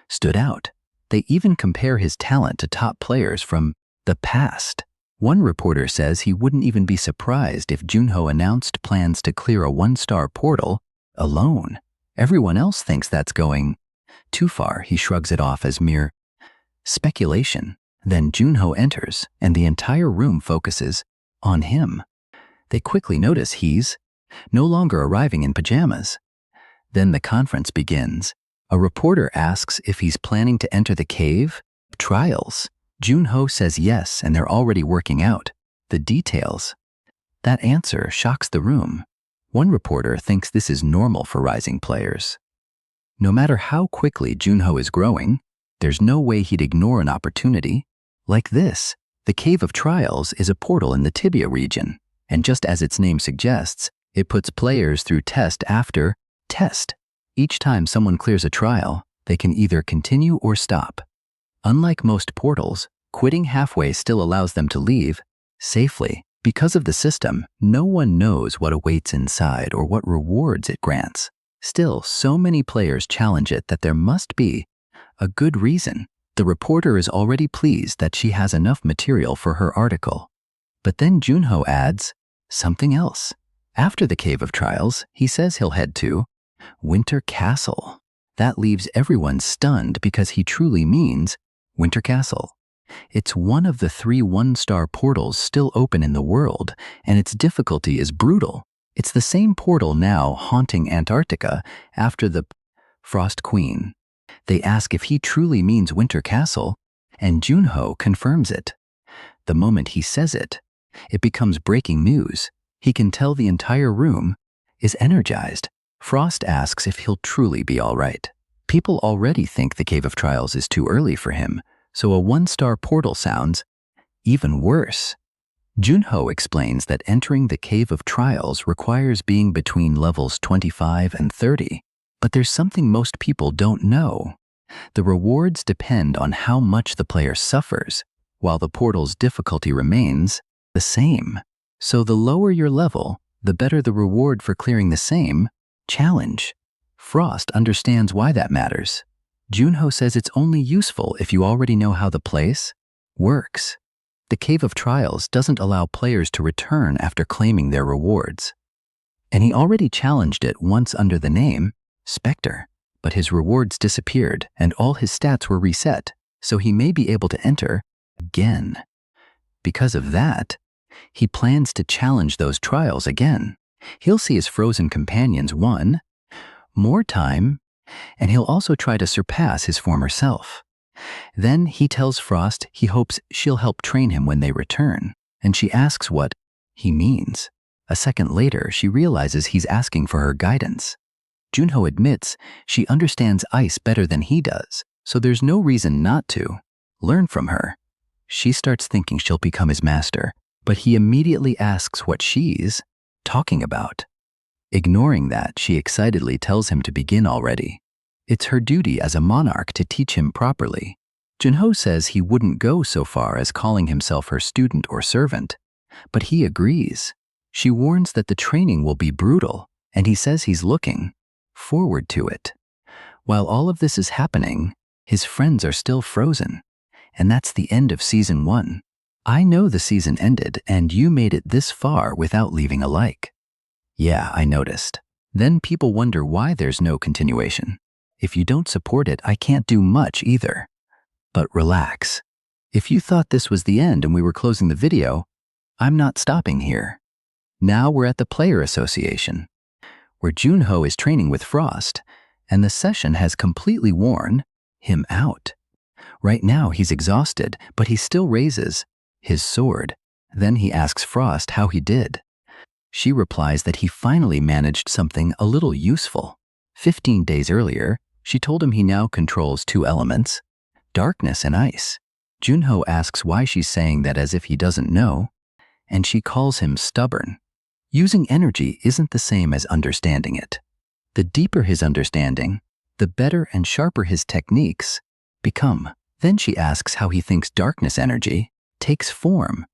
stood out. They even compare his talent to top players from the past. One reporter says he wouldn't even be surprised if Junho announced plans to clear a 1-star portal alone. Everyone else thinks that's going too far. He shrugs it off as mere speculation. Then Junho enters, and the entire room focuses on him. They quickly notice he's no longer arriving in pajamas. Then the conference begins. A reporter asks if he's planning to enter the cave trials. Junho says yes, and they're already working out the details. That answer shocks the room. One reporter thinks this is normal for rising players. No matter how quickly Junho is growing, there's no way he'd ignore an opportunity like this. The Cave of Trials is a portal in the Tibia region, and just as its name suggests, it puts players through test after test. Each time someone clears a trial, they can either continue or stop. Unlike most portals, quitting halfway still allows them to leave safely. Because of the system, no one knows what awaits inside or what rewards it grants. Still, so many players challenge it that there must be a good reason. The reporter is already pleased that she has enough material for her article. But then Junho adds something else. After the Cave of Trials, he says he'll head to Winter Castle. That leaves everyone stunned because he truly means Winter Castle. It's one of the 3 1-star portals still open in the world, and its difficulty is brutal. It's the same portal now haunting Antarctica after the Frost Queen. They ask if he truly means Winter Castle, and Junho confirms it. The moment he says it, it becomes breaking news. He can tell the entire room is energized. Frost asks if he'll truly be all right. People already think the Cave of Trials is too early for him, so a 1-star portal sounds even worse. Junho explains that entering the Cave of Trials requires being between levels 25 and 30. But there's something most people don't know. The rewards depend on how much the player suffers, while the portal's difficulty remains the same. So the lower your level, the better the reward for clearing the same challenge. Frost understands why that matters. Junho says it's only useful if you already know how the place works. The Cave of Trials doesn't allow players to return after claiming their rewards. And he already challenged it once under the name Spectre, but his rewards disappeared and all his stats were reset, so he may be able to enter again. Because of that, he plans to challenge those trials again. He'll see his frozen companions one more time, and he'll also try to surpass his former self. Then he tells Frost he hopes she'll help train him when they return, and she asks what he means. A second later, she realizes he's asking for her guidance. Junho admits she understands ice better than he does, so there's no reason not to learn from her. She starts thinking she'll become his master, but he immediately asks what she's talking about. Ignoring that, she excitedly tells him to begin already. It's her duty as a monarch to teach him properly. Junho says he wouldn't go so far as calling himself her student or servant, but he agrees. She warns that the training will be brutal, and he says he's looking forward to it. While all of this is happening, his friends are still frozen, and that's the end of Season 1. I know the season ended, and you made it this far without leaving a like. Yeah, I noticed. Then people wonder why there's no continuation. If you don't support it, I can't do much either. But relax. If you thought this was the end and we were closing the video, I'm not stopping here. Now we're at the Player Association, where Junho is training with Frost, and the session has completely worn him out. Right now he's exhausted, but he still raises his sword. Then he asks Frost how he did. She replies that he finally managed something a little useful. 15 days earlier, she told him he now controls 2 elements, darkness and ice. Junho asks why she's saying that as if he doesn't know, and she calls him stubborn. Using energy isn't the same as understanding it. The deeper his understanding, the better and sharper his techniques become. Then she asks how he thinks darkness energy takes form.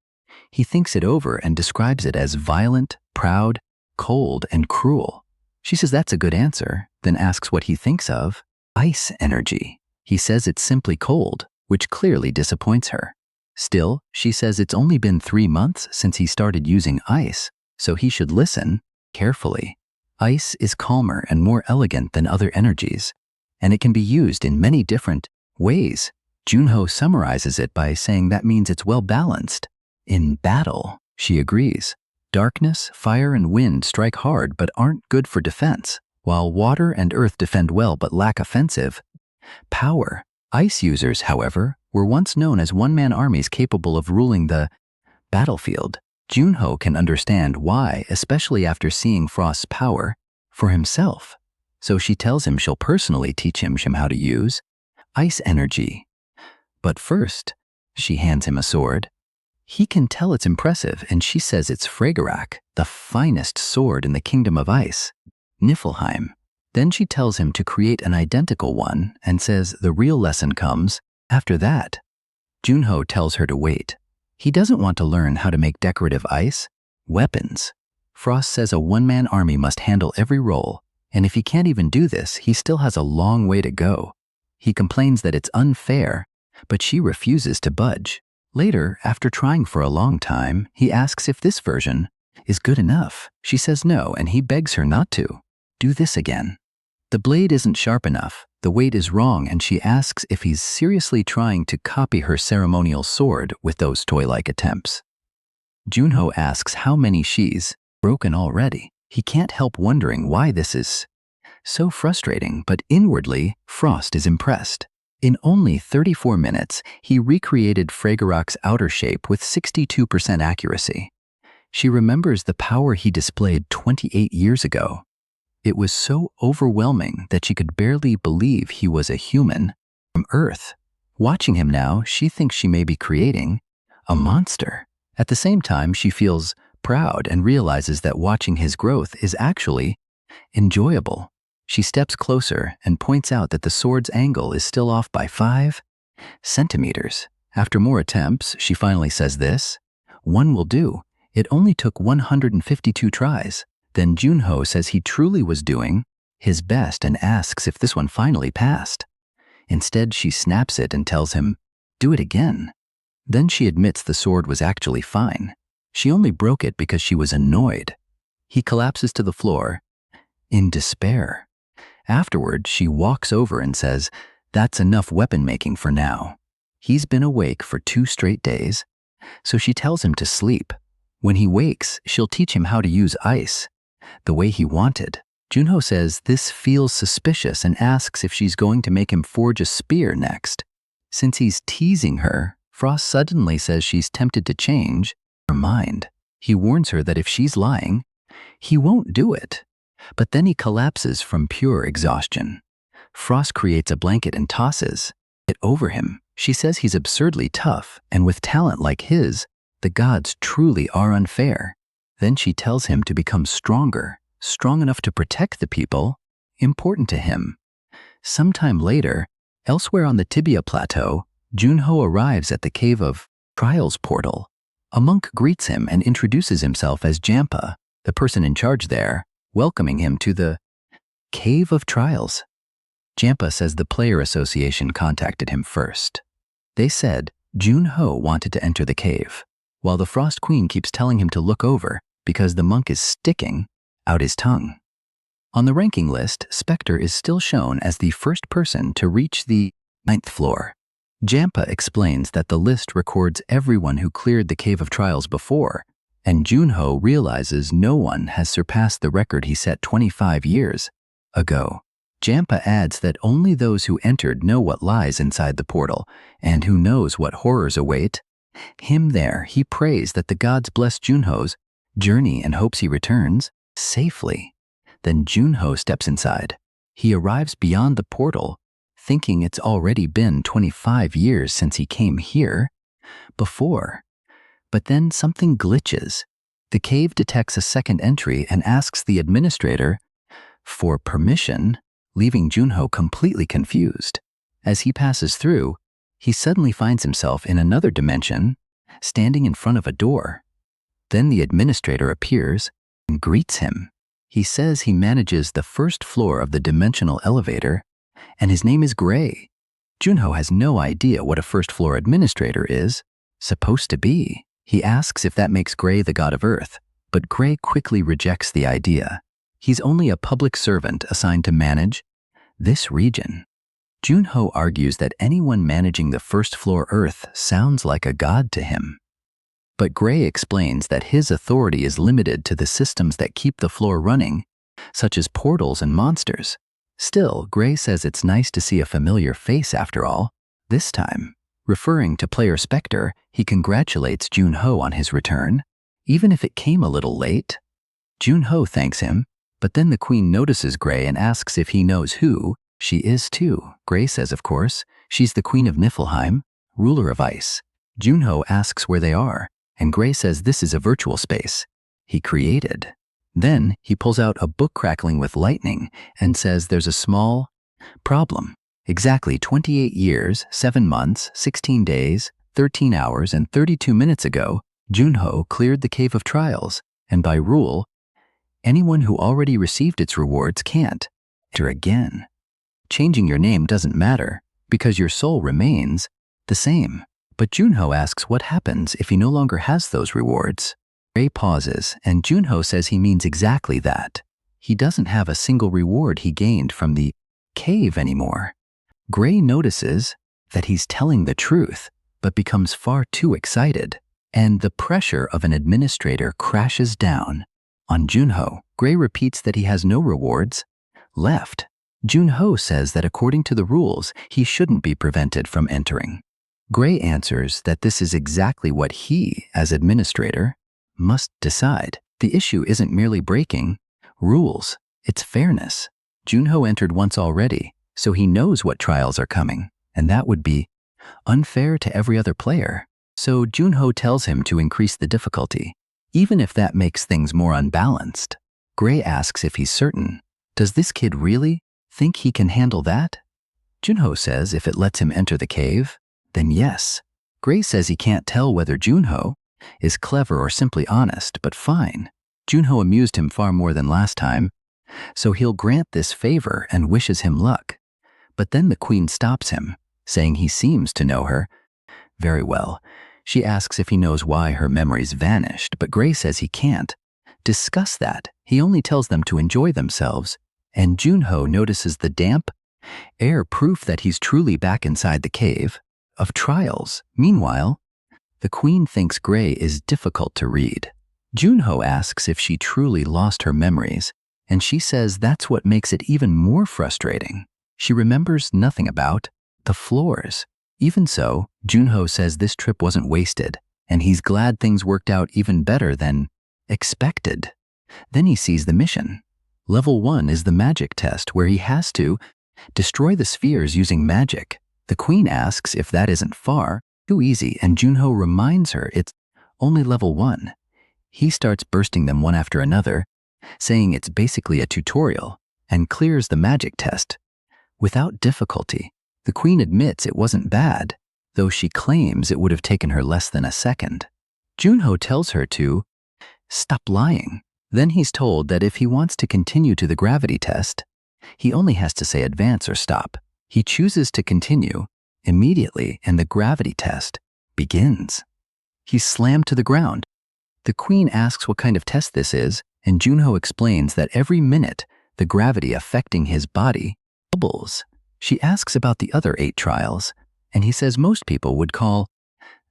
He thinks it over and describes it as violent, proud, cold, and cruel. She says that's a good answer, then asks what he thinks of ice energy. He says it's simply cold, which clearly disappoints her. Still, she says it's only been 3 months since he started using ice, so he should listen carefully. Ice is calmer and more elegant than other energies, and it can be used in many different ways. Junho summarizes it by saying that means it's well balanced. In battle, she agrees. Darkness, fire, and wind strike hard but aren't good for defense, while water and earth defend well but lack offensive power. Ice users, however, were once known as one-man armies capable of ruling the battlefield. Junho can understand why, especially after seeing Frost's power for himself. So she tells him she'll personally teach him how to use ice energy. But first, she hands him a sword. He can tell it's impressive, and she says it's Fragarak, the finest sword in the Kingdom of Ice, Niflheim. Then she tells him to create an identical one and says the real lesson comes after that. Junho tells her to wait. He doesn't want to learn how to make decorative ice weapons. Frost says a one-man army must handle every role, and if he can't even do this, he still has a long way to go. He complains that it's unfair, but she refuses to budge. Later, after trying for a long time, he asks if this version is good enough. She says no, and he begs her not to do this again. The blade isn't sharp enough, the weight is wrong, and she asks if he's seriously trying to copy her ceremonial sword with those toy-like attempts. Junho asks how many she's broken already. He can't help wondering why this is so frustrating, but inwardly, Frost is impressed. In only 34 minutes, he recreated Fragarak's outer shape with 62% accuracy. She remembers the power he displayed 28 years ago. It was so overwhelming that she could barely believe he was a human from Earth. Watching him now, she thinks she may be creating a monster. At the same time, she feels proud and realizes that watching his growth is actually enjoyable. She steps closer and points out that the sword's angle is still off by 5 centimeters. After more attempts, she finally says this: "One will do. It only took 152 tries. Then Junho says he truly was doing his best and asks if this one finally passed. Instead, she snaps it and tells him, "Do it again." Then she admits the sword was actually fine. She only broke it because she was annoyed. He collapses to the floor in despair. Afterward, she walks over and says, "That's enough weapon making for now." He's been awake for 2 straight days, so she tells him to sleep. When he wakes, she'll teach him how to use ice the way he wanted. Junho says this feels suspicious and asks if she's going to make him forge a spear next. Since he's teasing her, Frost suddenly says she's tempted to change her mind. He warns her that if she's lying, he won't do it. But then he collapses from pure exhaustion. Frost creates a blanket and tosses it over him. She says he's absurdly tough, and with talent like his, the gods truly are unfair. Then she tells him to become stronger, strong enough to protect the people important to him. Sometime later, elsewhere on the Tibia Plateau, Junho arrives at the Cave of Trials portal. A monk greets him and introduces himself as Jampa, the person in charge there, welcoming him to the Cave of Trials. Jampa says the Player Association contacted him first. They said Junho wanted to enter the cave, while the Frost Queen keeps telling him to look over because the monk is sticking out his tongue. On the ranking list, Spectre is still shown as the first person to reach the 9th floor. Jampa explains that the list records everyone who cleared the Cave of Trials before, and Junho realizes no one has surpassed the record he set 25 years ago. Jampa adds that only those who entered know what lies inside the portal and who knows what horrors await him there. He prays that the gods bless Junho's journey and hopes he returns safely. Then Junho steps inside. He arrives beyond the portal, thinking it's already been 25 years since he came here before. But then something glitches. The cave detects a second entry and asks the administrator for permission, leaving Junho completely confused. As he passes through, he suddenly finds himself in another dimension, standing in front of a door. Then the administrator appears and greets him. He says he manages the first floor of the dimensional elevator, and his name is Gray. Junho has no idea what a first-floor administrator is supposed to be. He asks if that makes Gray the god of Earth, but Gray quickly rejects the idea. He's only a public servant assigned to manage this region. Junho argues that anyone managing the first-floor Earth sounds like a god to him. But Gray explains that his authority is limited to the systems that keep the floor running, such as portals and monsters. Still, Gray says it's nice to see a familiar face after all. This time, referring to player Spectre, he congratulates Junho on his return, even if it came a little late. Junho thanks him, but then the queen notices Gray and asks if he knows who she is too. Gray says, of course, she's the queen of Niflheim, ruler of ice. Junho asks where they are, and Gray says this is a virtual space he created. Then he pulls out a book crackling with lightning and says there's a small problem. Exactly 28 years, 7 months, 16 days, 13 hours, and 32 minutes ago, Junho cleared the Cave of Trials, and by rule, anyone who already received its rewards can't enter again. Changing your name doesn't matter, because your soul remains the same. But Junho asks what happens if he no longer has those rewards. Gray pauses, and Junho says he means exactly that. He doesn't have a single reward he gained from the cave anymore. Gray notices that he's telling the truth, but becomes far too excited, and the pressure of an administrator crashes down on Junho. Gray repeats that he has no rewards left. Junho says that according to the rules, he shouldn't be prevented from entering. Gray answers that this is exactly what he, as administrator, must decide. The issue isn't merely breaking rules, it's fairness. Junho entered once already, so he knows what trials are coming, and that would be unfair to every other player. So Junho tells him to increase the difficulty, even if that makes things more unbalanced. Gray asks if he's certain. Does this kid really think he can handle that? Junho says if it lets him enter the cave, then yes. Gray says he can't tell whether Junho is clever or simply honest, but fine. Junho amused him far more than last time, so he'll grant this favor and wishes him luck. But then the queen stops him, saying he seems to know her very well. She asks if he knows why her memories vanished, but Gray says he can't discuss that. He only tells them to enjoy themselves, and Junho notices the damp air, proof that he's truly back inside the cave of trials. Meanwhile, the queen thinks Gray is difficult to read. Junho asks if she truly lost her memories, and she says that's what makes it even more frustrating. She remembers nothing about the floors. Even so, Junho says this trip wasn't wasted, and he's glad things worked out even better than expected. Then he sees the mission. Level 1 is the magic test, where he has to destroy the spheres using magic. The queen asks if that isn't far too easy, and Junho reminds her it's only level 1. He starts bursting them one after another, saying it's basically a tutorial, and clears the magic test without difficulty. The queen admits it wasn't bad, though she claims it would have taken her less than a second. Junho tells her to stop lying. Then he's told that if he wants to continue to the gravity test, he only has to say advance or stop. He chooses to continue immediately, and the gravity test begins. He's slammed to the ground. The queen asks what kind of test this is, and Junho explains that every minute the gravity affecting his body doubles. She asks about the other 8 trials, and he says most people would call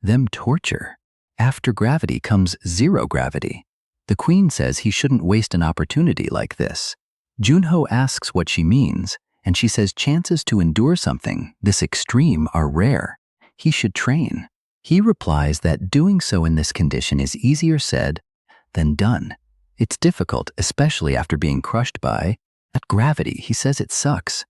them torture. After gravity comes zero gravity. The queen says he shouldn't waste an opportunity like this. Junho asks what she means, and she says chances to endure something this extreme are rare. He should train. He replies that doing so in this condition is easier said than done. It's difficult, especially after being crushed by that gravity. He says it sucks.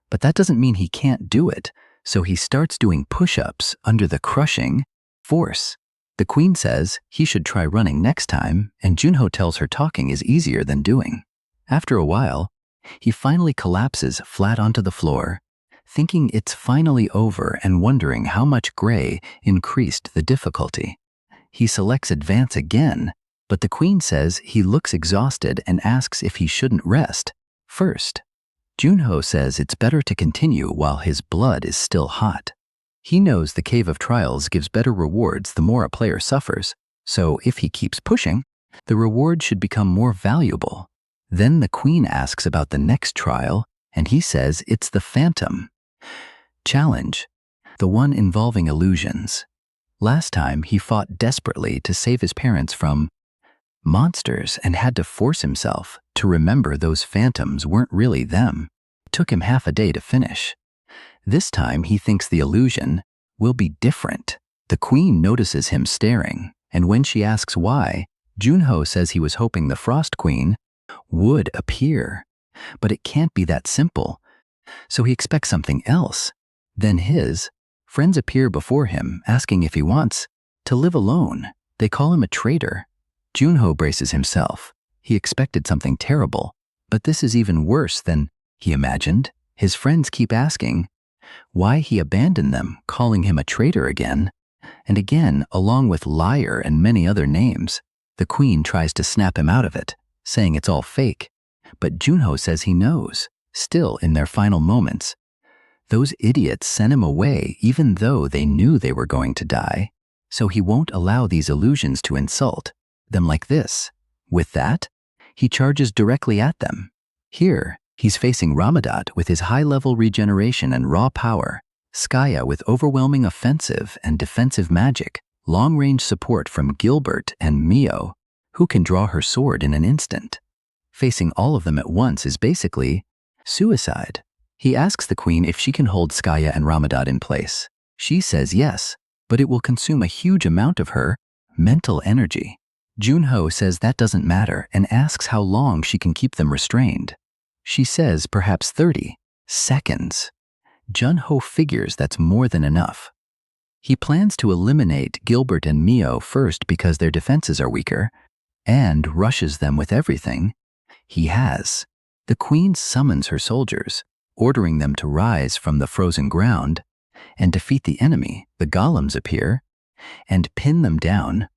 But that doesn't mean he can't do it, so he starts doing push-ups under the crushing force. The queen says he should try running next time, and Junho tells her talking is easier than doing. After a while, he finally collapses flat onto the floor, thinking it's finally over and wondering how much gray increased the difficulty. He selects advance again, but the queen says he looks exhausted and asks if he shouldn't rest first. Junho says it's better to continue while his blood is still hot. He knows the Cave of Trials gives better rewards the more a player suffers, so if he keeps pushing, the reward should become more valuable. Then the queen asks about the next trial, and he says it's the Phantom Challenge, the one involving illusions. Last time, he fought desperately to save his parents from monsters and had to force himself to remember those phantoms weren't really them. It took him half a day to finish. This time, he thinks the illusion will be different. The queen notices him staring, and when she asks why, Junho says he was hoping the Frost Queen would appear. But it can't be that simple, so he expects something else. Then his friends appear before him, asking if he wants to live alone. They call him a traitor. Junho braces himself. He expected something terrible, but this is even worse than he imagined. His friends keep asking why he abandoned them, calling him a traitor again and again, along with liar and many other names. The queen tries to snap him out of it, saying it's all fake, but Junho says he knows. Still, in their final moments, those idiots sent him away even though they knew they were going to die, so he won't allow these illusions to insult them like this. With that, he charges directly at them. Here, he's facing Ramadat with his high-level regeneration and raw power, Skaya with overwhelming offensive and defensive magic, long-range support from Gilbert and Mio, who can draw her sword in an instant. Facing all of them at once is basically suicide. He asks the queen if she can hold Skaya and Ramadat in place. She says yes, but it will consume a huge amount of her mental energy. Junho says that doesn't matter and asks how long she can keep them restrained. She says perhaps 30 seconds. Junho figures that's more than enough. He plans to eliminate Gilbert and Mio first because their defenses are weaker, and rushes them with everything he has. The queen summons her soldiers, ordering them to rise from the frozen ground and defeat the enemy. The golems appear and pin them down,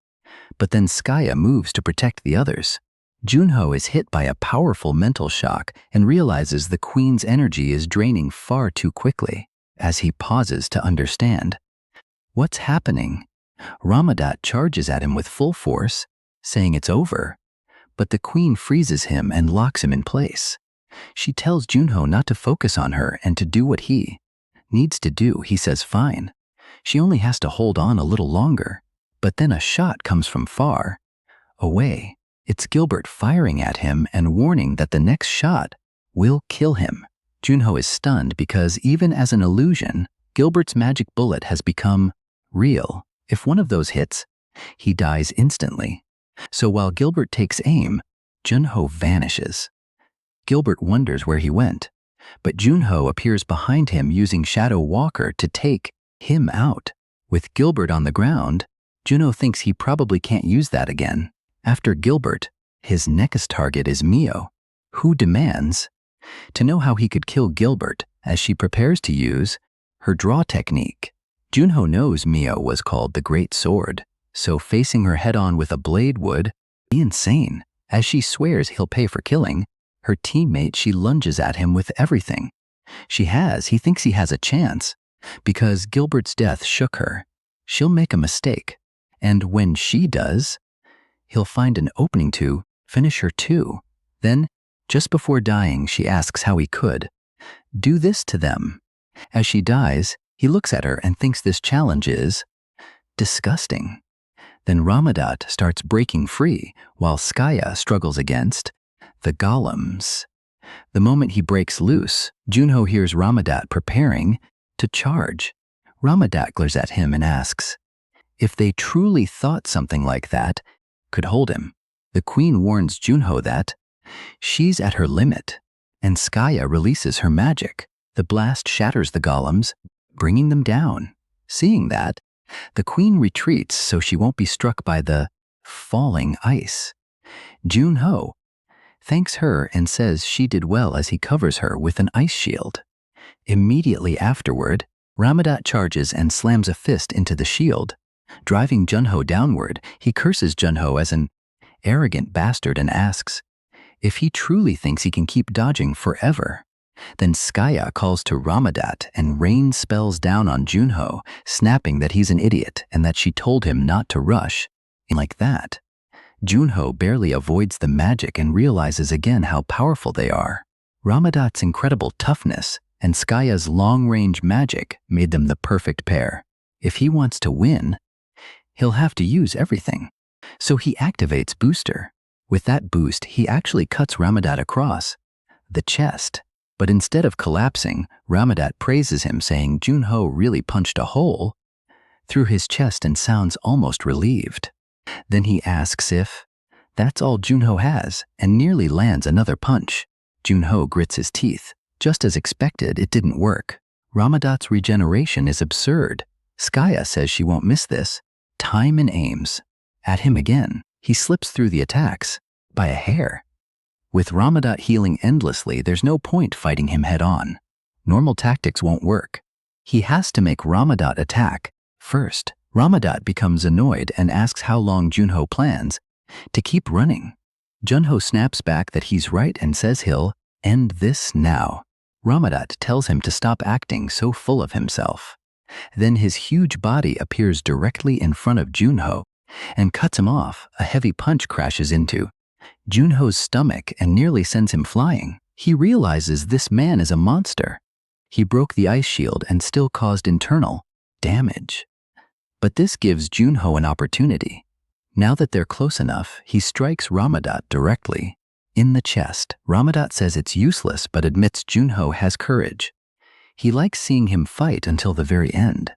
but then Skaya moves to protect the others. Junho is hit by a powerful mental shock and realizes the queen's energy is draining far too quickly. As he pauses to understand what's happening, Ramadat charges at him with full force, saying it's over, but the queen freezes him and locks him in place. She tells Junho not to focus on her and to do what he needs to do. He says fine. She only has to hold on a little longer. But then a shot comes from far away. It's Gilbert firing at him and warning that the next shot will kill him. Junho is stunned because even as an illusion, Gilbert's magic bullet has become real. If one of those hits, he dies instantly. So while Gilbert takes aim, Junho vanishes. Gilbert wonders where he went, but Junho appears behind him using Shadow Walker to take him out. With Gilbert on the ground, Junho thinks he probably can't use that again. After Gilbert, his next target is Mio, who demands to know how he could kill Gilbert as she prepares to use her draw technique. Junho knows Mio was called the Great Sword, so facing her head-on with a blade would be insane. As she swears he'll pay for killing her teammate, she lunges at him with everything he thinks he has a chance, because Gilbert's death shook her. She'll make a mistake, and when she does, he'll find an opening to finish her too. Then, just before dying, she asks how he could do this to them. As she dies, he looks at her and thinks this challenge is disgusting. Then Ramadat starts breaking free while Skaya struggles against the golems. The moment he breaks loose, Junho hears Ramadat preparing to charge. Ramadat glares at him and asks if they truly thought something like that could hold him. The queen warns Junho that she's at her limit, and Skaya releases her magic. The blast shatters the golems, bringing them down. Seeing that, The queen retreats so she won't be struck by the falling ice. Junho thanks her and says she did well as he covers her with an ice shield. Immediately afterward, Ramadat charges and slams a fist into the shield. Driving Junho downward, he curses Junho as an arrogant bastard and asks if he truly thinks he can keep dodging forever. Then Skaya calls to Ramadat and rains spells down on Junho, snapping that he's an idiot and that she told him not to rush. Like that, Junho barely avoids the magic and realizes again how powerful they are. Ramadat's incredible toughness and Skaya's long-range magic made them the perfect pair. If he wants to win, he'll have to use everything. So he activates Booster. With that boost, he actually cuts Ramadat across the chest. But instead of collapsing, Ramadat praises him, saying Junho really punched a hole through his chest and sounds almost relieved. Then he asks if that's all Junho has and nearly lands another punch. Junho grits his teeth. Just as expected, it didn't work. Ramadat's regeneration is absurd. Skaya says she won't miss this time and aims at him again. He slips through the attacks by a hair. With Ramadat healing endlessly, there's no point fighting him head-on. Normal tactics won't work. He has to make Ramadat attack first. Ramadat becomes annoyed and asks how long Junho plans to keep running. Junho snaps back that he's right and says he'll end this now. Ramadat tells him to stop acting so full of himself. Then his huge body appears directly in front of Junho and cuts him off. A heavy punch crashes into Junho's stomach and nearly sends him flying. He realizes this man is a monster. He broke the ice shield and still caused internal damage. But this gives Junho an opportunity. Now that they're close enough, he strikes Ramadat directly in the chest. Ramadat says it's useless but admits Junho has courage. He likes seeing him fight until the very end.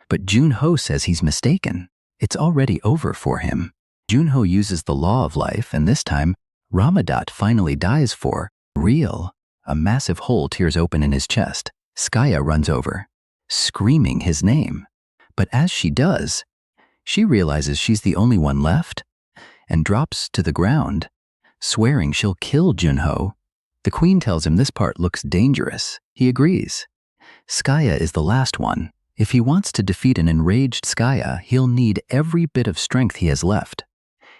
But Junho says he's mistaken. It's already over for him. Junho uses the law of life, and this time, Ramadat finally dies for real. A massive hole tears open in his chest. Skaya runs over, screaming his name. But as she does, she realizes she's the only one left and drops to the ground, swearing she'll kill Junho. The queen tells him this part looks dangerous. He agrees. Skaya is the last one. If he wants to defeat an enraged Skaya, he'll need every bit of strength he has left.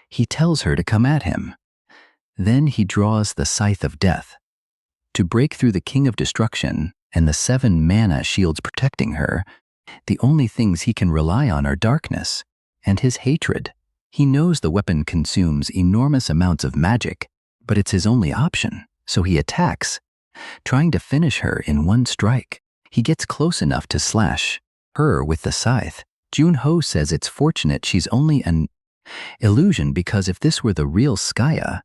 He tells her to come at him. Then he draws the Scythe of Death to break through the King of Destruction and the 7 mana shields protecting her. The only things he can rely on are darkness and his hatred. He knows the weapon consumes enormous amounts of magic, but it's his only option, so he attacks, trying to finish her in one strike. He gets close enough to slash her with the scythe. Junho says it's fortunate she's only an illusion because if this were the real Skaya,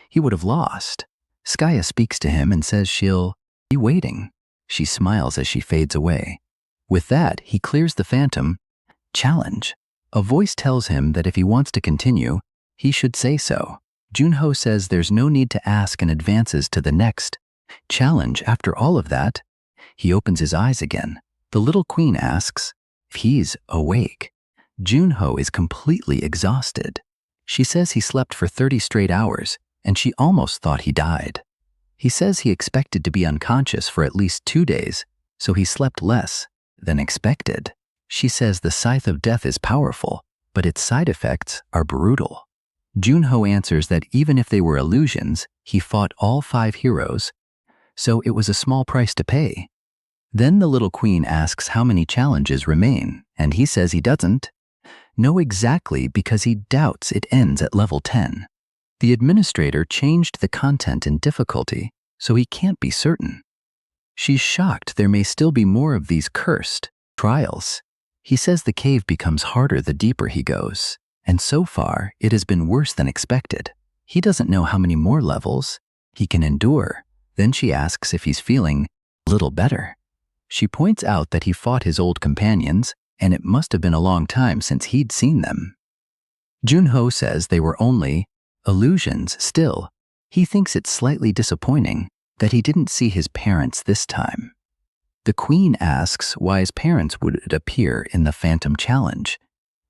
he would have lost. Skaya speaks to him and says she'll be waiting. She smiles as she fades away. With that, he clears the phantom challenge. A voice tells him that if he wants to continue, he should say so. Junho says there's no need to ask and advances to the next challenge. After all of that, he opens his eyes again. The little queen asks if he's awake. Junho is completely exhausted. She says he slept for 30 straight hours, and she almost thought he died. He says he expected to be unconscious for at least 2 days, so he slept less than expected. She says the Scythe of Death is powerful, but its side effects are brutal. Junho answers that even if they were illusions, he fought all 5 heroes, so it was a small price to pay. Then the little queen asks how many challenges remain, and he says he doesn't know exactly because he doubts it ends at level 10. The administrator changed the content and difficulty, so he can't be certain. She's shocked there may still be more of these cursed trials. He says the cave becomes harder the deeper he goes, and so far it has been worse than expected. He doesn't know how many more levels he can endure. Then she asks if he's feeling a little better. She points out that he fought his old companions, and it must have been a long time since he'd seen them. Junho says they were only illusions. Still, he thinks it's slightly disappointing that he didn't see his parents this time. The queen asks why his parents would appear in the Phantom Challenge,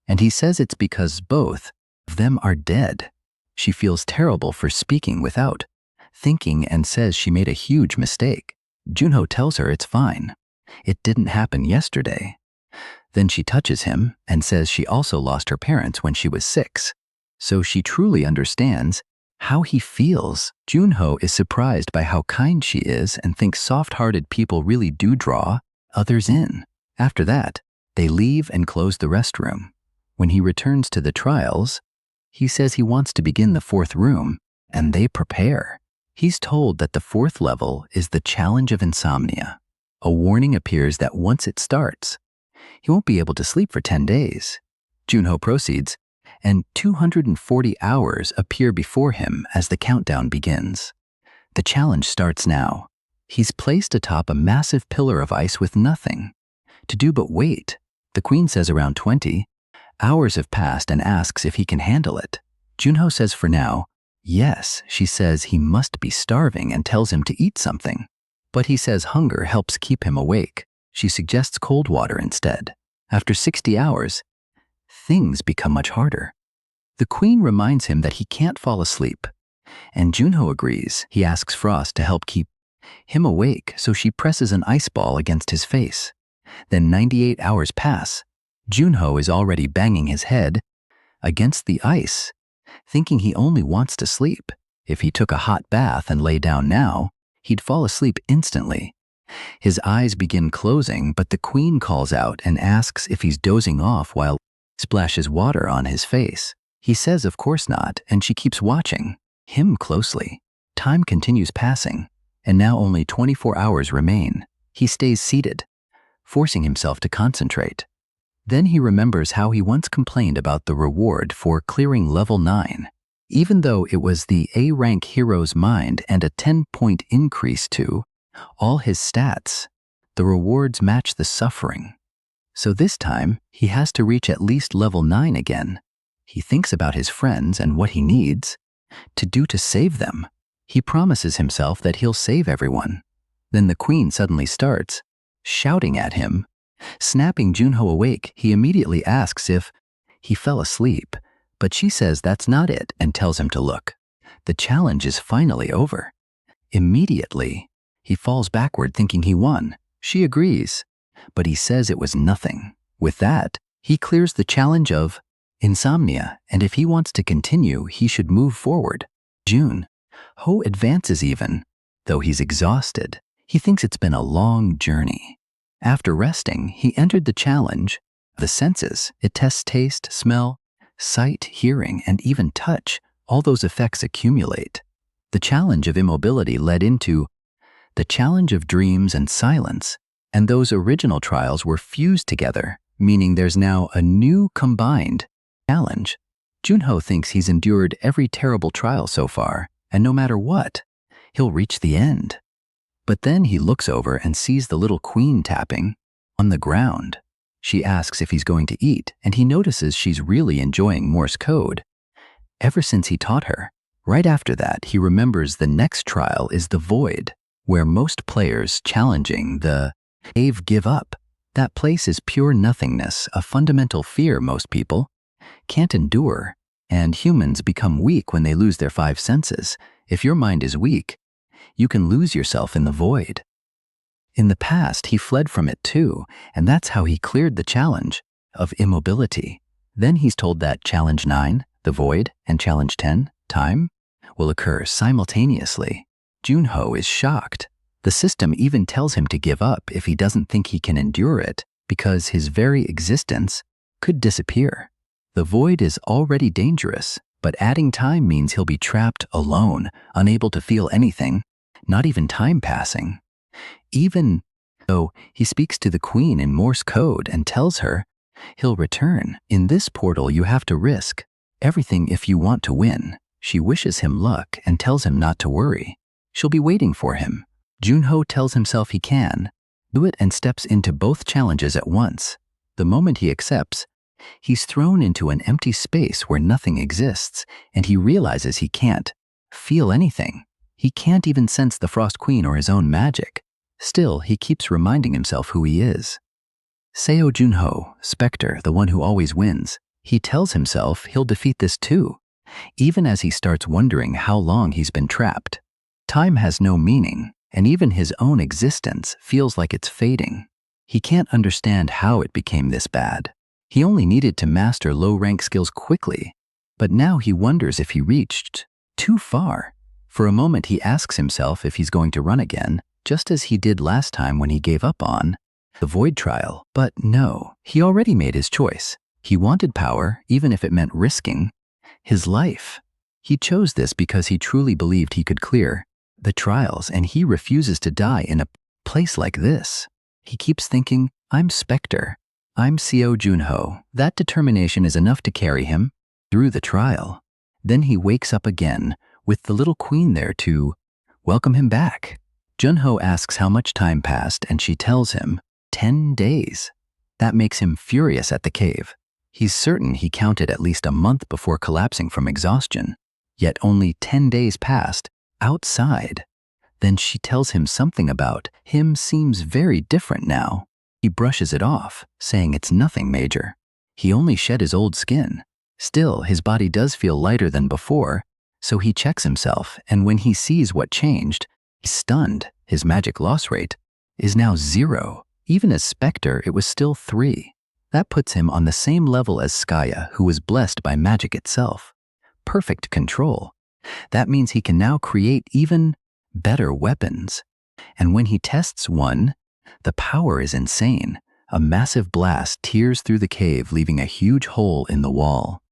and he says it's because both of them are dead. She feels terrible for speaking without thinking and says she made a huge mistake. Junho tells her it's fine. It didn't happen yesterday. Then she touches him and says she also lost her parents when she was 6. So she truly understands how he feels. Junho is surprised by how kind she is and thinks soft-hearted people really do draw others in. After that, they leave and close the restroom. When he returns to the trials, he says he wants to begin the 4th room, and they prepare. He's told that the 4th level is the challenge of insomnia. A warning appears that once it starts, he won't be able to sleep for 10 days. Junho proceeds, and 240 hours appear before him as the countdown begins. The challenge starts now. He's placed atop a massive pillar of ice with nothing to do but wait. The queen says around 20 hours have passed and asks if he can handle it. Junho says for now, yes. She says he must be starving and tells him to eat something. But he says hunger helps keep him awake. She suggests cold water instead. After 60 hours, things become much harder. The queen reminds him that he can't fall asleep, and Junho agrees. He asks Frost to help keep him awake, so she presses an ice ball against his face. Then 98 hours pass. Junho is already banging his head against the ice, thinking he only wants to sleep. If he took a hot bath and lay down now, he'd fall asleep instantly. His eyes begin closing, but the queen calls out and asks if he's dozing off while splashes water on his face. He says of course not, and she keeps watching him closely. Time continues passing, and now only 24 hours remain. He stays seated, forcing himself to concentrate. Then he remembers how he once complained about the reward for clearing level 9. Even though it was the A-rank hero's mind and a 10-point increase to all his stats, the rewards match the suffering. So this time, he has to reach at least level 9 again. He thinks about his friends and what he needs to do to save them. He promises himself that he'll save everyone. Then the queen suddenly starts shouting at him. Snapping Junho awake, he immediately asks if he fell asleep, but she says that's not it and tells him to look. The challenge is finally over. Immediately, he falls backward thinking he won. She agrees, but he says it was nothing. With that, he clears the challenge of insomnia, and if he wants to continue, he should move forward. Junho advances even, though he's exhausted. He thinks it's been a long journey. After resting, he entered the challenge. The senses, it tests taste, smell, sight, hearing, and even touch. All those effects accumulate. The challenge of immobility led into the challenge of dreams and silence, and those original trials were fused together, meaning there's now a new combined challenge. Junho thinks he's endured every terrible trial so far, and no matter what, he'll reach the end. But then he looks over and sees the little queen tapping on the ground. She asks if he's going to eat, and he notices she's really enjoying Morse code ever since he taught her. Right after that, he remembers the next trial is the Void, where most players challenging the cave give up. That place is pure nothingness, a fundamental fear most people can't endure, and humans become weak when they lose their 5 senses. If your mind is weak, you can lose yourself in the void. In the past, he fled from it too, and that's how he cleared the challenge of immobility. Then he's told that challenge 9, the void, and challenge 10, time, will occur simultaneously. Junho is shocked. The system even tells him to give up if he doesn't think he can endure it, because his very existence could disappear. The void is already dangerous, but adding time means he'll be trapped alone, unable to feel anything, not even time passing. Even though he speaks to the queen in Morse code and tells her he'll return. In this portal, you have to risk everything if you want to win. She wishes him luck and tells him not to worry. She'll be waiting for him. Junho tells himself he can do it and steps into both challenges at once. The moment he accepts, he's thrown into an empty space where nothing exists, and he realizes he can't feel anything. He can't even sense the Frost Queen or his own magic. Still, he keeps reminding himself who he is. Seo Junho, Spectre, the one who always wins. He tells himself he'll defeat this too, even as he starts wondering how long he's been trapped. Time has no meaning, and even his own existence feels like it's fading. He can't understand how it became this bad. He only needed to master low-rank skills quickly, but now he wonders if he reached too far. For a moment he asks himself if he's going to run again, just as he did last time when he gave up on the Void Trial. But no, he already made his choice. He wanted power, even if it meant risking his life. He chose this because he truly believed he could clear the trials, and he refuses to die in a place like this. He keeps thinking, I'm Spectre. I'm Seo Junho. That determination is enough to carry him through the trial. Then he wakes up again, with the little queen there to welcome him back. Junho asks how much time passed, and she tells him 10 days. That makes him furious at the cave. He's certain he counted at least a month before collapsing from exhaustion, yet only 10 days passed outside. Then she tells him something about him seems very different now. He brushes it off, saying it's nothing major. He only shed his old skin. Still, his body does feel lighter than before, so he checks himself, and when he sees what changed, he's stunned. His magic loss rate is now 0. Even as Spectre, it was still 3. That puts him on the same level as Skaya, who was blessed by magic itself. Perfect control. That means he can now create even better weapons. And when he tests one, the power is insane. A massive blast tears through the cave, leaving a huge hole in the wall.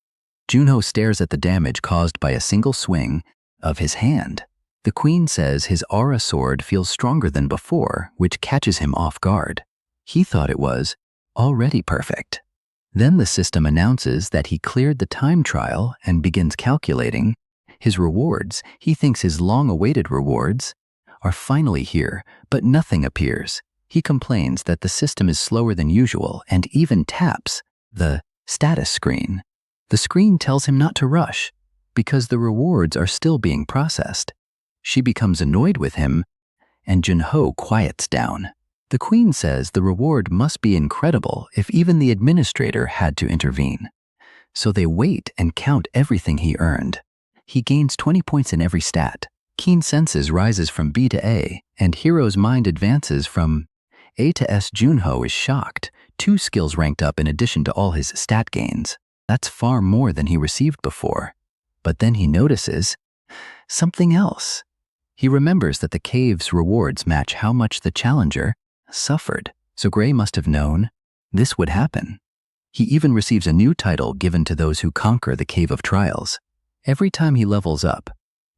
Junho stares at the damage caused by a single swing of his hand. The queen says his aura sword feels stronger than before, which catches him off guard. He thought it was already perfect. Then the system announces that he cleared the time trial and begins calculating his rewards. He thinks his long-awaited rewards are finally here, but nothing appears. He complains that the system is slower than usual and even taps the status screen. The screen tells him not to rush because the rewards are still being processed. She becomes annoyed with him, and Junho quiets down. The queen says the reward must be incredible if even the administrator had to intervene. So they wait and count everything he earned. He gains 20 points in every stat. Keen senses rises from B to A, and hero's mind advances from A to S. Junho is shocked. 2 skills ranked up in addition to all his stat gains. That's far more than he received before. But then he notices something else. He remembers that the cave's rewards match how much the challenger suffered, so Gray must have known this would happen. He even receives a new title given to those who conquer the Cave of Trials. Every time he levels up,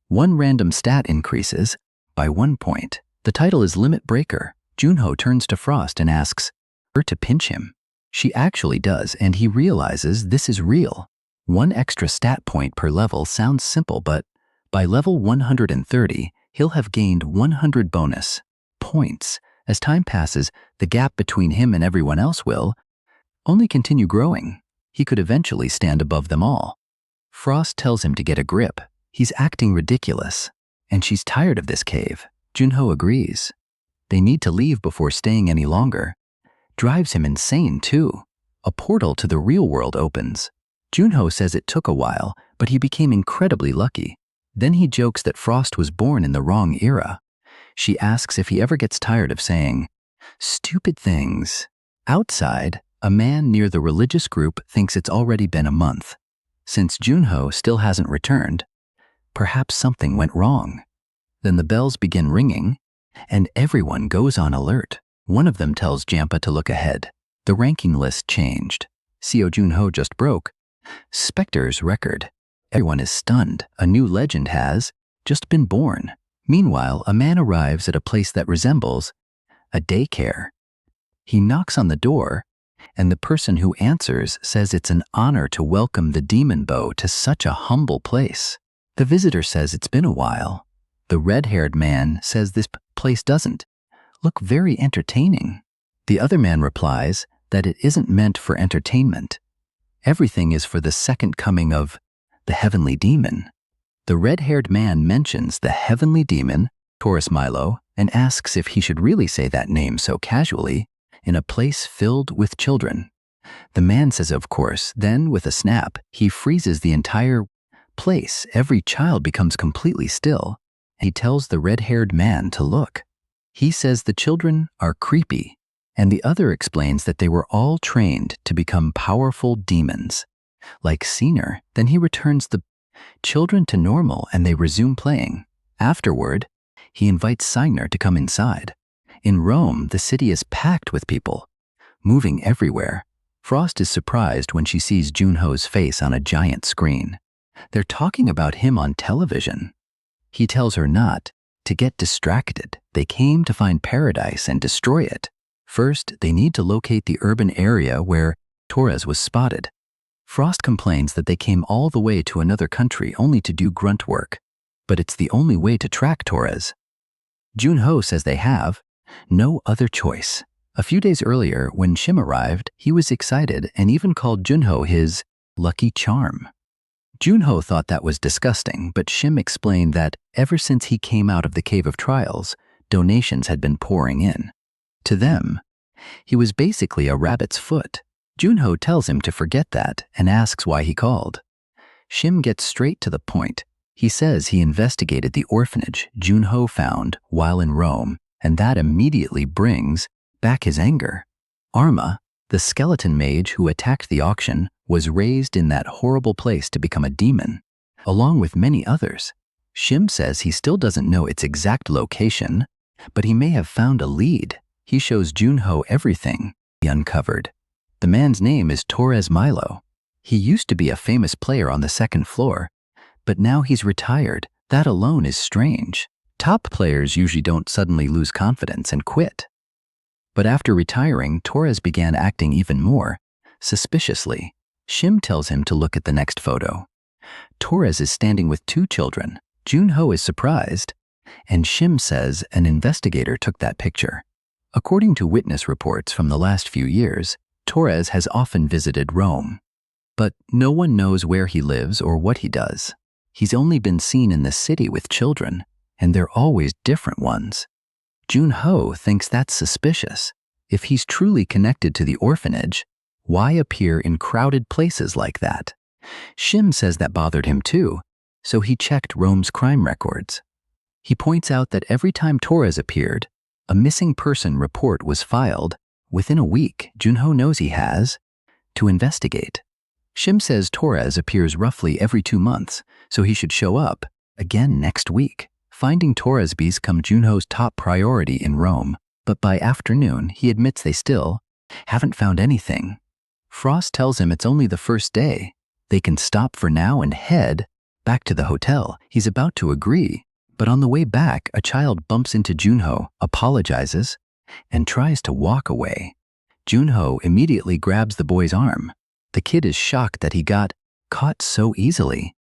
one random stat increases by 1 point. The title is Limit Breaker. Junho turns to Frost and asks her to pinch him. She actually does, and he realizes this is real. 1 extra stat point per level sounds simple, but by level 130, he'll have gained 100 bonus points. As time passes, the gap between him and everyone else will only continue growing. He could eventually stand above them all. Frost tells him to get a grip. He's acting ridiculous, and she's tired of this cave. Junho agrees. They need to leave before staying any longer. Drives him insane, too. A portal to the real world opens. Junho says it took a while, but he became incredibly lucky. Then he jokes that Frost was born in the wrong era. She asks if he ever gets tired of saying stupid things. Outside, a man near the religious group thinks it's already been a month. Since Junho still hasn't returned, perhaps something went wrong. Then the bells begin ringing, and everyone goes on alert. One of them tells Jampa to look ahead. The ranking list changed. Seo Junho just broke Spectre's record. Everyone is stunned. A new legend has just been born. Meanwhile, a man arrives at a place that resembles a daycare. He knocks on the door, and the person who answers says it's an honor to welcome the demon bow to such a humble place. The visitor says it's been a while. The red-haired man says this place doesn't look very entertaining. The other man replies that it isn't meant for entertainment. Everything is for the second coming of the heavenly demon. The red-haired man mentions the heavenly demon, Taurus Milo, and asks if he should really say that name so casually in a place filled with children. The man says of course, then with a snap, he freezes the entire place. Every child becomes completely still. He tells the red-haired man to look. He says the children are creepy, and the other explains that they were all trained to become powerful demons. Like Senior, then he returns the children to normal and they resume playing. Afterward, he invites Signer to come inside. In Rome, the city is packed with people, moving everywhere. Frost is surprised when she sees Junho's face on a giant screen. They're talking about him on television. He tells her not to get distracted. They came to find paradise and destroy it. First, they need to locate the urban area where Torres was spotted. Frost complains that they came all the way to another country only to do grunt work, but it's the only way to track Torres. Junho says they have no other choice. A few days earlier, when Shim arrived, he was excited and even called Junho his lucky charm. Junho thought that was disgusting, but Shim explained that ever since he came out of the Cave of Trials, donations had been pouring in. To them, he was basically a rabbit's foot. Junho tells him to forget that and asks why he called. Shim gets straight to the point. He says he investigated the orphanage Junho found while in Rome, and that immediately brings back his anger. Arma, the skeleton mage who attacked the auction, was raised in that horrible place to become a demon, along with many others. Shim says he still doesn't know its exact location, but he may have found a lead. He shows Junho everything he uncovered. The man's name is Torres Milo. He used to be a famous player on the second floor, but now he's retired. That alone is strange. Top players usually don't suddenly lose confidence and quit. But after retiring, Torres began acting even more suspiciously. Shim tells him to look at the next photo. Torres is standing with two children. Junho is surprised, and Shim says an investigator took that picture. According to witness reports from the last few years, Torres has often visited Rome, but no one knows where he lives or what he does. He's only been seen in the city with children, and they're always different ones. Junho thinks that's suspicious. If he's truly connected to the orphanage, why appear in crowded places like that? Shim says that bothered him too, so he checked Rome's crime records. He points out that every time Torres appeared, a missing person report was filed. Within a week, Junho knows he has to investigate. Shim says Torres appears roughly every 2 months, so he should show up again next week. Finding Torres become Junho's top priority in Rome, but by afternoon, he admits they still haven't found anything. Frost tells him it's only the first day. They can stop for now and head back to the hotel. He's about to agree, but on the way back, a child bumps into Junho, apologizes, and tries to walk away. Junho immediately grabs the boy's arm. The kid is shocked that he got caught so easily.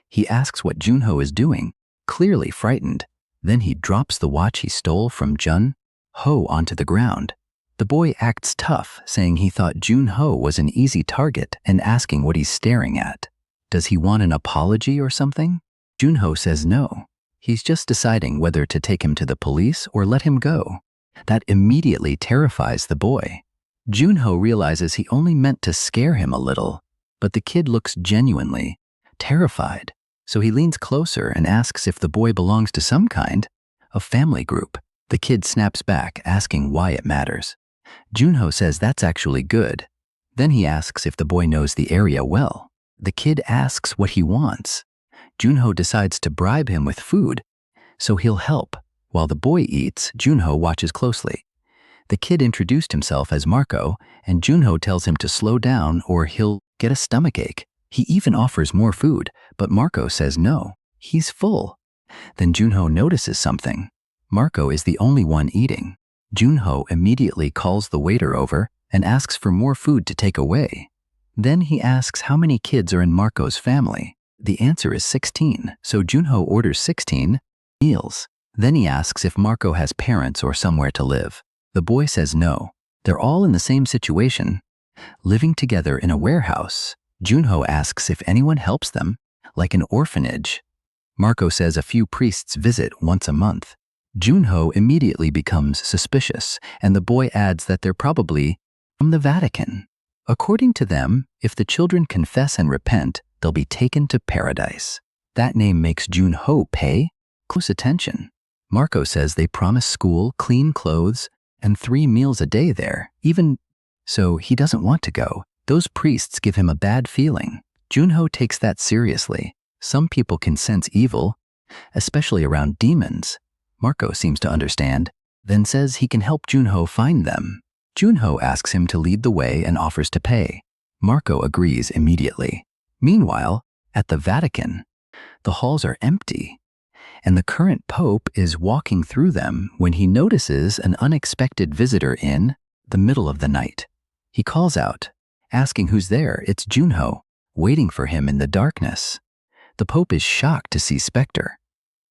He asks what Junho is doing, clearly frightened. Then he drops the watch he stole from Junho onto the ground. The boy acts tough, saying he thought Junho was an easy target and asking what he's staring at. Does he want an apology or something? Junho says no. He's just deciding whether to take him to the police or let him go. That immediately terrifies the boy. Junho realizes he only meant to scare him a little, but the kid looks genuinely terrified. So he leans closer and asks if the boy belongs to some kind of family group. The kid snaps back, asking why it matters. Junho says that's actually good. Then he asks if the boy knows the area well. The kid asks what he wants. Junho decides to bribe him with food, so he'll help. While the boy eats, Junho watches closely. The kid introduced himself as Marco, and Junho tells him to slow down or he'll get a stomachache. He even offers more food, but Marco says no. He's full. Then Junho notices something. Marco is the only one eating. Junho immediately calls the waiter over and asks for more food to take away. Then he asks how many kids are in Marco's family. The answer is 16, so Junho orders 16 meals. Then he asks if Marco has parents or somewhere to live. The boy says no. They're all in the same situation, living together in a warehouse. Junho asks if anyone helps them, like an orphanage. Marco says a few priests visit once a month. Junho immediately becomes suspicious, and the boy adds that they're probably from the Vatican. According to them, if the children confess and repent, they'll be taken to paradise. That name makes Junho pay close attention. Marco says they promise school, clean clothes, and 3 meals a day there, even so he doesn't want to go. Those priests give him a bad feeling. Junho takes that seriously. Some people can sense evil, especially around demons. Marco seems to understand, then says he can help Junho find them. Junho asks him to lead the way and offers to pay. Marco agrees immediately. Meanwhile, at the Vatican, the halls are empty, and the current pope is walking through them when he notices an unexpected visitor in the middle of the night. He calls out, asking who's there. It's Junho, waiting for him in the darkness. The pope is shocked to see Spectre.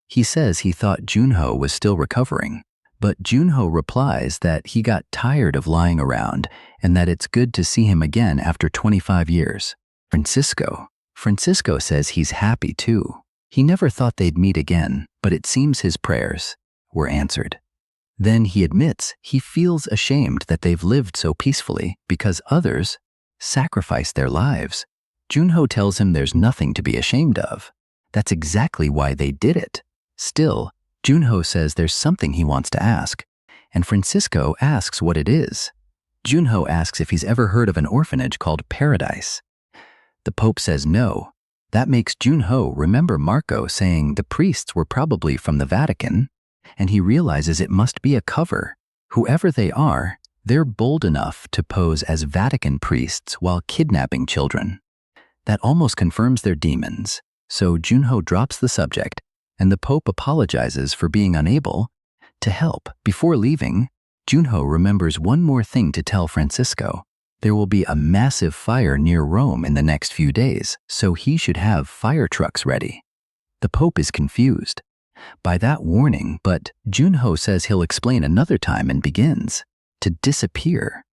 He says he thought Junho was still recovering, but Junho replies that he got tired of lying around and that it's good to see him again after 25 years. Francisco says he's happy too. He never thought they'd meet again, but it seems his prayers were answered. Then he admits he feels ashamed that they've lived so peacefully because others sacrificed their lives. Junho tells him there's nothing to be ashamed of. That's exactly why they did it. Still, Junho says there's something he wants to ask, and Francisco asks what it is. Junho asks if he's ever heard of an orphanage called Paradise. The Pope says no. That makes Junho remember Marco saying the priests were probably from the Vatican, and he realizes it must be a cover. Whoever they are, they're bold enough to pose as Vatican priests while kidnapping children. That almost confirms they're demons, so Junho drops the subject, and the Pope apologizes for being unable to help. Before leaving, Junho remembers one more thing to tell Francisco. There will be a massive fire near Rome in the next few days, so he should have fire trucks ready. The Pope is confused by that warning, but Junho says he'll explain another time and begins to disappear.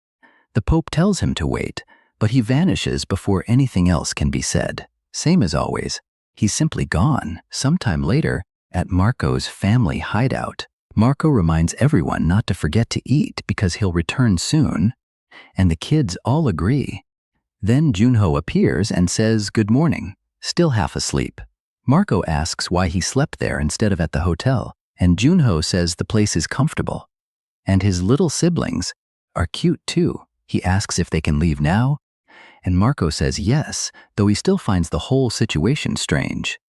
The Pope tells him to wait, but he vanishes before anything else can be said. Same as always, he's simply gone. Sometime later, at Marco's family hideout, Marco reminds everyone not to forget to eat because he'll return soon, and the kids all agree. Then Junho appears and says good morning, still half asleep. Marco asks why he slept there instead of at the hotel, and Junho says the place is comfortable. And his little siblings are cute too. He asks if they can leave now, and Marco says yes, though he still finds the whole situation strange.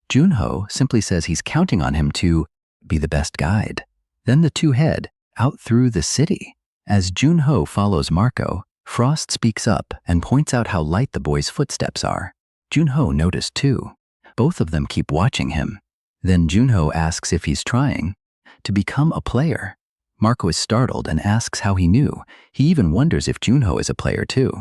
Junho simply says he's counting on him to be the best guide. Then the two head out through the city. As Junho follows Marco, Frost speaks up and points out how light the boy's footsteps are. Junho noticed too. Both of them keep watching him. Then Junho asks if he's trying to become a player. Marco is startled and asks how he knew. He even wonders if Junho is a player too.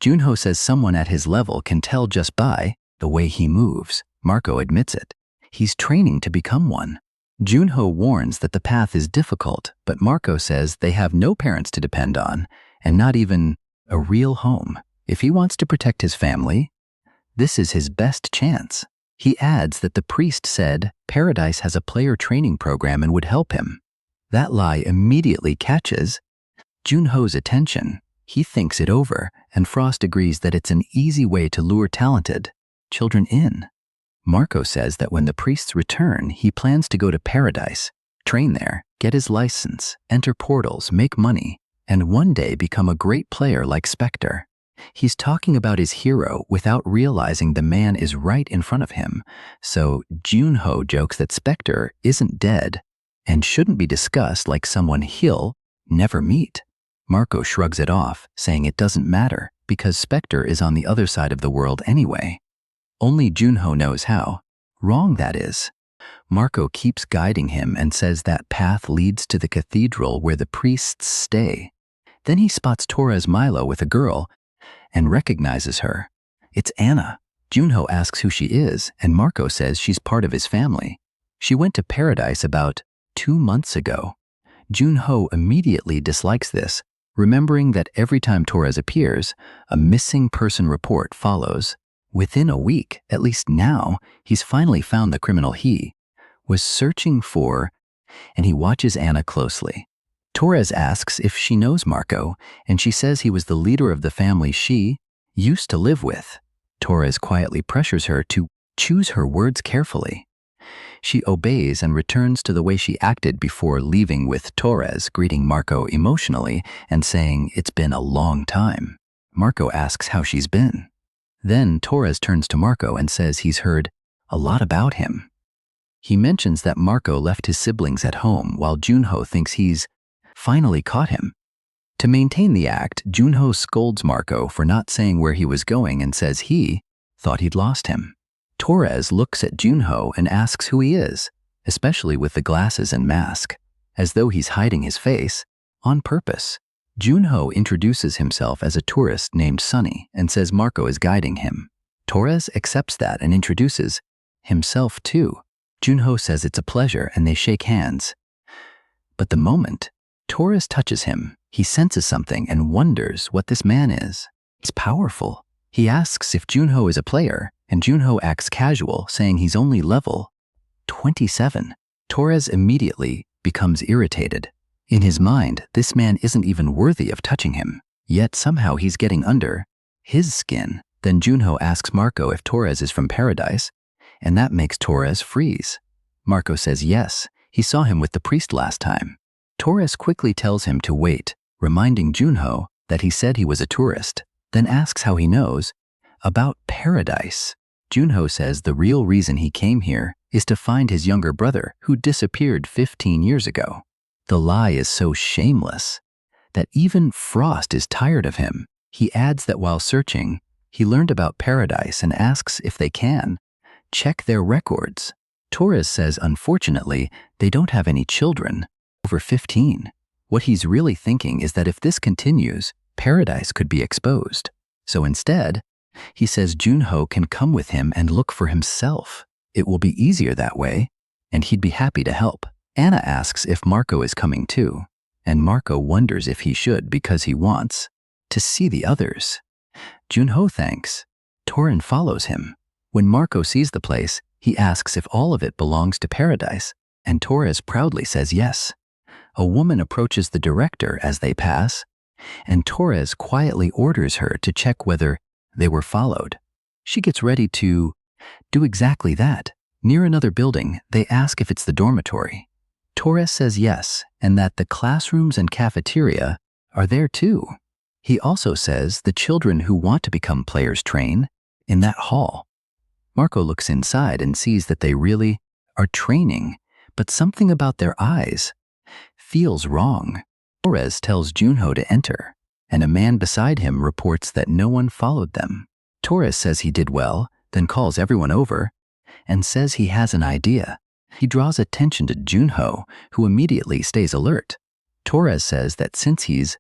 Junho says someone at his level can tell just by the way he moves. Marco admits it. He's training to become one. Junho warns that the path is difficult, but Marco says they have no parents to depend on and not even a real home. If he wants to protect his family, this is his best chance. He adds that the priest said Paradise has a player training program and would help him. That lie immediately catches Junho's attention. He thinks it over, and Frost agrees that it's an easy way to lure talented children in. Marco says that when the priests return, he plans to go to Paradise, train there, get his license, enter portals, make money, and one day become a great player like Spectre. He's talking about his hero without realizing the man is right in front of him, so Junho jokes that Spectre isn't dead and shouldn't be discussed like someone he'll never meet. Marco shrugs it off, saying it doesn't matter because Spectre is on the other side of the world anyway. Only Junho knows how wrong that is. Marco keeps guiding him and says that path leads to the cathedral where the priests stay. Then he spots Torres Milo with a girl and recognizes her. It's Anna. Junho asks who she is, and Marco says she's part of his family. She went to Paradise about 2 months ago. Junho immediately dislikes this, remembering that every time Torres appears, a missing person report follows. Within a week, at least now, he's finally found the criminal he was searching for, and he watches Ana closely. Torres asks if she knows Marco, and she says he was the leader of the family she used to live with. Torres quietly pressures her to choose her words carefully. She obeys and returns to the way she acted before leaving, with Torres greeting Marco emotionally and saying it's been a long time. Marco asks how she's been. Then Torres turns to Marco and says he's heard a lot about him. He mentions that Marco left his siblings at home while Junho thinks he's finally caught him. To maintain the act, Junho scolds Marco for not saying where he was going and says he thought he'd lost him. Torres looks at Junho and asks who he is, especially with the glasses and mask, as though he's hiding his face on purpose. Junho introduces himself as a tourist named Sunny and says Marco is guiding him. Torres accepts that and introduces himself too. Junho says it's a pleasure and they shake hands. But the moment Torres touches him, he senses something and wonders what this man is. He's powerful. He asks if Junho is a player, and Junho acts casual, saying he's only level 27. Torres immediately becomes irritated. In his mind, this man isn't even worthy of touching him, yet somehow he's getting under his skin. Then Junho asks Marco if Torres is from Paradise, and that makes Torres freeze. Marco says yes, he saw him with the priest last time. Torres quickly tells him to wait, reminding Junho that he said he was a tourist, then asks how he knows about Paradise. Junho says the real reason he came here is to find his younger brother who disappeared 15 years ago. The lie is so shameless that even Frost is tired of him. He adds that while searching, he learned about Paradise and asks if they can check their records. Torres says unfortunately they don't have any children over 15. What he's really thinking is that if this continues, Paradise could be exposed. So instead, he says Junho can come with him and look for himself. It will be easier that way, and he'd be happy to help. Ana asks if Marco is coming too, and Marco wonders if he should because he wants to see the others. Junho thanks. Torin follows him. When Marco sees the place, he asks if all of it belongs to Paradise, and Torres proudly says yes. A woman approaches the director as they pass, and Torres quietly orders her to check whether they were followed. She gets ready to do exactly that. Near another building, they ask if it's the dormitory. Torres says yes, and that the classrooms and cafeteria are there too. He also says the children who want to become players train in that hall. Marco looks inside and sees that they really are training, but something about their eyes feels wrong. Torres tells Junho to enter, and a man beside him reports that no one followed them. Torres says he did well, then calls everyone over and says he has an idea. He draws attention to Junho, who immediately stays alert. Torres says that since he's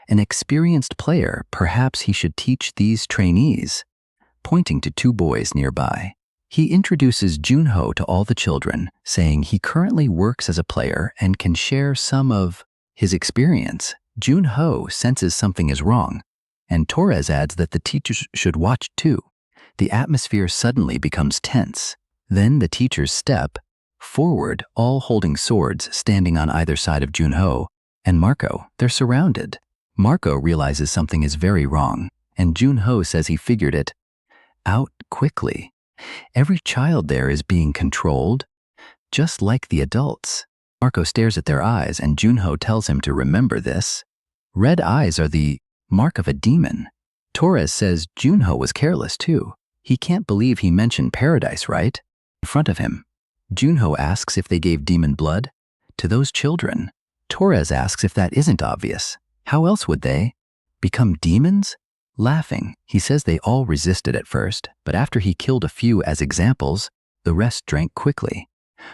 an experienced player, perhaps he should teach these trainees, pointing to two boys nearby. He introduces Junho to all the children, saying he currently works as a player and can share some of his experience. Junho senses something is wrong, and Torres adds that the teachers should watch too. The atmosphere suddenly becomes tense. Then the teachers step forward, all holding swords, standing on either side of Junho and Marco. They're surrounded. Marco realizes something is very wrong, and Junho says he figured it out quickly. Every child there is being controlled, just like the adults. Marco stares at their eyes, and Junho tells him to remember this. Red eyes are the mark of a demon. Torres says Junho was careless too. He can't believe he mentioned Paradise right in front of him. Junho asks if they gave demon blood to those children. Torres asks if that isn't obvious. How else would they become demons? Laughing, he says they all resisted at first, but after he killed a few as examples, the rest drank quickly.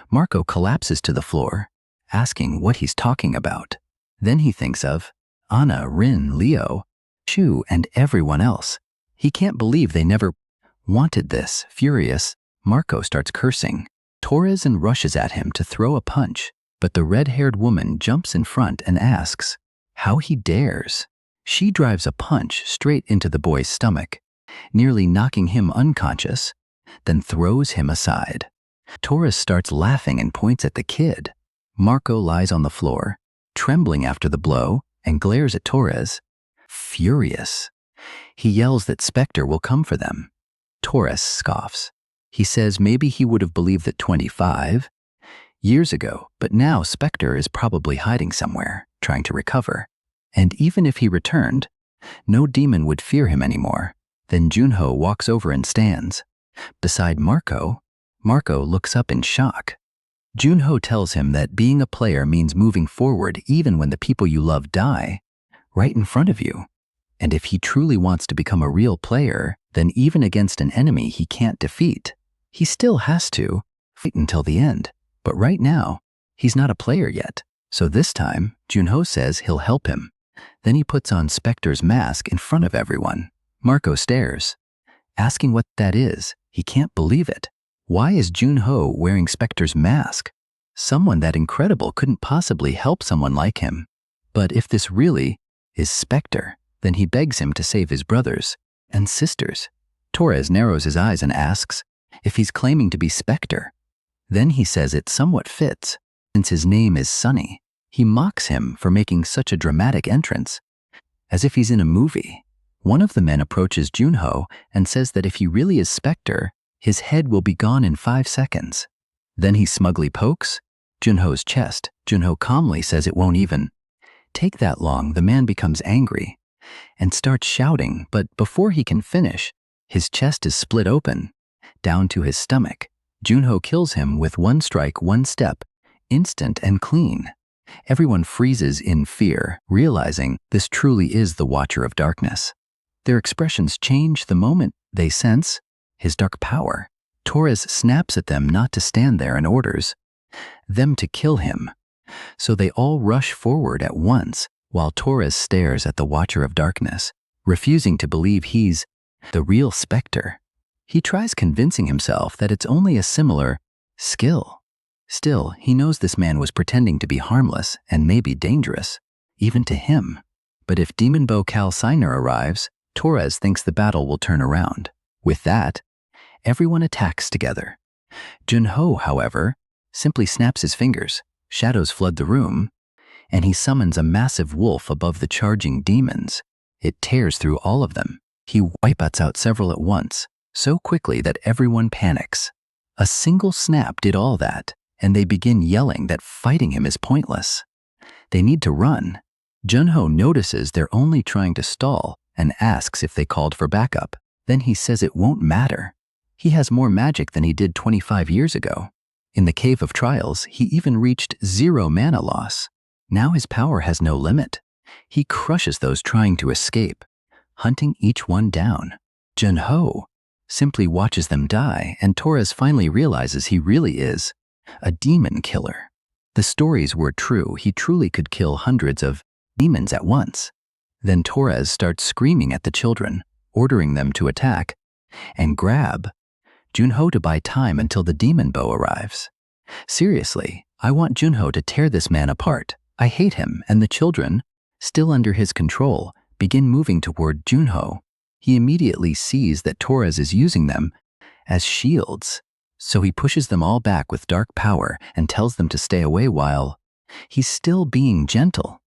Marco collapses to the floor, asking what he's talking about. Then he thinks of Ana, Rin, Leo, Shu, and everyone else. He can't believe they never wanted this. Furious, Marco starts cursing. Torres rushes at him to throw a punch, but the red-haired woman jumps in front and asks how he dares. She drives a punch straight into the boy's stomach, nearly knocking him unconscious, then throws him aside. Torres starts laughing and points at the kid. Marco lies on the floor, trembling after the blow, and glares at Torres, furious. He yells that Spectre will come for them. Torres scoffs. He says maybe he would have believed that 25 years ago, but now Spectre is probably hiding somewhere, trying to recover. And even if he returned, no demon would fear him anymore. Then Junho walks over and stands. Beside Marco, Marco looks up in shock. Junho tells him that being a player means moving forward even when the people you love die, right in front of you. And if he truly wants to become a real player, then even against an enemy he can't defeat, he still has to fight until the end. But right now, he's not a player yet. So this time, Junho says he'll help him. Then he puts on Spectre's mask in front of everyone. Marco stares, asking what that is. He can't believe it. Why is Junho wearing Spectre's mask? Someone that incredible couldn't possibly help someone like him. But if this really is Spectre, then he begs him to save his brothers and sisters. Torres narrows his eyes and asks if he's claiming to be Spectre. Then he says it somewhat fits, since his name is Sunny. He mocks him for making such a dramatic entrance, as if he's in a movie. One of the men approaches Junho and says that if he really is Spectre, his head will be gone in 5 seconds. Then he smugly pokes Junho's chest. Junho calmly says it won't even take that long. The man becomes angry and starts shouting, but before he can finish, his chest is split open, down to his stomach. Junho kills him with one strike, one step, instant and clean. Everyone freezes in fear, realizing this truly is the Watcher of Darkness. Their expressions change the moment they sense his dark power. Torres snaps at them not to stand there and orders them to kill him. So they all rush forward at once, while Torres stares at the Watcher of Darkness, refusing to believe he's the real Spectre. He tries convincing himself that it's only a similar skill. Still, he knows this man was pretending to be harmless and maybe dangerous, even to him. But if Demon Bow Calciner arrives, Torres thinks the battle will turn around. With that, everyone attacks together. Junho, however, simply snaps his fingers. Shadows flood the room, and he summons a massive wolf above the charging demons. It tears through all of them. He wipes out several at once, so quickly that everyone panics. A single snap did all that, and they begin yelling that fighting him is pointless. They need to run. Junho notices they're only trying to stall and asks if they called for backup. Then he says it won't matter. He has more magic than he did 25 years ago. In the Cave of Trials, he even reached 0 mana loss. Now his power has no limit. He crushes those trying to escape, hunting each one down. Junho simply watches them die, and Torres finally realizes he really is a demon killer. The stories were true. He truly could kill hundreds of demons at once. Then Torres starts screaming at the children, ordering them to attack and grab Junho to buy time until the demon bow arrives. Seriously, I want Junho to tear this man apart. I hate him. And the children, still under his control, begin moving toward Junho. He immediately sees that Torres is using them as shields, so he pushes them all back with dark power and tells them to stay away while he's still being gentle.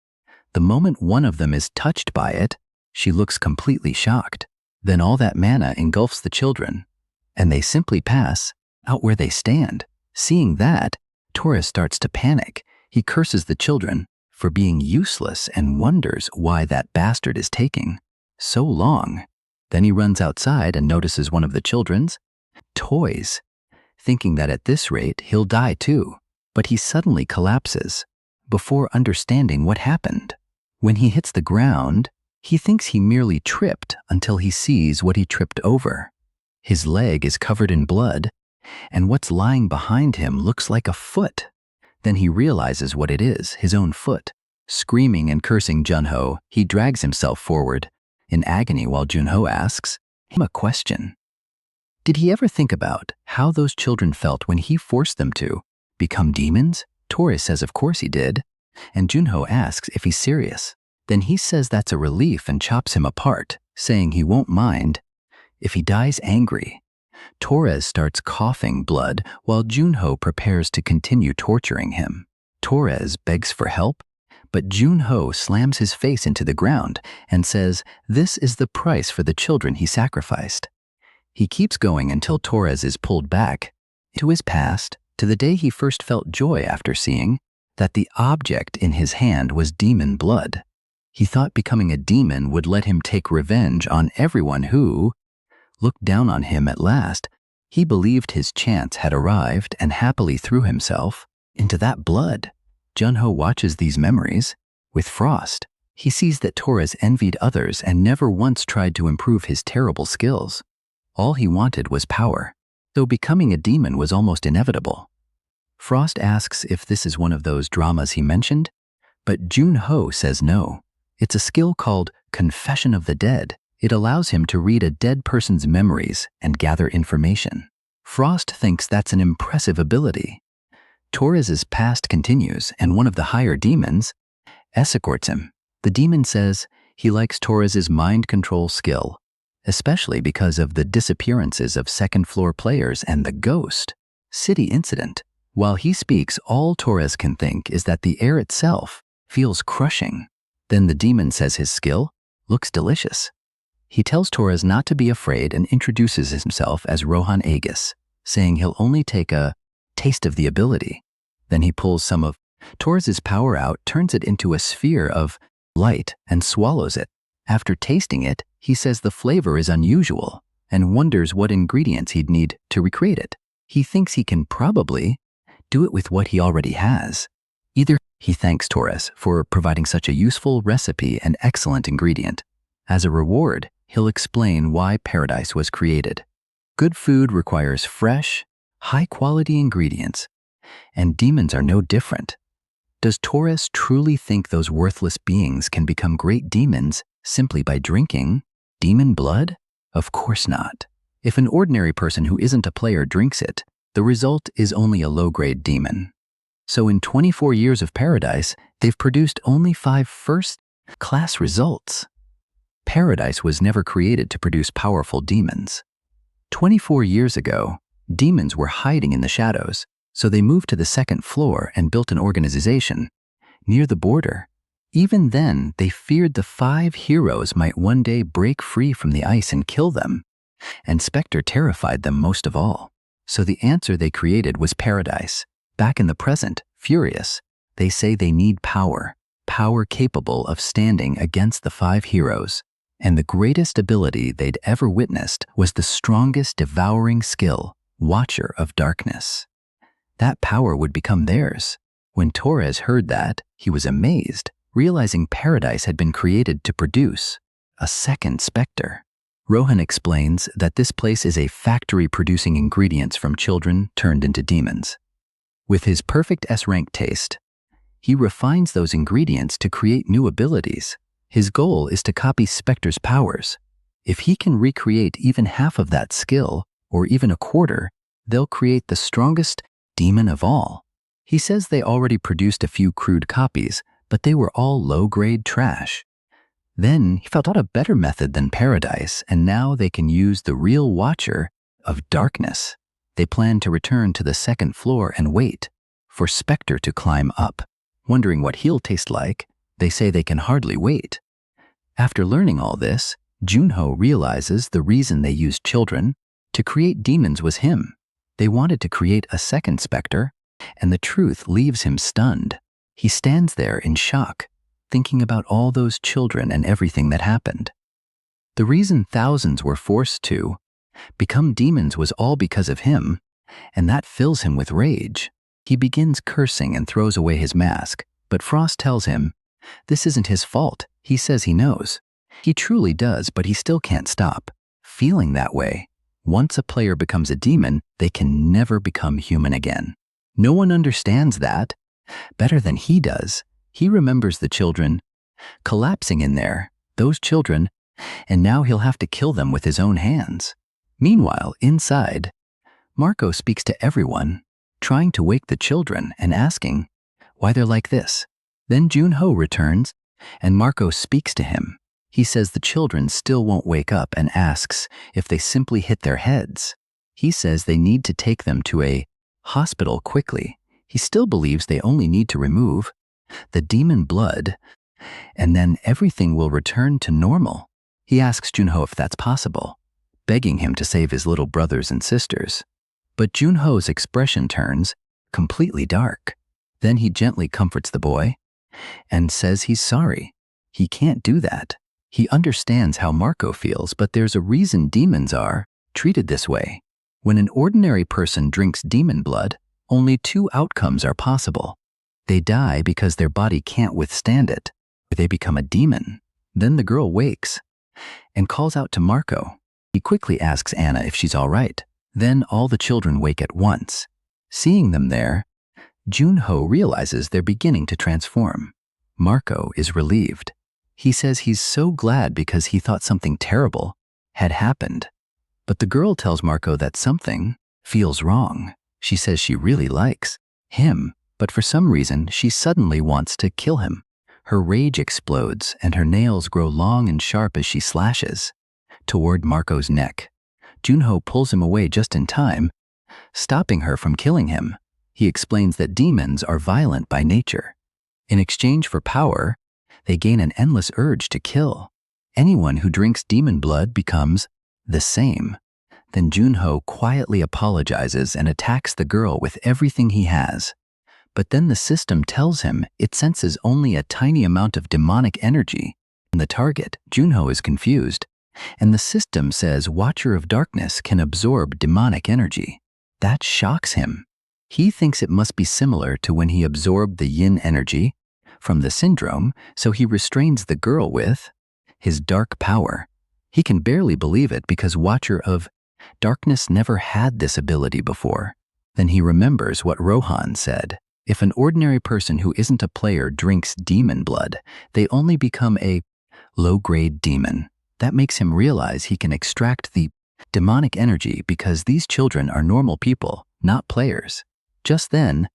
The moment one of them is touched by it, she looks completely shocked. Then all that mana engulfs the children, and they simply pass out where they stand. Seeing that, Torres starts to panic. He curses the children for being useless and wonders why that bastard is taking so long. Then he runs outside and notices one of the children's toys, thinking that at this rate he'll die too. But he suddenly collapses before understanding what happened. When he hits the ground, he thinks he merely tripped until he sees what he tripped over. His leg is covered in blood, and what's lying behind him looks like a foot. Then he realizes what it is, his own foot. Screaming and cursing Junho, he drags himself forward in agony while Junho asks him a question. Did he ever think about how those children felt when he forced them to become demons? Torres says of course he did, and Junho asks if he's serious. Then he says that's a relief and chops him apart, saying he won't mind if he dies angry. Torres starts coughing blood while Junho prepares to continue torturing him. Torres begs for help, but Junho slams his face into the ground and says this is the price for the children he sacrificed. He keeps going until Torres is pulled back to his past, to the day he first felt joy after seeing that the object in his hand was demon blood. He thought becoming a demon would let him take revenge on everyone who looked down on him at last. He believed his chance had arrived and happily threw himself into that blood. Junho watches these memories with Frost. He sees that Torres envied others and never once tried to improve his terrible skills. All he wanted was power, though becoming a demon was almost inevitable. Frost asks if this is one of those dramas he mentioned, but Junho says no. It's a skill called Confession of the Dead. It allows him to read a dead person's memories and gather information. Frost thinks that's an impressive ability. Torres's past continues, and one of the higher demons escorts him. The demon says he likes Torres's mind control skill, especially because of the disappearances of second-floor players and the ghost city incident. While he speaks, all Torres can think is that the air itself feels crushing. Then the demon says his skill looks delicious. He tells Torres not to be afraid and introduces himself as Rohan Aegis, saying he'll only take a taste of the ability. Then he pulls some of Torres's power out, turns it into a sphere of light, and swallows it. After tasting it, he says the flavor is unusual and wonders what ingredients he'd need to recreate it. He thinks he can probably do it with what he already has. He thanks Torres for providing such a useful recipe and excellent ingredient. As a reward, he'll explain why paradise was created. Good food requires fresh, high-quality ingredients, and demons are no different. Does Torres truly think those worthless beings can become great demons simply by drinking demon blood? Of course not. If an ordinary person who isn't a player drinks it, the result is only a low-grade demon. So in 24 years of Paradise, they've produced only 5 first-class results. Paradise was never created to produce powerful demons. 24 years ago, demons were hiding in the shadows, so they moved to the second floor and built an organization near the border. Even then, they feared the 5 heroes might one day break free from the ice and kill them, and Spectre terrified them most of all. So the answer they created was Paradise. Back in the present, furious, they say they need power capable of standing against the 5 heroes. And the greatest ability they'd ever witnessed was the strongest devouring skill, Watcher of Darkness. That power would become theirs. When Torres heard that, he was amazed, realizing Paradise had been created to produce a second Spectre. Rohan explains that this place is a factory producing ingredients from children turned into demons. With his perfect S-rank taste, he refines those ingredients to create new abilities. His goal is to copy Spectre's powers. If he can recreate even half of that skill, or even a quarter, they'll create the strongest demon of all. He says they already produced a few crude copies, but they were all low-grade trash. Then he felt out a better method than Paradise, and now they can use the real Watcher of Darkness. They plan to return to the second floor and wait for Spectre to climb up. Wondering what he'll taste like, they say they can hardly wait. After learning all this, Junho realizes the reason they used children to create demons was him. They wanted to create a second Spectre, and the truth leaves him stunned. He stands there in shock, thinking about all those children and everything that happened. The reason thousands were forced to become demons was all because of him, and that fills him with rage. He begins cursing and throws away his mask, but Frost tells him this isn't his fault. He says he knows. He truly does, but he still can't stop feeling that way. Once a player becomes a demon, they can never become human again. No one understands that better than he does. He remembers the children collapsing in there, those children, and now he'll have to kill them with his own hands. Meanwhile, inside, Marco speaks to everyone, trying to wake the children and asking why they're like this. Then Junho returns, and Marco speaks to him. He says the children still won't wake up and asks if they simply hit their heads. He says they need to take them to a hospital quickly. He still believes they only need to remove the demon blood, and then everything will return to normal. He asks Junho if that's possible, begging him to save his little brothers and sisters. But Junho's expression turns completely dark. Then he gently comforts the boy and says he's sorry. He can't do that. He understands how Marco feels, but there's a reason demons are treated this way. When an ordinary person drinks demon blood, only two outcomes are possible. They die because their body can't withstand it, or they become a demon. Then the girl wakes and calls out to Marco. He quickly asks Anna if she's all right. Then all the children wake at once. Seeing them there, Junho realizes they're beginning to transform. Marco is relieved. He says he's so glad because he thought something terrible had happened. But the girl tells Marco that something feels wrong. She says she really likes him, but for some reason she suddenly wants to kill him. Her rage explodes and her nails grow long and sharp as she slashes toward Marco's neck. Junho pulls him away just in time, stopping her from killing him. He explains that demons are violent by nature. In exchange for power, they gain an endless urge to kill. Anyone who drinks demon blood becomes the same. Then Junho quietly apologizes and attacks the girl with everything he has. But then the system tells him it senses only a tiny amount of demonic energy in the target. Junho is confused, and the system says Watcher of Darkness can absorb demonic energy. That shocks him. He thinks it must be similar to when he absorbed the yin energy from the syndrome, so he restrains the girl with his dark power. He can barely believe it because Watcher of Darkness never had this ability before. Then he remembers what Rohan said. If an ordinary person who isn't a player drinks demon blood, they only become a low-grade demon. That makes him realize he can extract the demonic energy because these children are normal people, not players. Just then,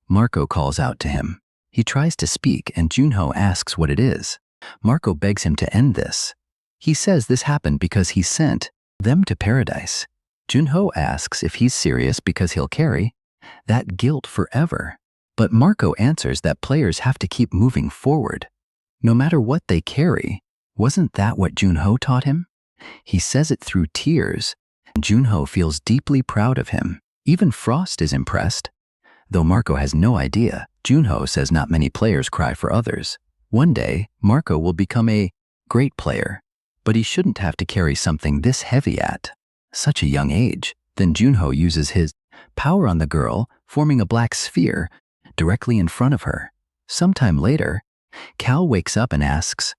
Marco calls out to him. He tries to speak and Junho asks what it is. Marco begs him to end this. He says this happened because he sent them to paradise. Junho asks if he's serious because he'll carry that guilt forever. But Marco answers that players have to keep moving forward, no matter what they carry. Wasn't that what Junho taught him? He says it through tears, and Junho feels deeply proud of him. Even Frost is impressed, though Marco has no idea. Junho says not many players cry for others. One day, Marco will become a great player, but he shouldn't have to carry something this heavy at such a young age. Then Junho uses his power on the girl, forming a black sphere directly in front of her. Sometime later, Cal wakes up and asks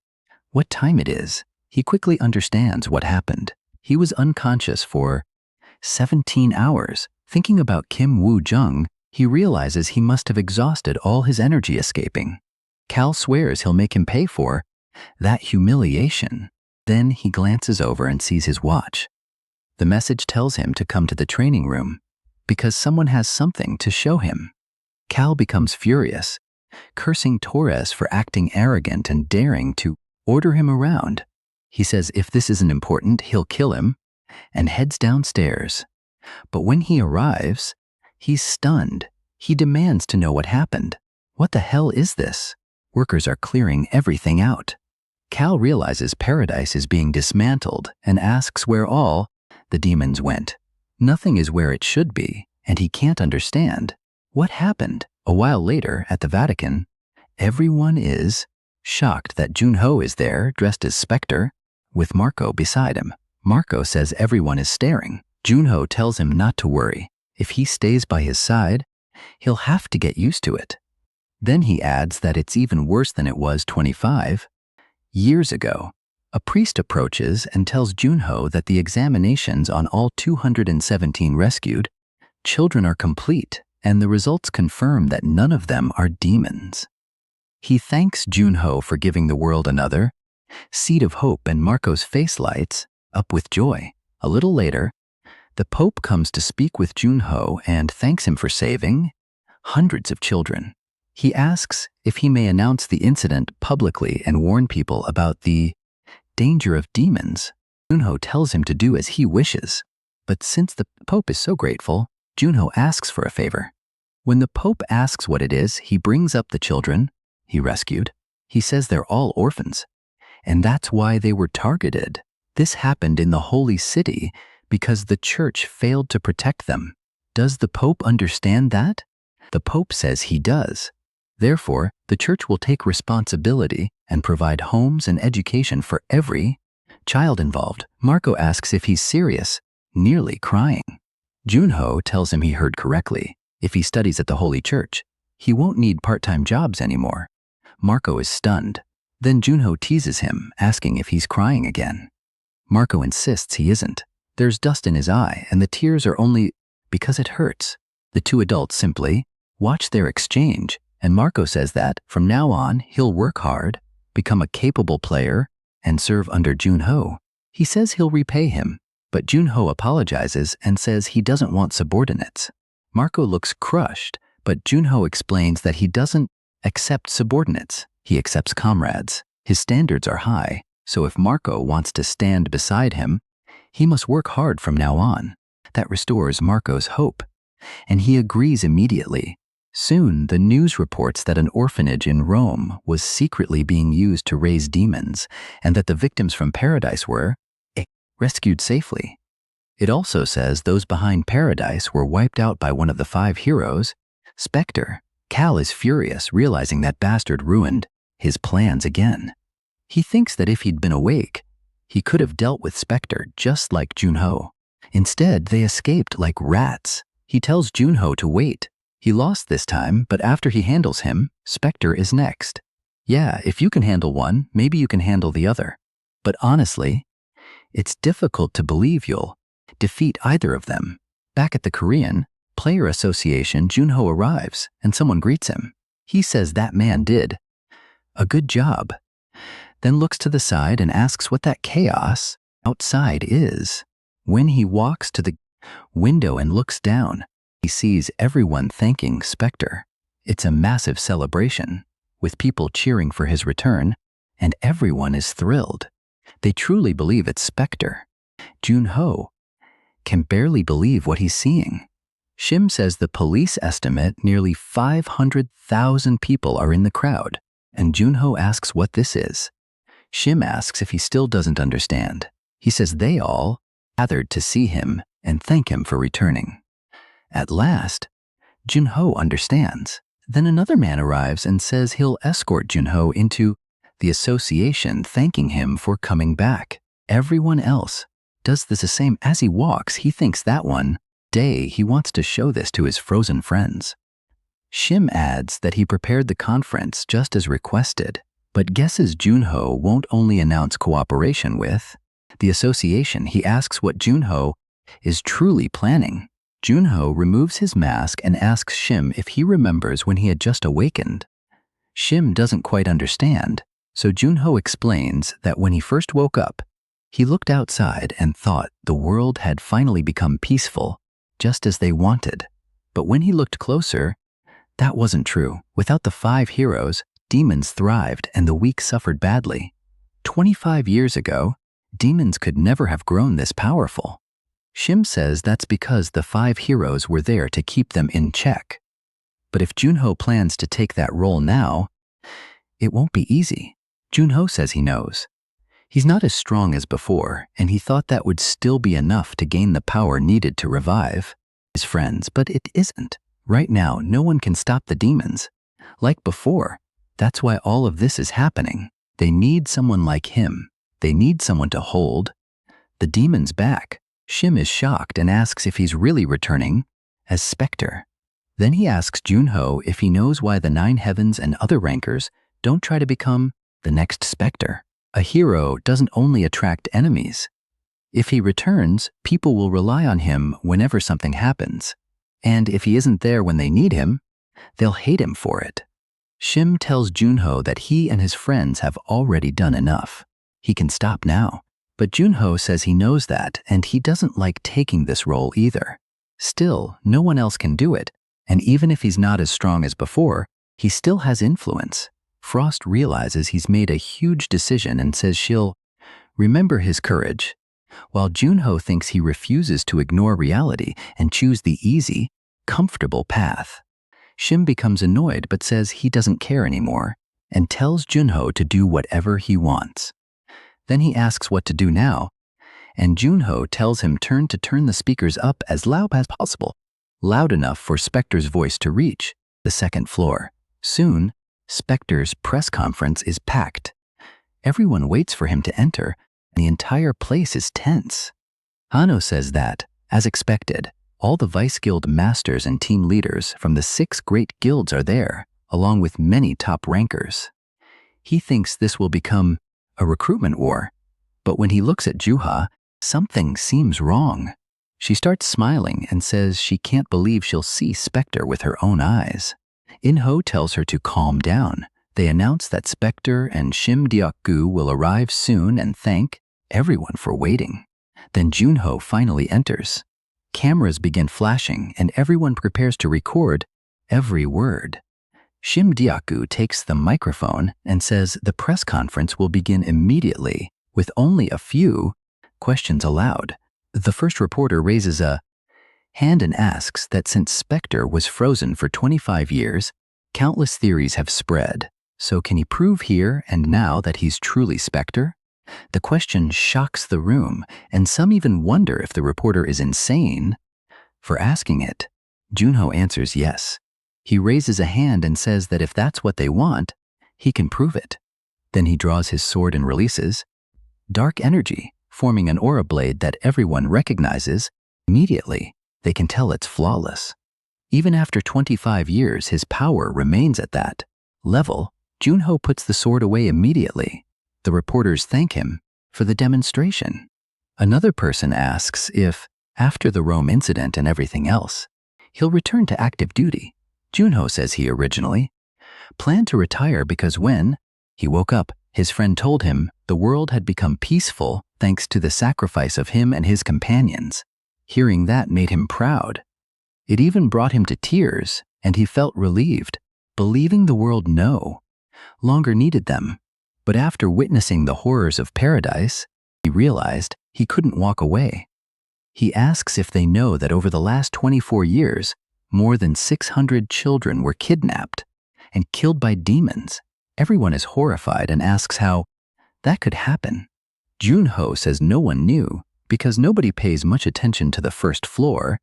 what time it is. He quickly understands what happened. He was unconscious for 17 hours. Thinking about Kim Woo-jung, he realizes he must have exhausted all his energy escaping. Cal swears he'll make him pay for that humiliation. Then he glances over and sees his watch. The message tells him to come to the training room because someone has something to show him. Cal becomes furious, cursing Torres for acting arrogant and daring to order him around. He says if this isn't important, he'll kill him, and heads downstairs. But when he arrives, he's stunned. He demands to know what happened. What the hell is this? Workers are clearing everything out. Cal realizes paradise is being dismantled and asks where all the demons went. Nothing is where it should be, and he can't understand what happened. A while later, at the Vatican, everyone is shocked that Junho is there, dressed as Spectre, with Marco beside him. Marco says everyone is staring. Junho tells him not to worry. If he stays by his side, he'll have to get used to it. Then he adds that it's even worse than it was 25 years ago. A priest approaches and tells Junho that the examinations on all 217 rescued children are complete, and the results confirm that none of them are demons. He thanks Junho for giving the world another seed of hope, and Marco's face lights up with joy. A little later, the Pope comes to speak with Junho and thanks him for saving hundreds of children. He asks if he may announce the incident publicly and warn people about the danger of demons. Junho tells him to do as he wishes, but since the Pope is so grateful, Junho asks for a favor. When the Pope asks what it is, he brings up the children he rescued. He says they're all orphans, and that's why they were targeted. This happened in the Holy City because the church failed to protect them. Does the Pope understand that? The Pope says he does. Therefore, the church will take responsibility and provide homes and education for every child involved. Marco asks if he's serious, nearly crying. Junho tells him he heard correctly. If he studies at the Holy Church, he won't need part-time jobs anymore. Marco is stunned. Then Junho teases him, asking if he's crying again. Marco insists he isn't. There's dust in his eye, and the tears are only because it hurts. The two adults simply watch their exchange, and Marco says that, from now on, he'll work hard, become a capable player, and serve under Junho. He says he'll repay him, but Junho apologizes and says he doesn't want subordinates. Marco looks crushed, but Junho explains that he doesn't accept subordinates. He accepts comrades. His standards are high, so if Marco wants to stand beside him, he must work hard from now on. That restores Marco's hope, and he agrees immediately. Soon, the news reports that an orphanage in Rome was secretly being used to raise demons, and that the victims from Paradise were rescued safely. It also says those behind Paradise were wiped out by one of the 5 heroes, Spectre. Cal is furious, realizing that Bastard ruined his plans again. He thinks that if he'd been awake, he could have dealt with Spectre just like Junho. Instead, they escaped like rats. He tells Junho to wait. He lost this time, but after he handles him, Spectre is next. Yeah, if you can handle one, maybe you can handle the other. But honestly, it's difficult to believe you'll defeat either of them. Back at the Korean Player Association, Junho arrives, and someone greets him. He says that man did a good job, then looks to the side and asks what that chaos outside is. When he walks to the window and looks down, he sees everyone thanking Spectre. It's a massive celebration, with people cheering for his return, and everyone is thrilled. They truly believe it's Spectre. Junho can barely believe what he's seeing. Shim says the police estimate nearly 500,000 people are in the crowd, and Junho asks what this is. Shim asks if he still doesn't understand. He says they all gathered to see him and thank him for returning. At last, Junho understands. Then another man arrives and says he'll escort Junho into the association, thanking him for coming back. Everyone else does the same. As he walks, he thinks that one day he wants to show this to his frozen friends. Shim adds that he prepared the conference just as requested, but guesses Junho won't only announce cooperation with the association. He asks what Junho is truly planning. Junho removes his mask and asks Shim if he remembers when he had just awakened. Shim doesn't quite understand, so Junho explains that when he first woke up, he looked outside and thought the world had finally become peaceful, just as they wanted. But when he looked closer, that wasn't true. Without the 5 heroes, demons thrived and the weak suffered badly. 25 years ago, demons could never have grown this powerful. Shim says that's because the 5 heroes were there to keep them in check. But if Junho plans to take that role now, it won't be easy. Junho says he knows. He's not as strong as before, and he thought that would still be enough to gain the power needed to revive his friends, but it isn't. Right now, no one can stop the demons. Like before, that's why all of this is happening. They need someone like him. They need someone to hold the demons back. Shim is shocked and asks if he's really returning as Spectre. Then he asks Junho if he knows why the 9 heavens and other rankers don't try to become the next Spectre. A hero doesn't only attract enemies. If he returns, people will rely on him whenever something happens. And if he isn't there when they need him, they'll hate him for it. Shim tells Junho that he and his friends have already done enough. He can stop now. But Junho says he knows that, and he doesn't like taking this role either. Still, no one else can do it, and even if he's not as strong as before, he still has influence. Frost realizes he's made a huge decision and says she'll remember his courage, while Junho thinks he refuses to ignore reality and choose the easy, comfortable path. Shim becomes annoyed but says he doesn't care anymore and tells Junho to do whatever he wants. Then he asks what to do now, and Junho tells him turn the speakers up as loud as possible, loud enough for Spectre's voice to reach the second floor. Soon, Spectre's press conference is packed. Everyone waits for him to enter, and the entire place is tense. Hano says that, as expected, all the Vice Guild masters and team leaders from the 6 great guilds are there, along with many top rankers. He thinks this will become a recruitment war, but when he looks at Juha, something seems wrong. She starts smiling and says she can't believe she'll see Spectre with her own eyes. Inho tells her to calm down. They announce that Spectre and Shim Deokgu will arrive soon and thank everyone for waiting. Then Junho finally enters. Cameras begin flashing and everyone prepares to record every word. Shim Deokgu takes the microphone and says the press conference will begin immediately with only a few questions allowed. The first reporter raises a hand and asks that since Spectre was frozen for 25 years, countless theories have spread. So can he prove here and now that he's truly Spectre? The question shocks the room, and some even wonder if the reporter is insane for asking it. Junho answers yes. He raises a hand and says that if that's what they want, he can prove it. Then he draws his sword and releases dark energy, forming an aura blade that everyone recognizes immediately. They can tell it's flawless. Even after 25 years, his power remains at that level. Junho puts the sword away immediately. The reporters thank him for the demonstration. Another person asks if, after the Rome incident and everything else, he'll return to active duty. Junho says he originally planned to retire because when he woke up, his friend told him the world had become peaceful thanks to the sacrifice of him and his companions. Hearing that made him proud. It even brought him to tears, and he felt relieved, believing the world no longer needed them. But after witnessing the horrors of paradise, he realized he couldn't walk away. He asks if they know that over the last 24 years, more than 600 children were kidnapped and killed by demons. Everyone is horrified and asks how that could happen. Junho says no one knew because nobody pays much attention to the first floor,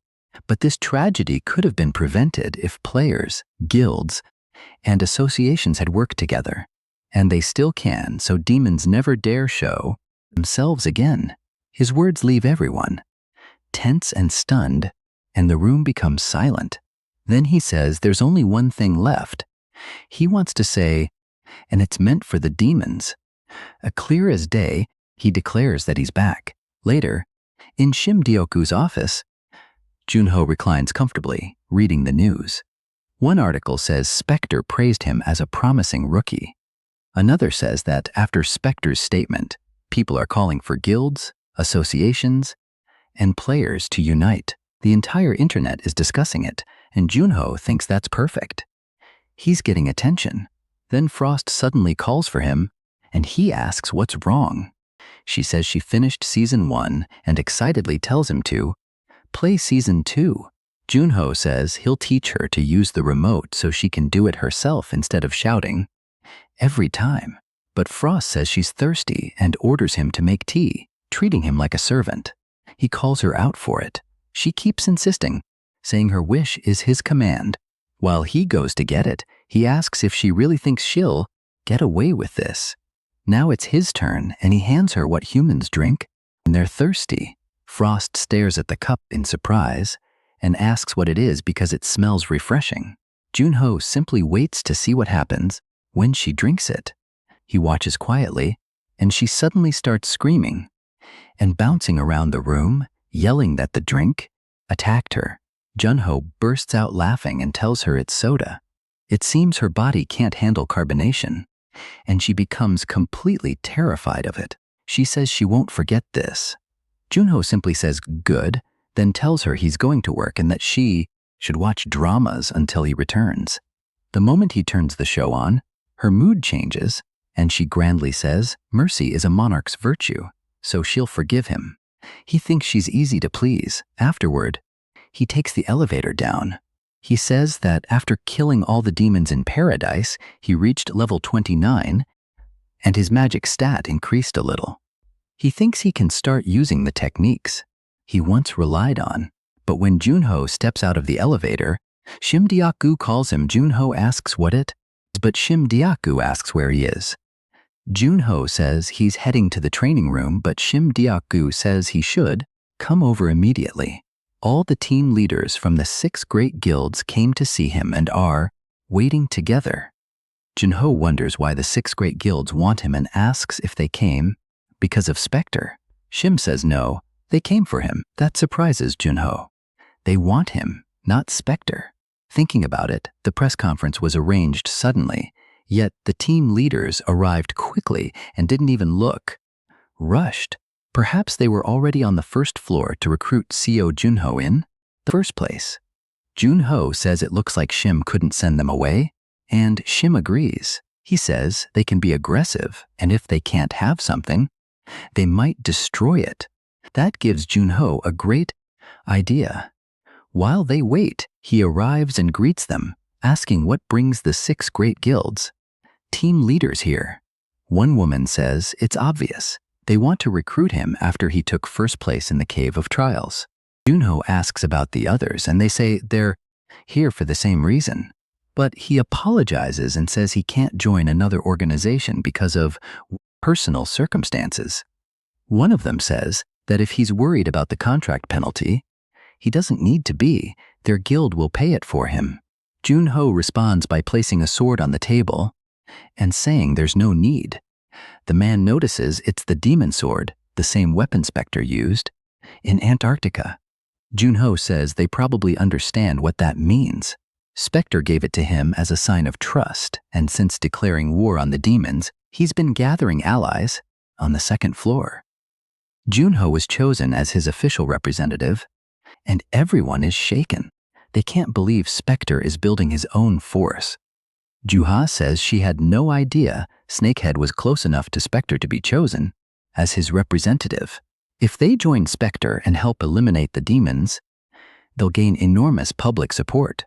but this tragedy could have been prevented if players, guilds, and associations had worked together. And they still can, so demons never dare show themselves again. His words leave everyone tense and stunned, and the room becomes silent. Then he says there's only one thing left. He wants to say, and it's meant for the demons. Clear as day, he declares that he's back. Later, in Shim Deokgu's office, Junho reclines comfortably, reading the news. One article says Spectre praised him as a promising rookie. Another says that after Spectre's statement, people are calling for guilds, associations, and players to unite. The entire internet is discussing it, and Junho thinks that's perfect. He's getting attention. Then Frost suddenly calls for him, and he asks what's wrong. She says she finished Season 1 and excitedly tells him to play Season 2. Junho says he'll teach her to use the remote so she can do it herself instead of shouting every time. But Frost says she's thirsty and orders him to make tea, treating him like a servant. He calls her out for it. She keeps insisting, saying her wish is his command. While he goes to get it, he asks if she really thinks she'll get away with this. Now it's his turn, and he hands her what humans drink when they're thirsty. Frost stares at the cup in surprise and asks what it is because it smells refreshing. Junho simply waits to see what happens when she drinks it. He watches quietly, and she suddenly starts screaming and bouncing around the room, yelling that the drink attacked her. Junho bursts out laughing and tells her it's soda. It seems her body can't handle carbonation, and she becomes completely terrified of it. She says she won't forget this. Junho simply says good, then tells her he's going to work and that she should watch dramas until he returns. The moment he turns the show on, her mood changes, and she grandly says mercy is a monarch's virtue, so she'll forgive him. He thinks she's easy to please. Afterward, he takes the elevator down. He says that after killing all the demons in paradise, he reached level 29, and his magic stat increased a little. He thinks he can start using the techniques he once relied on, but when Junho steps out of the elevator, Shim Deokgu calls him. Junho asks what it is, but Shim Deokgu asks where he is. Junho says he's heading to the training room, but Shim Deokgu says he should come over immediately. All the team leaders from the 6 great guilds came to see him and are waiting together. Junho wonders why the 6 great guilds want him and asks if they came because of Spectre. Shim says no, they came for him. That surprises Junho. They want him, not Spectre. Thinking about it, the press conference was arranged suddenly, yet the team leaders arrived quickly and didn't even look rushed. Perhaps they were already on the first floor to recruit CO Junho in the first place. Junho says it looks like Shim couldn't send them away, and Shim agrees. He says they can be aggressive, and if they can't have something, they might destroy it. That gives Junho a great idea. While they wait, he arrives and greets them, asking what brings the 6 great guilds. Team leaders here. One woman says it's obvious. They want to recruit him after he took first place in the Cave of Trials. Junho asks about the others, and they say they're here for the same reason. But he apologizes and says he can't join another organization because of personal circumstances. One of them says that if he's worried about the contract penalty, he doesn't need to be. Their guild will pay it for him. Junho responds by placing a sword on the table and saying there's no need. The man notices it's the demon sword, the same weapon Spectre used in Antarctica. Junho says they probably understand what that means. Spectre gave it to him as a sign of trust, and since declaring war on the demons, he's been gathering allies on the 2nd floor. Junho was chosen as his official representative, and everyone is shaken. They can't believe Spectre is building his own force. Juha says she had no idea Snakehead was close enough to Spectre to be chosen as his representative. If they join Spectre and help eliminate the demons, they'll gain enormous public support.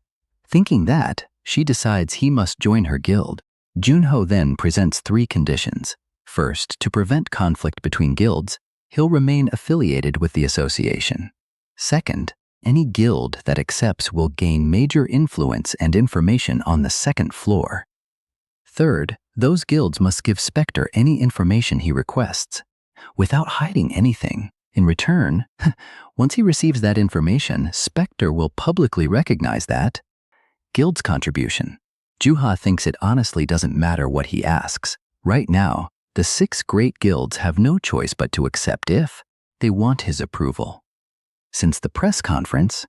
Thinking that, she decides he must join her guild. Junho then presents 3 conditions. First, to prevent conflict between guilds, he'll remain affiliated with the association. Second, any guild that accepts will gain major influence and information on the 2nd floor. Third, those guilds must give Spectre any information he requests, without hiding anything. In return, once he receives that information, Spectre will publicly recognize that guild's contribution. Juha thinks it honestly doesn't matter what he asks. Right now, the 6 great guilds have no choice but to accept if they want his approval. Since the press conference,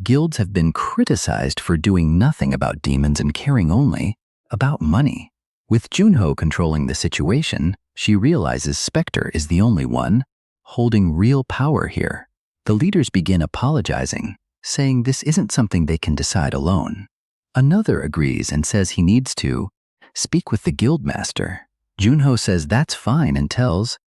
guilds have been criticized for doing nothing about demons and caring only about money. With Junho controlling the situation, she realizes Spectre is the only one holding real power here. The leaders begin apologizing, saying this isn't something they can decide alone. Another agrees and says he needs to speak with the guildmaster. Junho says that's fine and tells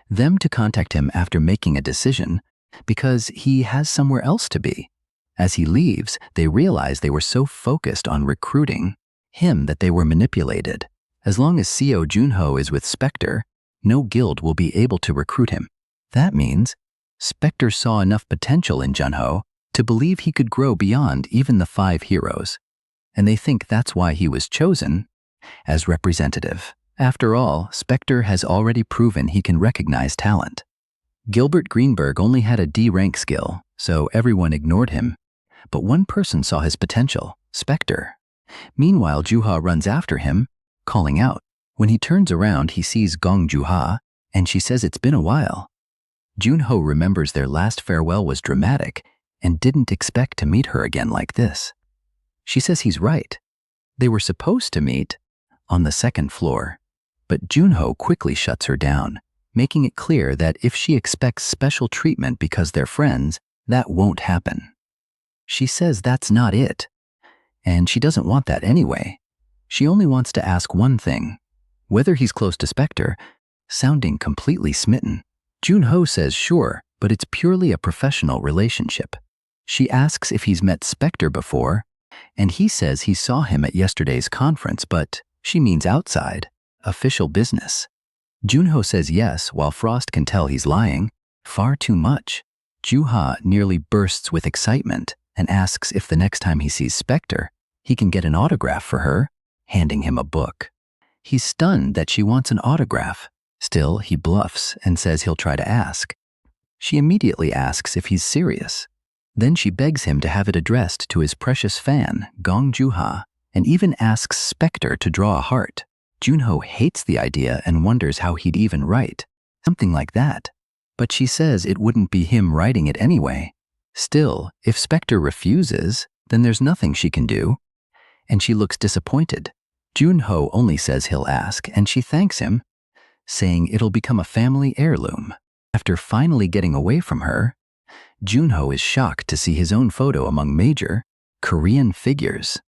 them to contact him after making a decision because he has somewhere else to be. As he leaves, they realize they were so focused on recruiting him that they were manipulated. As long as CO Junho is with Spectre, no guild will be able to recruit him. That means Spectre saw enough potential in Junho to believe he could grow beyond even the 5 heroes, and they think that's why he was chosen as representative. After all, Spectre has already proven he can recognize talent. Gilbert Greenberg only had a D rank skill, so everyone ignored him. But one person saw his potential, Spectre. Meanwhile, Juha runs after him, calling out. When he turns around, he sees Gong Juha, and she says it's been a while. Junho remembers their last farewell was dramatic and didn't expect to meet her again like this. She says he's right. They were supposed to meet on the 2nd floor, but Junho quickly shuts her down, making it clear that if she expects special treatment because they're friends, that won't happen. She says that's not it, and she doesn't want that anyway. She only wants to ask one thing, whether he's close to Spectre, sounding completely smitten. Junho says sure, but it's purely a professional relationship. She asks if he's met Spectre before, And he says he saw him at yesterday's conference, but she means outside, official business. Junho says yes, while Frost can tell he's lying. Far too much. Juha nearly bursts with excitement and asks if the next time he sees Spectre, he can get an autograph for her, handing him a book. He's stunned that she wants an autograph. Still, he bluffs and says he'll try to ask. She immediately asks if he's serious. Then she begs him to have it addressed to his precious fan, Gong Juha, and even asks Spectre to draw a heart. Junho hates the idea and wonders how he'd even write something like that. But she says it wouldn't be him writing it anyway. Still, if Spectre refuses, then there's nothing she can do. And she looks disappointed. Junho only says he'll ask, and she thanks him, saying it'll become a family heirloom. After finally getting away from her, Junho is shocked to see his own photo among major Korean figures.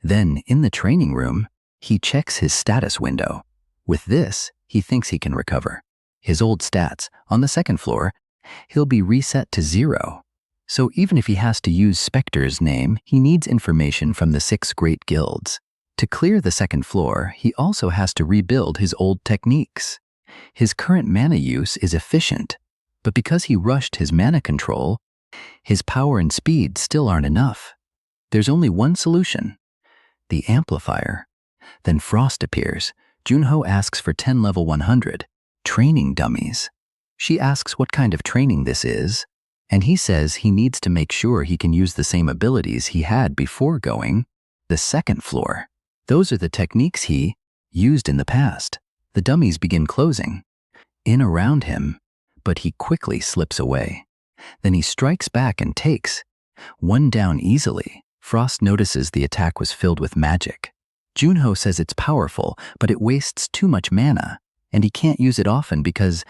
Then, in the training room, he checks his status window. With this, he thinks he can recover his old stats. On the second floor, he'll be reset to 0. So even if he has to use Spectre's name, he needs information from the 6 great guilds. To clear the second floor, he also has to rebuild his old techniques. His current mana use is efficient, but because he rushed his mana control, his power and speed still aren't enough. There's only one solution: the amplifier. Then Frost appears. Junho asks for 10 level 100 training dummies. She asks what kind of training this is, and he says he needs to make sure he can use the same abilities he had before going the second floor. Those are the techniques he used in the past. The dummies begin closing in around him, but he quickly slips away. Then he strikes back and takes one down easily. Frost notices the attack was filled with magic. Junho says it's powerful, but it wastes too much mana, and he can't use it often because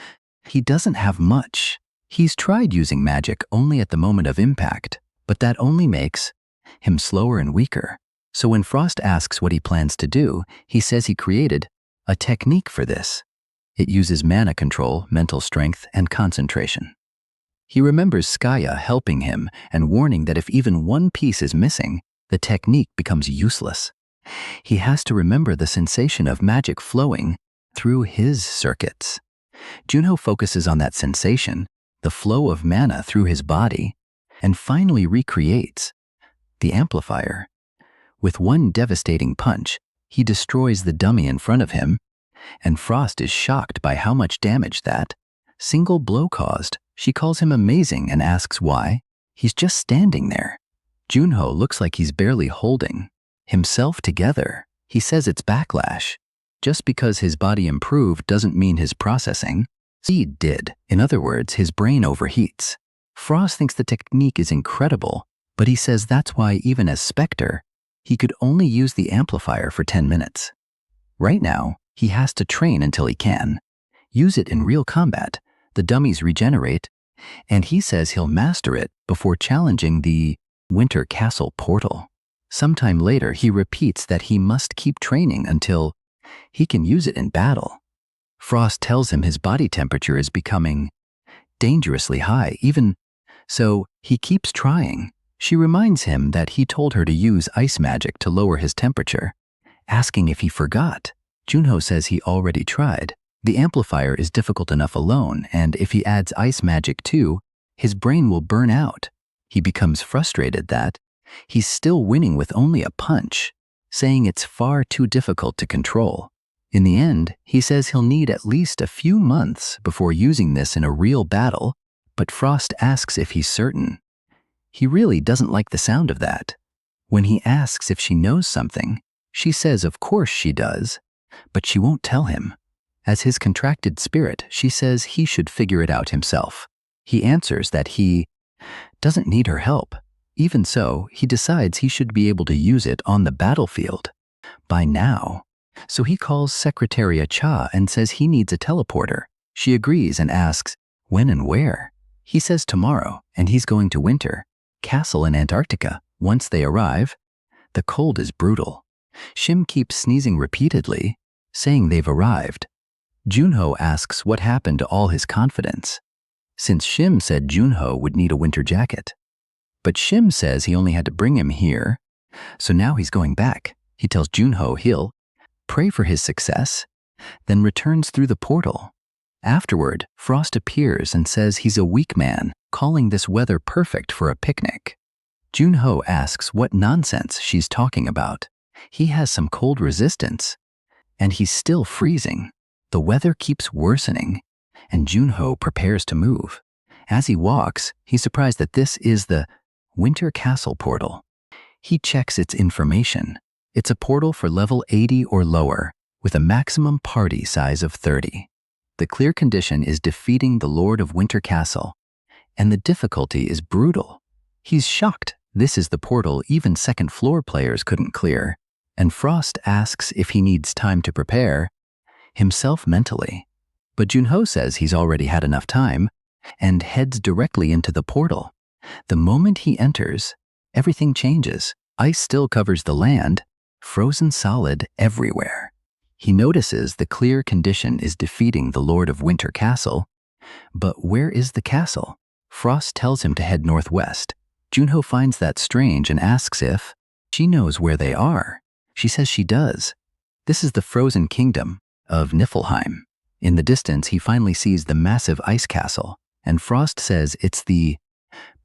he doesn't have much. He's tried using magic only at the moment of impact, but that only makes him slower and weaker. So when Frost asks what he plans to do, he says he created a technique for this. It uses mana control, mental strength, and concentration. He remembers Skaya helping him and warning that if even one piece is missing, the technique becomes useless. He has to remember the sensation of magic flowing through his circuits. Junho focuses on that sensation, the flow of mana through his body, and finally recreates the amplifier. With one devastating punch, he destroys the dummy in front of him, and Frost is shocked by how much damage that single blow caused. She calls him amazing and asks why. He's just standing there. Junho looks like he's barely holding himself together. He says it's backlash. Just because his body improved doesn't mean his processing speed did. In other words, his brain overheats. Frost thinks the technique is incredible, but he says that's why even as Spectre, he could only use the amplifier for 10 minutes. Right now, he has to train until he can use it in real combat. The dummies regenerate, and he says he'll master it before challenging the Winter Castle portal. Sometime later, he repeats that he must keep training until he can use it in battle. Frost tells him his body temperature is becoming dangerously high, even so he keeps trying. She reminds him that he told her to use ice magic to lower his temperature, asking if he forgot. Junho says he already tried. The amplifier is difficult enough alone, and if he adds ice magic too, his brain will burn out. He becomes frustrated that he's still winning with only a punch, saying it's far too difficult to control. In the end, he says he'll need at least a few months before using this in a real battle, but Frost asks if he's certain. He really doesn't like the sound of that. When he asks if she knows something, she says of course she does, but she won't tell him. As his contracted spirit, she says he should figure it out himself. He answers that he doesn't need her help. Even so, he decides he should be able to use it on the battlefield by now. So he calls Secretary Cha and says he needs a teleporter. She agrees and asks when and where. He says tomorrow, and he's going to Winter Castle in Antarctica. Once they arrive, the cold is brutal. Shim keeps sneezing repeatedly, saying they've arrived. Junho asks what happened to all his confidence, since Shim said Junho would need a winter jacket. But Shim says he only had to bring him here So now he's going back. He tells Junho he'll pray for his success, then returns through the portal. Afterward, Frost appears and says he's a weak man, calling this weather perfect for a picnic. Junho asks what nonsense she's talking about. He has some cold resistance, and he's still freezing. The weather keeps worsening, and Junho prepares to move. As he walks, he's surprised that this is the Winter Castle portal. He checks its information. It's a portal for level 80 or lower, with a maximum party size of 30. The clear condition is defeating the Lord of Winter Castle, and the difficulty is brutal. He's shocked. This is the portal even second floor players couldn't clear, and Frost asks if he needs time to prepare himself mentally. But Junho says he's already had enough time and heads directly into the portal. The moment he enters, everything changes. Ice still covers the land, frozen solid everywhere. He notices the clear condition is defeating the Lord of Winter Castle, but where is the castle? Frost tells him to head northwest. Junho finds that strange and asks if she knows where they are. She says she does. This is the frozen kingdom of Niflheim. In the distance, he finally sees the massive ice castle, and Frost says it's the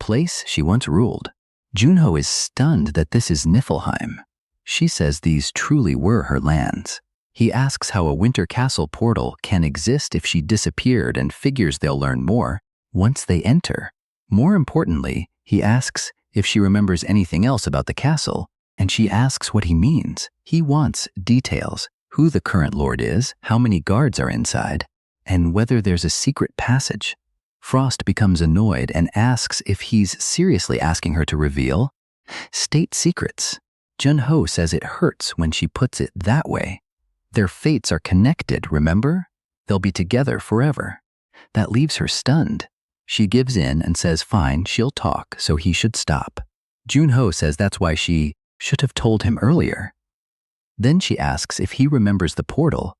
place she once ruled. Junho is stunned that this is Niflheim. She says these truly were her lands. He asks how a Winter Castle portal can exist if she disappeared and figures they'll learn more once they enter. More importantly, he asks if she remembers anything else about the castle, and she asks what he means. He wants details, who the current lord is, how many guards are inside, and whether there's a secret passage. Frost becomes annoyed and asks if he's seriously asking her to reveal state secrets. Junho says it hurts when she puts it that way. Their fates are connected, remember? They'll be together forever. That leaves her stunned. She gives in and says fine, she'll talk, so he should stop. Junho says that's why she should have told him earlier. Then she asks if he remembers the portal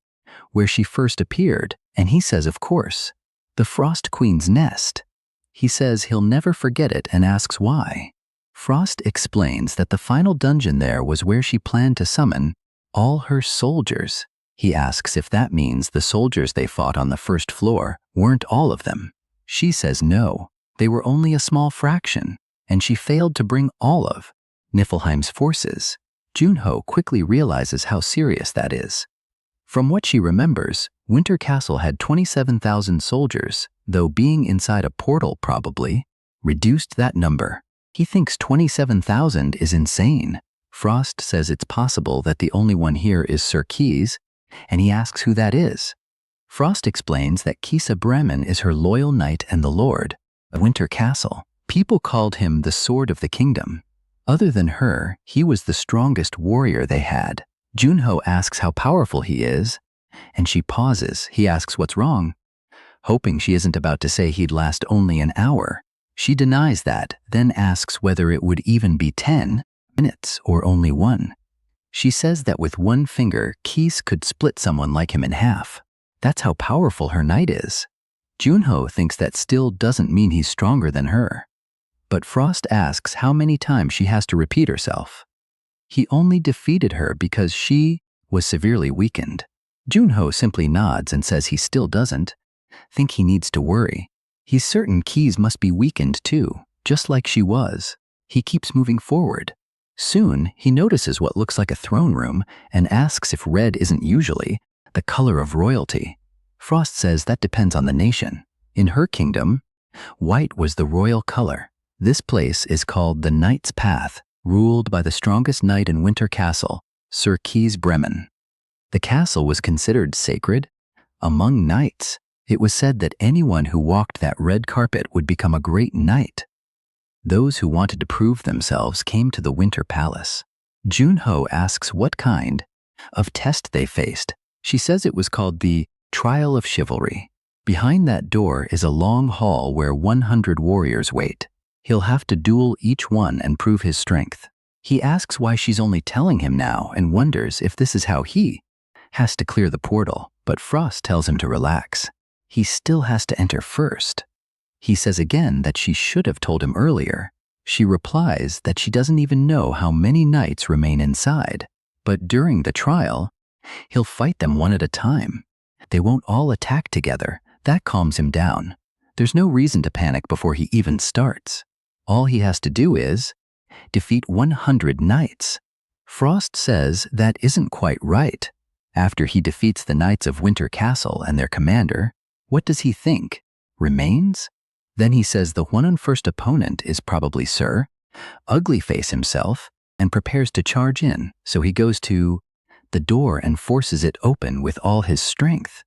where she first appeared, and he says of course. The Frost Queen's nest. He says he'll never forget it and asks why. Frost explains that the final dungeon there was where she planned to summon all her soldiers. He asks if that means the soldiers they fought on the first floor weren't all of them. She says no, they were only a small fraction, and she failed to bring all of Niflheim's forces. Junho quickly realizes how serious that is. From what she remembers, Winter Castle had 27,000 soldiers, though being inside a portal probably reduced that number. He thinks 27,000 is insane. Frost says it's possible that the only one here is Sir Keys, and he asks who that is. Frost explains that Kisa Bremen is her loyal knight and the lord of Winter Castle. People called him the Sword of the Kingdom. Other than her, he was the strongest warrior they had. Junho asks how powerful he is, and she pauses. He asks what's wrong, hoping she isn't about to say he'd last only an hour. She denies that, then asks whether it would even be 10 minutes or only 1. She says that with one finger, Keys could split someone like him in half. That's how powerful her knight is. Junho thinks that still doesn't mean he's stronger than her. But Frost asks how many times she has to repeat herself. He only defeated her because she was severely weakened. Junho simply nods and says he still doesn't think he needs to worry. He's certain Keys must be weakened too, just like she was. He keeps moving forward. Soon, he notices what looks like a throne room and asks if red isn't usually the color of royalty. Frost says that depends on the nation. In her kingdom, white was the royal color. This place is called the Knight's Path, ruled by the strongest knight in Winter Castle, Sir Keys Bremen. The castle was considered sacred among knights. It was said that anyone who walked that red carpet would become a great knight. Those who wanted to prove themselves came to the Winter Palace. Junho asks what kind of test they faced. She says it was called the Trial of Chivalry. Behind that door is a long hall where 100 warriors wait. He'll have to duel each one and prove his strength. He asks why she's only telling him now and wonders if this is how he has to clear the portal, but Frost tells him to relax. He still has to enter first. He says again that she should have told him earlier. She replies that she doesn't even know how many knights remain inside, but during the trial, he'll fight them one at a time. They won't all attack together. That calms him down. There's no reason to panic before he even starts. All he has to do is defeat 100 knights. Frost says that isn't quite right. After he defeats the knights of Winter Castle and their commander, what does he think? Remains? Then he says the one on first opponent is probably Sir Uglyface himself and prepares to charge in, so he goes to the door and forces it open with all his strength.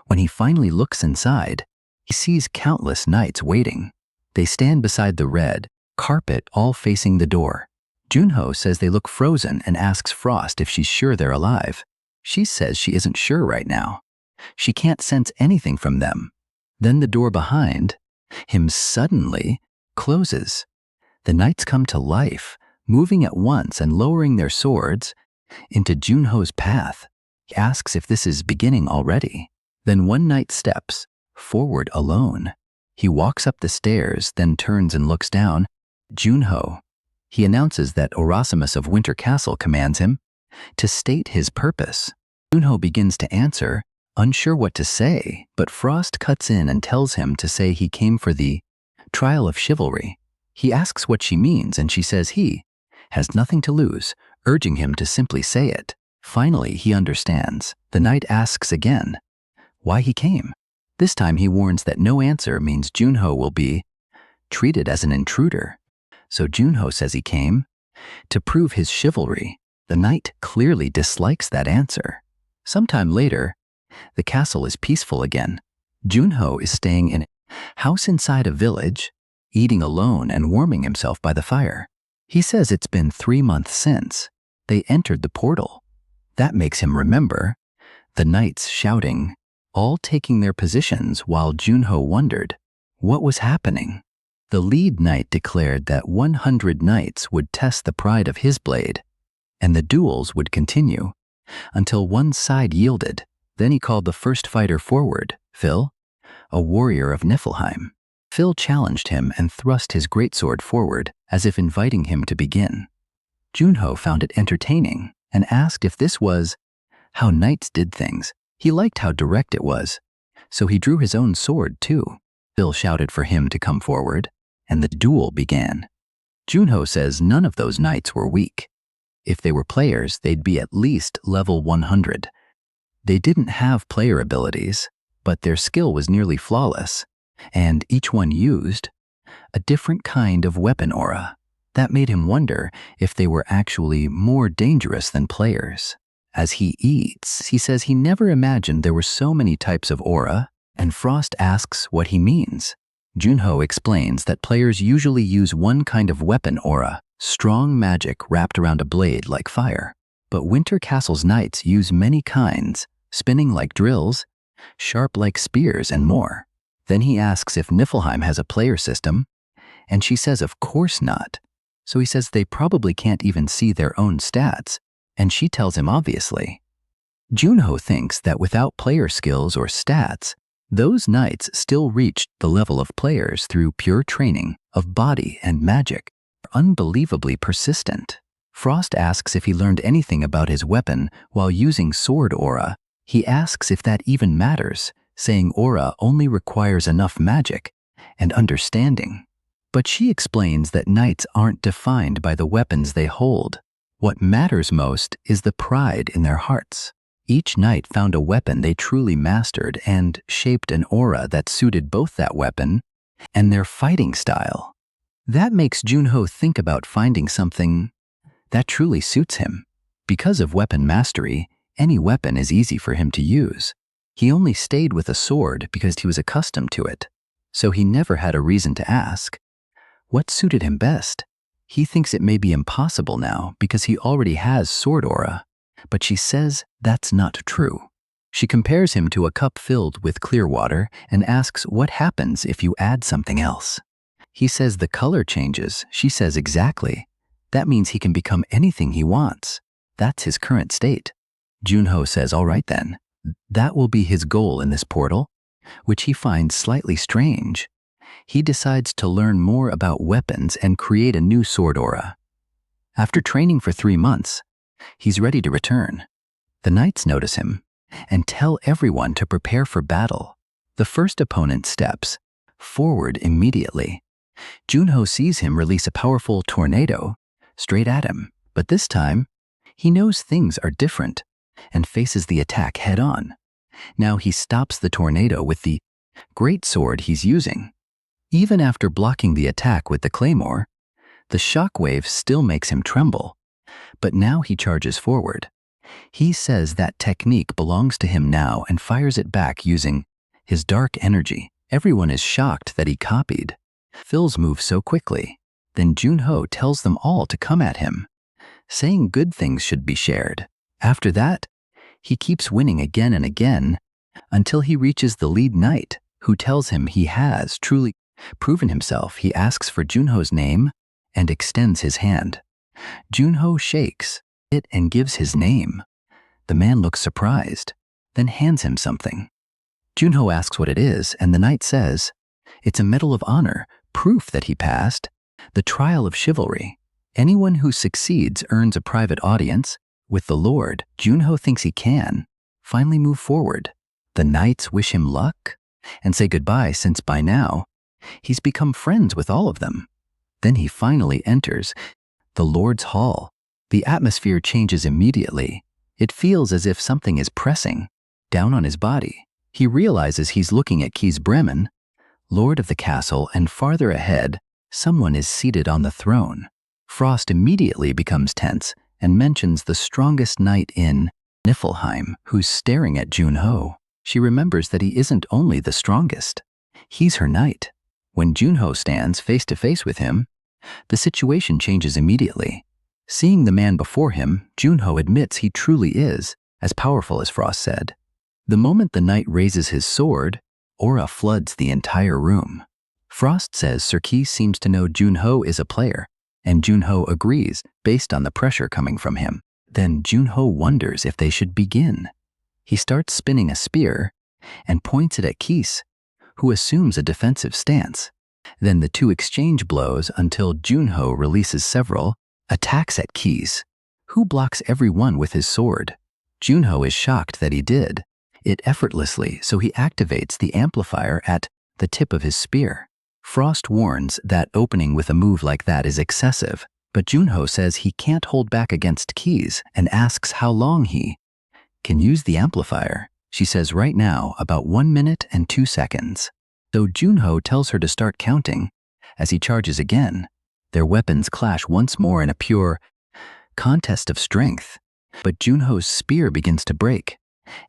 When he finally looks inside, he sees countless knights waiting. They stand beside the red carpet, all facing the door. Junho says they look frozen and asks Frost if she's sure they're alive. She says she isn't sure right now. She can't sense anything from them. Then the door behind him suddenly closes. The knights come to life, moving at once and lowering their swords into Junho's path. He asks if this is beginning already. Then one knight steps forward alone. He walks up the stairs, then turns and looks down. Junho. He announces that Orasimus of Winter Castle commands him to state his purpose. Junho begins to answer, unsure what to say, but Frost cuts in and tells him to say he came for the trial of chivalry. He asks what she means, and she says he has nothing to lose, urging him to simply say it. Finally, he understands. The knight asks again why he came. This time he warns that no answer means Junho will be treated as an intruder. So Junho says he came to prove his chivalry. The knight clearly dislikes that answer. Sometime later, the castle is peaceful again. Junho is staying in a house inside a village, eating alone and warming himself by the fire. He says it's been 3 months since they entered the portal. That makes him remember the knights shouting, all taking their positions while Junho wondered what was happening. The lead knight declared that 100 knights would test the pride of his blade, and the duels would continue until one side yielded. Then he called the first fighter forward, Phil, a warrior of Niflheim. Phil challenged him and thrust his greatsword forward as if inviting him to begin. Junho found it entertaining and asked if this was how knights did things. He liked how direct it was, so he drew his own sword too. Phil shouted for him to come forward, and the duel began. Junho says none of those knights were weak. If they were players, they'd be at least level 100. They didn't have player abilities, but their skill was nearly flawless, and each one used a different kind of weapon aura. That made him wonder if they were actually more dangerous than players. As he eats, he says he never imagined there were so many types of aura, and Frost asks what he means. Junho explains that players usually use one kind of weapon aura, strong magic wrapped around a blade like fire. But Winter Castle's knights use many kinds, spinning like drills, sharp like spears, and more. Then he asks if Niflheim has a player system, and she says of course not. So he says they probably can't even see their own stats, and she tells him obviously. Junho thinks that without player skills or stats, those knights still reached the level of players through pure training of body and magic. Unbelievably persistent. Frost asks if he learned anything about his weapon while using sword aura. He asks if that even matters, saying aura only requires enough magic and understanding. But she explains that knights aren't defined by the weapons they hold. What matters most is the pride in their hearts. Each knight found a weapon they truly mastered and shaped an aura that suited both that weapon and their fighting style. That makes Junho think about finding something that truly suits him. Because of weapon mastery, any weapon is easy for him to use. He only stayed with a sword because he was accustomed to it, so he never had a reason to ask what suited him best. He thinks it may be impossible now because he already has sword aura, but she says that's not true. She compares him to a cup filled with clear water and asks what happens if you add something else. He says the color changes. She says exactly. That means he can become anything he wants. That's his current state. Junho says, all right then. That will be his goal in this portal, which he finds slightly strange. he decides to learn more about weapons and create a new sword aura. After training for 3 months, he's ready to return. The knights notice him and tell everyone to prepare for battle. The first opponent steps forward immediately. Junho sees him release a powerful tornado straight at him, but this time, he knows things are different and faces the attack head-on. Now he stops the tornado with the great sword he's using. Even after blocking the attack with the claymore, the shockwave still makes him tremble, but now he charges forward. He says that technique belongs to him now and fires it back using his dark energy. Everyone is shocked that he copied Phil's move so quickly. Then Junho tells them all to come at him, saying good things should be shared. After that, he keeps winning again and again until he reaches the lead knight, who tells him he has truly proven himself. He asks for Junho's name and extends his hand. Junho shakes it and gives his name. The man looks surprised, then hands him something. Junho asks what it is, and the knight says, it's a medal of honor, proof that he passed the trial of chivalry. Anyone who succeeds earns a private audience with the Lord. Junho thinks he can finally move forward. The knights wish him luck and say goodbye, since by now he's become friends with all of them. Then he finally enters the Lord's hall. The atmosphere changes immediately. It feels as if something is pressing down on his body. He realizes he's looking at Keys Bremen, Lord of the castle, and farther ahead, someone is seated on the throne. Frost immediately becomes tense and mentions the strongest knight in Niflheim, who's staring at Junho. She remembers that he isn't only the strongest, he's her knight. When Junho stands face to face with him, the situation changes immediately. Seeing the man before him, Junho admits he truly is as powerful as Frost said. The moment the knight raises his sword, aura floods the entire room. Frost says Sir Keys seems to know Junho is a player, and Junho agrees based on the pressure coming from him. Then Junho wonders if they should begin. He starts spinning a spear and points it at Keys, who assumes a defensive stance. Then the two exchange blows until Junho releases several attacks at Keys, who blocks every one with his sword. Junho is shocked that he did it effortlessly, so he activates the amplifier at the tip of his spear. Frost warns that opening with a move like that is excessive, but Junho says he can't hold back against Keys and asks how long he can use the amplifier. She says right now about 1 minute and 2 seconds. So Junho tells her to start counting as he charges again. Their weapons clash once more in a pure contest of strength, but Junho's spear begins to break,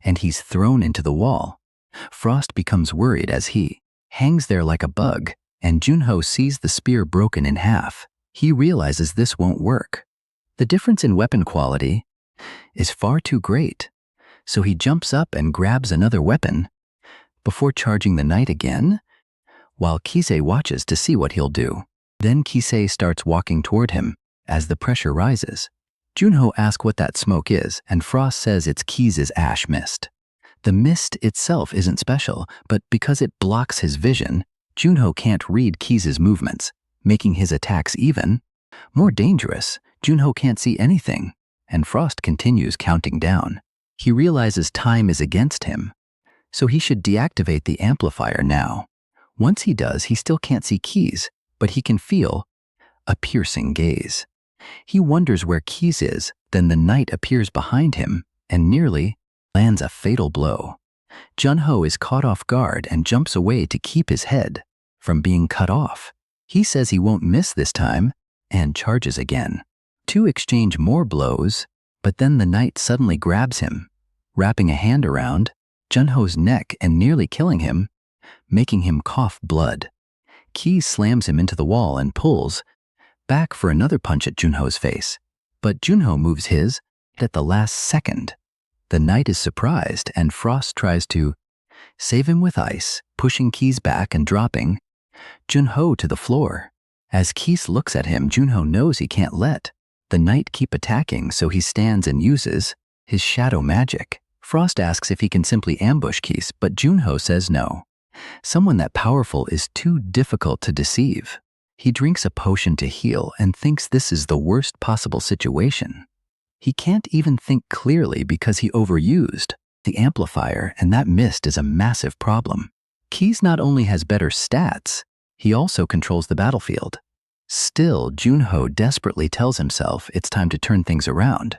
and he's thrown into the wall. Frost becomes worried as he hangs there like a bug, and Junho sees the spear broken in half. He realizes this won't work. The difference in weapon quality is far too great, so he jumps up and grabs another weapon before charging the knight again, while Kisei watches to see what he'll do. Then Kisei starts walking toward him as the pressure rises. Junho asks what that smoke is, and Frost says it's Keys' ash mist. The mist itself isn't special, but because it blocks his vision, Junho can't read Keys' movements, making his attacks even more dangerous. Junho can't see anything, and Frost continues counting down. He realizes time is against him, so he should deactivate the amplifier now. Once he does, he still can't see Keys, but he can feel a piercing gaze. He wonders where Keys is, then the knight appears behind him and nearly lands a fatal blow. Junho is caught off guard and jumps away to keep his head from being cut off. He says he won't miss this time and charges again. Two exchange more blows, but then the knight suddenly grabs him, wrapping a hand around Junho's neck and nearly killing him, making him cough blood. Keys slams him into the wall and pulls back for another punch at Junho's face, but Junho moves his at the last second. The knight is surprised, and Frost tries to save him with ice, pushing Keys back and dropping Junho to the floor. As Keys looks at him, Junho knows he can't let the knight keep attacking, so he stands and uses his shadow magic. Frost asks if he can simply ambush Keys, but Junho says no. Someone that powerful is too difficult to deceive. He drinks a potion to heal and thinks this is the worst possible situation. He can't even think clearly because he overused the amplifier, and that mist is a massive problem. Keys not only has better stats, he also controls the battlefield. Still, Junho desperately tells himself it's time to turn things around.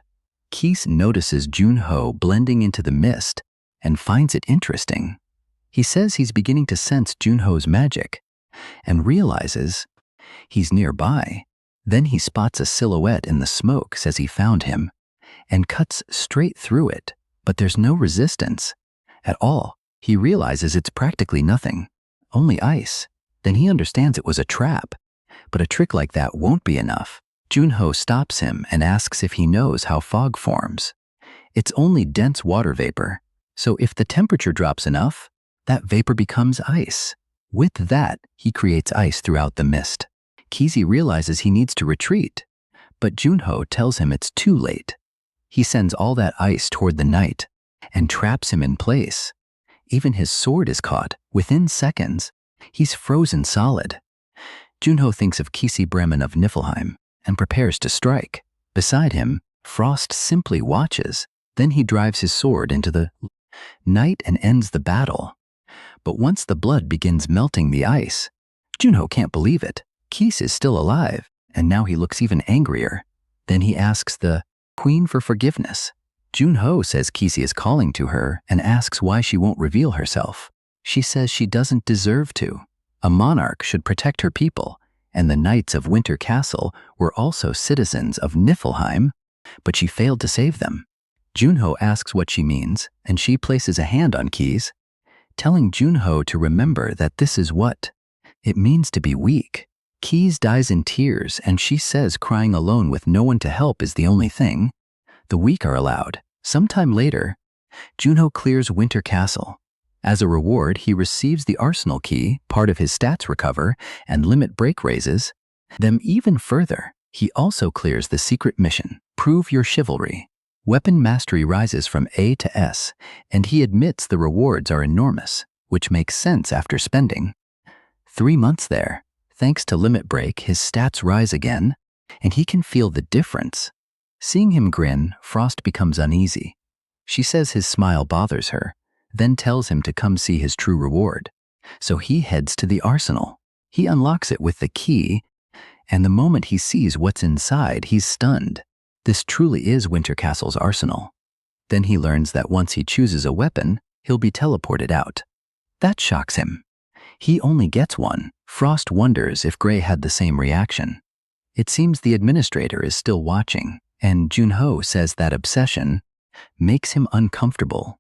Keys notices Junho blending into the mist and finds it interesting. He says he's beginning to sense Junho's magic and realizes he's nearby. Then he spots a silhouette in the smoke, says he found him, and cuts straight through it, but there's no resistance at all. He realizes it's practically nothing, only ice. Then he understands it was a trap, but a trick like that won't be enough. Junho stops him and asks if he knows how fog forms. It's only dense water vapor, so if the temperature drops enough, that vapor becomes ice. With that, he creates ice throughout the mist. Kizi realizes he needs to retreat, but Junho tells him it's too late. He sends all that ice toward the night and traps him in place. Even his sword is caught. Within seconds, he's frozen solid. Junho thinks of Kisi Bremen of Niflheim and prepares to strike. Beside him, Frost simply watches. Then he drives his sword into the night and ends the battle. But once the blood begins melting the ice, Junho can't believe it. Keese is still alive, and now he looks even angrier. Then he asks the queen for forgiveness. Junho says Keese is calling to her and asks why she won't reveal herself. She says she doesn't deserve to. A monarch should protect her people, and the knights of Winter Castle were also citizens of Niflheim, but she failed to save them. Junho asks what she means, and she places a hand on Keese, telling Junho to remember that this is what it means to be weak. Keese dies in tears, and she says crying alone with no one to help is the only thing the weak are allowed. Sometime later, Junho clears Winter Castle. As a reward, he receives the arsenal key, part of his stats recover, and limit break raises them even further. He also clears the secret mission, Prove Your Chivalry. Weapon mastery rises from A to S, and he admits the rewards are enormous, which makes sense after spending 3 months there. Thanks to limit break, his stats rise again, and he can feel the difference. Seeing him grin, Frost becomes uneasy. She says his smile bothers her, then tells him to come see his true reward. So he heads to the arsenal. He unlocks it with the key, and the moment he sees what's inside, he's stunned. This truly is Winter Castle's arsenal. Then he learns that once he chooses a weapon, he'll be teleported out. That shocks him. He only gets one. Frost wonders if Gray had the same reaction. It seems the administrator is still watching, and Junho says that obsession makes him uncomfortable.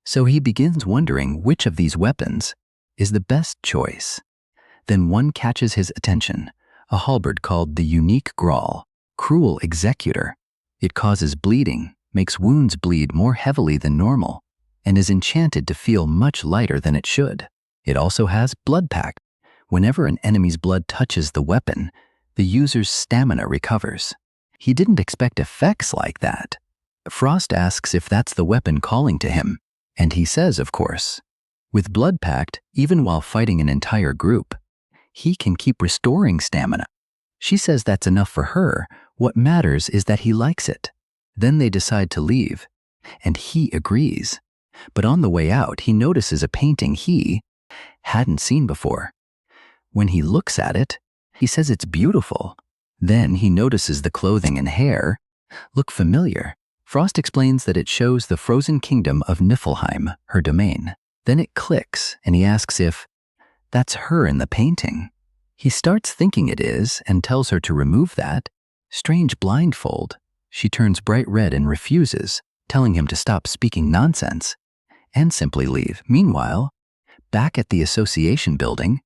So he begins wondering which of these weapons is the best choice. Then one catches his attention, a halberd called the Unique Grawl, Cruel Executor. It causes bleeding, makes wounds bleed more heavily than normal, and is enchanted to feel much lighter than it should. It also has Blood Pact. Whenever an enemy's blood touches the weapon, the user's stamina recovers. He didn't expect effects like that. Frost asks if that's the weapon calling to him, and he says, of course. With Blood Pact, even while fighting an entire group, he can keep restoring stamina. She says that's enough for her. What matters is that he likes it. Then they decide to leave, and he agrees. But on the way out, he notices a painting he hadn't seen before. When he looks at it, he says it's beautiful. Then he notices the clothing and hair look familiar. Frost explains that it shows the frozen kingdom of Niflheim, her domain. Then it clicks, and he asks if that's her in the painting. He starts thinking it is and tells her to remove that strange blindfold. She turns bright red and refuses, telling him to stop speaking nonsense and simply leave. Meanwhile, back at the association building,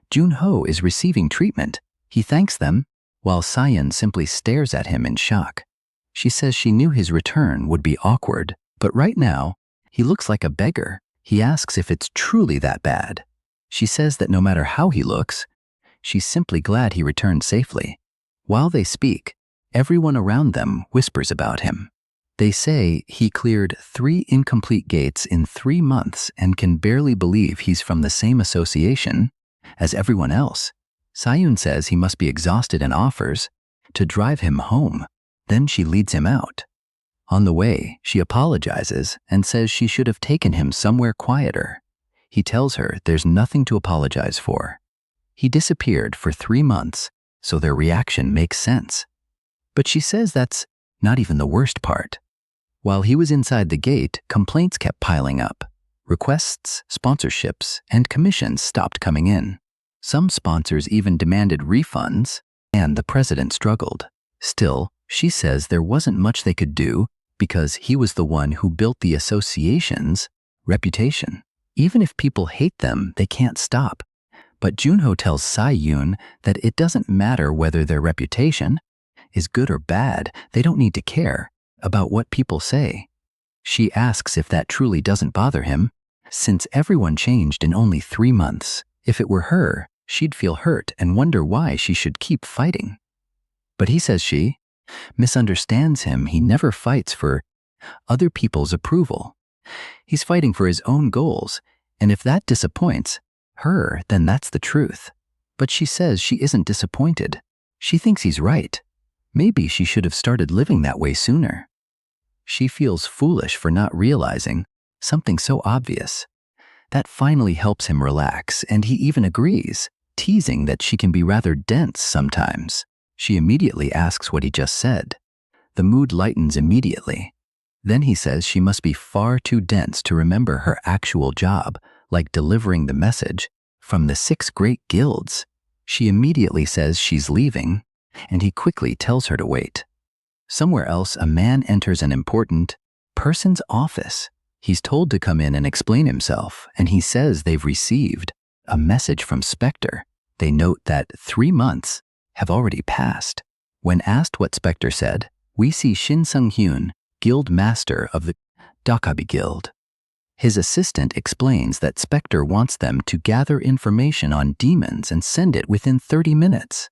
Junho is receiving treatment. He thanks them, while Sayan simply stares at him in shock. She says she knew his return would be awkward, but right now, he looks like a beggar. He asks if it's truly that bad. She says that no matter how he looks, she's simply glad he returned safely. While they speak, everyone around them whispers about him. They say he cleared 3 incomplete gates in 3 months and can barely believe he's from the same association as everyone else. Sayun says he must be exhausted and offers to drive him home. Then she leads him out. On the way, she apologizes and says she should have taken him somewhere quieter. He tells her there's nothing to apologize for. He disappeared for 3 months, so their reaction makes sense. But she says that's not even the worst part. While he was inside the gate, complaints kept piling up. Requests, sponsorships, and commissions stopped coming in. Some sponsors even demanded refunds, and the president struggled. Still, she says there wasn't much they could do because he was the one who built the association's reputation. Even if people hate them, they can't stop. But Junho tells Sayun that it doesn't matter whether their reputation is good or bad, they don't need to care about what people say. She asks if that truly doesn't bother him, since everyone changed in only 3 months. If it were her, she'd feel hurt and wonder why she should keep fighting. But he says she misunderstands him. He never fights for other people's approval. He's fighting for his own goals, and if that disappoints her, then that's the truth. But she says she isn't disappointed. She thinks he's right. Maybe she should have started living that way sooner. She feels foolish for not realizing something so obvious. That finally helps him relax, and he even agrees, teasing that she can be rather dense sometimes. She immediately asks what he just said. The mood lightens immediately. Then he says she must be far too dense to remember her actual job, like delivering the message from the 6 great guilds. She immediately says she's leaving, and he quickly tells her to wait. Somewhere else, a man enters an important person's office. He's told to come in and explain himself, and he says they've received a message from Spectre. They note that 3 months have already passed. When asked what Spectre said, we see Shin Sung-hyun, guild master of the Dakabi Guild. His assistant explains that Spectre wants them to gather information on demons and send it within 30 minutes.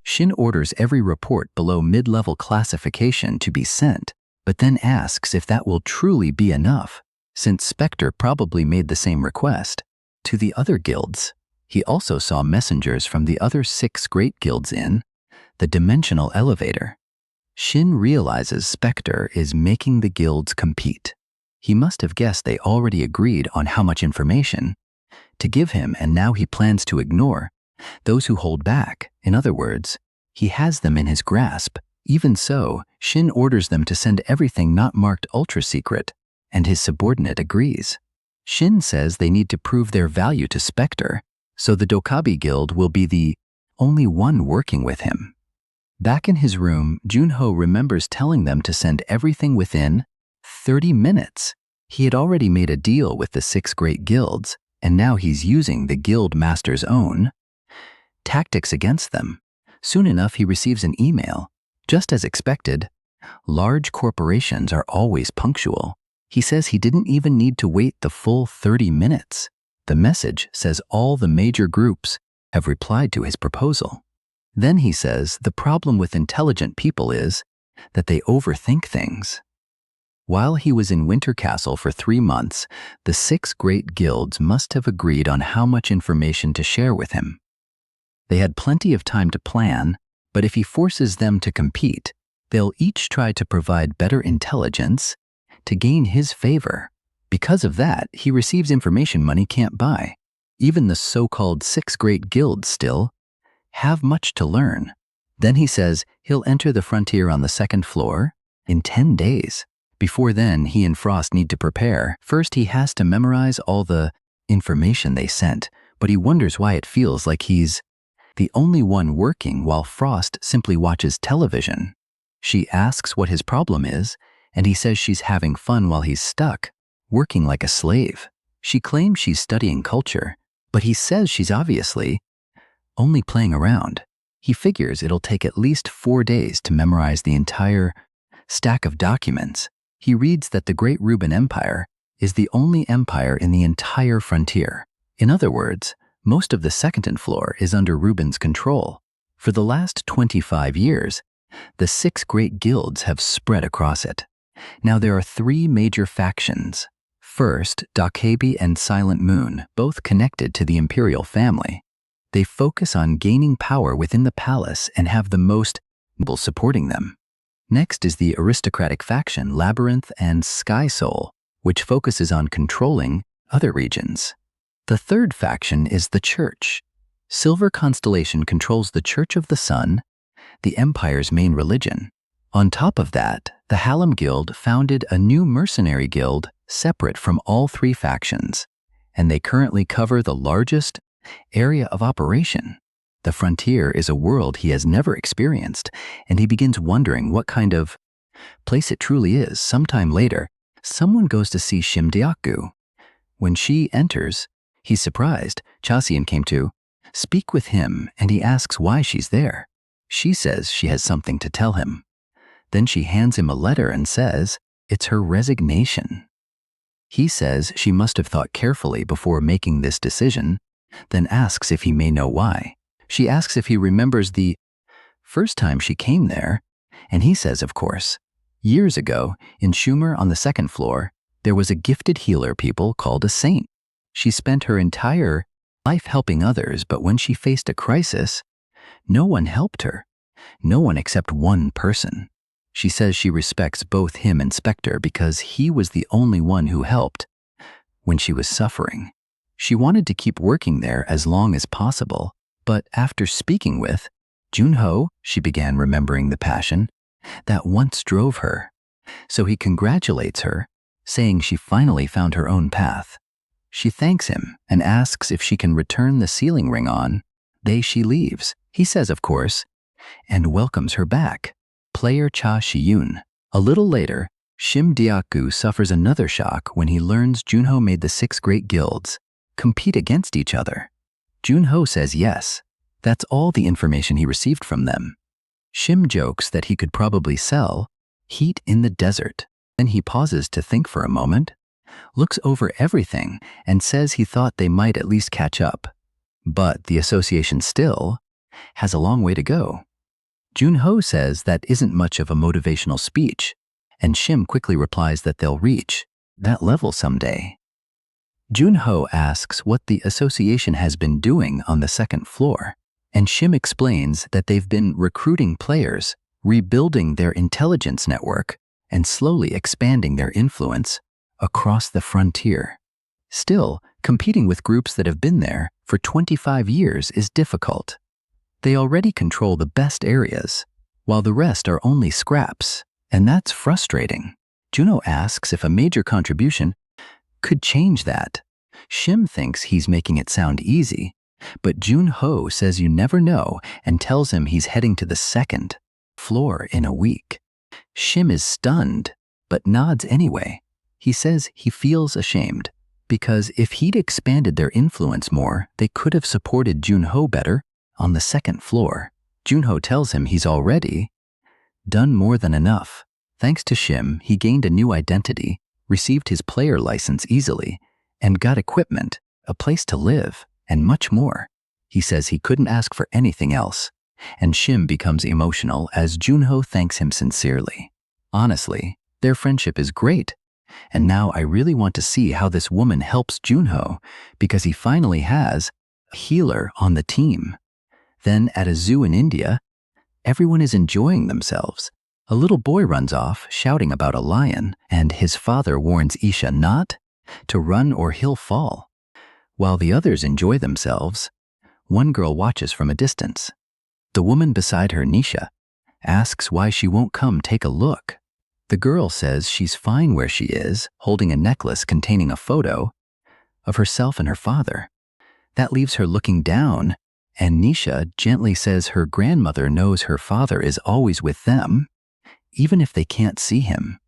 Shin orders every report below mid-level classification to be sent, but then asks if that will truly be enough, since Spectre probably made the same request to the other guilds. He also saw messengers from the other 6 great guilds in the dimensional elevator. Shin realizes Spectre is making the guilds compete. He must have guessed they already agreed on how much information to give him, and now he plans to ignore those who hold back. In other words, he has them in his grasp. Even so, Shin orders them to send everything not marked ultra-secret, and his subordinate agrees. Shin says they need to prove their value to Spectre, so the Dokabi Guild will be the only one working with him. Back in his room, Junho remembers telling them to send everything within 30 minutes. He had already made a deal with the 6 great guilds, and now he's using the guild master's own tactics against them. Soon enough, he receives an email. Just as expected, large corporations are always punctual. He says he didn't even need to wait the full 30 minutes. The message says all the major groups have replied to his proposal. Then he says the problem with intelligent people is that they overthink things. While he was in Winter Castle for 3 months, the 6 great guilds must have agreed on how much information to share with him. They had plenty of time to plan, but if he forces them to compete, they'll each try to provide better intelligence to gain his favor. Because of that, he receives information money can't buy. Even the so-called 6 great guilds still have much to learn. Then he says he'll enter the frontier on the 2nd floor in 10 days. Before then, he and Frost need to prepare. First, he has to memorize all the information they sent, but he wonders why it feels like he's the only one working while Frost simply watches television. She asks what his problem is, and he says she's having fun while he's stuck, working like a slave. She claims she's studying culture, but he says she's obviously only playing around. He figures it'll take at least 4 days to memorize the entire stack of documents. He reads that the Great Ruben Empire is the only empire in the entire frontier. In other words, most of the 2nd floor is under Ruben's control. For the last 25 years, the 6 great guilds have spread across it. Now there are three major factions. First, Dokebi and Silent Moon, both connected to the imperial family. They focus on gaining power within the palace and have the most people supporting them. Next is the aristocratic faction Labyrinth and Sky Soul, which focuses on controlling other regions. The third faction is the Church. Silver Constellation controls the Church of the Sun, the Empire's main religion. On top of that, the Hallam Guild founded a new mercenary guild separate from all three factions, and they currently cover the largest area of operation. The frontier is a world he has never experienced, and he begins wondering what kind of place it truly is. Sometime later, someone goes to see Shimdiaku. When she enters, he's surprised. Chasian came to speak with him, and he asks why she's there. She says she has something to tell him. Then she hands him a letter and says it's her resignation. He says she must have thought carefully before making this decision, then asks if he may know why. She asks if he remembers the first time she came there, and he says, of course. Years ago, in Schumer on the second floor, there was a gifted healer people called a saint. She spent her entire life helping others, but when she faced a crisis, no one helped her. No one except one person. She says she respects both him and Spectre because he was the only one who helped when she was suffering. She wanted to keep working there as long as possible, but after speaking with Junho, she began remembering the passion that once drove her. So he congratulates her, saying she finally found her own path. She thanks him and asks if she can return the sealing ring on the day she leaves. He says, of course, and welcomes her back. Player Cha Shiyun. A little later, Shim Diaku suffers another shock when he learns Junho made the 6 great guilds compete against each other. Junho says yes. That's all the information he received from them. Shim jokes that he could probably sell heat in the desert. Then he pauses to think for a moment, looks over everything, and says he thought they might at least catch up. But the association still has a long way to go. Junho says that isn't much of a motivational speech, and Shim quickly replies that they'll reach that level someday. Junho asks what the association has been doing on the second floor, and Shim explains that they've been recruiting players, rebuilding their intelligence network, and slowly expanding their influence across the frontier. Still, competing with groups that have been there for 25 years is difficult. They already control the best areas, while the rest are only scraps, and that's frustrating. Juno asks if a major contribution could change that. Shim thinks he's making it sound easy, but Junho says you never know and tells him he's heading to the second floor in a week. Shim is stunned, but nods anyway. He says he feels ashamed, because if he'd expanded their influence more, they could have supported Junho better on the second floor. Junho tells him he's already done more than enough. Thanks to Shim, he gained a new identity, received his player license easily, and got equipment, a place to live, and much more. He says he couldn't ask for anything else, and Shim becomes emotional as Junho thanks him sincerely. Honestly, their friendship is great, and now I really want to see how this woman helps Junho, because he finally has a healer on the team. Then at a zoo in India, everyone is enjoying themselves. A little boy runs off, shouting about a lion, and his father warns Isha not to run or he'll fall. While the others enjoy themselves, one girl watches from a distance. The woman beside her, Nisha, asks why she won't come take a look. The girl says she's fine where she is, holding a necklace containing a photo of herself and her father. That leaves her looking down, and Nisha gently says her grandmother knows her father is always with them, even if they can't see him.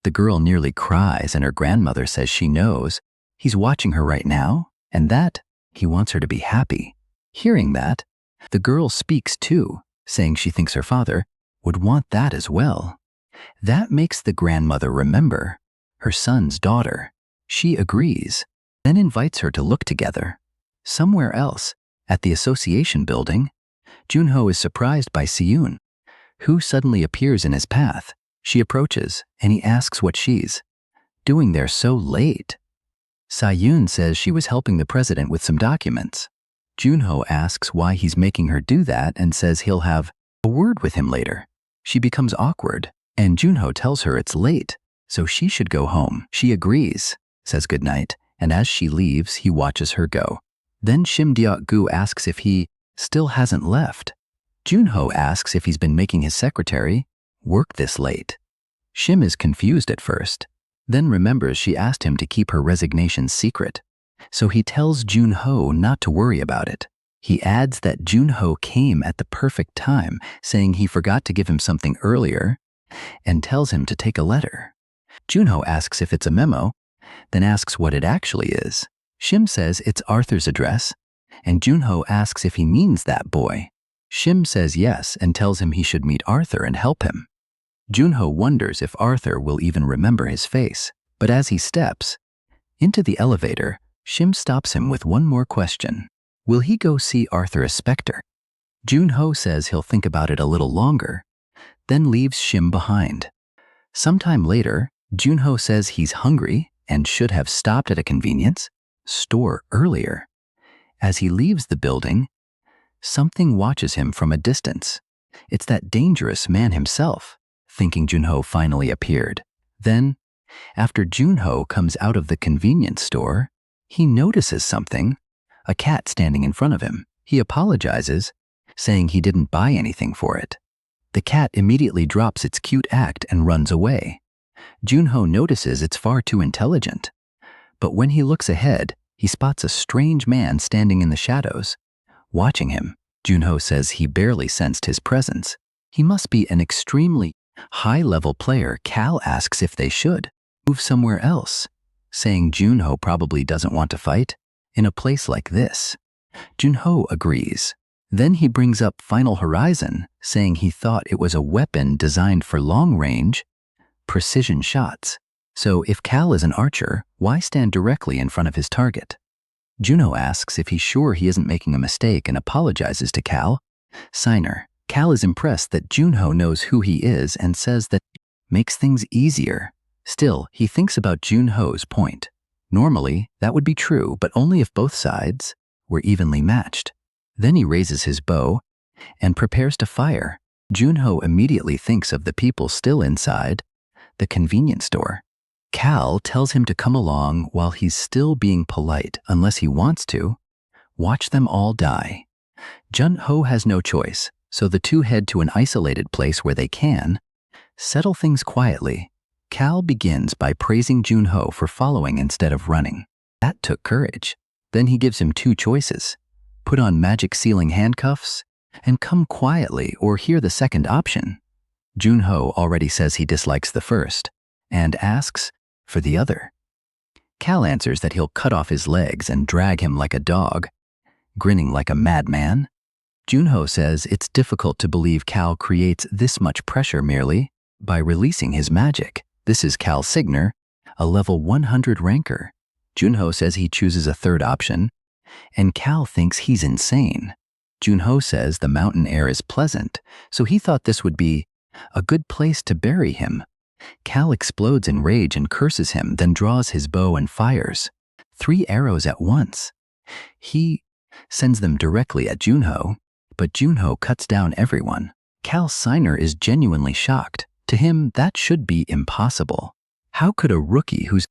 The girl nearly cries, and her grandmother says she knows he's watching her right now, and that he wants her to be happy. Hearing that, the girl speaks too, saying she thinks her father would want that as well. That makes the grandmother remember her son's daughter. She agrees, then invites her to look together. Somewhere else, at the association building, Junho is surprised by Siyun, who suddenly appears in his path. She approaches, and he asks what she's doing there so late. Sayun says she was helping the president with some documents. Junho asks why he's making her do that and says he'll have a word with him later. She becomes awkward, and Junho tells her it's late, so she should go home. She agrees, says goodnight, and as she leaves, he watches her go. Then Shim Deok-gu asks if he still hasn't left. Junho asks if he's been making his secretary work this late. Shim is confused at first, then remembers she asked him to keep her resignation secret. So he tells Junho not to worry about it. He adds that Junho came at the perfect time, saying he forgot to give him something earlier, and tells him to take a letter. Junho asks if it's a memo, then asks what it actually is. Shim says it's Arthur's address, and Junho asks if he means that boy. Shim says yes and tells him he should meet Arthur and help him. Junho wonders if Arthur will even remember his face, but as he steps into the elevator, Shim stops him with one more question. Will he go see Arthur as Spectre? Junho says he'll think about it a little longer, then leaves Shim behind. Sometime later, Junho says he's hungry and should have stopped at a convenience store earlier. As he leaves the building, something watches him from a distance. It's that dangerous man himself, thinking Junho finally appeared. Then, after Junho comes out of the convenience store, he notices something, a cat standing in front of him. He apologizes, saying he didn't buy anything for it. The cat immediately drops its cute act and runs away. Junho notices it's far too intelligent, but when he looks ahead, he spots a strange man standing in the shadows, watching him. Junho says he barely sensed his presence. He must be an extremely high-level player. Cal asks if they should move somewhere else, saying Junho probably doesn't want to fight in a place like this. Junho agrees. Then he brings up Final Horizon, saying he thought it was a weapon designed for long-range, precision shots. So if Cal is an archer, why stand directly in front of his target? Junho asks if he's sure he isn't making a mistake and apologizes to Cal. Signer. Cal is impressed that Junho knows who he is and says that makes things easier. Still, he thinks about Junho's point. Normally, that would be true, but only if both sides were evenly matched. Then he raises his bow and prepares to fire. Junho immediately thinks of the people still inside the convenience store. Cal tells him to come along while he's still being polite unless he wants to watch them all die. Junho has no choice, so the two head to an isolated place where they can settle things quietly. Cal begins by praising Junho for following instead of running. That took courage. Then he gives him two choices: put on magic sealing handcuffs and come quietly, or hear the second option. Junho already says he dislikes the first and asks for the other. Cal answers that he'll cut off his legs and drag him like a dog, grinning like a madman. Junho says it's difficult to believe Cal creates this much pressure merely by releasing his magic. This is Cal Signer, a level 100 ranker. Junho says he chooses a third option, and Cal thinks he's insane. Junho says the mountain air is pleasant, so he thought this would be a good place to bury him. Cal explodes in rage and curses him, then draws his bow and fires 3 arrows at once. He sends them directly at Junho, but Junho cuts down everyone. Cal Signer is genuinely shocked. To him, that should be impossible. How could a rookie who's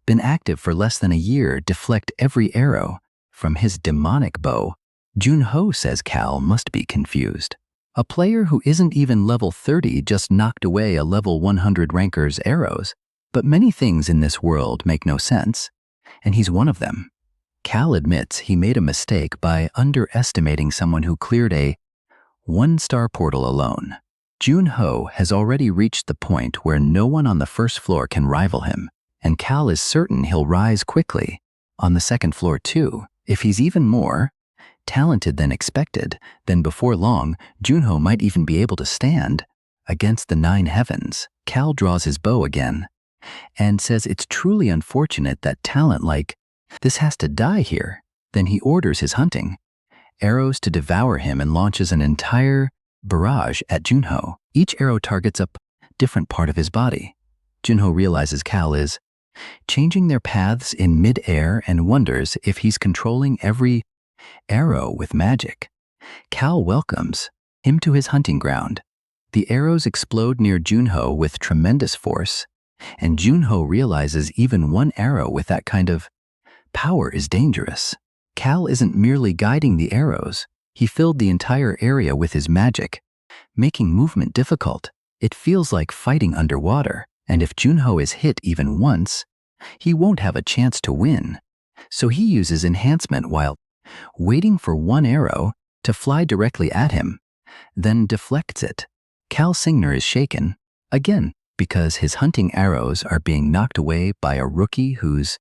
been active for less than a year deflect every arrow from his demonic bow? Junho says Cal must be confused. A player who isn't even level 30 just knocked away a level 100 ranker's arrows. But many things in this world make no sense, and he's one of them. Cal admits he made a mistake by underestimating someone who cleared a 1-star portal alone. Junho has already reached the point where no one on the first floor can rival him, and Cal is certain he'll rise quickly on the second floor too. If he's even more talented than expected, then before long, Junho might even be able to stand against the 9 heavens. Cal draws his bow again and says it's truly unfortunate that talent like this has to die here. Then he orders his hunting arrows to devour him and launches an entire barrage at Junho. Each arrow targets up different part of his body. Junho realizes Cal is changing their paths in mid-air and wonders if he's controlling every arrow with magic. Cal welcomes him to his hunting ground. The arrows explode near Junho with tremendous force, and Junho realizes even one arrow with that kind of power is dangerous. Cal isn't merely guiding the arrows, he filled the entire area with his magic, making movement difficult. It feels like fighting underwater, and if Junho is hit even once, he won't have a chance to win. So he uses enhancement while waiting for one arrow to fly directly at him, then deflects it. Cal Singner is shaken, again, because his hunting arrows are being knocked away by a rookie who's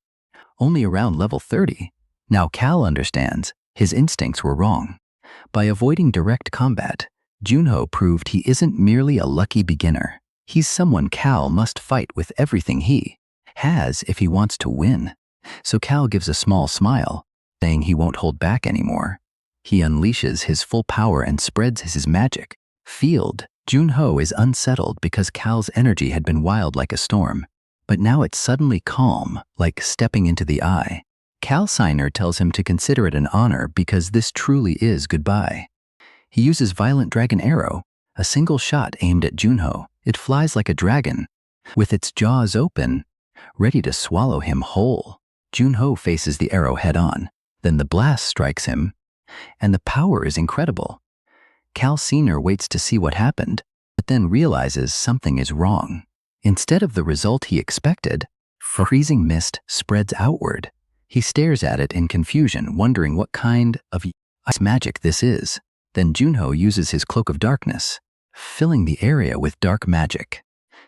only around level 30. Now Cal understands his instincts were wrong. By avoiding direct combat, Junho proved he isn't merely a lucky beginner. He's someone Cal must fight with everything he has if he wants to win. So Cal gives a small smile, saying he won't hold back anymore. He unleashes his full power and spreads his magic field. Junho is unsettled because Cal's energy had been wild like a storm, but now it's suddenly calm, like stepping into the eye. Cal Singner tells him to consider it an honor because this truly is goodbye. He uses Violent Dragon Arrow, a single shot aimed at Junho. It flies like a dragon, with its jaws open, ready to swallow him whole. Junho faces the arrow head-on, then the blast strikes him, and the power is incredible. Cal Singner waits to see what happened, but then realizes something is wrong. Instead of the result he expected, freezing mist spreads outward. He stares at it in confusion, wondering what kind of ice magic this is. Then Junho uses his Cloak of Darkness, filling the area with dark magic.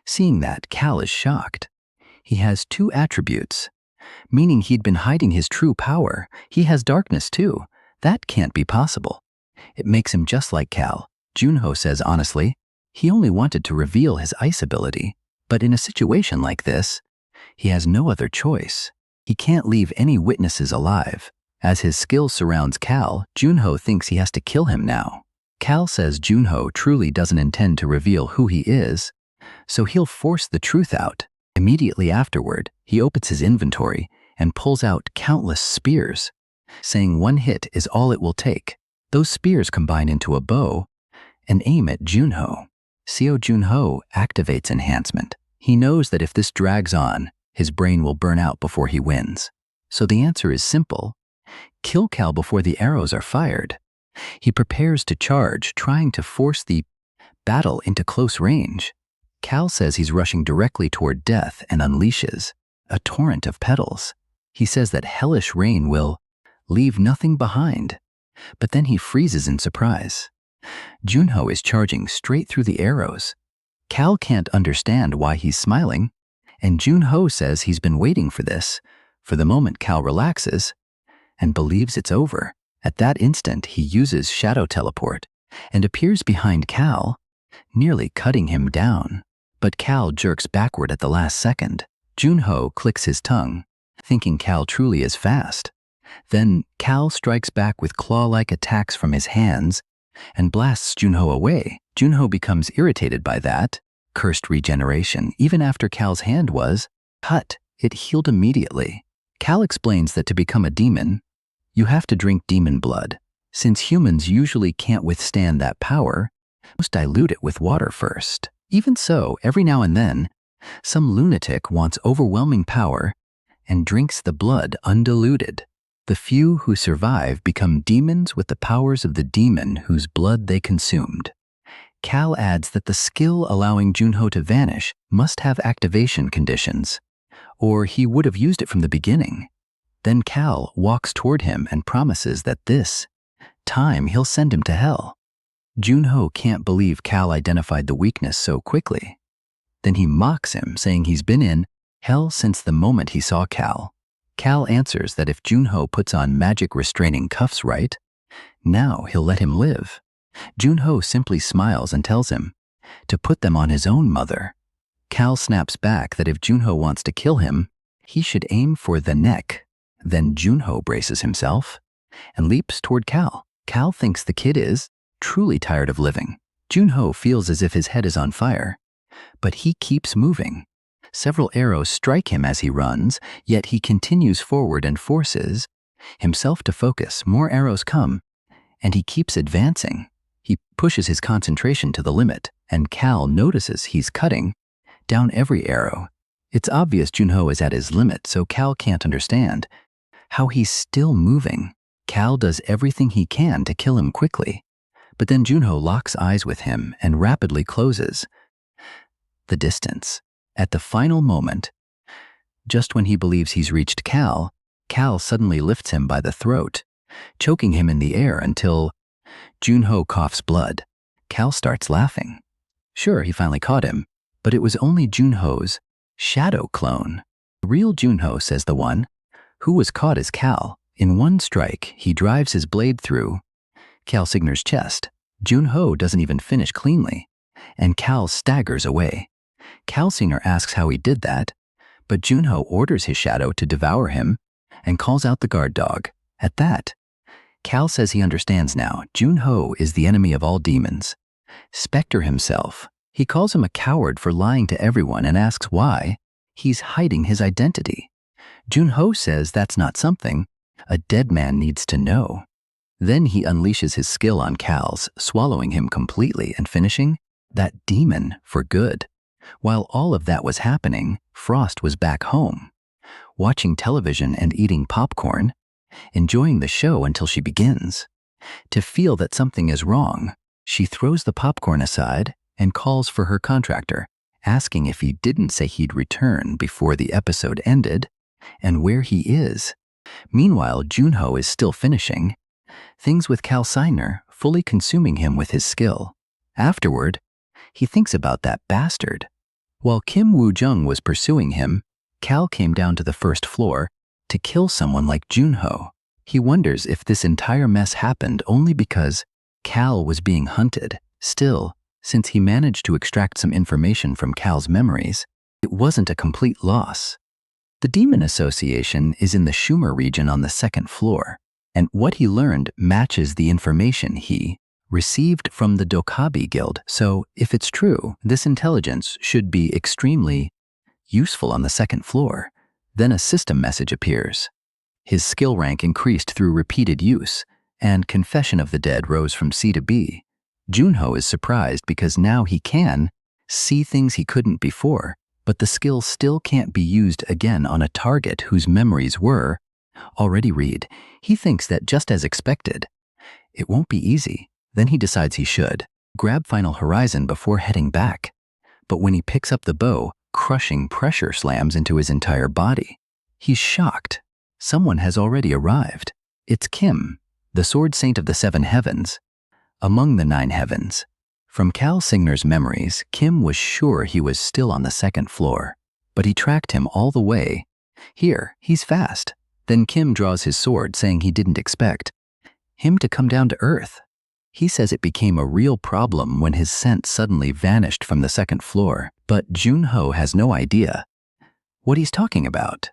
Seeing that, Cal is shocked. He has two attributes, meaning he'd been hiding his true power. He has darkness too. That can't be possible. It makes him just like Cal. Junho says honestly, he only wanted to reveal his ice ability, but in a situation like this, he has no other choice. He can't leave any witnesses alive. As his skill surrounds Cal, Junho thinks he has to kill him now. Cal says Junho truly doesn't intend to reveal who he is, so he'll force the truth out. Immediately afterward, he opens his inventory and pulls out countless spears, saying one hit is all it will take. Those spears combine into a bow and aim at Junho. Seo Junho activates enhancement. He knows that if this drags on, his brain will burn out before he wins. So the answer is simple. Kill Cal before the arrows are fired. He prepares to charge, trying to force the battle into close range. Cal says he's rushing directly toward death and unleashes a torrent of petals. He says that hellish rain will leave nothing behind, but then he freezes in surprise. Junho is charging straight through the arrows. Cal can't understand why he's smiling, and Junho says he's been waiting for this. For the moment, Cal relaxes and believes it's over. At that instant, he uses Shadow Teleport and appears behind Cal, nearly cutting him down. But Cal jerks backward at the last second. Junho clicks his tongue, thinking Cal truly is fast. Then Cal strikes back with claw-like attacks from his hands and blasts Junho away. Junho becomes irritated by that cursed regeneration. Even after Cal's hand was cut, it healed immediately. Cal explains that to become a demon, you have to drink demon blood. Since humans usually can't withstand that power, must dilute it with water first. Even so, every now and then, some lunatic wants overwhelming power and drinks the blood undiluted. The few who survive become demons with the powers of the demon whose blood they consumed. Cal adds that the skill allowing Junho to vanish must have activation conditions, or he would have used it from the beginning. Then Cal walks toward him and promises that this time he'll send him to hell. Junho can't believe Cal identified the weakness so quickly. Then he mocks him, saying he's been in hell since the moment he saw Cal. Cal answers that if Junho puts on magic restraining cuffs right, now he'll let him live. Junho simply smiles and tells him to put them on his own mother. Cal snaps back that if Junho wants to kill him, he should aim for the neck. Then Junho braces himself and leaps toward Cal. Cal thinks the kid is truly tired of living. Junho feels as if his head is on fire, But he keeps moving. Several arrows strike him as he runs, yet he continues forward and forces himself to focus. More arrows come, and he keeps advancing. He pushes his concentration to the limit, and Cal notices he's cutting down every arrow. It's obvious Junho is at his limit, so Cal can't understand how he's still moving. Cal does everything he can to kill him quickly, but then Junho locks eyes with him and rapidly closes the distance. At the final moment, just when he believes he's reached Cal, Cal suddenly lifts him by the throat, choking him in the air until Junho coughs blood. Cal starts laughing. Sure, he finally caught him, but it was only Junho's shadow clone. The real Junho, says the one who was caught, is Cal. In one strike, he drives his blade through Cal Signer's chest. Junho doesn't even finish cleanly, and Cal staggers away. Cal Signer asks how he did that, but Junho orders his shadow to devour him and calls out the guard dog. At that, Cal says he understands now. Junho is the enemy of all demons. Spectre himself. He calls him a coward for lying to everyone and asks why he's hiding his identity. Junho says that's not something a dead man needs to know. Then he unleashes his skill on Cal's, swallowing him completely and finishing that demon for good. While all of that was happening, Frost was back home, watching television and eating popcorn, enjoying the show until she begins to feel that something is wrong. She throws the popcorn aside and calls for her contractor, asking if he didn't say he'd return before the episode ended and where he is. Meanwhile, Junho is still finishing things with Cal Signer, fully consuming him with his skill. Afterward, he thinks about that bastard. While Kim Woo-jung was pursuing him, Cal came down to the first floor to kill someone like Junho. He wonders if this entire mess happened only because Cal was being hunted. Still, since he managed to extract some information from Cal's memories, it wasn't a complete loss. The Demon Association is in the Schumer region on the second floor, and what he learned matches the information he received from the Dokabi Guild. So, if it's true, this intelligence should be extremely useful on the second floor. Then a system message appears. His skill rank increased through repeated use, and Confession of the Dead rose from C to B. Junho is surprised because now he can see things he couldn't before, but the skill still can't be used again on a target whose memories were already read. He thinks that, just as expected, it won't be easy. Then he decides he should grab Final Horizon before heading back. But when he picks up the bow, crushing pressure slams into his entire body. He's shocked. Someone has already arrived. It's Kim, the Sword Saint of the Seven Heavens, among the Nine Heavens. From Cal Signer's memories, Kim was sure he was still on the second floor, but he tracked him all the way. Here, he's fast. Then Kim draws his sword, saying he didn't expect him to come down to earth. He says it became a real problem when his scent suddenly vanished from the second floor, but Junho has no idea what he's talking about.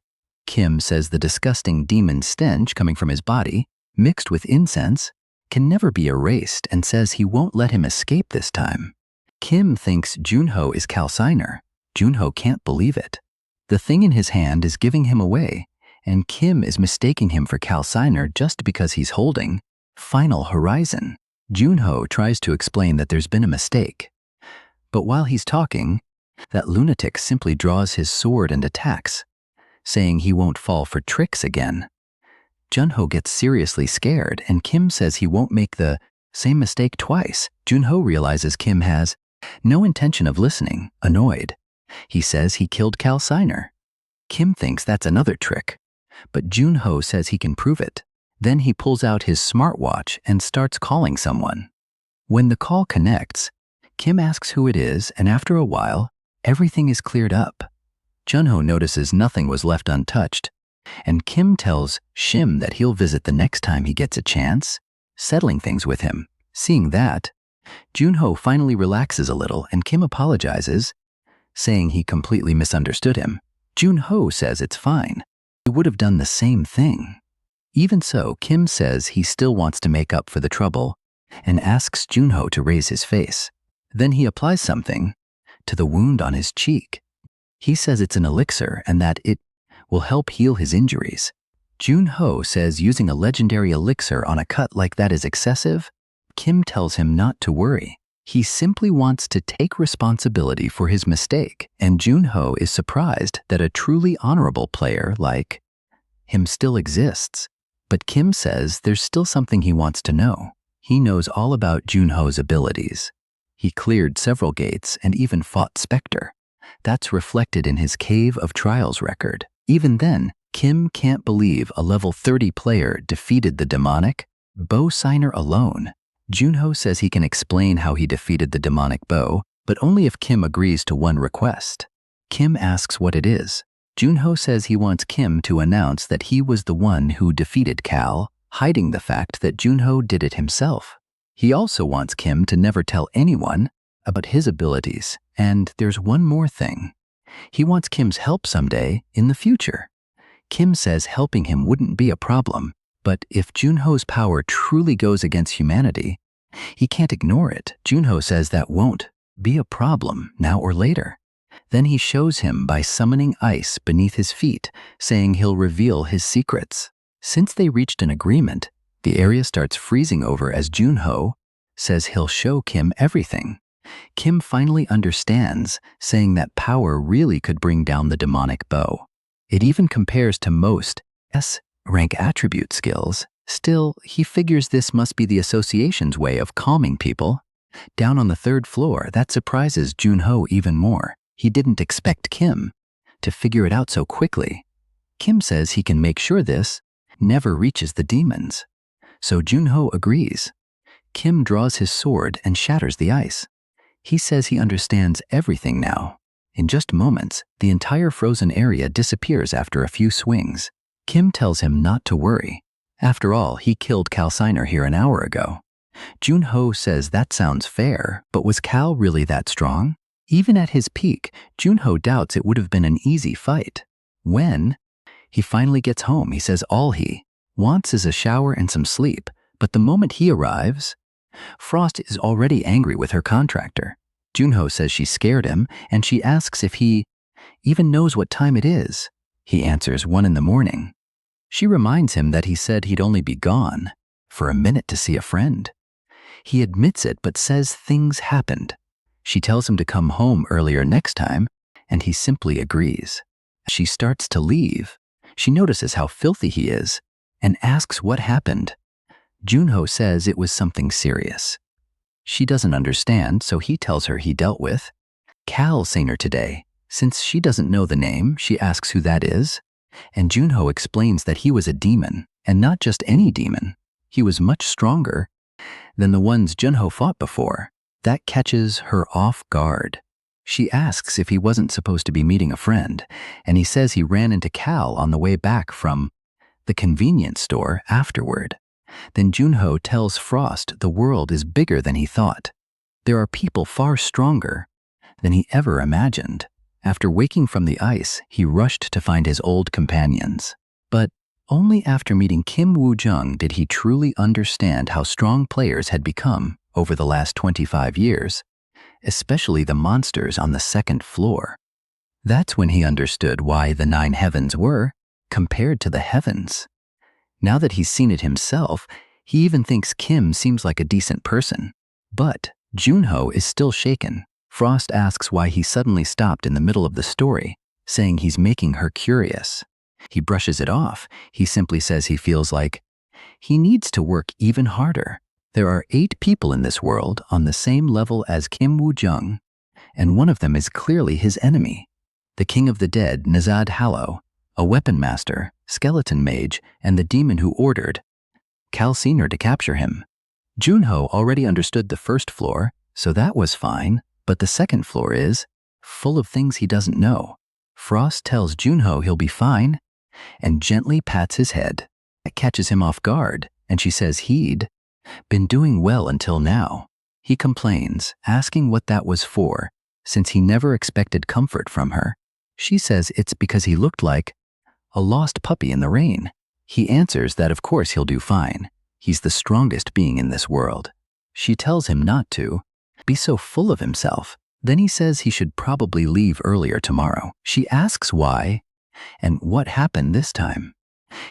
Kim says the disgusting demon stench coming from his body, mixed with incense, can never be erased, and says he won't let him escape this time. Kim thinks Junho is Cal Signer. Junho can't believe it. The thing in his hand is giving him away, and Kim is mistaking him for Cal Signer just because he's holding Final Horizon. Junho tries to explain that there's been a mistake, but while he's talking, that lunatic simply draws his sword and attacks, saying he won't fall for tricks again. Junho gets seriously scared, and Kim says he won't make the same mistake twice. Junho realizes Kim has no intention of listening, annoyed. He says he killed Cal Signer. Kim thinks that's another trick, but Junho says he can prove it. Then he pulls out his smartwatch and starts calling someone. When the call connects, Kim asks who it is, and after a while, everything is cleared up. Junho notices nothing was left untouched, and Kim tells Shim that he'll visit the next time he gets a chance, settling things with him. Seeing that, Junho finally relaxes a little, and Kim apologizes, saying he completely misunderstood him. Junho says it's fine. He would have done the same thing. Even so, Kim says he still wants to make up for the trouble and asks Junho to raise his face. Then he applies something to the wound on his cheek. He says it's an elixir and that it will help heal his injuries. Junho says using a legendary elixir on a cut like that is excessive. Kim tells him not to worry. He simply wants to take responsibility for his mistake, and Junho is surprised that a truly honorable player like him still exists. But Kim says there's still something he wants to know. He knows all about Junho's abilities. He cleared several gates and even fought Spectre. That's reflected in his Cave of Trials record. Even then, Kim can't believe a level 30 player defeated the demonic bow signer alone. Junho says he can explain how he defeated the demonic bow, but only if Kim agrees to one request. Kim asks what it is. Junho says he wants Kim to announce that he was the one who defeated Cal, hiding the fact that Junho did it himself. He also wants Kim to never tell anyone about his abilities, and there's one more thing. He wants Kim's help someday in the future. Kim says helping him wouldn't be a problem, but if Junho's power truly goes against humanity, he can't ignore it. Junho says that won't be a problem now or later. Then he shows him by summoning ice beneath his feet, saying he'll reveal his secrets. Since they reached an agreement, the area starts freezing over as Junho says he'll show Kim everything. Kim finally understands, saying that power really could bring down the demonic bow. It even compares to most S-rank attribute skills. Still, he figures this must be the association's way of calming people. Down on the 3rd floor, that surprises Junho even more. He didn't expect Kim to figure it out so quickly. Kim says he can make sure this never reaches the demons. So Junho agrees. Kim draws his sword and shatters the ice. He says he understands everything now. In just moments, the entire frozen area disappears after a few swings. Kim tells him not to worry. After all, he killed Cal Signer here an hour ago. Junho says that sounds fair, but was Cal really that strong? Even at his peak, Junho doubts it would have been an easy fight. When he finally gets home, he says all he wants is a shower and some sleep, but the moment he arrives, Frost is already angry with her contractor. Junho says she scared him, and she asks if he even knows what time it is. He answers 1 in the morning. She reminds him that he said he'd only be gone for a minute to see a friend. He admits it, but says things happened. She tells him to come home earlier next time, and he simply agrees. She starts to leave. She notices how filthy he is and asks what happened. Junho says it was something serious. She doesn't understand, so he tells her he dealt with Cal Signer today. Since she doesn't know the name, she asks who that is, and Junho explains that he was a demon, and not just any demon. He was much stronger than the ones Junho fought before. That catches her off guard. She asks if he wasn't supposed to be meeting a friend, and he says he ran into Cal on the way back from the convenience store afterward. Then Junho tells Frost the world is bigger than he thought. There are people far stronger than he ever imagined. After waking from the ice, he rushed to find his old companions. But only after meeting Kim Woo-jung did he truly understand how strong players had become over the last 25 years, especially the monsters on the 2nd floor. That's when he understood why the 9 heavens were compared to the heavens. Now that he's seen it himself, he even thinks Kim seems like a decent person. But Junho is still shaken. Frost asks why he suddenly stopped in the middle of the story, saying he's making her curious. He brushes it off. He simply says he feels like he needs to work even harder. There are 8 people in this world on the same level as Kim Woo-jung, and one of them is clearly his enemy. The King of the Dead, Yahello, a weapon master, skeleton mage, and the demon who ordered Cal Signer to capture him. Junho already understood the 1st floor, so that was fine, but the 2nd floor is full of things he doesn't know. Frost tells Junho he'll be fine and gently pats his head. That catches him off guard, and she says he'd been doing well until now. He complains, asking what that was for, since he never expected comfort from her. She says it's because he looked like a lost puppy in the rain. He answers that of course he'll do fine. He's the strongest being in this world. She tells him not to be so full of himself. Then he says he should probably leave earlier tomorrow. She asks why and what happened this time.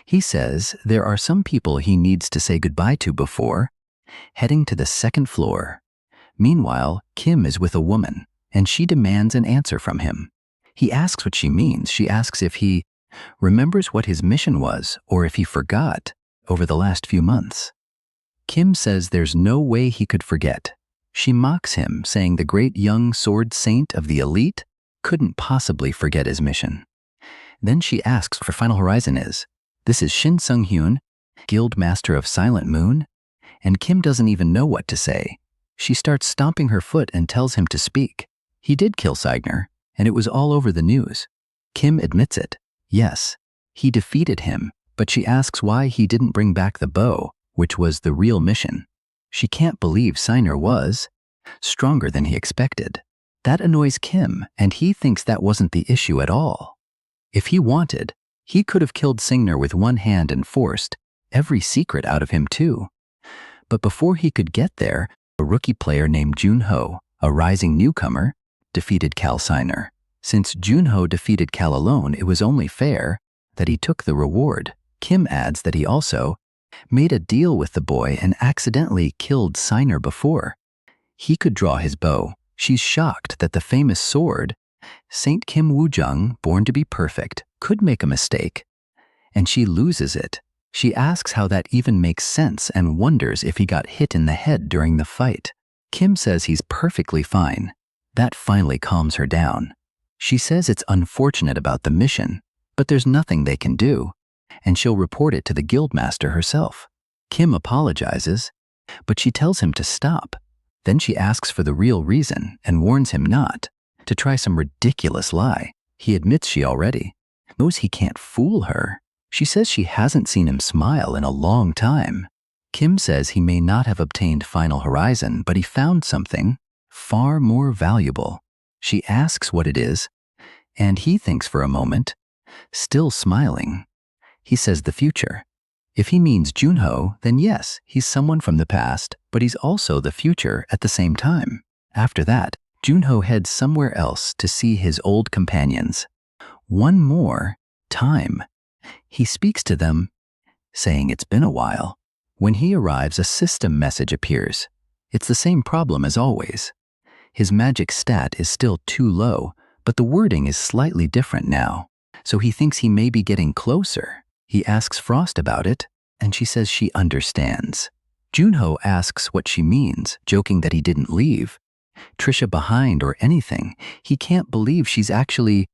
He says there are some people he needs to say goodbye to before heading to the second floor. Meanwhile, Kim is with a woman, and she demands an answer from him. He asks what she means. She asks if he remembers what his mission was or if he forgot over the last few months. Kim says there's no way he could forget. She mocks him, saying the great young sword saint of the elite couldn't possibly forget his mission. Then she asks for Final Horizon is. This is Shin Sung-hyun, Guild Master of Silent Moon, and Kim doesn't even know what to say. She starts stomping her foot and tells him to speak. He did kill Signer, and it was all over the news. Kim admits it. Yes, he defeated him, but she asks why he didn't bring back the bow, which was the real mission. She can't believe Signer was stronger than he expected. That annoys Kim, and he thinks that wasn't the issue at all. If he wanted, he could have killed Signer with one hand and forced every secret out of him too. But before he could get there, a rookie player named Junho, a rising newcomer, defeated Cal Signer. Since Junho defeated Cal alone, it was only fair that he took the reward. Kim adds that he also made a deal with the boy and accidentally killed Signer before he could draw his bow. She's shocked that the famous sword, Saint Kim Woo-jung, born to be perfect, could make a mistake, and she loses it. She asks how that even makes sense and wonders if he got hit in the head during the fight. Kim says he's perfectly fine. That finally calms her down. She says it's unfortunate about the mission, but there's nothing they can do, and she'll report it to the guildmaster herself. Kim apologizes, but she tells him to stop. Then she asks for the real reason and warns him not to try some ridiculous lie. He admits she already knows he can't fool her. She says she hasn't seen him smile in a long time. Kim says he may not have obtained Final Horizon, but he found something far more valuable. She asks what it is, and he thinks for a moment, still smiling. He says the future. If he means Junho, then yes, he's someone from the past, but he's also the future at the same time. After that, Junho heads somewhere else to see his old companions. One more time. He speaks to them, saying it's been a while. When he arrives, a system message appears. It's the same problem as always. His magic stat is still too low, but the wording is slightly different now, so he thinks he may be getting closer. He asks Frost about it, and she says she understands. Junho asks what she means, joking that he didn't leave Trisha behind or anything. He can't believe she's actually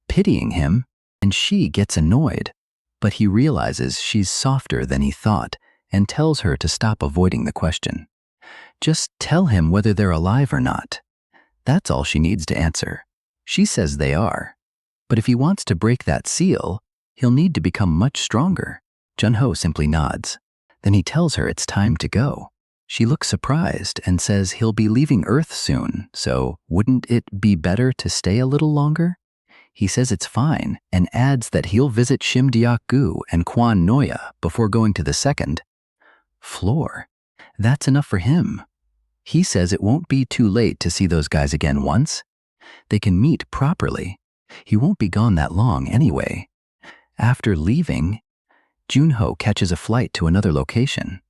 pitying him, and she gets annoyed. But he realizes she's softer than he thought and tells her to stop avoiding the question. Just tell him whether they're alive or not. That's all she needs to answer. She says they are. But if he wants to break that seal, he'll need to become much stronger. Junho simply nods. Then he tells her it's time to go. She looks surprised and says he'll be leaving Earth soon, so wouldn't it be better to stay a little longer? He says it's fine and adds that he'll visit Shim Deok-gu and Kwan Noya before going to the second floor. That's enough for him. He says it won't be too late to see those guys again once they can meet properly. He won't be gone that long anyway. After leaving, Junho catches a flight to another location.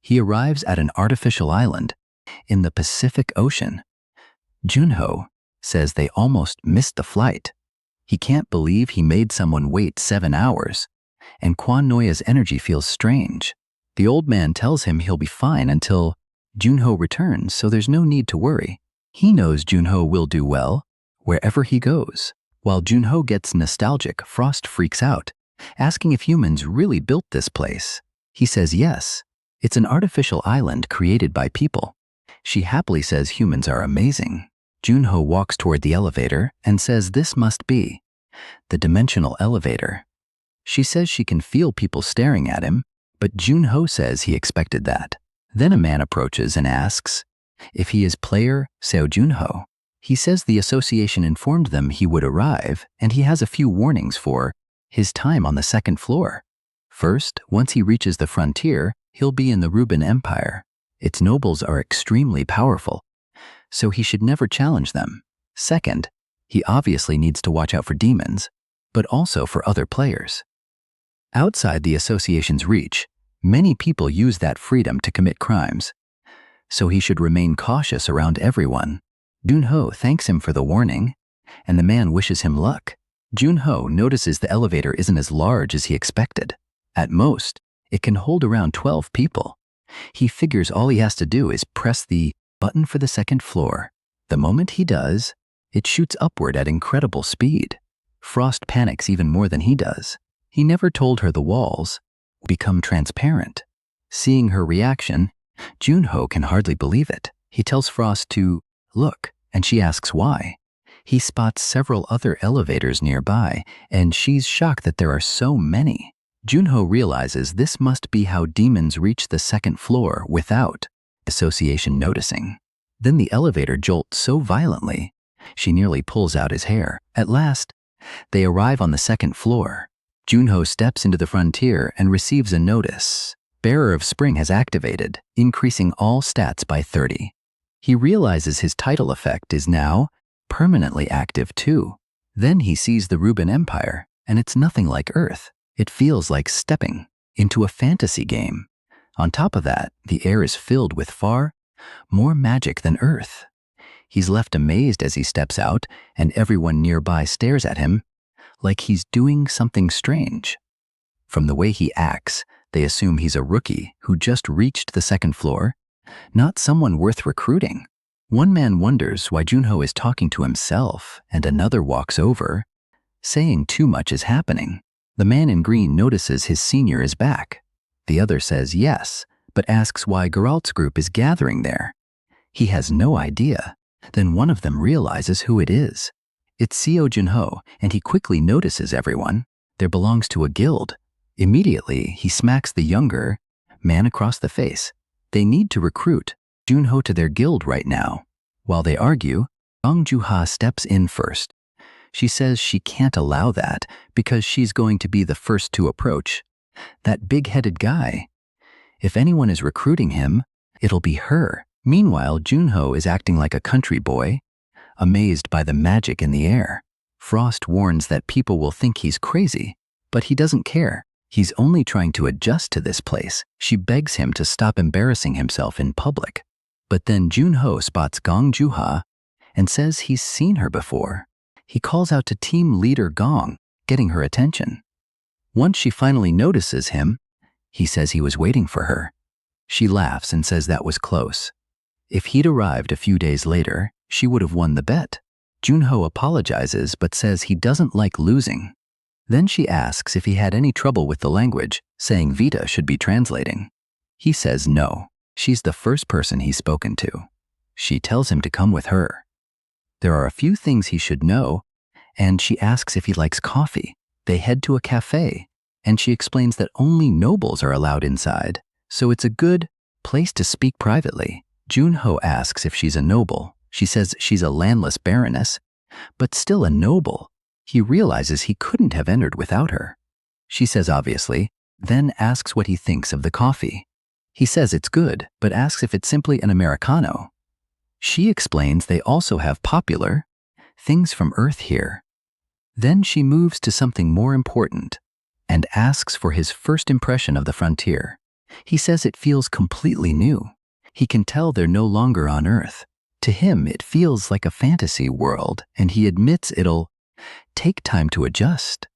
He arrives at an artificial island in the Pacific Ocean. Junho says they almost missed the flight. He can't believe he made someone wait 7 hours, and Kwan Noya's energy feels strange. The old man tells him he'll be fine until Junho returns, so there's no need to worry. He knows Junho will do well wherever he goes. While Junho gets nostalgic, Frost freaks out, asking if humans really built this place. He says yes, it's an artificial island created by people. She happily says humans are amazing. Junho walks toward the elevator and says this must be the dimensional elevator. She says she can feel people staring at him, but Junho says he expected that. Then a man approaches and asks if he is player Seo Junho. He says the association informed them he would arrive, and he has a few warnings for his time on the second floor. First, once he reaches the frontier, he'll be in the Ruben Empire. Its nobles are extremely powerful, so he should never challenge them. Second, he obviously needs to watch out for demons, but also for other players. Outside the association's reach, many people use that freedom to commit crimes, so he should remain cautious around everyone. Junho thanks him for the warning, and the man wishes him luck. Junho notices the elevator isn't as large as he expected. At most, it can hold around 12 people. He figures all he has to do is press the button for the second floor. The moment he does, it shoots upward at incredible speed. Frost panics even more than he does. He never told her the walls become transparent. Seeing her reaction, Junho can hardly believe it. He tells Frost to look, and she asks why. He spots several other elevators nearby, and she's shocked that there are so many. Junho realizes this must be how demons reach the second floor without association noticing. Then the elevator jolts so violently, she nearly pulls out his hair. At last, they arrive on the second floor. Junho steps into the frontier and receives a notice. Bearer of Spring has activated, increasing all stats by 30. He realizes his title effect is now permanently active too. Then he sees the Ruben Empire, and it's nothing like Earth. It feels like stepping into a fantasy game. On top of that, the air is filled with far more magic than Earth. He's left amazed as he steps out, and everyone nearby stares at him like he's doing something strange. From the way he acts, they assume he's a rookie who just reached the second floor, not someone worth recruiting. One man wonders why Junho is talking to himself, and another walks over, saying too much is happening. The man in green notices his senior is back. The other says yes, but asks why Geralt's group is gathering there. He has no idea. Then one of them realizes who it is. It's Seo Junho, and he quickly notices everyone. There belongs to a guild. Immediately, he smacks the younger man across the face. They need to recruit Junho to their guild right now. While they argue, Gong Juha steps in first. She says she can't allow that because she's going to be the first to approach that big-headed guy. If anyone is recruiting him, it'll be her. Meanwhile, Junho is acting like a country boy, amazed by the magic in the air. Frost warns that people will think he's crazy, but he doesn't care. He's only trying to adjust to this place. She begs him to stop embarrassing himself in public. But then Junho spots Gong Juha and says he's seen her before. He calls out to team leader Gong, getting her attention. Once she finally notices him, he says he was waiting for her. She laughs and says that was close. If he'd arrived a few days later, she would have won the bet. Junho apologizes but says he doesn't like losing. Then she asks if he had any trouble with the language, saying Vita should be translating. He says no. She's the first person he's spoken to. She tells him to come with her. There are a few things he should know, and she asks if he likes coffee. They head to a cafe, and she explains that only nobles are allowed inside, so it's a good place to speak privately. Junho asks if she's a noble. She says she's a landless baroness, but still a noble. He realizes he couldn't have entered without her. She says obviously, then asks what he thinks of the coffee. He says it's good, but asks if it's simply an Americano. She explains they also have popular things from Earth here. Then she moves to something more important and asks for his first impression of the frontier. He says it feels completely new. He can tell they're no longer on Earth. To him, it feels like a fantasy world, and he admits it'll take time to adjust.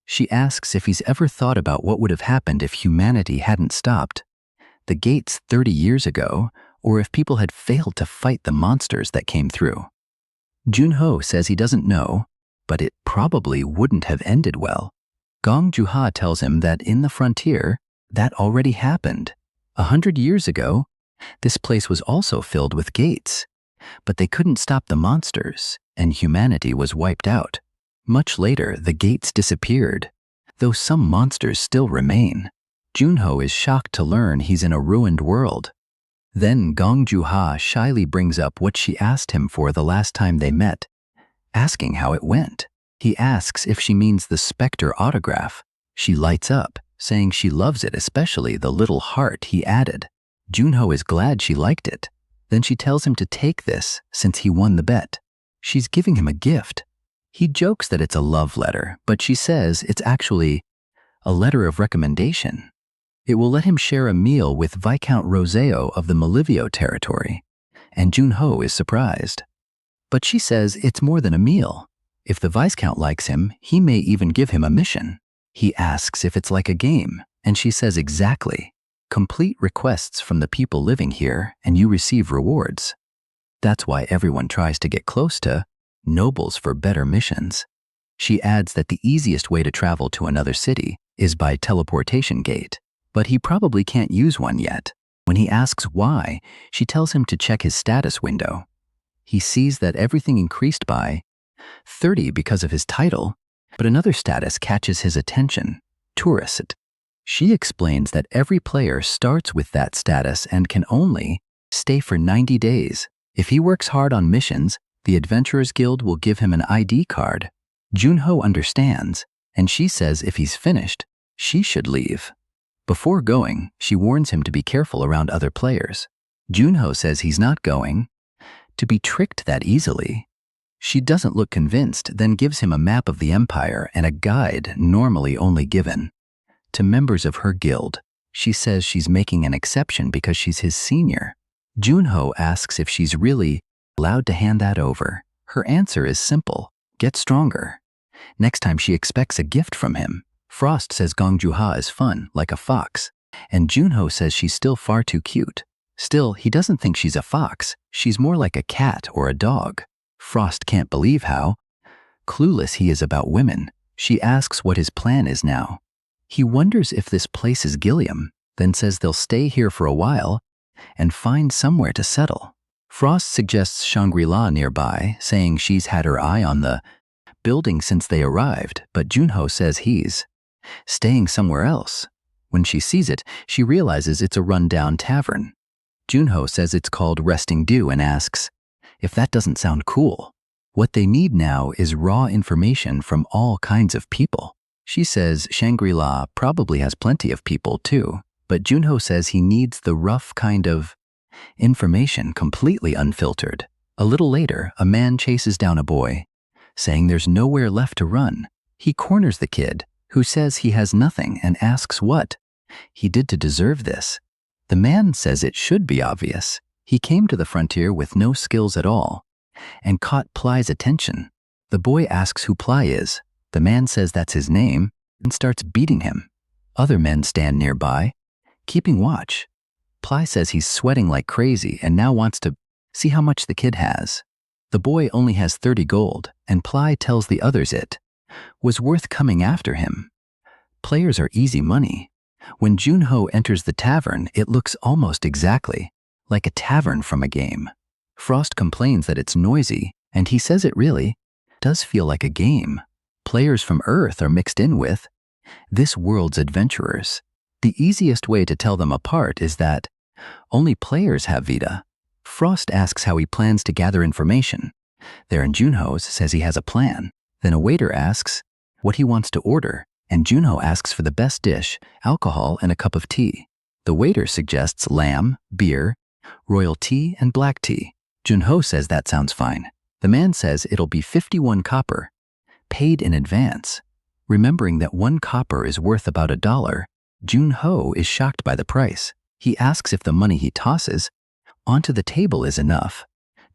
She asks if he's ever thought about what would have happened if humanity hadn't stopped the gates 30 years ago, or if people had failed to fight the monsters that came through. Junho says he doesn't know, but it probably wouldn't have ended well. Gong Juha tells him that in the frontier, that already happened. 100 years ago, this place was also filled with gates, but they couldn't stop the monsters, and humanity was wiped out. Much later, the gates disappeared, though some monsters still remain. Junho is shocked to learn he's in a ruined world. Then Gong Juha shyly brings up what she asked him for the last time they met, asking how it went. He asks if she means the Spectre autograph. She lights up, saying she loves it, especially the little heart he added. Junho is glad she liked it. Then she tells him to take this since he won the bet. She's giving him a gift. He jokes that it's a love letter, but she says it's actually a letter of recommendation. It will let him share a meal with Viscount Roseo of the Malivio territory, and Junho is surprised. But she says it's more than a meal. If the Viscount likes him, he may even give him a mission. He asks if it's like a game, and she says exactly. Complete requests from the people living here, and you receive rewards. That's why everyone tries to get close to nobles for better missions. She adds that the easiest way to travel to another city is by teleportation gate, but he probably can't use one yet. When he asks why, she tells him to check his status window. He sees that everything increased by 30 because of his title, but another status catches his attention, tourist. She explains that every player starts with that status and can only stay for 90 days. If he works hard on missions, the Adventurers Guild will give him an ID card. Junho understands, and she says if he's finished, she should leave. Before going, she warns him to be careful around other players. Junho says he's not going to be tricked that easily. She doesn't look convinced, then gives him a map of the empire and a guide normally only given to members of her guild. She says she's making an exception because she's his senior. Junho asks if she's really allowed to hand that over. Her answer is simple: get stronger. Next time she expects a gift from him. Frost says Gongjuha is fun, like a fox, and Junho says she's still far too cute. Still, he doesn't think she's a fox. She's more like a cat or a dog. Frost can't believe how clueless he is about women. She asks what his plan is now. He wonders if this place is Gilliam, then says they'll stay here for a while and find somewhere to settle. Frost suggests Shangri-La nearby, saying she's had her eye on the building since they arrived, but Junho says he's staying somewhere else. When she sees it, she realizes it's a run-down tavern. Junho says it's called Resting Dew and asks if that doesn't sound cool. What they need now is raw information from all kinds of people. She says Shangri-La probably has plenty of people too, but Junho says he needs the rough kind of information, completely unfiltered. A little later, a man chases down a boy, saying there's nowhere left to run. He corners the kid, who says he has nothing and asks what he did to deserve this. The man says it should be obvious. He came to the frontier with no skills at all and caught Ply's attention. The boy asks who Ply is. The man says that's his name and starts beating him. Other men stand nearby, keeping watch. Ply says he's sweating like crazy and now wants to see how much the kid has. The boy only has 30 gold, and Ply tells the others it was worth coming after him. Players are easy money. When Junho enters the tavern, it looks almost exactly like a tavern from a game. Frost complains that it's noisy, and he says it really does feel like a game. Players from Earth are mixed in with this world's adventurers. The easiest way to tell them apart is that only players have Vita. Frost asks how he plans to gather information. Therein Junho says he has a plan. Then a waiter asks what he wants to order, and Junho asks for the best dish, alcohol, and a cup of tea. The waiter suggests lamb, beer, royal tea, and black tea. Junho says that sounds fine. The man says it'll be 51 copper, paid in advance. Remembering that 1 copper is worth about $1, Junho is shocked by the price. He asks if the money he tosses onto the table is enough,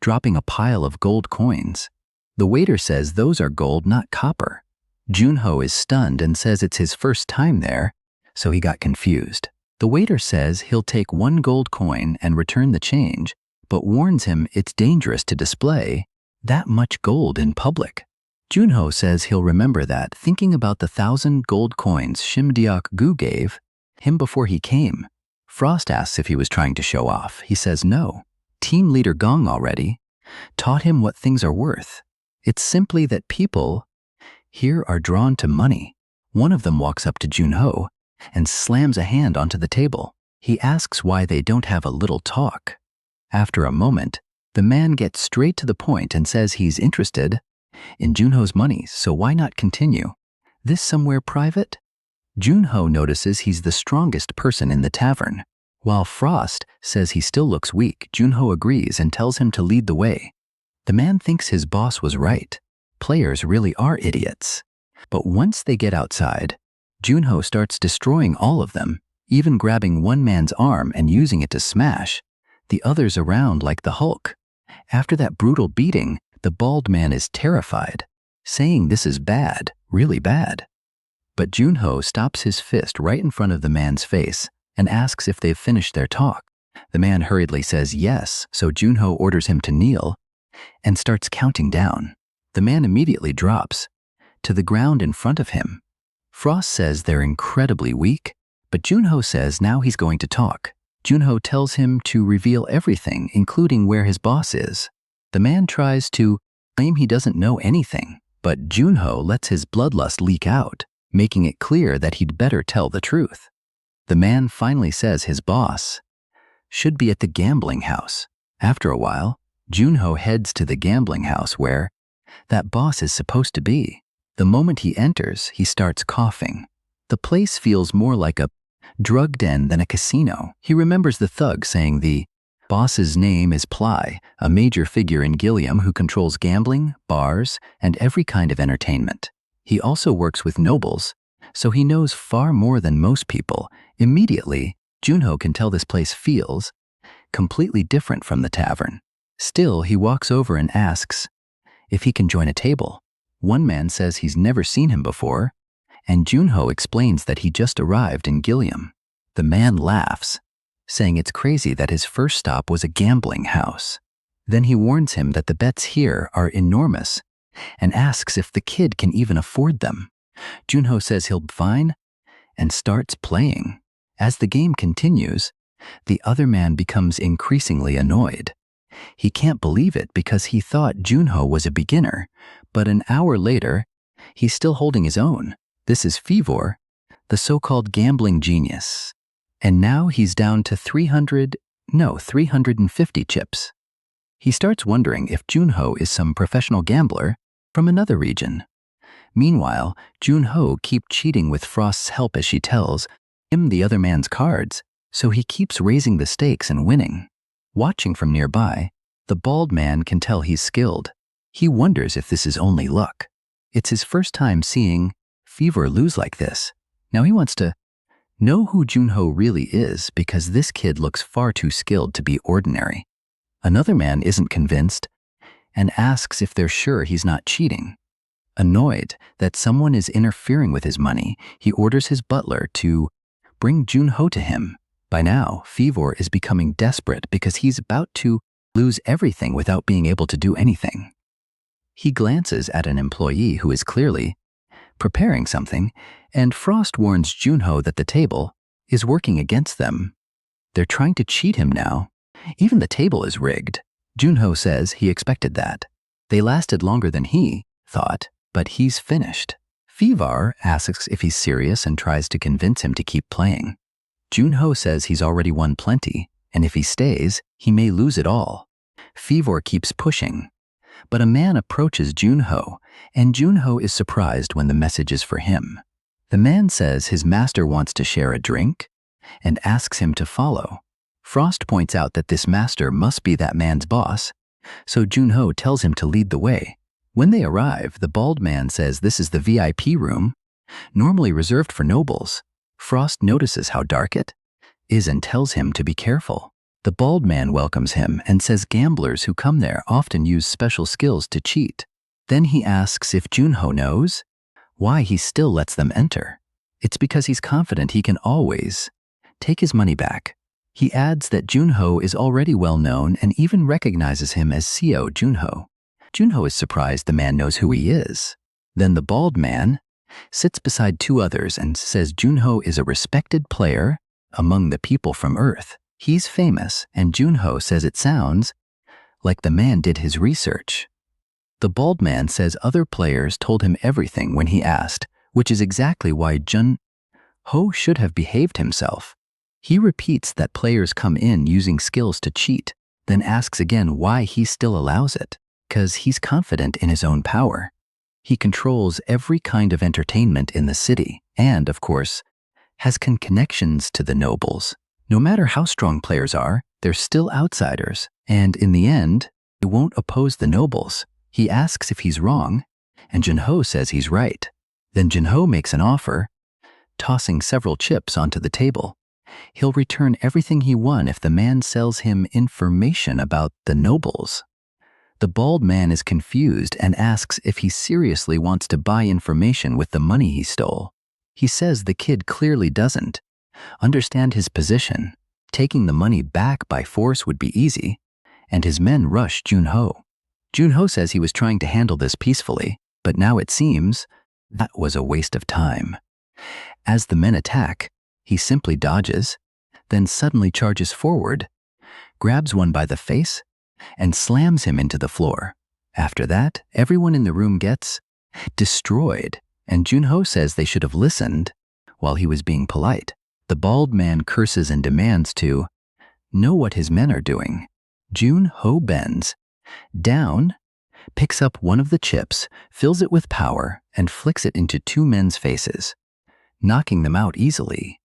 dropping a pile of gold coins. The waiter says those are gold, not copper. Junho is stunned and says it's his first time there, so he got confused. The waiter says he'll take 1 gold coin and return the change, but warns him it's dangerous to display that much gold in public. Junho says he'll remember that, thinking about the 1,000 gold coins Shimdeok Gu gave him before he came. Frost asks if he was trying to show off. He says no. Team leader Gong already taught him what things are worth. It's simply that people here are drawn to money. One of them walks up to Junho and slams a hand onto the table. He asks why they don't have a little talk. After a moment, the man gets straight to the point and says he's interested in Junho's money, so why not continue this somewhere private? Junho notices he's the strongest person in the tavern. While Frost says he still looks weak, Junho agrees and tells him to lead the way. The man thinks his boss was right. Players really are idiots. But once they get outside, Junho starts destroying all of them, even grabbing one man's arm and using it to smash the others around like the Hulk. After that brutal beating, the bald man is terrified, saying this is bad, really bad. But Junho stops his fist right in front of the man's face and asks if they've finished their talk. The man hurriedly says yes, so Junho orders him to kneel and starts counting down. The man immediately drops to the ground in front of him. Frost says they're incredibly weak, but Junho says now he's going to talk. Junho tells him to reveal everything, including where his boss is. The man tries to claim he doesn't know anything, but Junho lets his bloodlust leak out, making it clear that he'd better tell the truth. The man finally says his boss should be at the gambling house. After a while, Junho heads to the gambling house where that boss is supposed to be. The moment he enters, he starts coughing. The place feels more like a drug den than a casino. He remembers the thug saying the boss's name is Ply, a major figure in Gilliam who controls gambling, bars, and every kind of entertainment. He also works with nobles, so he knows far more than most people. Immediately, Junho can tell this place feels completely different from the tavern. Still, he walks over and asks if he can join a table. One man says he's never seen him before, and Junho explains that he just arrived in Gilliam. The man laughs, saying it's crazy that his first stop was a gambling house. Then he warns him that the bets here are enormous and asks if the kid can even afford them. Junho says he'll be fine and starts playing. As the game continues, the other man becomes increasingly annoyed. He can't believe it because he thought Junho was a beginner, but an hour later, he's still holding his own. This is Fivor, the so-called gambling genius. And now he's down to 350 chips. He starts wondering if Junho is some professional gambler from another region. Meanwhile, Junho keeps cheating with Frost's help as she tells him the other man's cards, so he keeps raising the stakes and winning. Watching from nearby, the bald man can tell he's skilled. He wonders if this is only luck. It's his first time seeing Fivor lose like this. Now he wants to know who Junho really is because this kid looks far too skilled to be ordinary. Another man isn't convinced and asks if they're sure he's not cheating. Annoyed that someone is interfering with his money, he orders his butler to bring Junho to him. By now, Fivor is becoming desperate because he's about to lose everything without being able to do anything. He glances at an employee who is clearly preparing something, and Frost warns Junho that the table is working against them. They're trying to cheat him now. Even the table is rigged. Junho says he expected that. They lasted longer than he thought, but he's finished. Fivor asks if he's serious and tries to convince him to keep playing. Junho says he's already won plenty, and if he stays, he may lose it all. Fivor keeps pushing, but a man approaches Junho, and Junho is surprised when the message is for him. The man says his master wants to share a drink and asks him to follow. Frost points out that this master must be that man's boss, so Junho tells him to lead the way. When they arrive, the bald man says this is the VIP room, normally reserved for nobles. Frost notices how dark it is and tells him to be careful. The bald man welcomes him and says gamblers who come there often use special skills to cheat. Then he asks if Junho knows why he still lets them enter. It's because he's confident he can always take his money back. He adds that Junho is already well known and even recognizes him as CEO Junho. Junho is surprised the man knows who he is. Then the bald man sits beside two others and says Junho is a respected player among the people from Earth. He's famous, and Junho says it sounds like the man did his research. The bald man says other players told him everything when he asked, which is exactly why Junho should have behaved himself. He repeats that players come in using skills to cheat, then asks again why he still allows it, because he's confident in his own power. He controls every kind of entertainment in the city and, of course, has connections to the nobles. No matter how strong players are, they're still outsiders, and in the end, they won't oppose the nobles. He asks if he's wrong, and Junho says he's right. Then Junho makes an offer, tossing several chips onto the table. He'll return everything he won if the man sells him information about the nobles. The bald man is confused and asks if he seriously wants to buy information with the money he stole. He says the kid clearly doesn't understand his position. Taking the money back by force would be easy, and his men rush Junho. Junho says he was trying to handle this peacefully, but now it seems that was a waste of time. As the men attack, he simply dodges, then suddenly charges forward, grabs one by the face, and slams him into the floor. After that, everyone in the room gets destroyed, and Junho says they should have listened while he was being polite. The bald man curses and demands to know what his men are doing. Junho bends down, picks up one of the chips, fills it with power, and flicks it into two men's faces, knocking them out easily.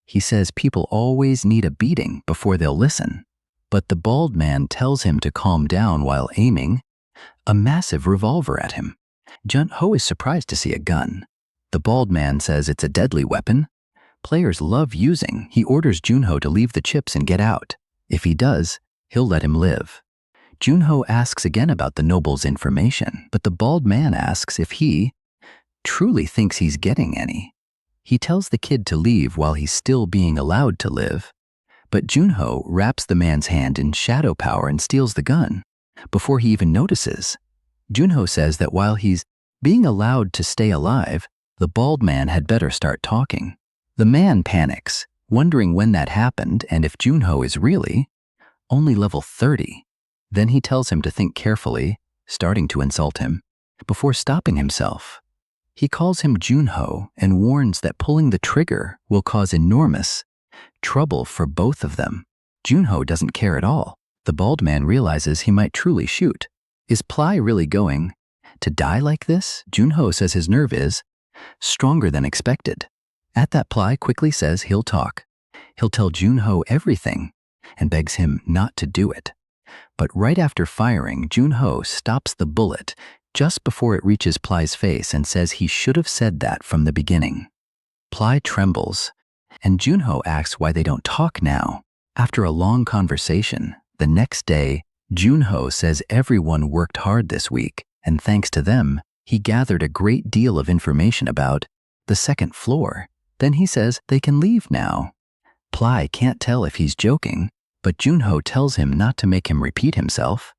He says people always need a beating before they'll listen, but the bald man tells him to calm down while aiming a massive revolver at him. Junho is surprised to see a gun. The bald man says it's a deadly weapon players love using. He orders Junho to leave the chips and get out. If he does, he'll let him live. Junho asks again about the noble's information, but the bald man asks if he truly thinks he's getting any. He tells the kid to leave while he's still being allowed to live, but Junho wraps the man's hand in shadow power and steals the gun before he even notices. Junho says that while he's being allowed to stay alive, the bald man had better start talking. The man panics, wondering when that happened and if Junho is really only level 30. Then he tells him to think carefully, starting to insult him, before stopping himself. He calls him Junho and warns that pulling the trigger will cause enormous trouble for both of them. Junho doesn't care at all. The bald man realizes he might truly shoot. Is Ply really going to die like this? Junho says his nerve is stronger than expected. At that, Ply quickly says he'll talk. He'll tell Junho everything and begs him not to do it. But right after firing, Junho stops the bullet just before it reaches Ply's face and says he should have said that from the beginning. Ply trembles, and Junho asks why they don't talk now. After a long conversation, the next day, Junho says everyone worked hard this week, and thanks to them, he gathered a great deal of information about the second floor. Then he says they can leave now. Ply can't tell if he's joking, but Junho tells him not to make him repeat himself,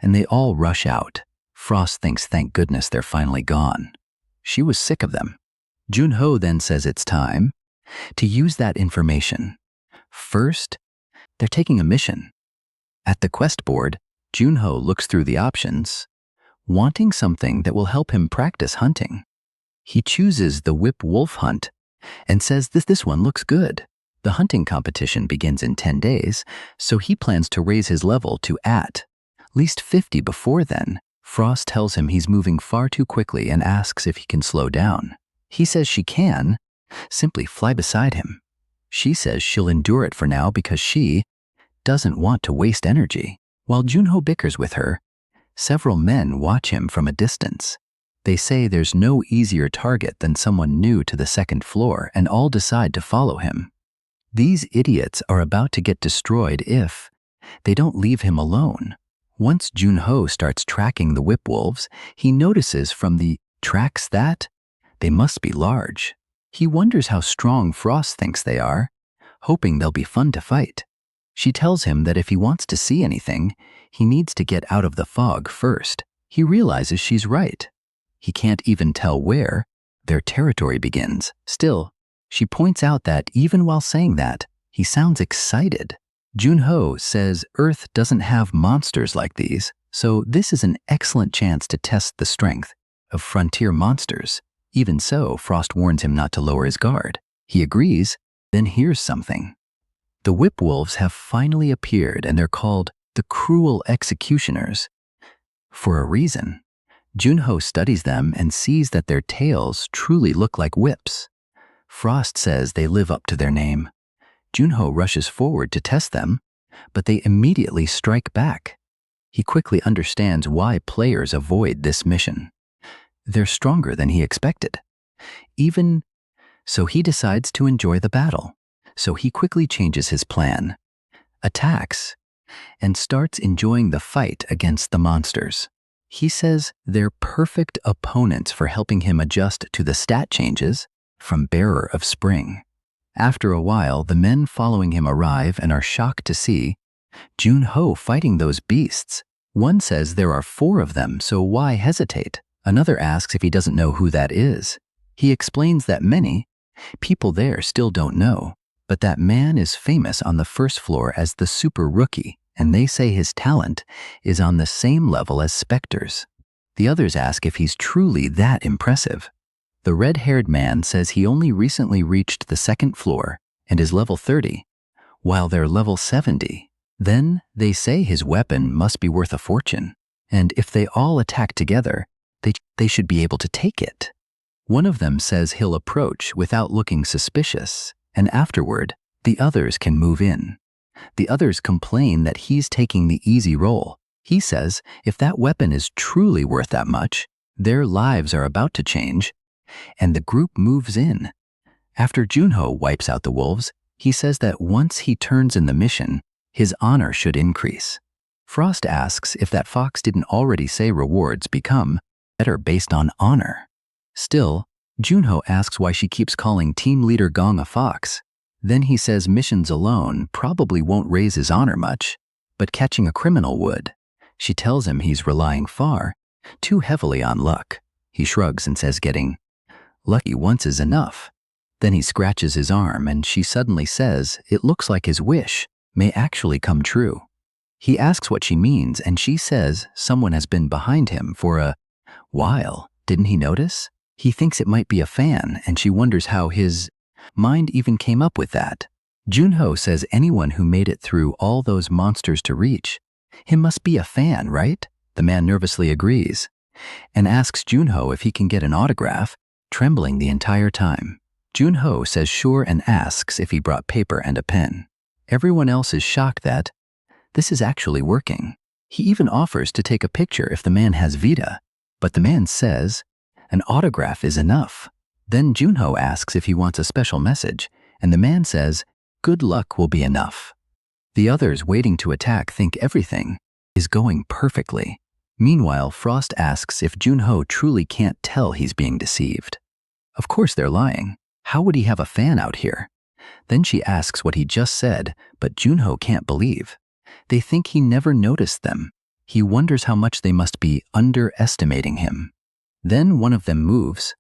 and they all rush out. Frost thinks thank goodness they're finally gone. She was sick of them. Junho then says it's time to use that information. First, they're taking a mission. At the quest board, Junho looks through the options, wanting something that will help him practice hunting. He chooses the whip wolf hunt and says this one looks good. The hunting competition begins in 10 days, so he plans to raise his level to at least 50 before then. Frost tells him he's moving far too quickly and asks if he can slow down. He says she can, simply fly beside him. She says she'll endure it for now because she doesn't want to waste energy. While Junho bickers with her, several men watch him from a distance. They say there's no easier target than someone new to the second floor and all decide to follow him. These idiots are about to get destroyed if they don't leave him alone. Once Junho starts tracking the whip wolves, he notices from the tracks that they must be large. He wonders how strong Frost thinks they are, hoping they'll be fun to fight. She tells him that if he wants to see anything, he needs to get out of the fog first. He realizes she's right. He can't even tell where their territory begins. Still, she points out that even while saying that, he sounds excited. Junho says Earth doesn't have monsters like these, so this is an excellent chance to test the strength of frontier monsters. Even so, Frost warns him not to lower his guard. He agrees, then hears something. The whip wolves have finally appeared, and they're called the Cruel Executioners for a reason. Junho studies them and sees that their tails truly look like whips. Frost says they live up to their name. Junho rushes forward to test them, but they immediately strike back. He quickly understands why players avoid this mission. They're stronger than he expected. Even so, he decides to enjoy the battle. So he quickly changes his plan, attacks, and starts enjoying the fight against the monsters. He says they're perfect opponents for helping him adjust to the stat changes from Bearer of Spring. After a while, the men following him arrive and are shocked to see Junho fighting those beasts. One says there are 4 of them, so why hesitate? Another asks if he doesn't know who that is. He explains that many people there still don't know, but that man is famous on the first floor as the super rookie, and they say his talent is on the same level as Spectre's. The others ask if he's truly that impressive. The red-haired man says he only recently reached the 2nd floor and is level 30, while they're level 70. Then they say his weapon must be worth a fortune, and if they all attack together, they should be able to take it. One of them says he'll approach without looking suspicious, and afterward, the others can move in. The others complain that he's taking the easy role. He says if that weapon is truly worth that much, their lives are about to change, and the group moves in. After Junho wipes out the wolves, he says that once he turns in the mission, his honor should increase. Frost asks if that fox didn't already say rewards become better based on honor. Still, Junho asks why she keeps calling team leader Gong a fox. Then he says missions alone probably won't raise his honor much, but catching a criminal would. She tells him he's relying far too heavily on luck. He shrugs and says getting lucky once is enough. Then he scratches his arm and she suddenly says it looks like his wish may actually come true. He asks what she means and she says someone has been behind him for a while. Didn't he notice? He thinks it might be a fan, and she wonders how his mind even came up with that. Junho says anyone who made it through all those monsters to reach him must be a fan, right? The man nervously agrees and asks Junho if he can get an autograph, trembling the entire time. Junho says sure and asks if he brought paper and a pen. Everyone else is shocked that this is actually working. He even offers to take a picture if the man has Vita, but the man says an autograph is enough. Then Junho asks if he wants a special message, and the man says, good luck will be enough. The others waiting to attack think everything is going perfectly. Meanwhile, Frost asks if Junho truly can't tell he's being deceived. Of course they're lying. How would he have a fan out here? Then she asks what he just said, but Junho can't believe. They think he never noticed them. He wonders how much they must be underestimating him. Then one of them moves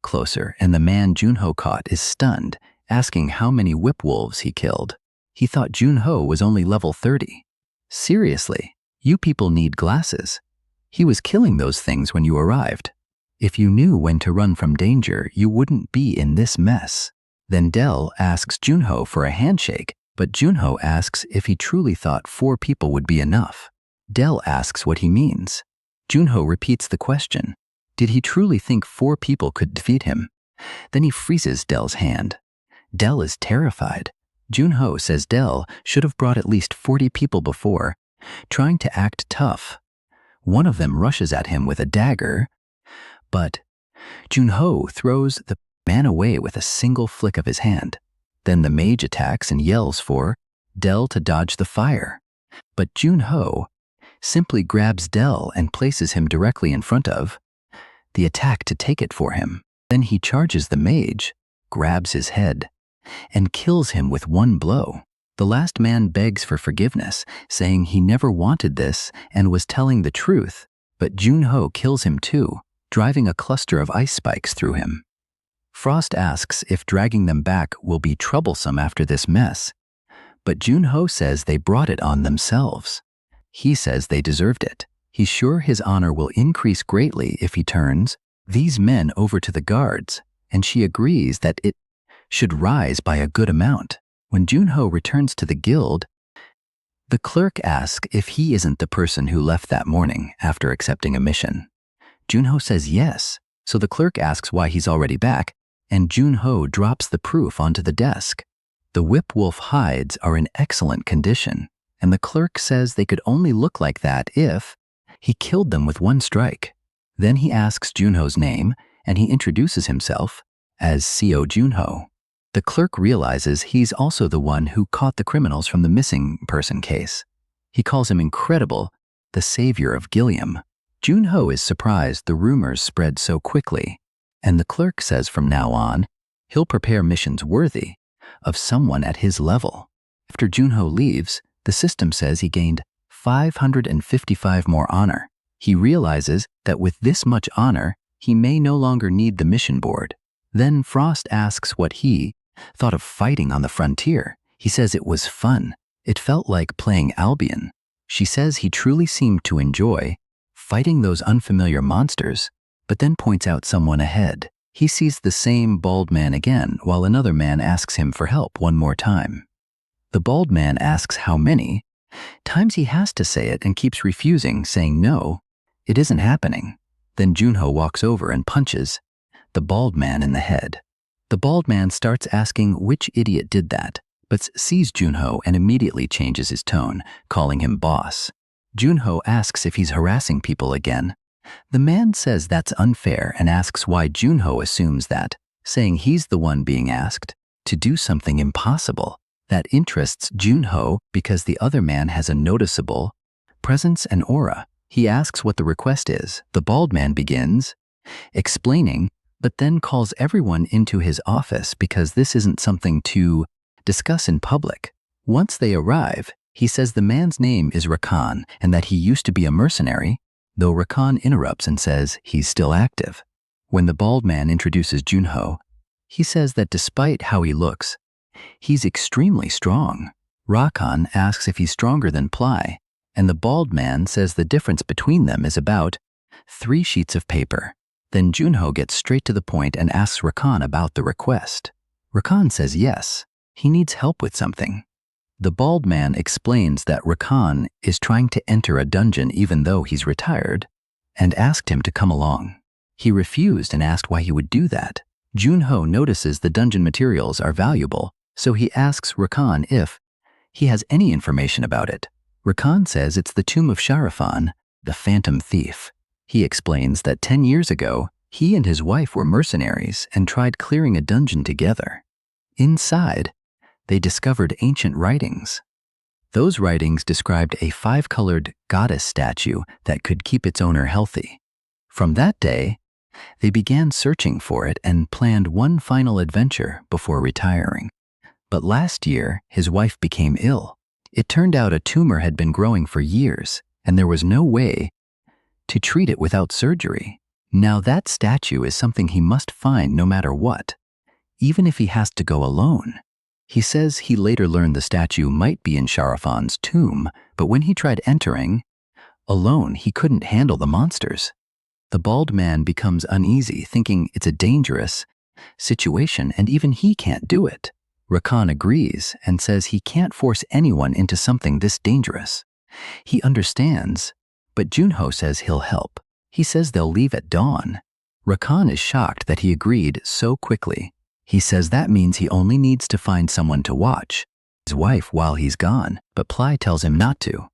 closer, and the man Junho caught is stunned, asking how many whip wolves he killed. He thought Junho was only level 30. Seriously, you people need glasses. He was killing those things when you arrived. If you knew when to run from danger, you wouldn't be in this mess. Then Del asks Junho for a handshake, but Junho asks if he truly thought 4 people would be enough. Del asks what he means. Junho repeats the question. Did he truly think 4 people could defeat him? Then he freezes Del's hand. Del is terrified. Junho says Del should have brought at least 40 people before, trying to act tough. One of them rushes at him with a dagger, but Junho throws the man away with a single flick of his hand. Then the mage attacks and yells for Del to dodge the fire. But Junho simply grabs Del and places him directly in front of the attack to take it for him. Then he charges the mage, grabs his head, and kills him with one blow. The last man begs for forgiveness, saying he never wanted this and was telling the truth, but Junho kills him too, driving a cluster of ice spikes through him. Frost asks if dragging them back will be troublesome after this mess, but Junho says they brought it on themselves. He says they deserved it. He's sure his honor will increase greatly if he turns these men over to the guards, and she agrees that it should rise by a good amount. When Junho returns to the guild, the clerk asks if he isn't the person who left that morning after accepting a mission. Junho says yes, so the clerk asks why he's already back, and Junho drops the proof onto the desk. The whip wolf hides are in excellent condition, and the clerk says they could only look like that if he killed them with one strike. Then he asks Junho's name, and he introduces himself as CO Junho. The clerk realizes he's also the one who caught the criminals from the missing person case. He calls him incredible, the savior of Gilliam. Junho is surprised the rumors spread so quickly, and the clerk says from now on, he'll prepare missions worthy of someone at his level. After Junho leaves, the system says he gained 555 more honor. He realizes that with this much honor, he may no longer need the mission board. Then Frost asks what he thought of fighting on the frontier. He says it was fun. It felt like playing Albion. She says he truly seemed to enjoy fighting those unfamiliar monsters, but then points out someone ahead. He sees the same bald man again, while another man asks him for help one more time. The bald man asks how many times he has to say it and keeps refusing, saying no, it isn't happening. Then Junho walks over and punches the bald man in the head. The bald man starts asking which idiot did that, but sees Junho and immediately changes his tone, calling him boss. Junho asks if he's harassing people again. The man says that's unfair and asks why Junho assumes that, saying he's the one being asked to do something impossible. That interests Junho because the other man has a noticeable presence and aura. He asks what the request is. The bald man begins explaining, but then calls everyone into his office because this isn't something to discuss in public. Once they arrive, he says the man's name is Rakan and that he used to be a mercenary, though Rakan interrupts and says he's still active. When the bald man introduces Junho, he says that despite how he looks, he's extremely strong. Rakan asks if he's stronger than Ply, and the bald man says the difference between them is about 3 sheets of paper. Then Junho gets straight to the point and asks Rakan about the request. Rakan says yes, he needs help with something. The bald man explains that Rakan is trying to enter a dungeon even though he's retired, and asked him to come along. He refused and asked why he would do that. Junho notices the dungeon materials are valuable, so he asks Rakan if he has any information about it. Rakan says it's the tomb of Sharafan, the phantom thief. He explains that 10 years ago, he and his wife were mercenaries and tried clearing a dungeon together. Inside, they discovered ancient writings. Those writings described a 5-colored goddess statue that could keep its owner healthy. From that day, they began searching for it and planned one final adventure before retiring. But last year, his wife became ill. It turned out a tumor had been growing for years, and there was no way to treat it without surgery. Now that statue is something he must find no matter what, even if he has to go alone. He says he later learned the statue might be in Sharafan's tomb, but when he tried entering alone, he couldn't handle the monsters. The bald man becomes uneasy, thinking it's a dangerous situation and even he can't do it. Rakan agrees and says he can't force anyone into something this dangerous. He understands, but Junho says he'll help. He says they'll leave at dawn. Rakan is shocked that he agreed so quickly. He says that means he only needs to find someone to watch his wife while he's gone, but Ply tells him not to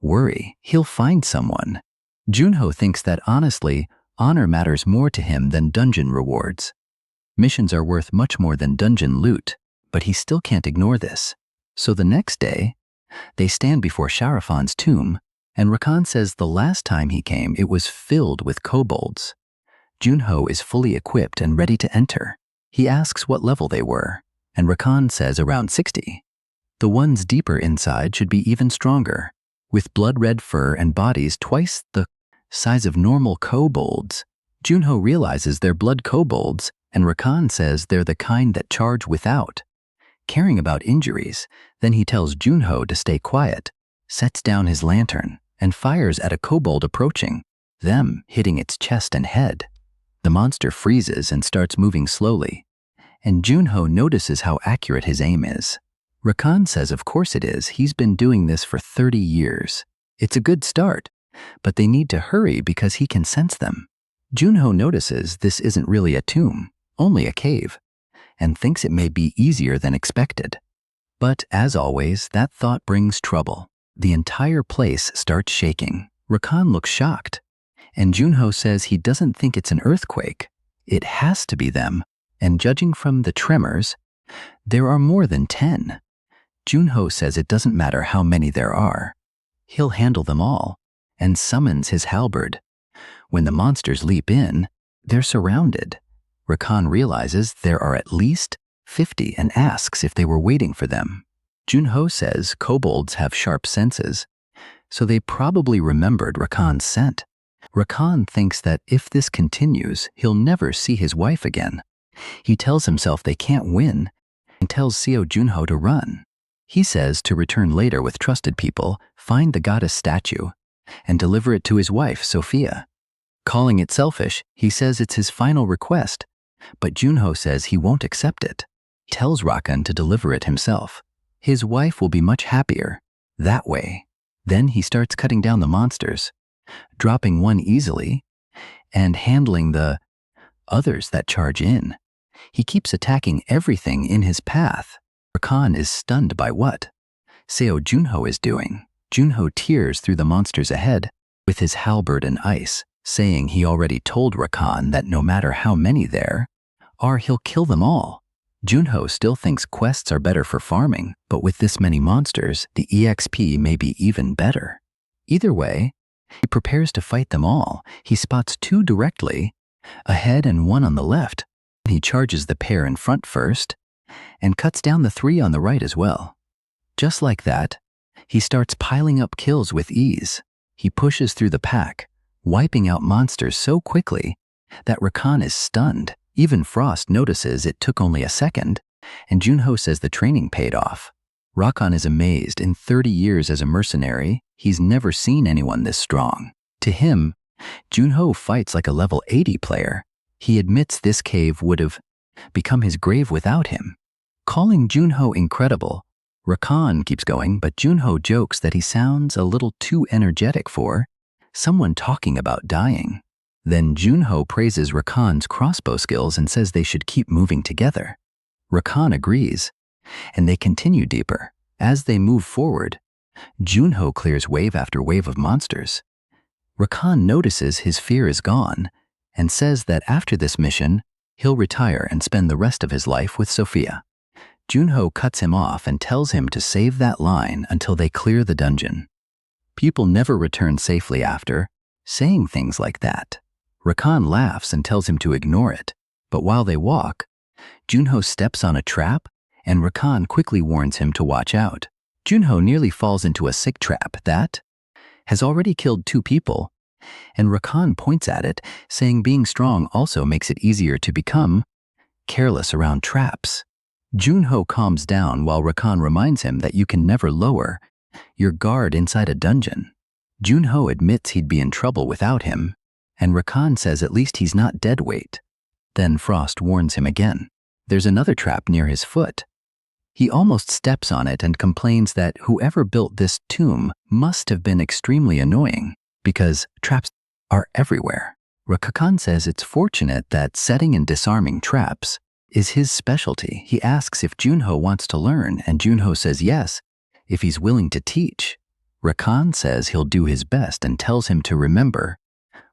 worry, he'll find someone. Junho thinks that honestly, honor matters more to him than dungeon rewards. Missions are worth much more than dungeon loot, but he still can't ignore this. So the next day, they stand before Sharafan's tomb, and Rakan says the last time he came it was filled with kobolds. Junho is fully equipped and ready to enter. He asks what level they were, and Rakan says around 60. The ones deeper inside should be even stronger, with blood-red fur and bodies twice the size of normal kobolds. Junho realizes they're blood kobolds, and Rakan says they're the kind that charge without caring about injuries. Then he tells Junho to stay quiet, sets down his lantern, and fires at a kobold approaching them, hitting its chest and head. The monster freezes and starts moving slowly, and Junho notices how accurate his aim is. Rakan says of course it is, he's been doing this for 30 years. It's a good start, but they need to hurry because he can sense them. Junho notices this isn't really a tomb, only a cave, and thinks it may be easier than expected. But as always, that thought brings trouble. The entire place starts shaking. Rakan looks shocked, and Junho says he doesn't think it's an earthquake. It has to be them, and judging from the tremors, there are more than 10. Junho says it doesn't matter how many there are. He'll handle them all, and summons his halberd. When the monsters leap in, they're surrounded. Rakan realizes there are at least 50 and asks if they were waiting for them. Junho says kobolds have sharp senses, so they probably remembered Rakan's scent. Rakan thinks that if this continues, he'll never see his wife again. He tells himself they can't win and tells Seo Junho to run. He says to return later with trusted people, find the goddess statue, and deliver it to his wife, Sophia. Calling it selfish, he says it's his final request, but Junho says he won't accept it. He tells Rakan to deliver it himself. His wife will be much happier that way. Then he starts cutting down the monsters, dropping one easily, and handling the others that charge in. He keeps attacking everything in his path. Rakan is stunned by what Seo Junho is doing. Junho tears through the monsters ahead with his halberd and ice, saying he already told Rakan that no matter how many there are, he'll kill them all. Junho still thinks quests are better for farming, but with this many monsters, the EXP may be even better. Either way, he prepares to fight them all. He spots 2 directly, ahead and 1 on the left. He charges the pair in front first, and cuts down the 3 on the right as well. Just like that, he starts piling up kills with ease. He pushes through the pack, wiping out monsters so quickly that Rakan is stunned. Even Frost notices it took only a second, and Junho says the training paid off. Rakan is amazed. In 30 years as a mercenary, he's never seen anyone this strong. To him, Junho fights like a level 80 player. He admits this cave would have become his grave without him. Calling Junho incredible, Rakan keeps going, but Junho jokes that he sounds a little too energetic for someone talking about dying. Then Junho praises Rakan's crossbow skills and says they should keep moving together. Rakan agrees, and they continue deeper. As they move forward, Junho clears wave after wave of monsters. Rakan notices his fear is gone and says that after this mission, he'll retire and spend the rest of his life with Sophia. Junho cuts him off and tells him to save that line until they clear the dungeon. People never return safely after saying things like that. Rakan laughs and tells him to ignore it, but while they walk, Junho steps on a trap and Rakan quickly warns him to watch out. Junho nearly falls into a sick trap that has already killed 2 people, and Rakan points at it, saying being strong also makes it easier to become careless around traps. Junho calms down while Rakan reminds him that you can never lower your guard inside a dungeon. Junho admits he'd be in trouble without him, and Rakan says at least he's not dead weight. Then Frost warns him again. There's another trap near his foot. He almost steps on it and complains that whoever built this tomb must have been extremely annoying because traps are everywhere. Rakan says it's fortunate that setting and disarming traps is his specialty. He asks if Junho wants to learn, and Junho says yes, if he's willing to teach. Rakan says he'll do his best and tells him to remember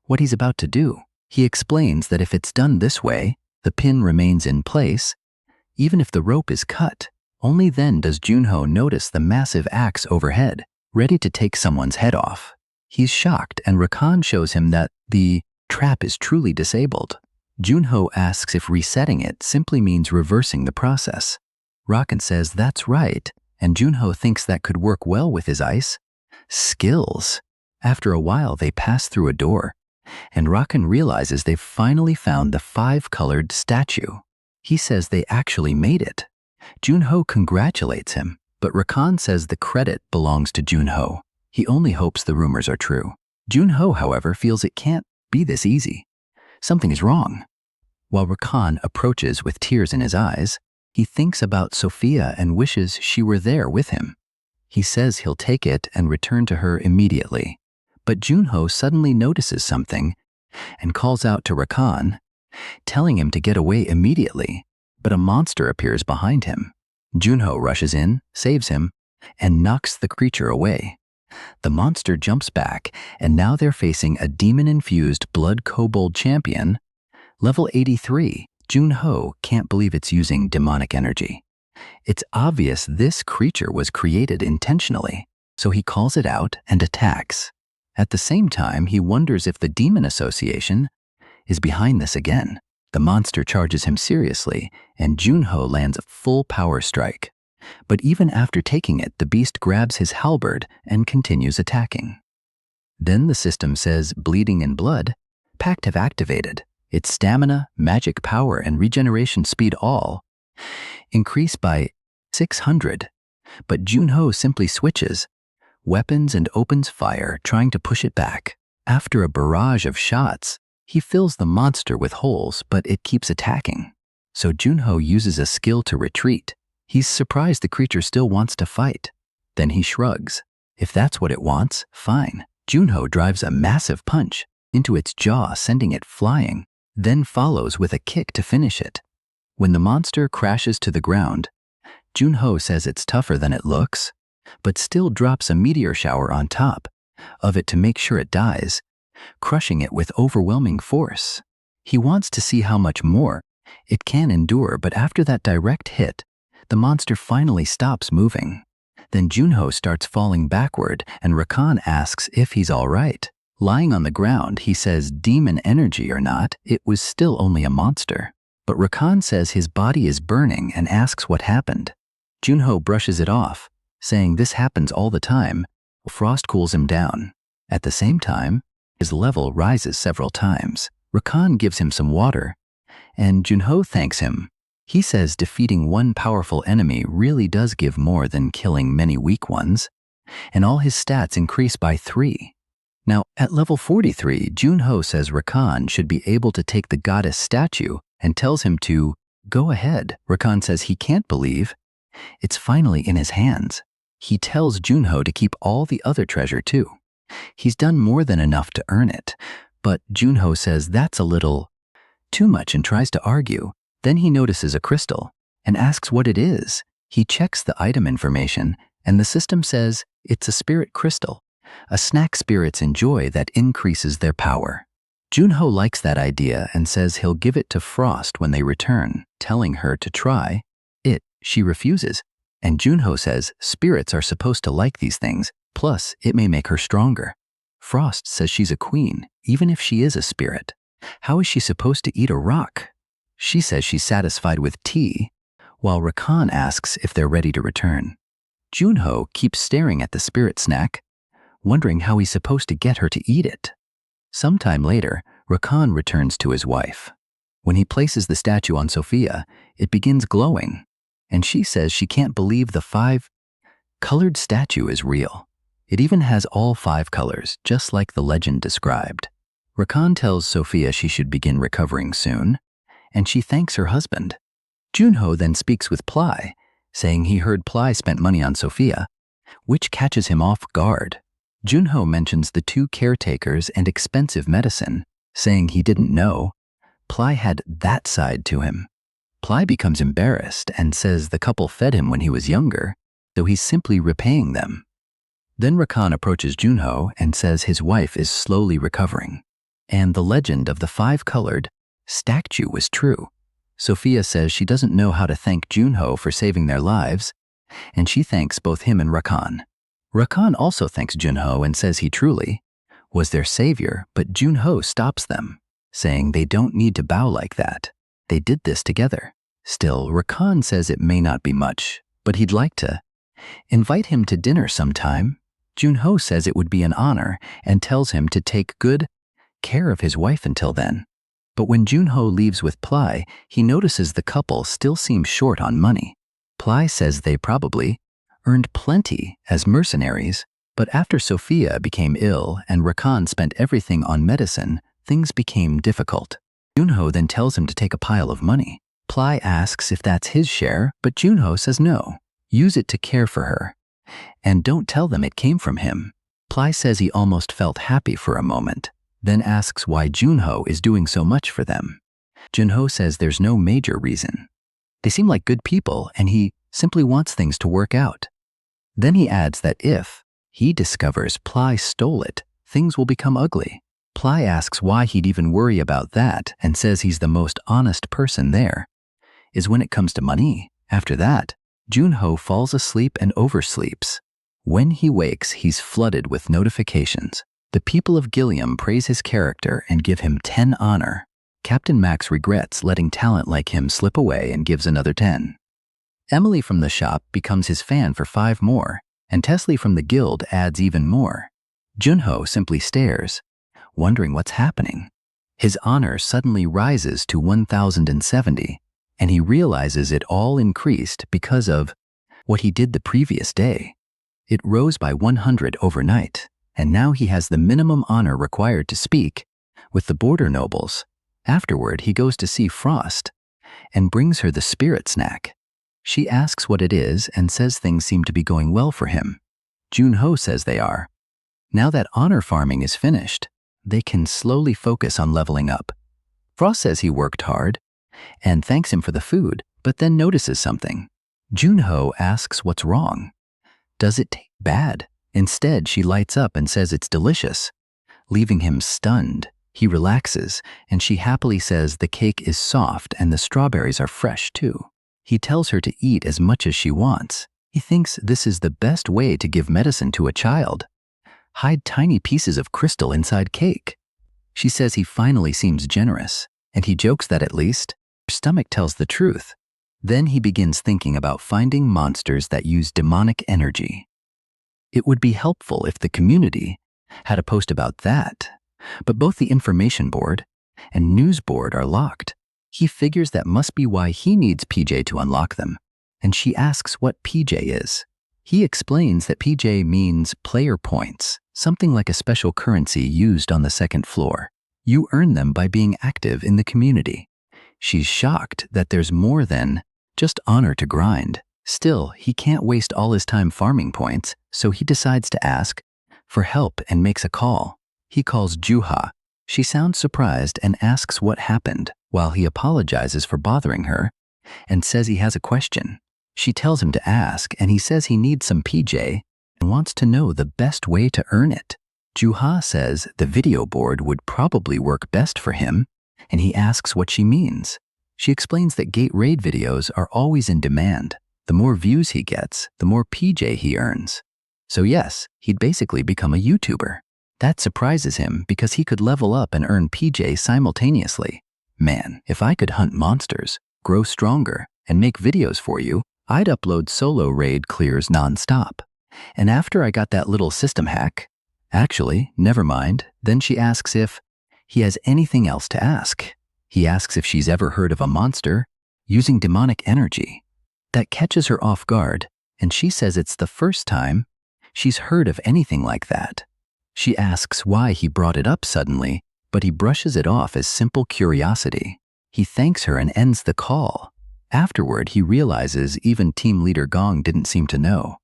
what he's about to do. He explains that if it's done this way, the pin remains in place, even if the rope is cut. Only then does Junho notice the massive axe overhead, ready to take someone's head off. He's shocked, and Rakan shows him that the trap is truly disabled. Junho asks if resetting it simply means reversing the process. Rakan says that's right, and Junho thinks that could work well with his ice skills. After a while, they pass through a door, and Rakan realizes they've finally found the 5-colored statue. He says they actually made it. Junho congratulates him, but Rakan says the credit belongs to Junho. He only hopes the rumors are true. Junho, however, feels it can't be this easy. Something is wrong. While Rakan approaches with tears in his eyes, he thinks about Sophia and wishes she were there with him. He says he'll take it and return to her immediately. But Junho suddenly notices something and calls out to Rakan, telling him to get away immediately, but a monster appears behind him. Junho rushes in, saves him, and knocks the creature away. The monster jumps back, and now they're facing a demon-infused blood kobold champion. Level 83, Junho can't believe it's using demonic energy. It's obvious this creature was created intentionally, so he calls it out and attacks. At the same time, he wonders if the Demon Association is behind this again. The monster charges him seriously, and Junho lands a full power strike. But even after taking it, the beast grabs his halberd and continues attacking. Then the system says bleeding and blood pact have activated. Its stamina, magic power, and regeneration speed all increase by 600. But Junho simply switches weapons and opens fire, trying to push it back. After a barrage of shots, he fills the monster with holes, but it keeps attacking. So Junho uses a skill to retreat. He's surprised the creature still wants to fight. Then he shrugs. If that's what it wants, fine. Junho drives a massive punch into its jaw, sending it flying, then follows with a kick to finish it. When the monster crashes to the ground, Junho says it's tougher than it looks, but still drops a meteor shower on top of it to make sure it dies, crushing it with overwhelming force. He wants to see how much more it can endure, but after that direct hit, the monster finally stops moving. Then Junho starts falling backward, and Rakan asks if he's all right. Lying on the ground, he says demon energy or not, it was still only a monster. But Rakan says his body is burning and asks what happened. Junho brushes it off, saying this happens all the time. Frost cools him down. At the same time, his level rises several times. Rakan gives him some water, and Junho thanks him. He says defeating one powerful enemy really does give more than killing many weak ones, and all his stats increase by 3. Now, at level 43, Junho says Rakan should be able to take the goddess statue and tells him to go ahead. Rakan says he can't believe it's finally in his hands. He tells Junho to keep all the other treasure too. He's done more than enough to earn it, but Junho says that's a little too much and tries to argue. Then he notices a crystal and asks what it is. He checks the item information, and the system says it's a spirit crystal, a snack spirits enjoy that increases their power. Junho likes that idea and says he'll give it to Frost when they return, telling her to try it. She refuses, and Junho says spirits are supposed to like these things, plus it may make her stronger. Frost says she's a queen, even if she is a spirit. How is she supposed to eat a rock? She says she's satisfied with tea, while Rakan asks if they're ready to return. Junho keeps staring at the spirit snack, wondering how he's supposed to get her to eat it. Sometime later, Rakan returns to his wife. When he places the statue on Sophia, it begins glowing, and she says she can't believe the 5-colored statue is real. It even has all 5 colors, just like the legend described. Rakan tells Sophia she should begin recovering soon, and she thanks her husband. Junho then speaks with Ply, saying he heard Ply spent money on Sophia, which catches him off guard. Junho mentions the 2 caretakers and expensive medicine, saying he didn't know Ply had that side to him. Ply becomes embarrassed and says the couple fed him when he was younger, so he's simply repaying them. Then Rakan approaches Junho and says his wife is slowly recovering, and the legend of the 5-colored statue was true. Sophia says she doesn't know how to thank Junho for saving their lives, and she thanks both him and Rakan. Rakan also thanks Junho and says he truly was their savior, but Junho stops them, saying they don't need to bow like that. They did this together. Still, Rakan says it may not be much, but he'd like to invite him to dinner sometime. Junho says it would be an honor and tells him to take good care of his wife until then. But when Junho leaves with Ply, he notices the couple still seems short on money. Ply says they probably earned plenty as mercenaries, but after Sophia became ill and Rakan spent everything on medicine, things became difficult. Junho then tells him to take a pile of money. Ply asks if that's his share, but Junho says no. Use it to care for her, and don't tell them it came from him. Ply says he almost felt happy for a moment, then asks why Junho is doing so much for them. Junho says there's no major reason. They seem like good people, and he simply wants things to work out. Then he adds that if he discovers Ply stole it, things will become ugly. Ply asks why he'd even worry about that and says he's the most honest person there. Is when it comes to money. After that, Junho falls asleep and oversleeps. When he wakes, he's flooded with notifications. The people of Gilliam praise his character and give him 10 honor. Captain Max regrets letting talent like him slip away and gives another 10. Emily from the shop becomes his fan for 5 more, and Tesley from the guild adds even more. Junho simply stares, wondering what's happening. His honor suddenly rises to 1,070, and he realizes it all increased because of what he did the previous day. It rose by 100 overnight, and now he has the minimum honor required to speak with the border nobles. Afterward, he goes to see Frost and brings her the spirit snack. She asks what it is and says things seem to be going well for him. Junho says they are. Now that honor farming is finished, they can slowly focus on leveling up. Frost says he worked hard and thanks him for the food, but then notices something. Junho asks what's wrong. Does it taste bad? Instead, she lights up and says it's delicious, leaving him stunned. He relaxes, and she happily says the cake is soft and the strawberries are fresh too. He tells her to eat as much as she wants. He thinks this is the best way to give medicine to a child. Hide tiny pieces of crystal inside cake. She says he finally seems generous, and he jokes that at least her stomach tells the truth. Then he begins thinking about finding monsters that use demonic energy. It would be helpful if the community had a post about that, but both the information board and news board are locked. He figures that must be why he needs PJ to unlock them, and she asks what PJ is. He explains that PJ means player points, something like a special currency used on the second floor. You earn them by being active in the community. She's shocked that there's more than just honor to grind. Still, he can't waste all his time farming points, so he decides to ask for help and makes a call. He calls Juha. She sounds surprised and asks what happened, while he apologizes for bothering her and says he has a question. She tells him to ask, and he says he needs some PJ and wants to know the best way to earn it. Juha says the video board would probably work best for him, and he asks what she means. She explains that gate raid videos are always in demand. The more views he gets, the more PJ he earns. So yes, he'd basically become a YouTuber. That surprises him because he could level up and earn PJ simultaneously. Man, if I could hunt monsters, grow stronger, and make videos for you, I'd upload solo raid clears non-stop. And after I got that little system hack, actually, never mind, then she asks if he has anything else to ask. He asks if she's ever heard of a monster using demonic energy. That catches her off guard, and she says it's the first time she's heard of anything like that. She asks why he brought it up suddenly, but he brushes it off as simple curiosity. He thanks her and ends the call. Afterward, he realizes even team leader Gong didn't seem to know.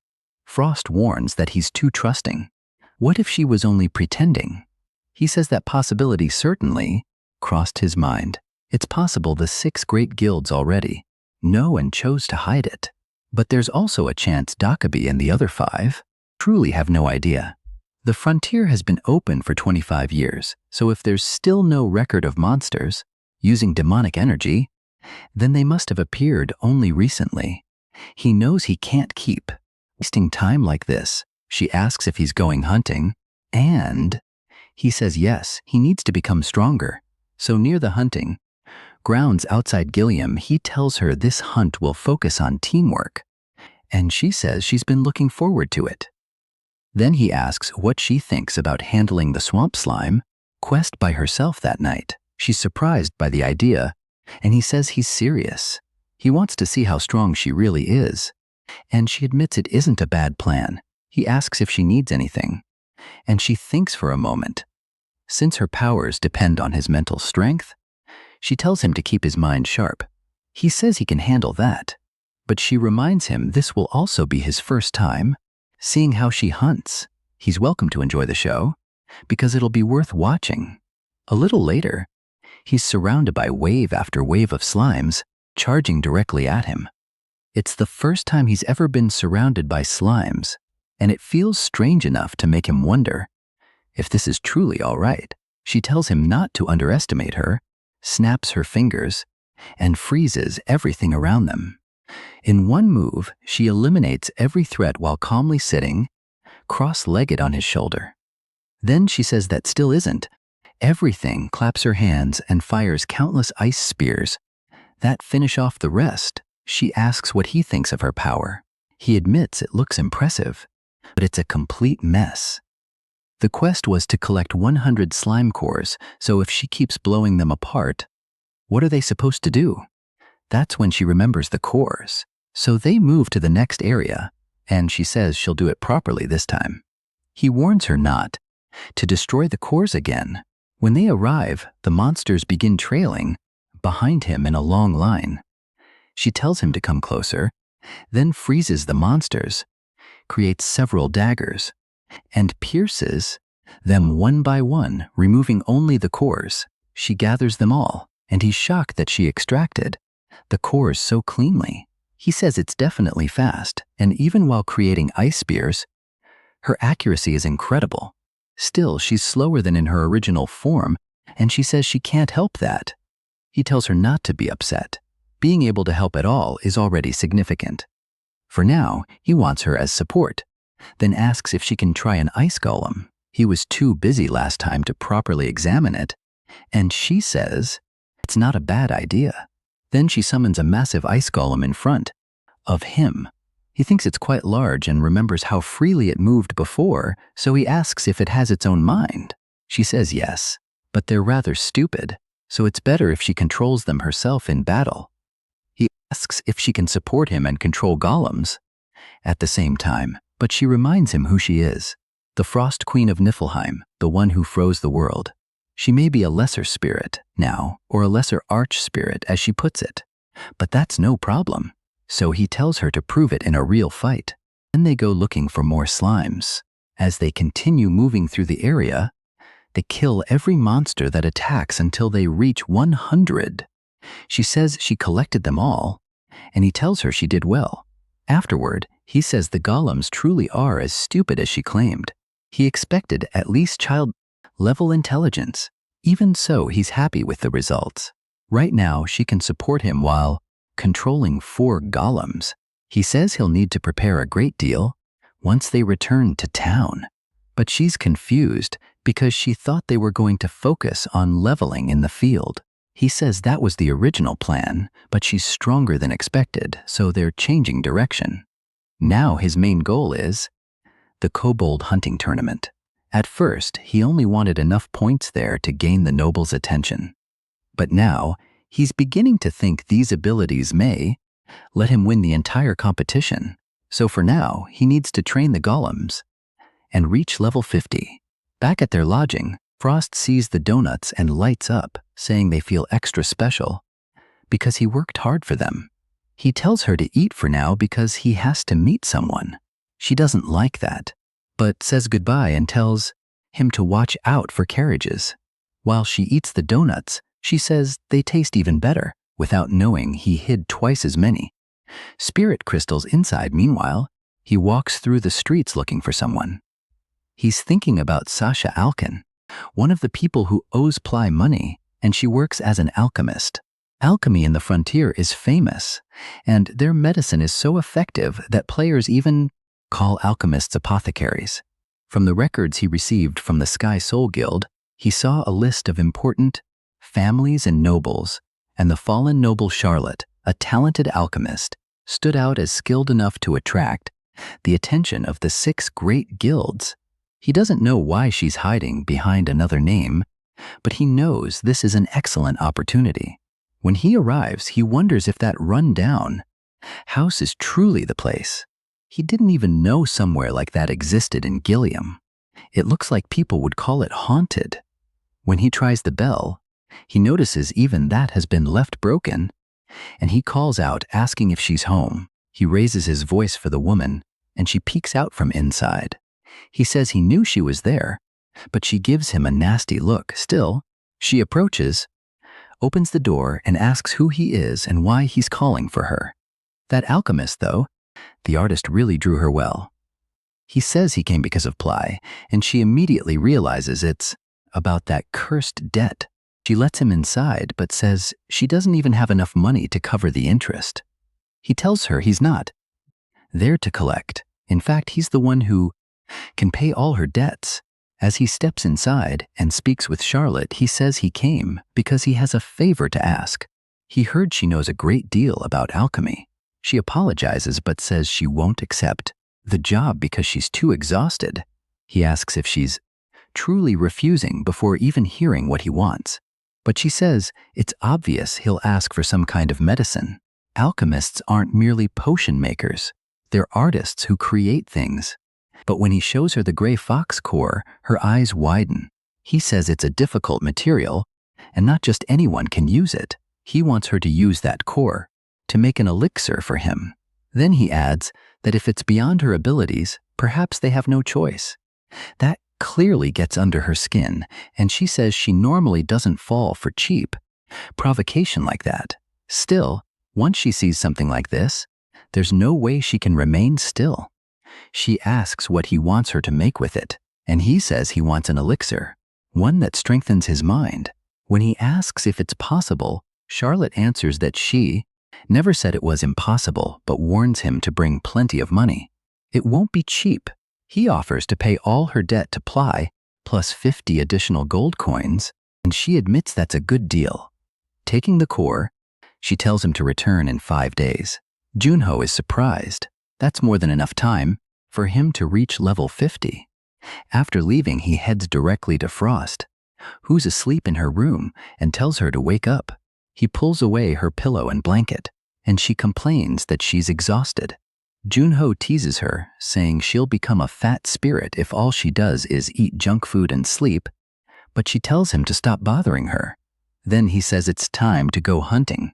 Frost warns that he's too trusting. What if she was only pretending? He says that possibility certainly crossed his mind. It's possible the 6 great guilds already know and chose to hide it. But there's also a chance Dakabi and the other 5 truly have no idea. The frontier has been open for 25 years, so if there's still no record of monsters using demonic energy, then they must have appeared only recently. He knows he can't keep wasting time like this. She asks if he's going hunting, and he says yes, he needs to become stronger. So near the hunting grounds outside Gilliam, he tells her this hunt will focus on teamwork, and she says she's been looking forward to it. Then he asks what she thinks about handling the swamp slime quest by herself that night. She's surprised by the idea, and he says he's serious. He wants to see how strong she really is, and she admits it isn't a bad plan. He asks if she needs anything, and she thinks for a moment. Since her powers depend on his mental strength, she tells him to keep his mind sharp. He says he can handle that, but she reminds him this will also be his first time seeing how she hunts. He's welcome to enjoy the show, because it'll be worth watching. A little later, he's surrounded by wave after wave of slimes charging directly at him. It's the first time he's ever been surrounded by slimes, and it feels strange enough to make him wonder if this is truly all right. She tells him not to underestimate her, snaps her fingers, and freezes everything around them. In one move, she eliminates every threat while calmly sitting, cross-legged on his shoulder. Then she says that still isn't. Everything claps her hands and fires countless ice spears that finish off the rest. She asks what he thinks of her power. He admits it looks impressive, but it's a complete mess. The quest was to collect 100 slime cores, so if she keeps blowing them apart, what are they supposed to do? That's when she remembers the cores. So they move to the next area, and she says she'll do it properly this time. He warns her not to destroy the cores again. When they arrive, the monsters begin trailing behind him in a long line. She tells him to come closer, then freezes the monsters, creates several daggers, and pierces them one by one, removing only the cores. She gathers them all, and he's shocked that she extracted the cores so cleanly. He says it's definitely fast, and even while creating ice spears, her accuracy is incredible. Still, she's slower than in her original form, and she says she can't help that. He tells her not to be upset. Being able to help at all is already significant. For now, he wants her as support, then asks if she can try an ice golem. He was too busy last time to properly examine it, and she says it's not a bad idea. Then she summons a massive ice golem in front of him. He thinks it's quite large and remembers how freely it moved before, so he asks if it has its own mind. She says yes, but they're rather stupid, so it's better if she controls them herself in battle. He asks if she can support him and control golems at the same time, but she reminds him who she is, the Frost Queen of Niflheim, the one who froze the world. She may be a lesser spirit now, or a lesser arch spirit as she puts it, but that's no problem. So he tells her to prove it in a real fight. Then they go looking for more slimes. As they continue moving through the area, they kill every monster that attacks until they reach 100. She says she collected them all, and he tells her she did well. Afterward, he says the golems truly are as stupid as she claimed. He expected at least child-level intelligence. Even so, he's happy with the results. Right now, she can support him while controlling 4 golems. He says he'll need to prepare a great deal once they return to town. But she's confused because she thought they were going to focus on leveling in the field. He says that was the original plan, but she's stronger than expected, so they're changing direction. Now his main goal is the kobold hunting tournament. At first, he only wanted enough points there to gain the noble's attention. But now, he's beginning to think these abilities may let him win the entire competition. So for now, he needs to train the golems and reach level 50. Back at their lodging, Frost sees the donuts and lights up, saying they feel extra special because he worked hard for them. He tells her to eat for now because he has to meet someone. She doesn't like that, but says goodbye and tells him to watch out for carriages. While she eats the donuts, she says they taste even better, without knowing he hid twice as many spirit crystals inside. Meanwhile, he walks through the streets looking for someone. He's thinking about Sasha Alkin, one of the people who owes Ply money, and she works as an alchemist. Alchemy in the frontier is famous, and their medicine is so effective that players even call alchemists apothecaries. From the records he received from the Sky Soul Guild, he saw a list of important families and nobles, and the fallen noble Charlotte, a talented alchemist, stood out as skilled enough to attract the attention of the 6 great guilds. He doesn't know why she's hiding behind another name, but he knows this is an excellent opportunity. When he arrives, he wonders if that run-down house is truly the place. He didn't even know somewhere like that existed in Gilliam. It looks like people would call it haunted. When he tries the bell, he notices even that has been left broken, and he calls out asking if she's home. He raises his voice for the woman, and she peeks out from inside. He says he knew she was there, but she gives him a nasty look. Still, she approaches, opens the door, and asks who he is and why he's calling for her. That alchemist, though, the artist really drew her well. He says he came because of Ply, and she immediately realizes it's about that cursed debt. She lets him inside, but says she doesn't even have enough money to cover the interest. He tells her he's not there to collect. In fact, he's the one who can pay all her debts. As he steps inside and speaks with Charlotte, he says he came because he has a favor to ask. He heard she knows a great deal about alchemy. She apologizes but says she won't accept the job because she's too exhausted. He asks if she's truly refusing before even hearing what he wants. But she says it's obvious he'll ask for some kind of medicine. Alchemists aren't merely potion makers. They're artists who create things. But when he shows her the gray fox core, her eyes widen. He says it's a difficult material, and not just anyone can use it. He wants her to use that core to make an elixir for him. Then he adds that if it's beyond her abilities, perhaps they have no choice. That clearly gets under her skin, and she says she normally doesn't fall for cheap provocation like that. Still, once she sees something like this, there's no way she can remain still. She asks what he wants her to make with it, and he says he wants an elixir, one that strengthens his mind. When he asks if it's possible, Charlotte answers that she never said it was impossible, but warns him to bring plenty of money. It won't be cheap. He offers to pay all her debt to Ply, plus 50 additional gold coins, and she admits that's a good deal. Taking the core, she tells him to return in 5 days. Junho is surprised. That's more than enough time for him to reach level 50. After leaving, he heads directly to Frost, who's asleep in her room, and tells her to wake up. He pulls away her pillow and blanket, and she complains that she's exhausted. Junho teases her, saying she'll become a fat spirit if all she does is eat junk food and sleep, but she tells him to stop bothering her. Then he says it's time to go hunting,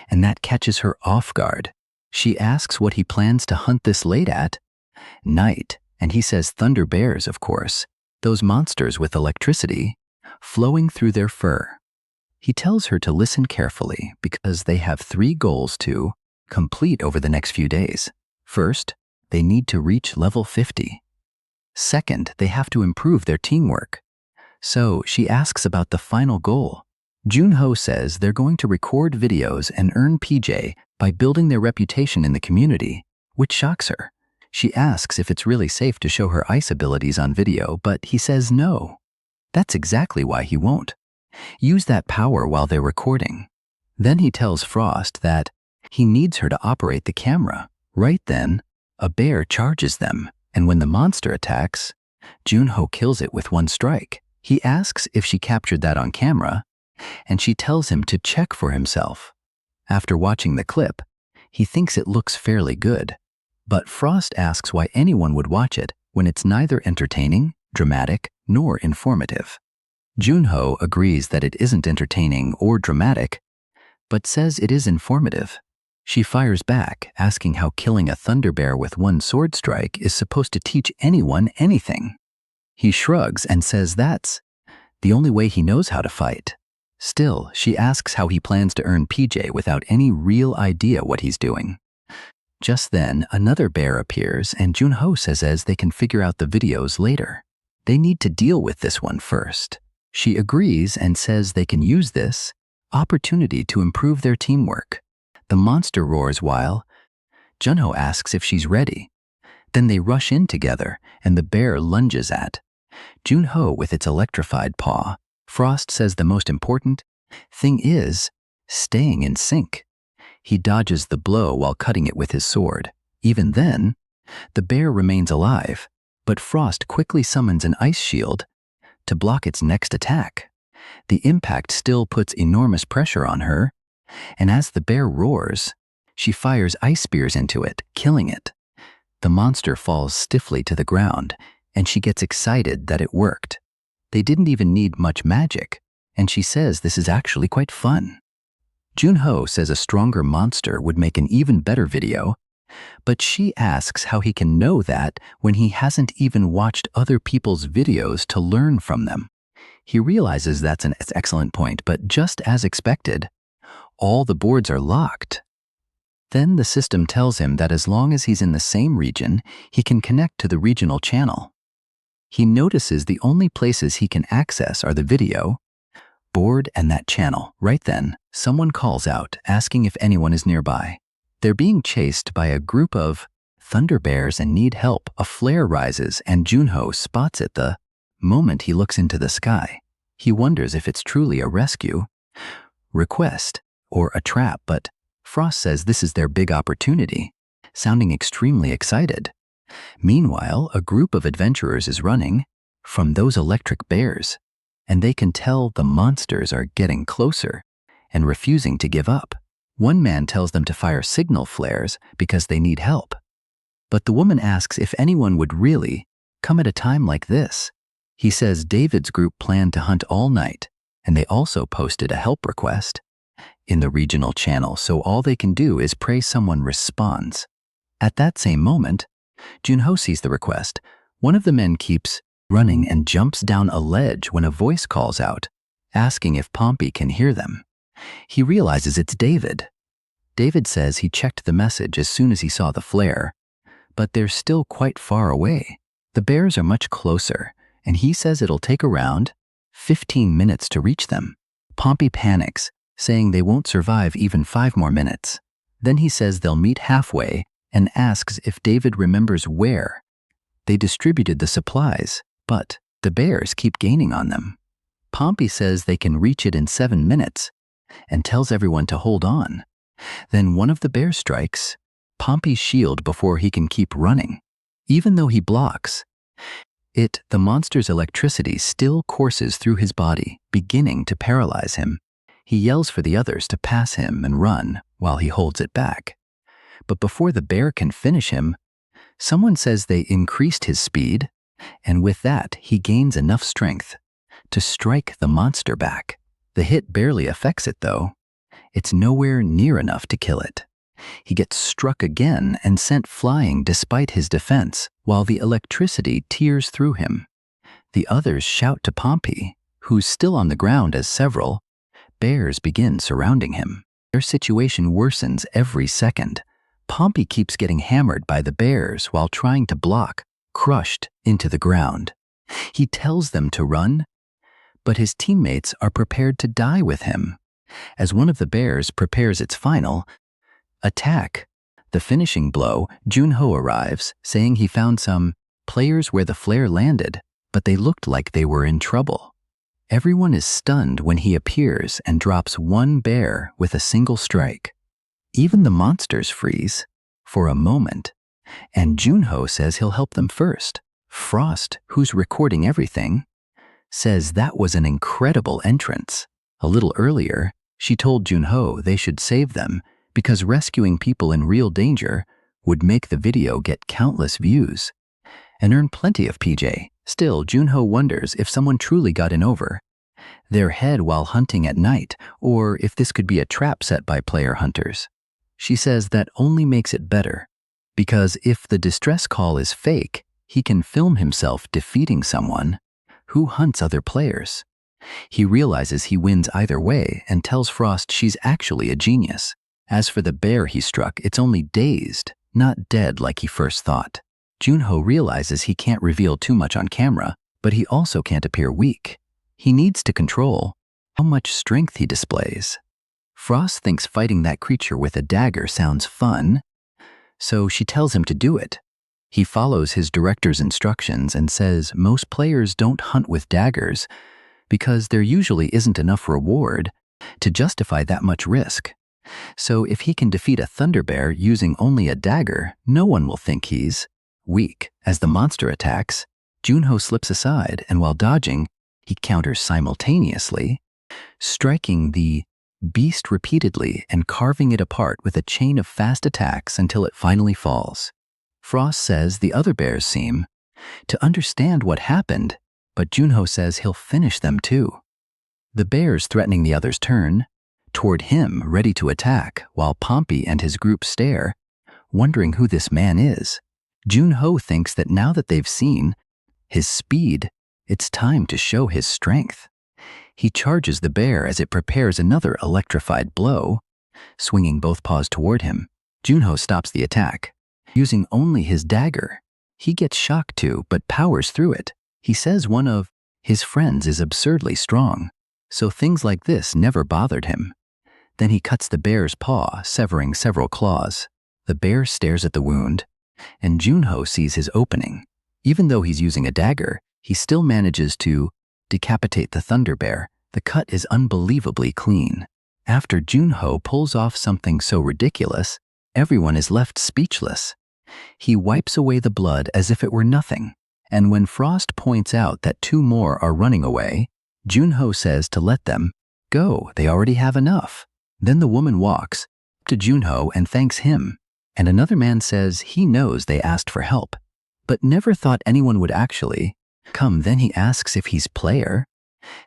and that catches her off guard. She asks what he plans to hunt this late at night, and he says thunder bears, of course, those monsters with electricity flowing through their fur. He tells her to listen carefully because they have 3 goals to complete over the next few days. First, they need to reach level 50. Second, they have to improve their teamwork. So she asks about the final goal. Junho says they're going to record videos and earn PJ by building their reputation in the community, which shocks her. She asks if it's really safe to show her ice abilities on video, but he says no. That's exactly why he won't. Use that power while they're recording. Then he tells Frost that he needs her to operate the camera. Right then, a bear charges them, and when the monster attacks, Junho kills it with 1 strike. He asks if she captured that on camera, and she tells him to check for himself. After watching the clip, he thinks it looks fairly good, but Frost asks why anyone would watch it when it's neither entertaining, dramatic, nor informative. Junho agrees that it isn't entertaining or dramatic, but says it is informative. She fires back, asking how killing a thunder bear with 1 sword strike is supposed to teach anyone anything. He shrugs and says that's the only way he knows how to fight. Still, she asks how he plans to earn PJ without any real idea what he's doing. Just then, another bear appears, and Junho says they can figure out the videos later. They need to deal with this one first. She agrees and says they can use this opportunity to improve their teamwork. The monster roars while Junho asks if she's ready. Then they rush in together, and the bear lunges at Junho with its electrified paw. Frost says the most important thing is staying in sync. He dodges the blow while cutting it with his sword. Even then, the bear remains alive, but Frost quickly summons an ice shield to block its next attack. The impact still puts enormous pressure on her, and as the bear roars, she fires ice spears into it, killing it. The monster falls stiffly to the ground, and she gets excited that it worked. They didn't even need much magic, and she says this is actually quite fun. Junho says a stronger monster would make an even better video, but she asks how he can know that when he hasn't even watched other people's videos to learn from them. He realizes that's an excellent point, but just as expected, all the boards are locked. Then the system tells him that as long as he's in the same region, he can connect to the regional channel. He notices the only places he can access are the video, board, and that channel. Right then, someone calls out, asking if anyone is nearby. They're being chased by a group of thunder bears and need help. A flare rises and Junho spots it the moment he looks into the sky. He wonders if it's truly a rescue request or a trap, but Frost says this is their big opportunity, sounding extremely excited. Meanwhile, a group of adventurers is running from those electric bears, and they can tell the monsters are getting closer and refusing to give up. One man tells them to fire signal flares because they need help. But the woman asks if anyone would really come at a time like this. He says David's group planned to hunt all night, and they also posted a help request in the regional channel, so all they can do is pray someone responds. At that same moment, Junho sees the request. One of the men keeps running and jumps down a ledge when a voice calls out, asking if Pompey can hear them. He realizes it's David. David says he checked the message as soon as he saw the flare, but they're still quite far away. The bears are much closer, and he says it'll take around 15 minutes to reach them. Pompey panics, saying they won't survive even 5 more minutes. Then he says they'll meet halfway and asks if David remembers where they distributed the supplies, but the bears keep gaining on them. Pompey says they can reach it in 7 minutes and tells everyone to hold on. Then one of the bears strikes Pompey's shield before he can keep running. Even though he blocks it, the monster's electricity still courses through his body, beginning to paralyze him. He yells for the others to pass him and run while he holds it back. But before the bear can finish him, someone says they increased his speed, and with that, he gains enough strength to strike the monster back. The hit barely affects it, though. It's nowhere near enough to kill it. He gets struck again and sent flying despite his defense, while the electricity tears through him. The others shout to Pompey, who's still on the ground as several bears begin surrounding him. Their situation worsens every second. Pompey keeps getting hammered by the bears while trying to block, crushed into the ground. He tells them to run, but his teammates are prepared to die with him. As one of the bears prepares its final attack, the finishing blow, Junho arrives, saying he found some players where the flare landed, but they looked like they were in trouble. Everyone is stunned when he appears and drops one bear with a single strike. Even the monsters freeze for a moment, and Junho says he'll help them first. Frost, who's recording everything, says that was an incredible entrance. A little earlier, she told Junho they should save them because rescuing people in real danger would make the video get countless views and earn plenty of PJ. Still, Junho wonders if someone truly got in over their head while hunting at night, or if this could be a trap set by player hunters. She says that only makes it better, because if the distress call is fake, he can film himself defeating someone who hunts other players. He realizes he wins either way and tells Frost she's actually a genius. As for the bear he struck, it's only dazed, not dead like he first thought. Junho realizes he can't reveal too much on camera, but he also can't appear weak. He needs to control how much strength he displays. Frost thinks fighting that creature with a dagger sounds fun, so she tells him to do it. He follows his director's instructions and says most players don't hunt with daggers because there usually isn't enough reward to justify that much risk. So if he can defeat a thunder bear using only a dagger, no one will think he's weak. As the monster attacks, Junho slips aside, and while dodging, he counters simultaneously, striking the beast repeatedly and carving it apart with a chain of fast attacks until it finally falls. Frost says the other bears seem to understand what happened, but Junho says he'll finish them too. The bears threatening the others turn toward him, ready to attack, while Pompey and his group stare, wondering who this man is. Junho thinks that now that they've seen his speed, it's time to show his strength. He charges the bear as it prepares another electrified blow, swinging both paws toward him. Junho stops the attack, using only his dagger. He gets shocked too, but powers through it. He says one of his friends is absurdly strong, so things like this never bothered him. Then he cuts the bear's paw, severing several claws. The bear stares at the wound, and Junho sees his opening. Even though he's using a dagger, he still manages to decapitate the thunder bear. The cut is unbelievably clean. After Junho pulls off something so ridiculous, everyone is left speechless. He wipes away the blood as if it were nothing, and when Frost points out that 2 more are running away, Junho says to let them go, they already have enough. Then the woman walks to Junho and thanks him, and another man says he knows they asked for help, but never thought anyone would actually come. Then he asks if he's player.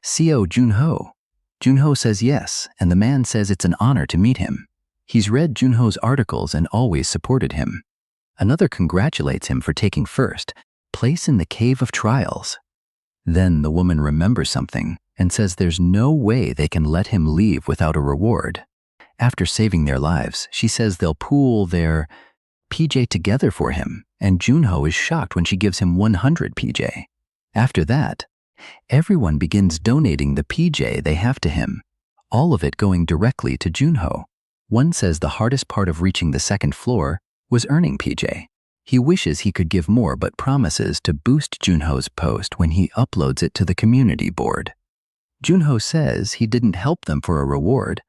CO Junho. Junho says yes, and the man says it's an honor to meet him. He's read Junho's articles and always supported him. Another congratulates him for taking first place in the Cave of Trials. Then the woman remembers something and says there's no way they can let him leave without a reward. After saving their lives, she says they'll pool their PJ together for him, and Junho is shocked when she gives him 100 PJ. After that, everyone begins donating the PJ they have to him, all of it going directly to Junho. One says the hardest part of reaching the 2nd floor was earning PJ. He wishes he could give more but promises to boost Junho's post when he uploads it to the community board. Junho says he didn't help them for a reward,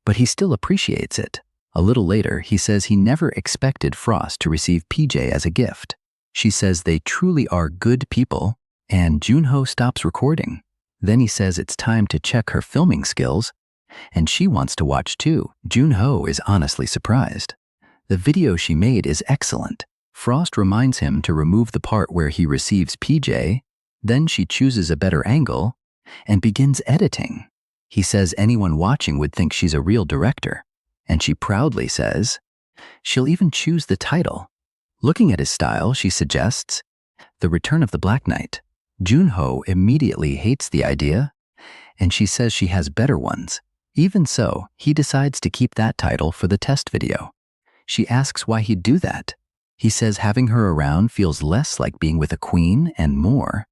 but he still appreciates it. A little later, he says he never expected Frost to receive PJ as a gift. She says they truly are good people, and Junho stops recording. Then he says it's time to check her filming skills, and she wants to watch too. Junho is honestly surprised. The video she made is excellent. Frost reminds him to remove the part where he receives PJ, then she chooses a better angle and begins editing. He says anyone watching would think she's a real director, and she proudly says she'll even choose the title. Looking at his style, she suggests The Return of the Black Knight. Junho immediately hates the idea, and she says she has better ones. Even so, he decides to keep that title for the test video. She asks why he'd do that. He says having her around feels less like being with a queen and more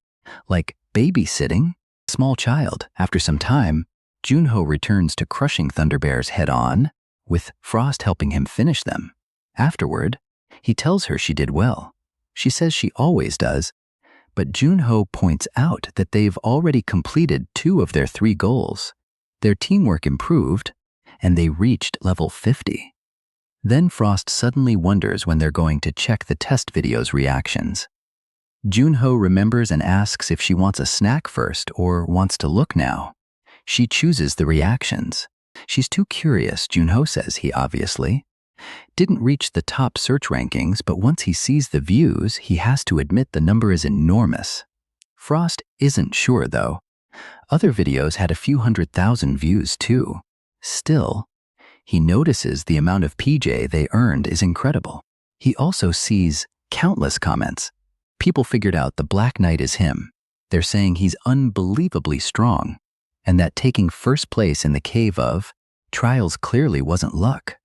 like babysitting a small child. After some time, Junho returns to crushing Thunder Bears head-on, with Frost helping him finish them. Afterward, he tells her she did well. She says she always does, but Junho points out that they've already completed 2 of their 3 goals. Their teamwork improved, and they reached level 50. Then Frost suddenly wonders when they're going to check the test video's reactions. Junho remembers and asks if she wants a snack first or wants to look now. She chooses the reactions. She's too curious, Junho says he obviously didn't reach the top search rankings, but once he sees the views, he has to admit the number is enormous. Frost isn't sure though. Other videos had a few 100,000 views too. Still, he notices the amount of PJ they earned is incredible. He also sees countless comments. People figured out the Black Knight is him. They're saying he's unbelievably strong, and that taking first place in the Cave of Trials clearly wasn't luck.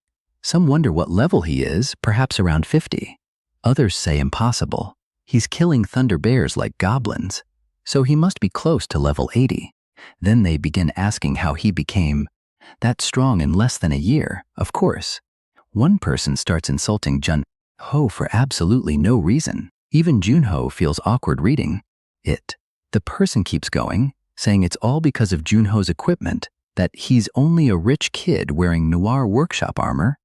Some wonder what level he is, perhaps around 50. Others say impossible. He's killing Thunder Bears like goblins, so he must be close to level 80. Then they begin asking how he became that strong in less than a year. Of course, one person starts insulting Junho for absolutely no reason. Even Junho feels awkward reading it. The person keeps going, saying it's all because of Junho's equipment, that he's only a rich kid wearing noir workshop armor,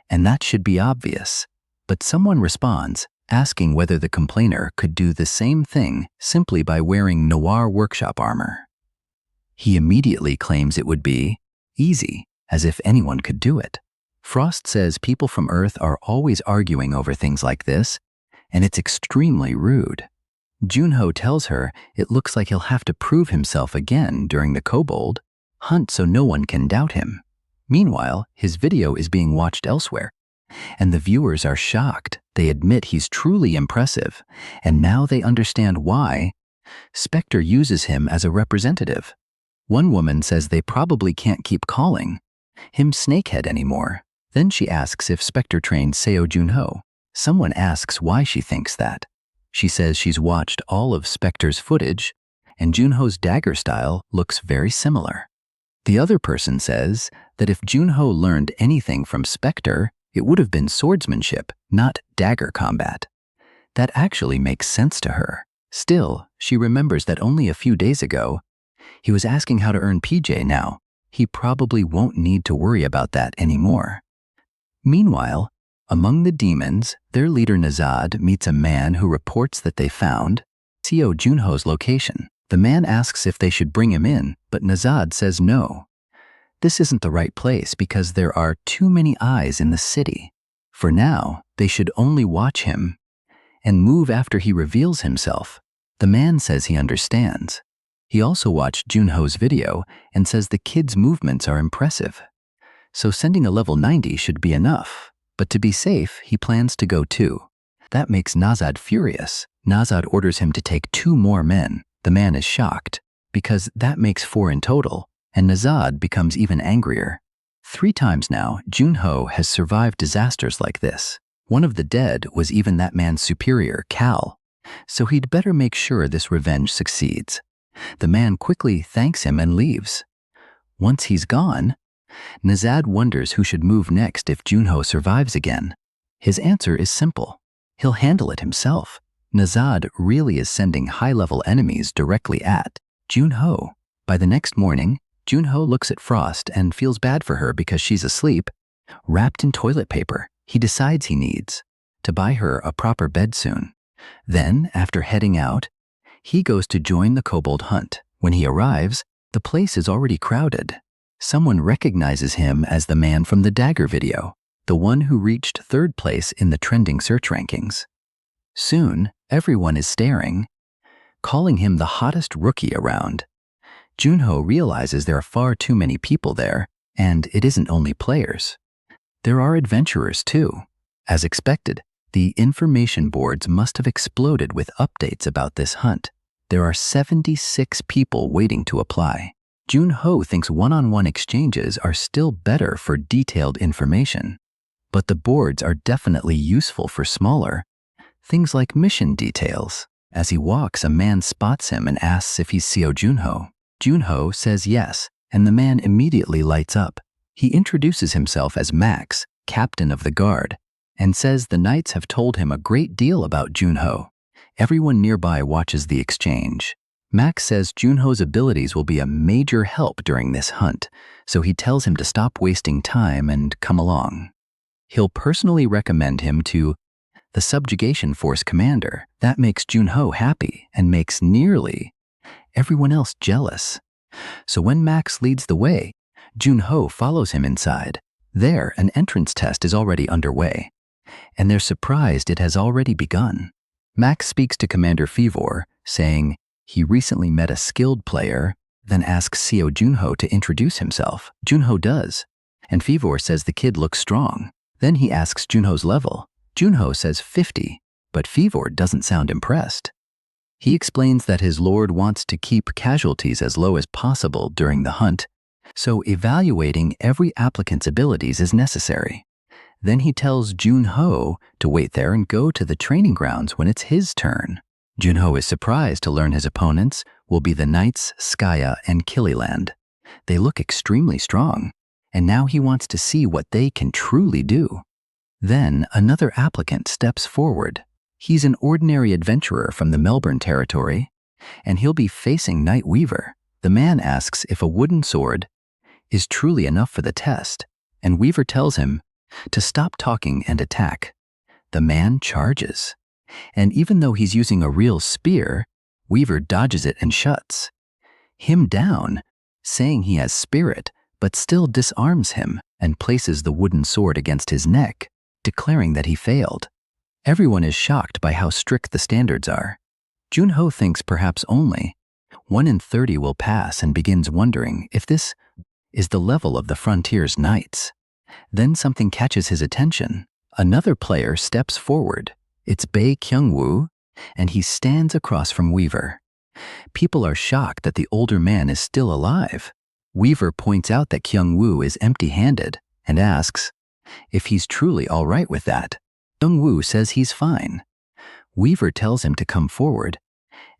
and that should be obvious. But someone responds, asking whether the complainer could do the same thing simply by wearing noir workshop armor. He immediately claims it would be easy, as if anyone could do it. Frost says people from Earth are always arguing over things like this, and it's extremely rude. Junho tells her it looks like he'll have to prove himself again during the kobold hunt so no one can doubt him. Meanwhile, his video is being watched elsewhere, and the viewers are shocked. They admit he's truly impressive, and now they understand why Spectre uses him as a representative. One woman says they probably can't keep calling him Snakehead anymore. Then she asks if Spectre trained Seo Junho. Someone asks why she thinks that. She says she's watched all of Spectre's footage, and Junho's dagger style looks very similar. The other person says that if Junho learned anything from Spectre, it would have been swordsmanship, not dagger combat. That actually makes sense to her. Still, she remembers that only a few days ago, he was asking how to earn PJ now. He probably won't need to worry about that anymore. Meanwhile, among the demons, their leader Nazad meets a man who reports that they found Seo Junho's location. The man asks if they should bring him in, but Nazad says no. This isn't the right place because there are too many eyes in the city. For now, they should only watch him and move after he reveals himself. The man says he understands. He also watched Junho's video and says the kid's movements are impressive. So sending a level 90 should be enough. But to be safe, he plans to go too. That makes Nazad furious. Nazad orders him to take 2 more men. The man is shocked, because that makes 4 in total, and Nazad becomes even angrier. 3 times now, Junho has survived disasters like this. One of the dead was even that man's superior, Cal, so he'd better make sure this revenge succeeds. The man quickly thanks him and leaves. Once he's gone, Nazad wonders who should move next if Junho survives again. His answer is simple. He'll handle it himself. Nazad really is sending high-level enemies directly at Junho. By the next morning, Junho looks at Frost and feels bad for her because she's asleep, wrapped in toilet paper. He decides he needs to buy her a proper bed soon. Then, after heading out, he goes to join the kobold hunt. When he arrives, the place is already crowded. Someone recognizes him as the man from the dagger video, the one who reached 3rd place in the trending search rankings. Soon, everyone is staring, calling him the hottest rookie around. Junho realizes there are far too many people there, and it isn't only players. There are adventurers too. As expected, the information boards must have exploded with updates about this hunt. There are 76 people waiting to apply. Junho thinks one-on-one exchanges are still better for detailed information, but the boards are definitely useful for smaller things like mission details. As he walks, a man spots him and asks if he's Seo Junho. Junho says yes, and the man immediately lights up. He introduces himself as Max, captain of the guard, and says the knights have told him a great deal about Junho. Everyone nearby watches the exchange. Max says Junho's abilities will be a major help during this hunt, so he tells him to stop wasting time and come along. He'll personally recommend him to the subjugation force commander. That makes Junho happy and makes nearly everyone else jealous. So when Max leads the way, Junho follows him inside. There, an entrance test is already underway, and they're surprised it has already begun. Max speaks to Commander Fivor, saying he recently met a skilled player, then asks Seo Junho to introduce himself. Junho does, and Fivor says the kid looks strong. Then he asks Junho's level. Junho says 50, but Fivor doesn't sound impressed. He explains that his lord wants to keep casualties as low as possible during the hunt, so evaluating every applicant's abilities is necessary. Then he tells Junho to wait there and go to the training grounds when it's his turn. Junho is surprised to learn his opponents will be the Knights, Skya, and Killiland. They look extremely strong, and now he wants to see what they can truly do. Then another applicant steps forward. He's an ordinary adventurer from the Melbourne territory, and he'll be facing Night Weaver. The man asks if a wooden sword is truly enough for the test, and Weaver tells him to stop talking and attack. The man charges, and even though he's using a real spear, Weaver dodges it and shuts him down, saying he has spirit, but still disarms him and places the wooden sword against his neck, declaring that he failed. Everyone is shocked by how strict the standards are. Junho thinks perhaps only 1 in 30 will pass and begins wondering if this is the level of the Frontier's Knights. Then something catches his attention. Another player steps forward. It's Bae Kyungwoo, and he stands across from Weaver. People are shocked that the older man is still alive. Weaver points out that Kyungwoo is empty-handed and asks if he's truly all right with that. Kyung-woo says he's fine. Weaver tells him to come forward,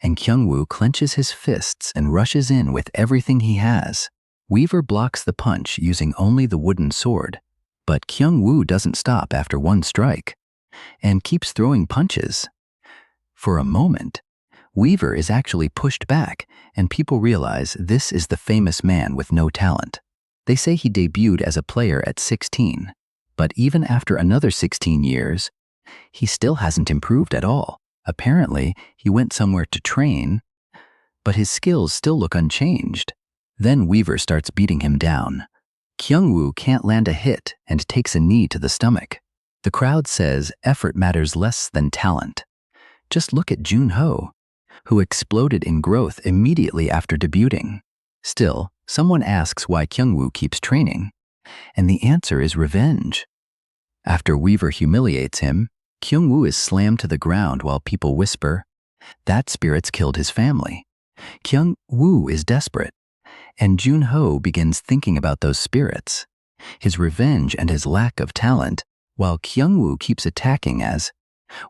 and Kyung-woo clenches his fists and rushes in with everything he has. Weaver blocks the punch using only the wooden sword, but Kyung-woo doesn't stop after one strike and keeps throwing punches. For a moment, Weaver is actually pushed back, and people realize this is the famous man with no talent. They say he debuted as a player at 16, but even after another 16 years, he still hasn't improved at all. Apparently, he went somewhere to train, but his skills still look unchanged. Then Weaver starts beating him down. Kyung-woo can't land a hit and takes a knee to the stomach. The crowd says effort matters less than talent. Just look at Jun-ho, who exploded in growth immediately after debuting. Still, someone asks why Kyung-woo keeps training, and the answer is revenge. After Weaver humiliates him, Kyung-woo is slammed to the ground while people whisper, "That spirit's killed his family." Kyung-woo is desperate, and Jun-ho begins thinking about those spirits, his revenge and his lack of talent, while Kyung-woo keeps attacking as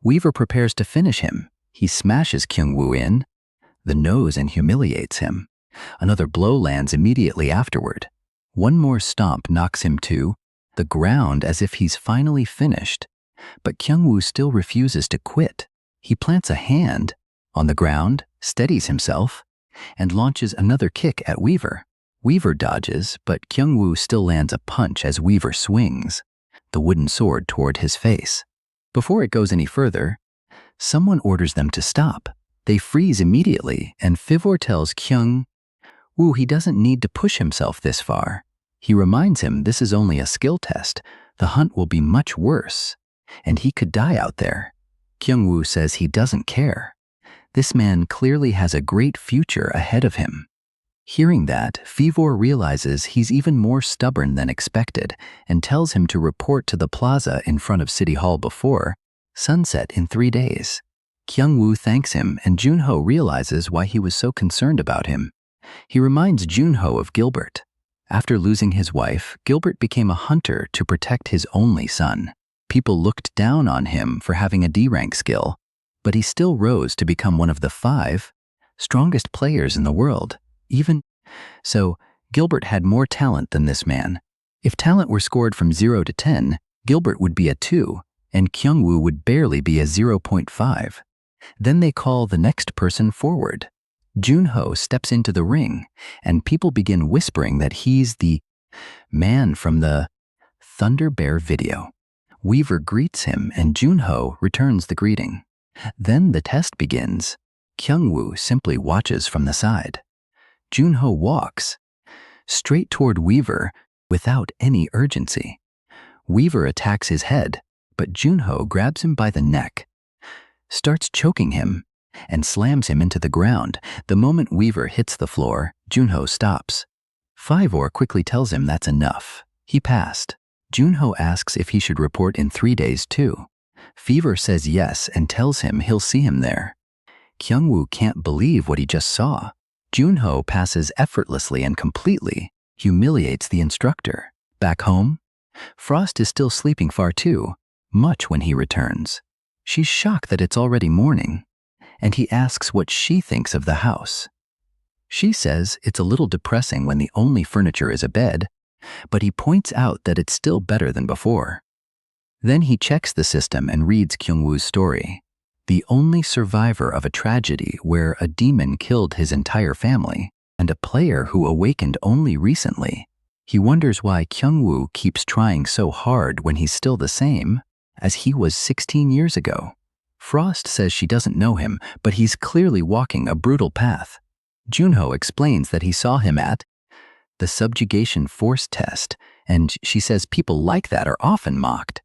Weaver prepares to finish him. He smashes Kyung-woo in the nose and humiliates him. Another blow lands immediately afterward. One more stomp knocks him to the ground as if he's finally finished, but Kyung-woo still refuses to quit. He plants a hand on the ground, steadies himself, and launches another kick at Weaver. Weaver dodges, but Kyung-woo still lands a punch as Weaver swings the wooden sword toward his face. Before it goes any further, someone orders them to stop. They freeze immediately, and Fivor tells Kyung-woo he doesn't need to push himself this far. He reminds him this is only a skill test. The hunt will be much worse, and he could die out there. Kyung-woo says he doesn't care. This man clearly has a great future ahead of him. Hearing that, Fivor realizes he's even more stubborn than expected and tells him to report to the plaza in front of City Hall before sunset in 3 days. Kyung-woo thanks him, and Jun-ho realizes why he was so concerned about him. He reminds Jun-ho of Gilbert. After losing his wife, Gilbert became a hunter to protect his only son. People looked down on him for having a D-rank skill, but he still rose to become one of the 5 strongest players in the world. Even so, Gilbert had more talent than this man. If talent were scored from 0 to 10, Gilbert would be a 2, and Kyung-woo would barely be a 0.5. Then they call the next person forward. Jun-ho steps into the ring, and people begin whispering that he's the man from the Thunder Bear video. Weaver greets him, and Jun-ho returns the greeting. Then the test begins. Kyung-woo simply watches from the side. Jun-ho walks straight toward Weaver without any urgency. Weaver attacks his head, but Jun-ho grabs him by the neck, starts choking him, and slams him into the ground. The moment Weaver hits the floor, Jun-ho stops. Fivor quickly tells him that's enough. He passed. Jun-ho asks if he should report in 3 days too. Fivor says yes and tells him he'll see him there. Kyung-woo can't believe what he just saw. Jun-ho passes effortlessly and completely humiliates the instructor. Back home, Frost is still sleeping far too much when he returns. She's shocked that it's already morning, and he asks what she thinks of the house. She says it's a little depressing when the only furniture is a bed, but he points out that it's still better than before. Then he checks the system and reads Kyung-woo's story. The only survivor of a tragedy where a demon killed his entire family, and a player who awakened only recently. He wonders why Kyung-woo keeps trying so hard when he's still the same as he was 16 years ago. Frost says she doesn't know him, but he's clearly walking a brutal path. Jun-ho explains that he saw him at the subjugation force test, and she says people like that are often mocked.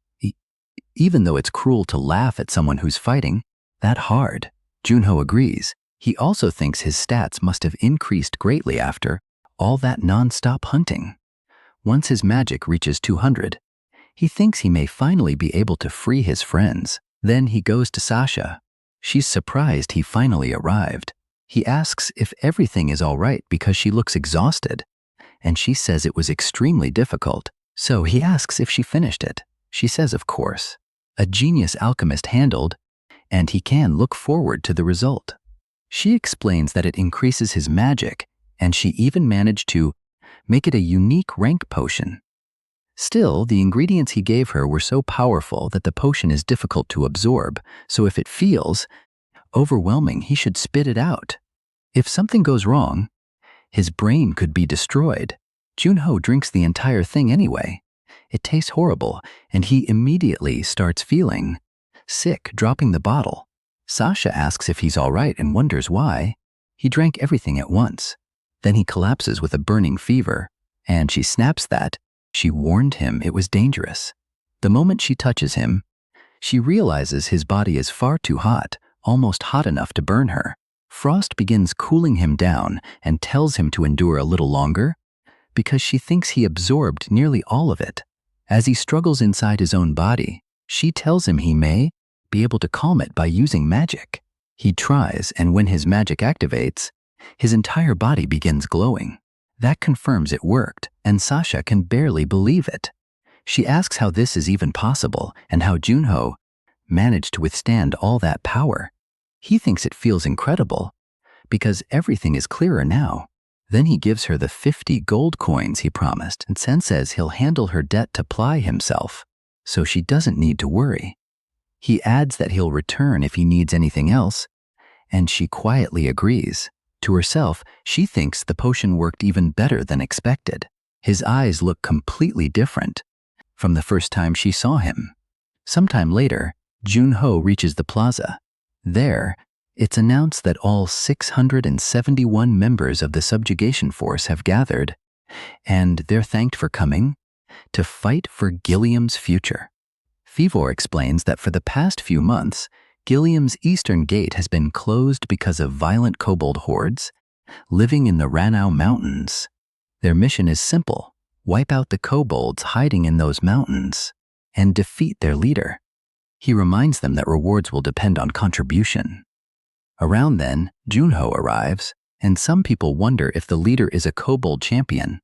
Even though it's cruel to laugh at someone who's fighting that hard. Jun-ho agrees. He also thinks his stats must have increased greatly after all that non-stop hunting. Once his magic reaches 200, he thinks he may finally be able to free his friends. Then he goes to Sasha. She's surprised he finally arrived. He asks if everything is all right because she looks exhausted, and she says it was extremely difficult. So he asks if she finished it. She says of course. A genius alchemist handled, and he can look forward to the result. She explains that it increases his magic, and she even managed to make it a unique rank potion. Still, the ingredients he gave her were so powerful that the potion is difficult to absorb, so if it feels overwhelming, he should spit it out. If something goes wrong, his brain could be destroyed. Junho drinks the entire thing anyway. It tastes horrible, and he immediately starts feeling sick, dropping the bottle. Sasha asks if he's all right and wonders why. He drank everything at once. Then he collapses with a burning fever, and she snaps that she warned him it was dangerous. The moment she touches him, she realizes his body is far too hot, almost hot enough to burn her. Frost begins cooling him down and tells him to endure a little longer because she thinks he absorbed nearly all of it. As he struggles inside his own body, she tells him he may be able to calm it by using magic. He tries, and when his magic activates, his entire body begins glowing. That confirms it worked, and Sasha can barely believe it. She asks how this is even possible and how Junho managed to withstand all that power. He thinks it feels incredible because everything is clearer now. Then he gives her the 50 gold coins he promised and then says he'll handle her debt to Ply himself, so she doesn't need to worry. He adds that he'll return if he needs anything else, and she quietly agrees. To herself, she thinks the potion worked even better than expected. His eyes look completely different from the first time she saw him. Sometime later, Junho reaches the plaza. There, it's announced that all 671 members of the subjugation force have gathered, and they're thanked for coming to fight for Gilliam's future. Fivor explains that for the past few months, Gilliam's eastern gate has been closed because of violent kobold hordes living in the Ranau Mountains. Their mission is simple: wipe out the kobolds hiding in those mountains and defeat their leader. He reminds them that rewards will depend on contribution. Around then, Junho arrives, and some people wonder if the leader is a kobold champion,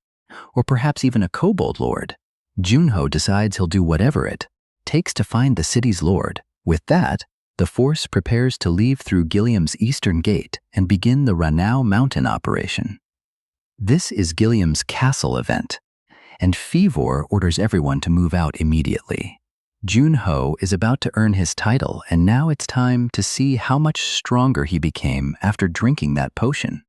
or perhaps even a kobold lord. Junho decides he'll do whatever it takes to find the city's lord. With that, the force prepares to leave through Gilliam's eastern gate and begin the Ranau Mountain operation. This is Gilliam's castle event, and Fivor orders everyone to move out immediately. Junho is about to earn his title, and now it's time to see how much stronger he became after drinking that potion.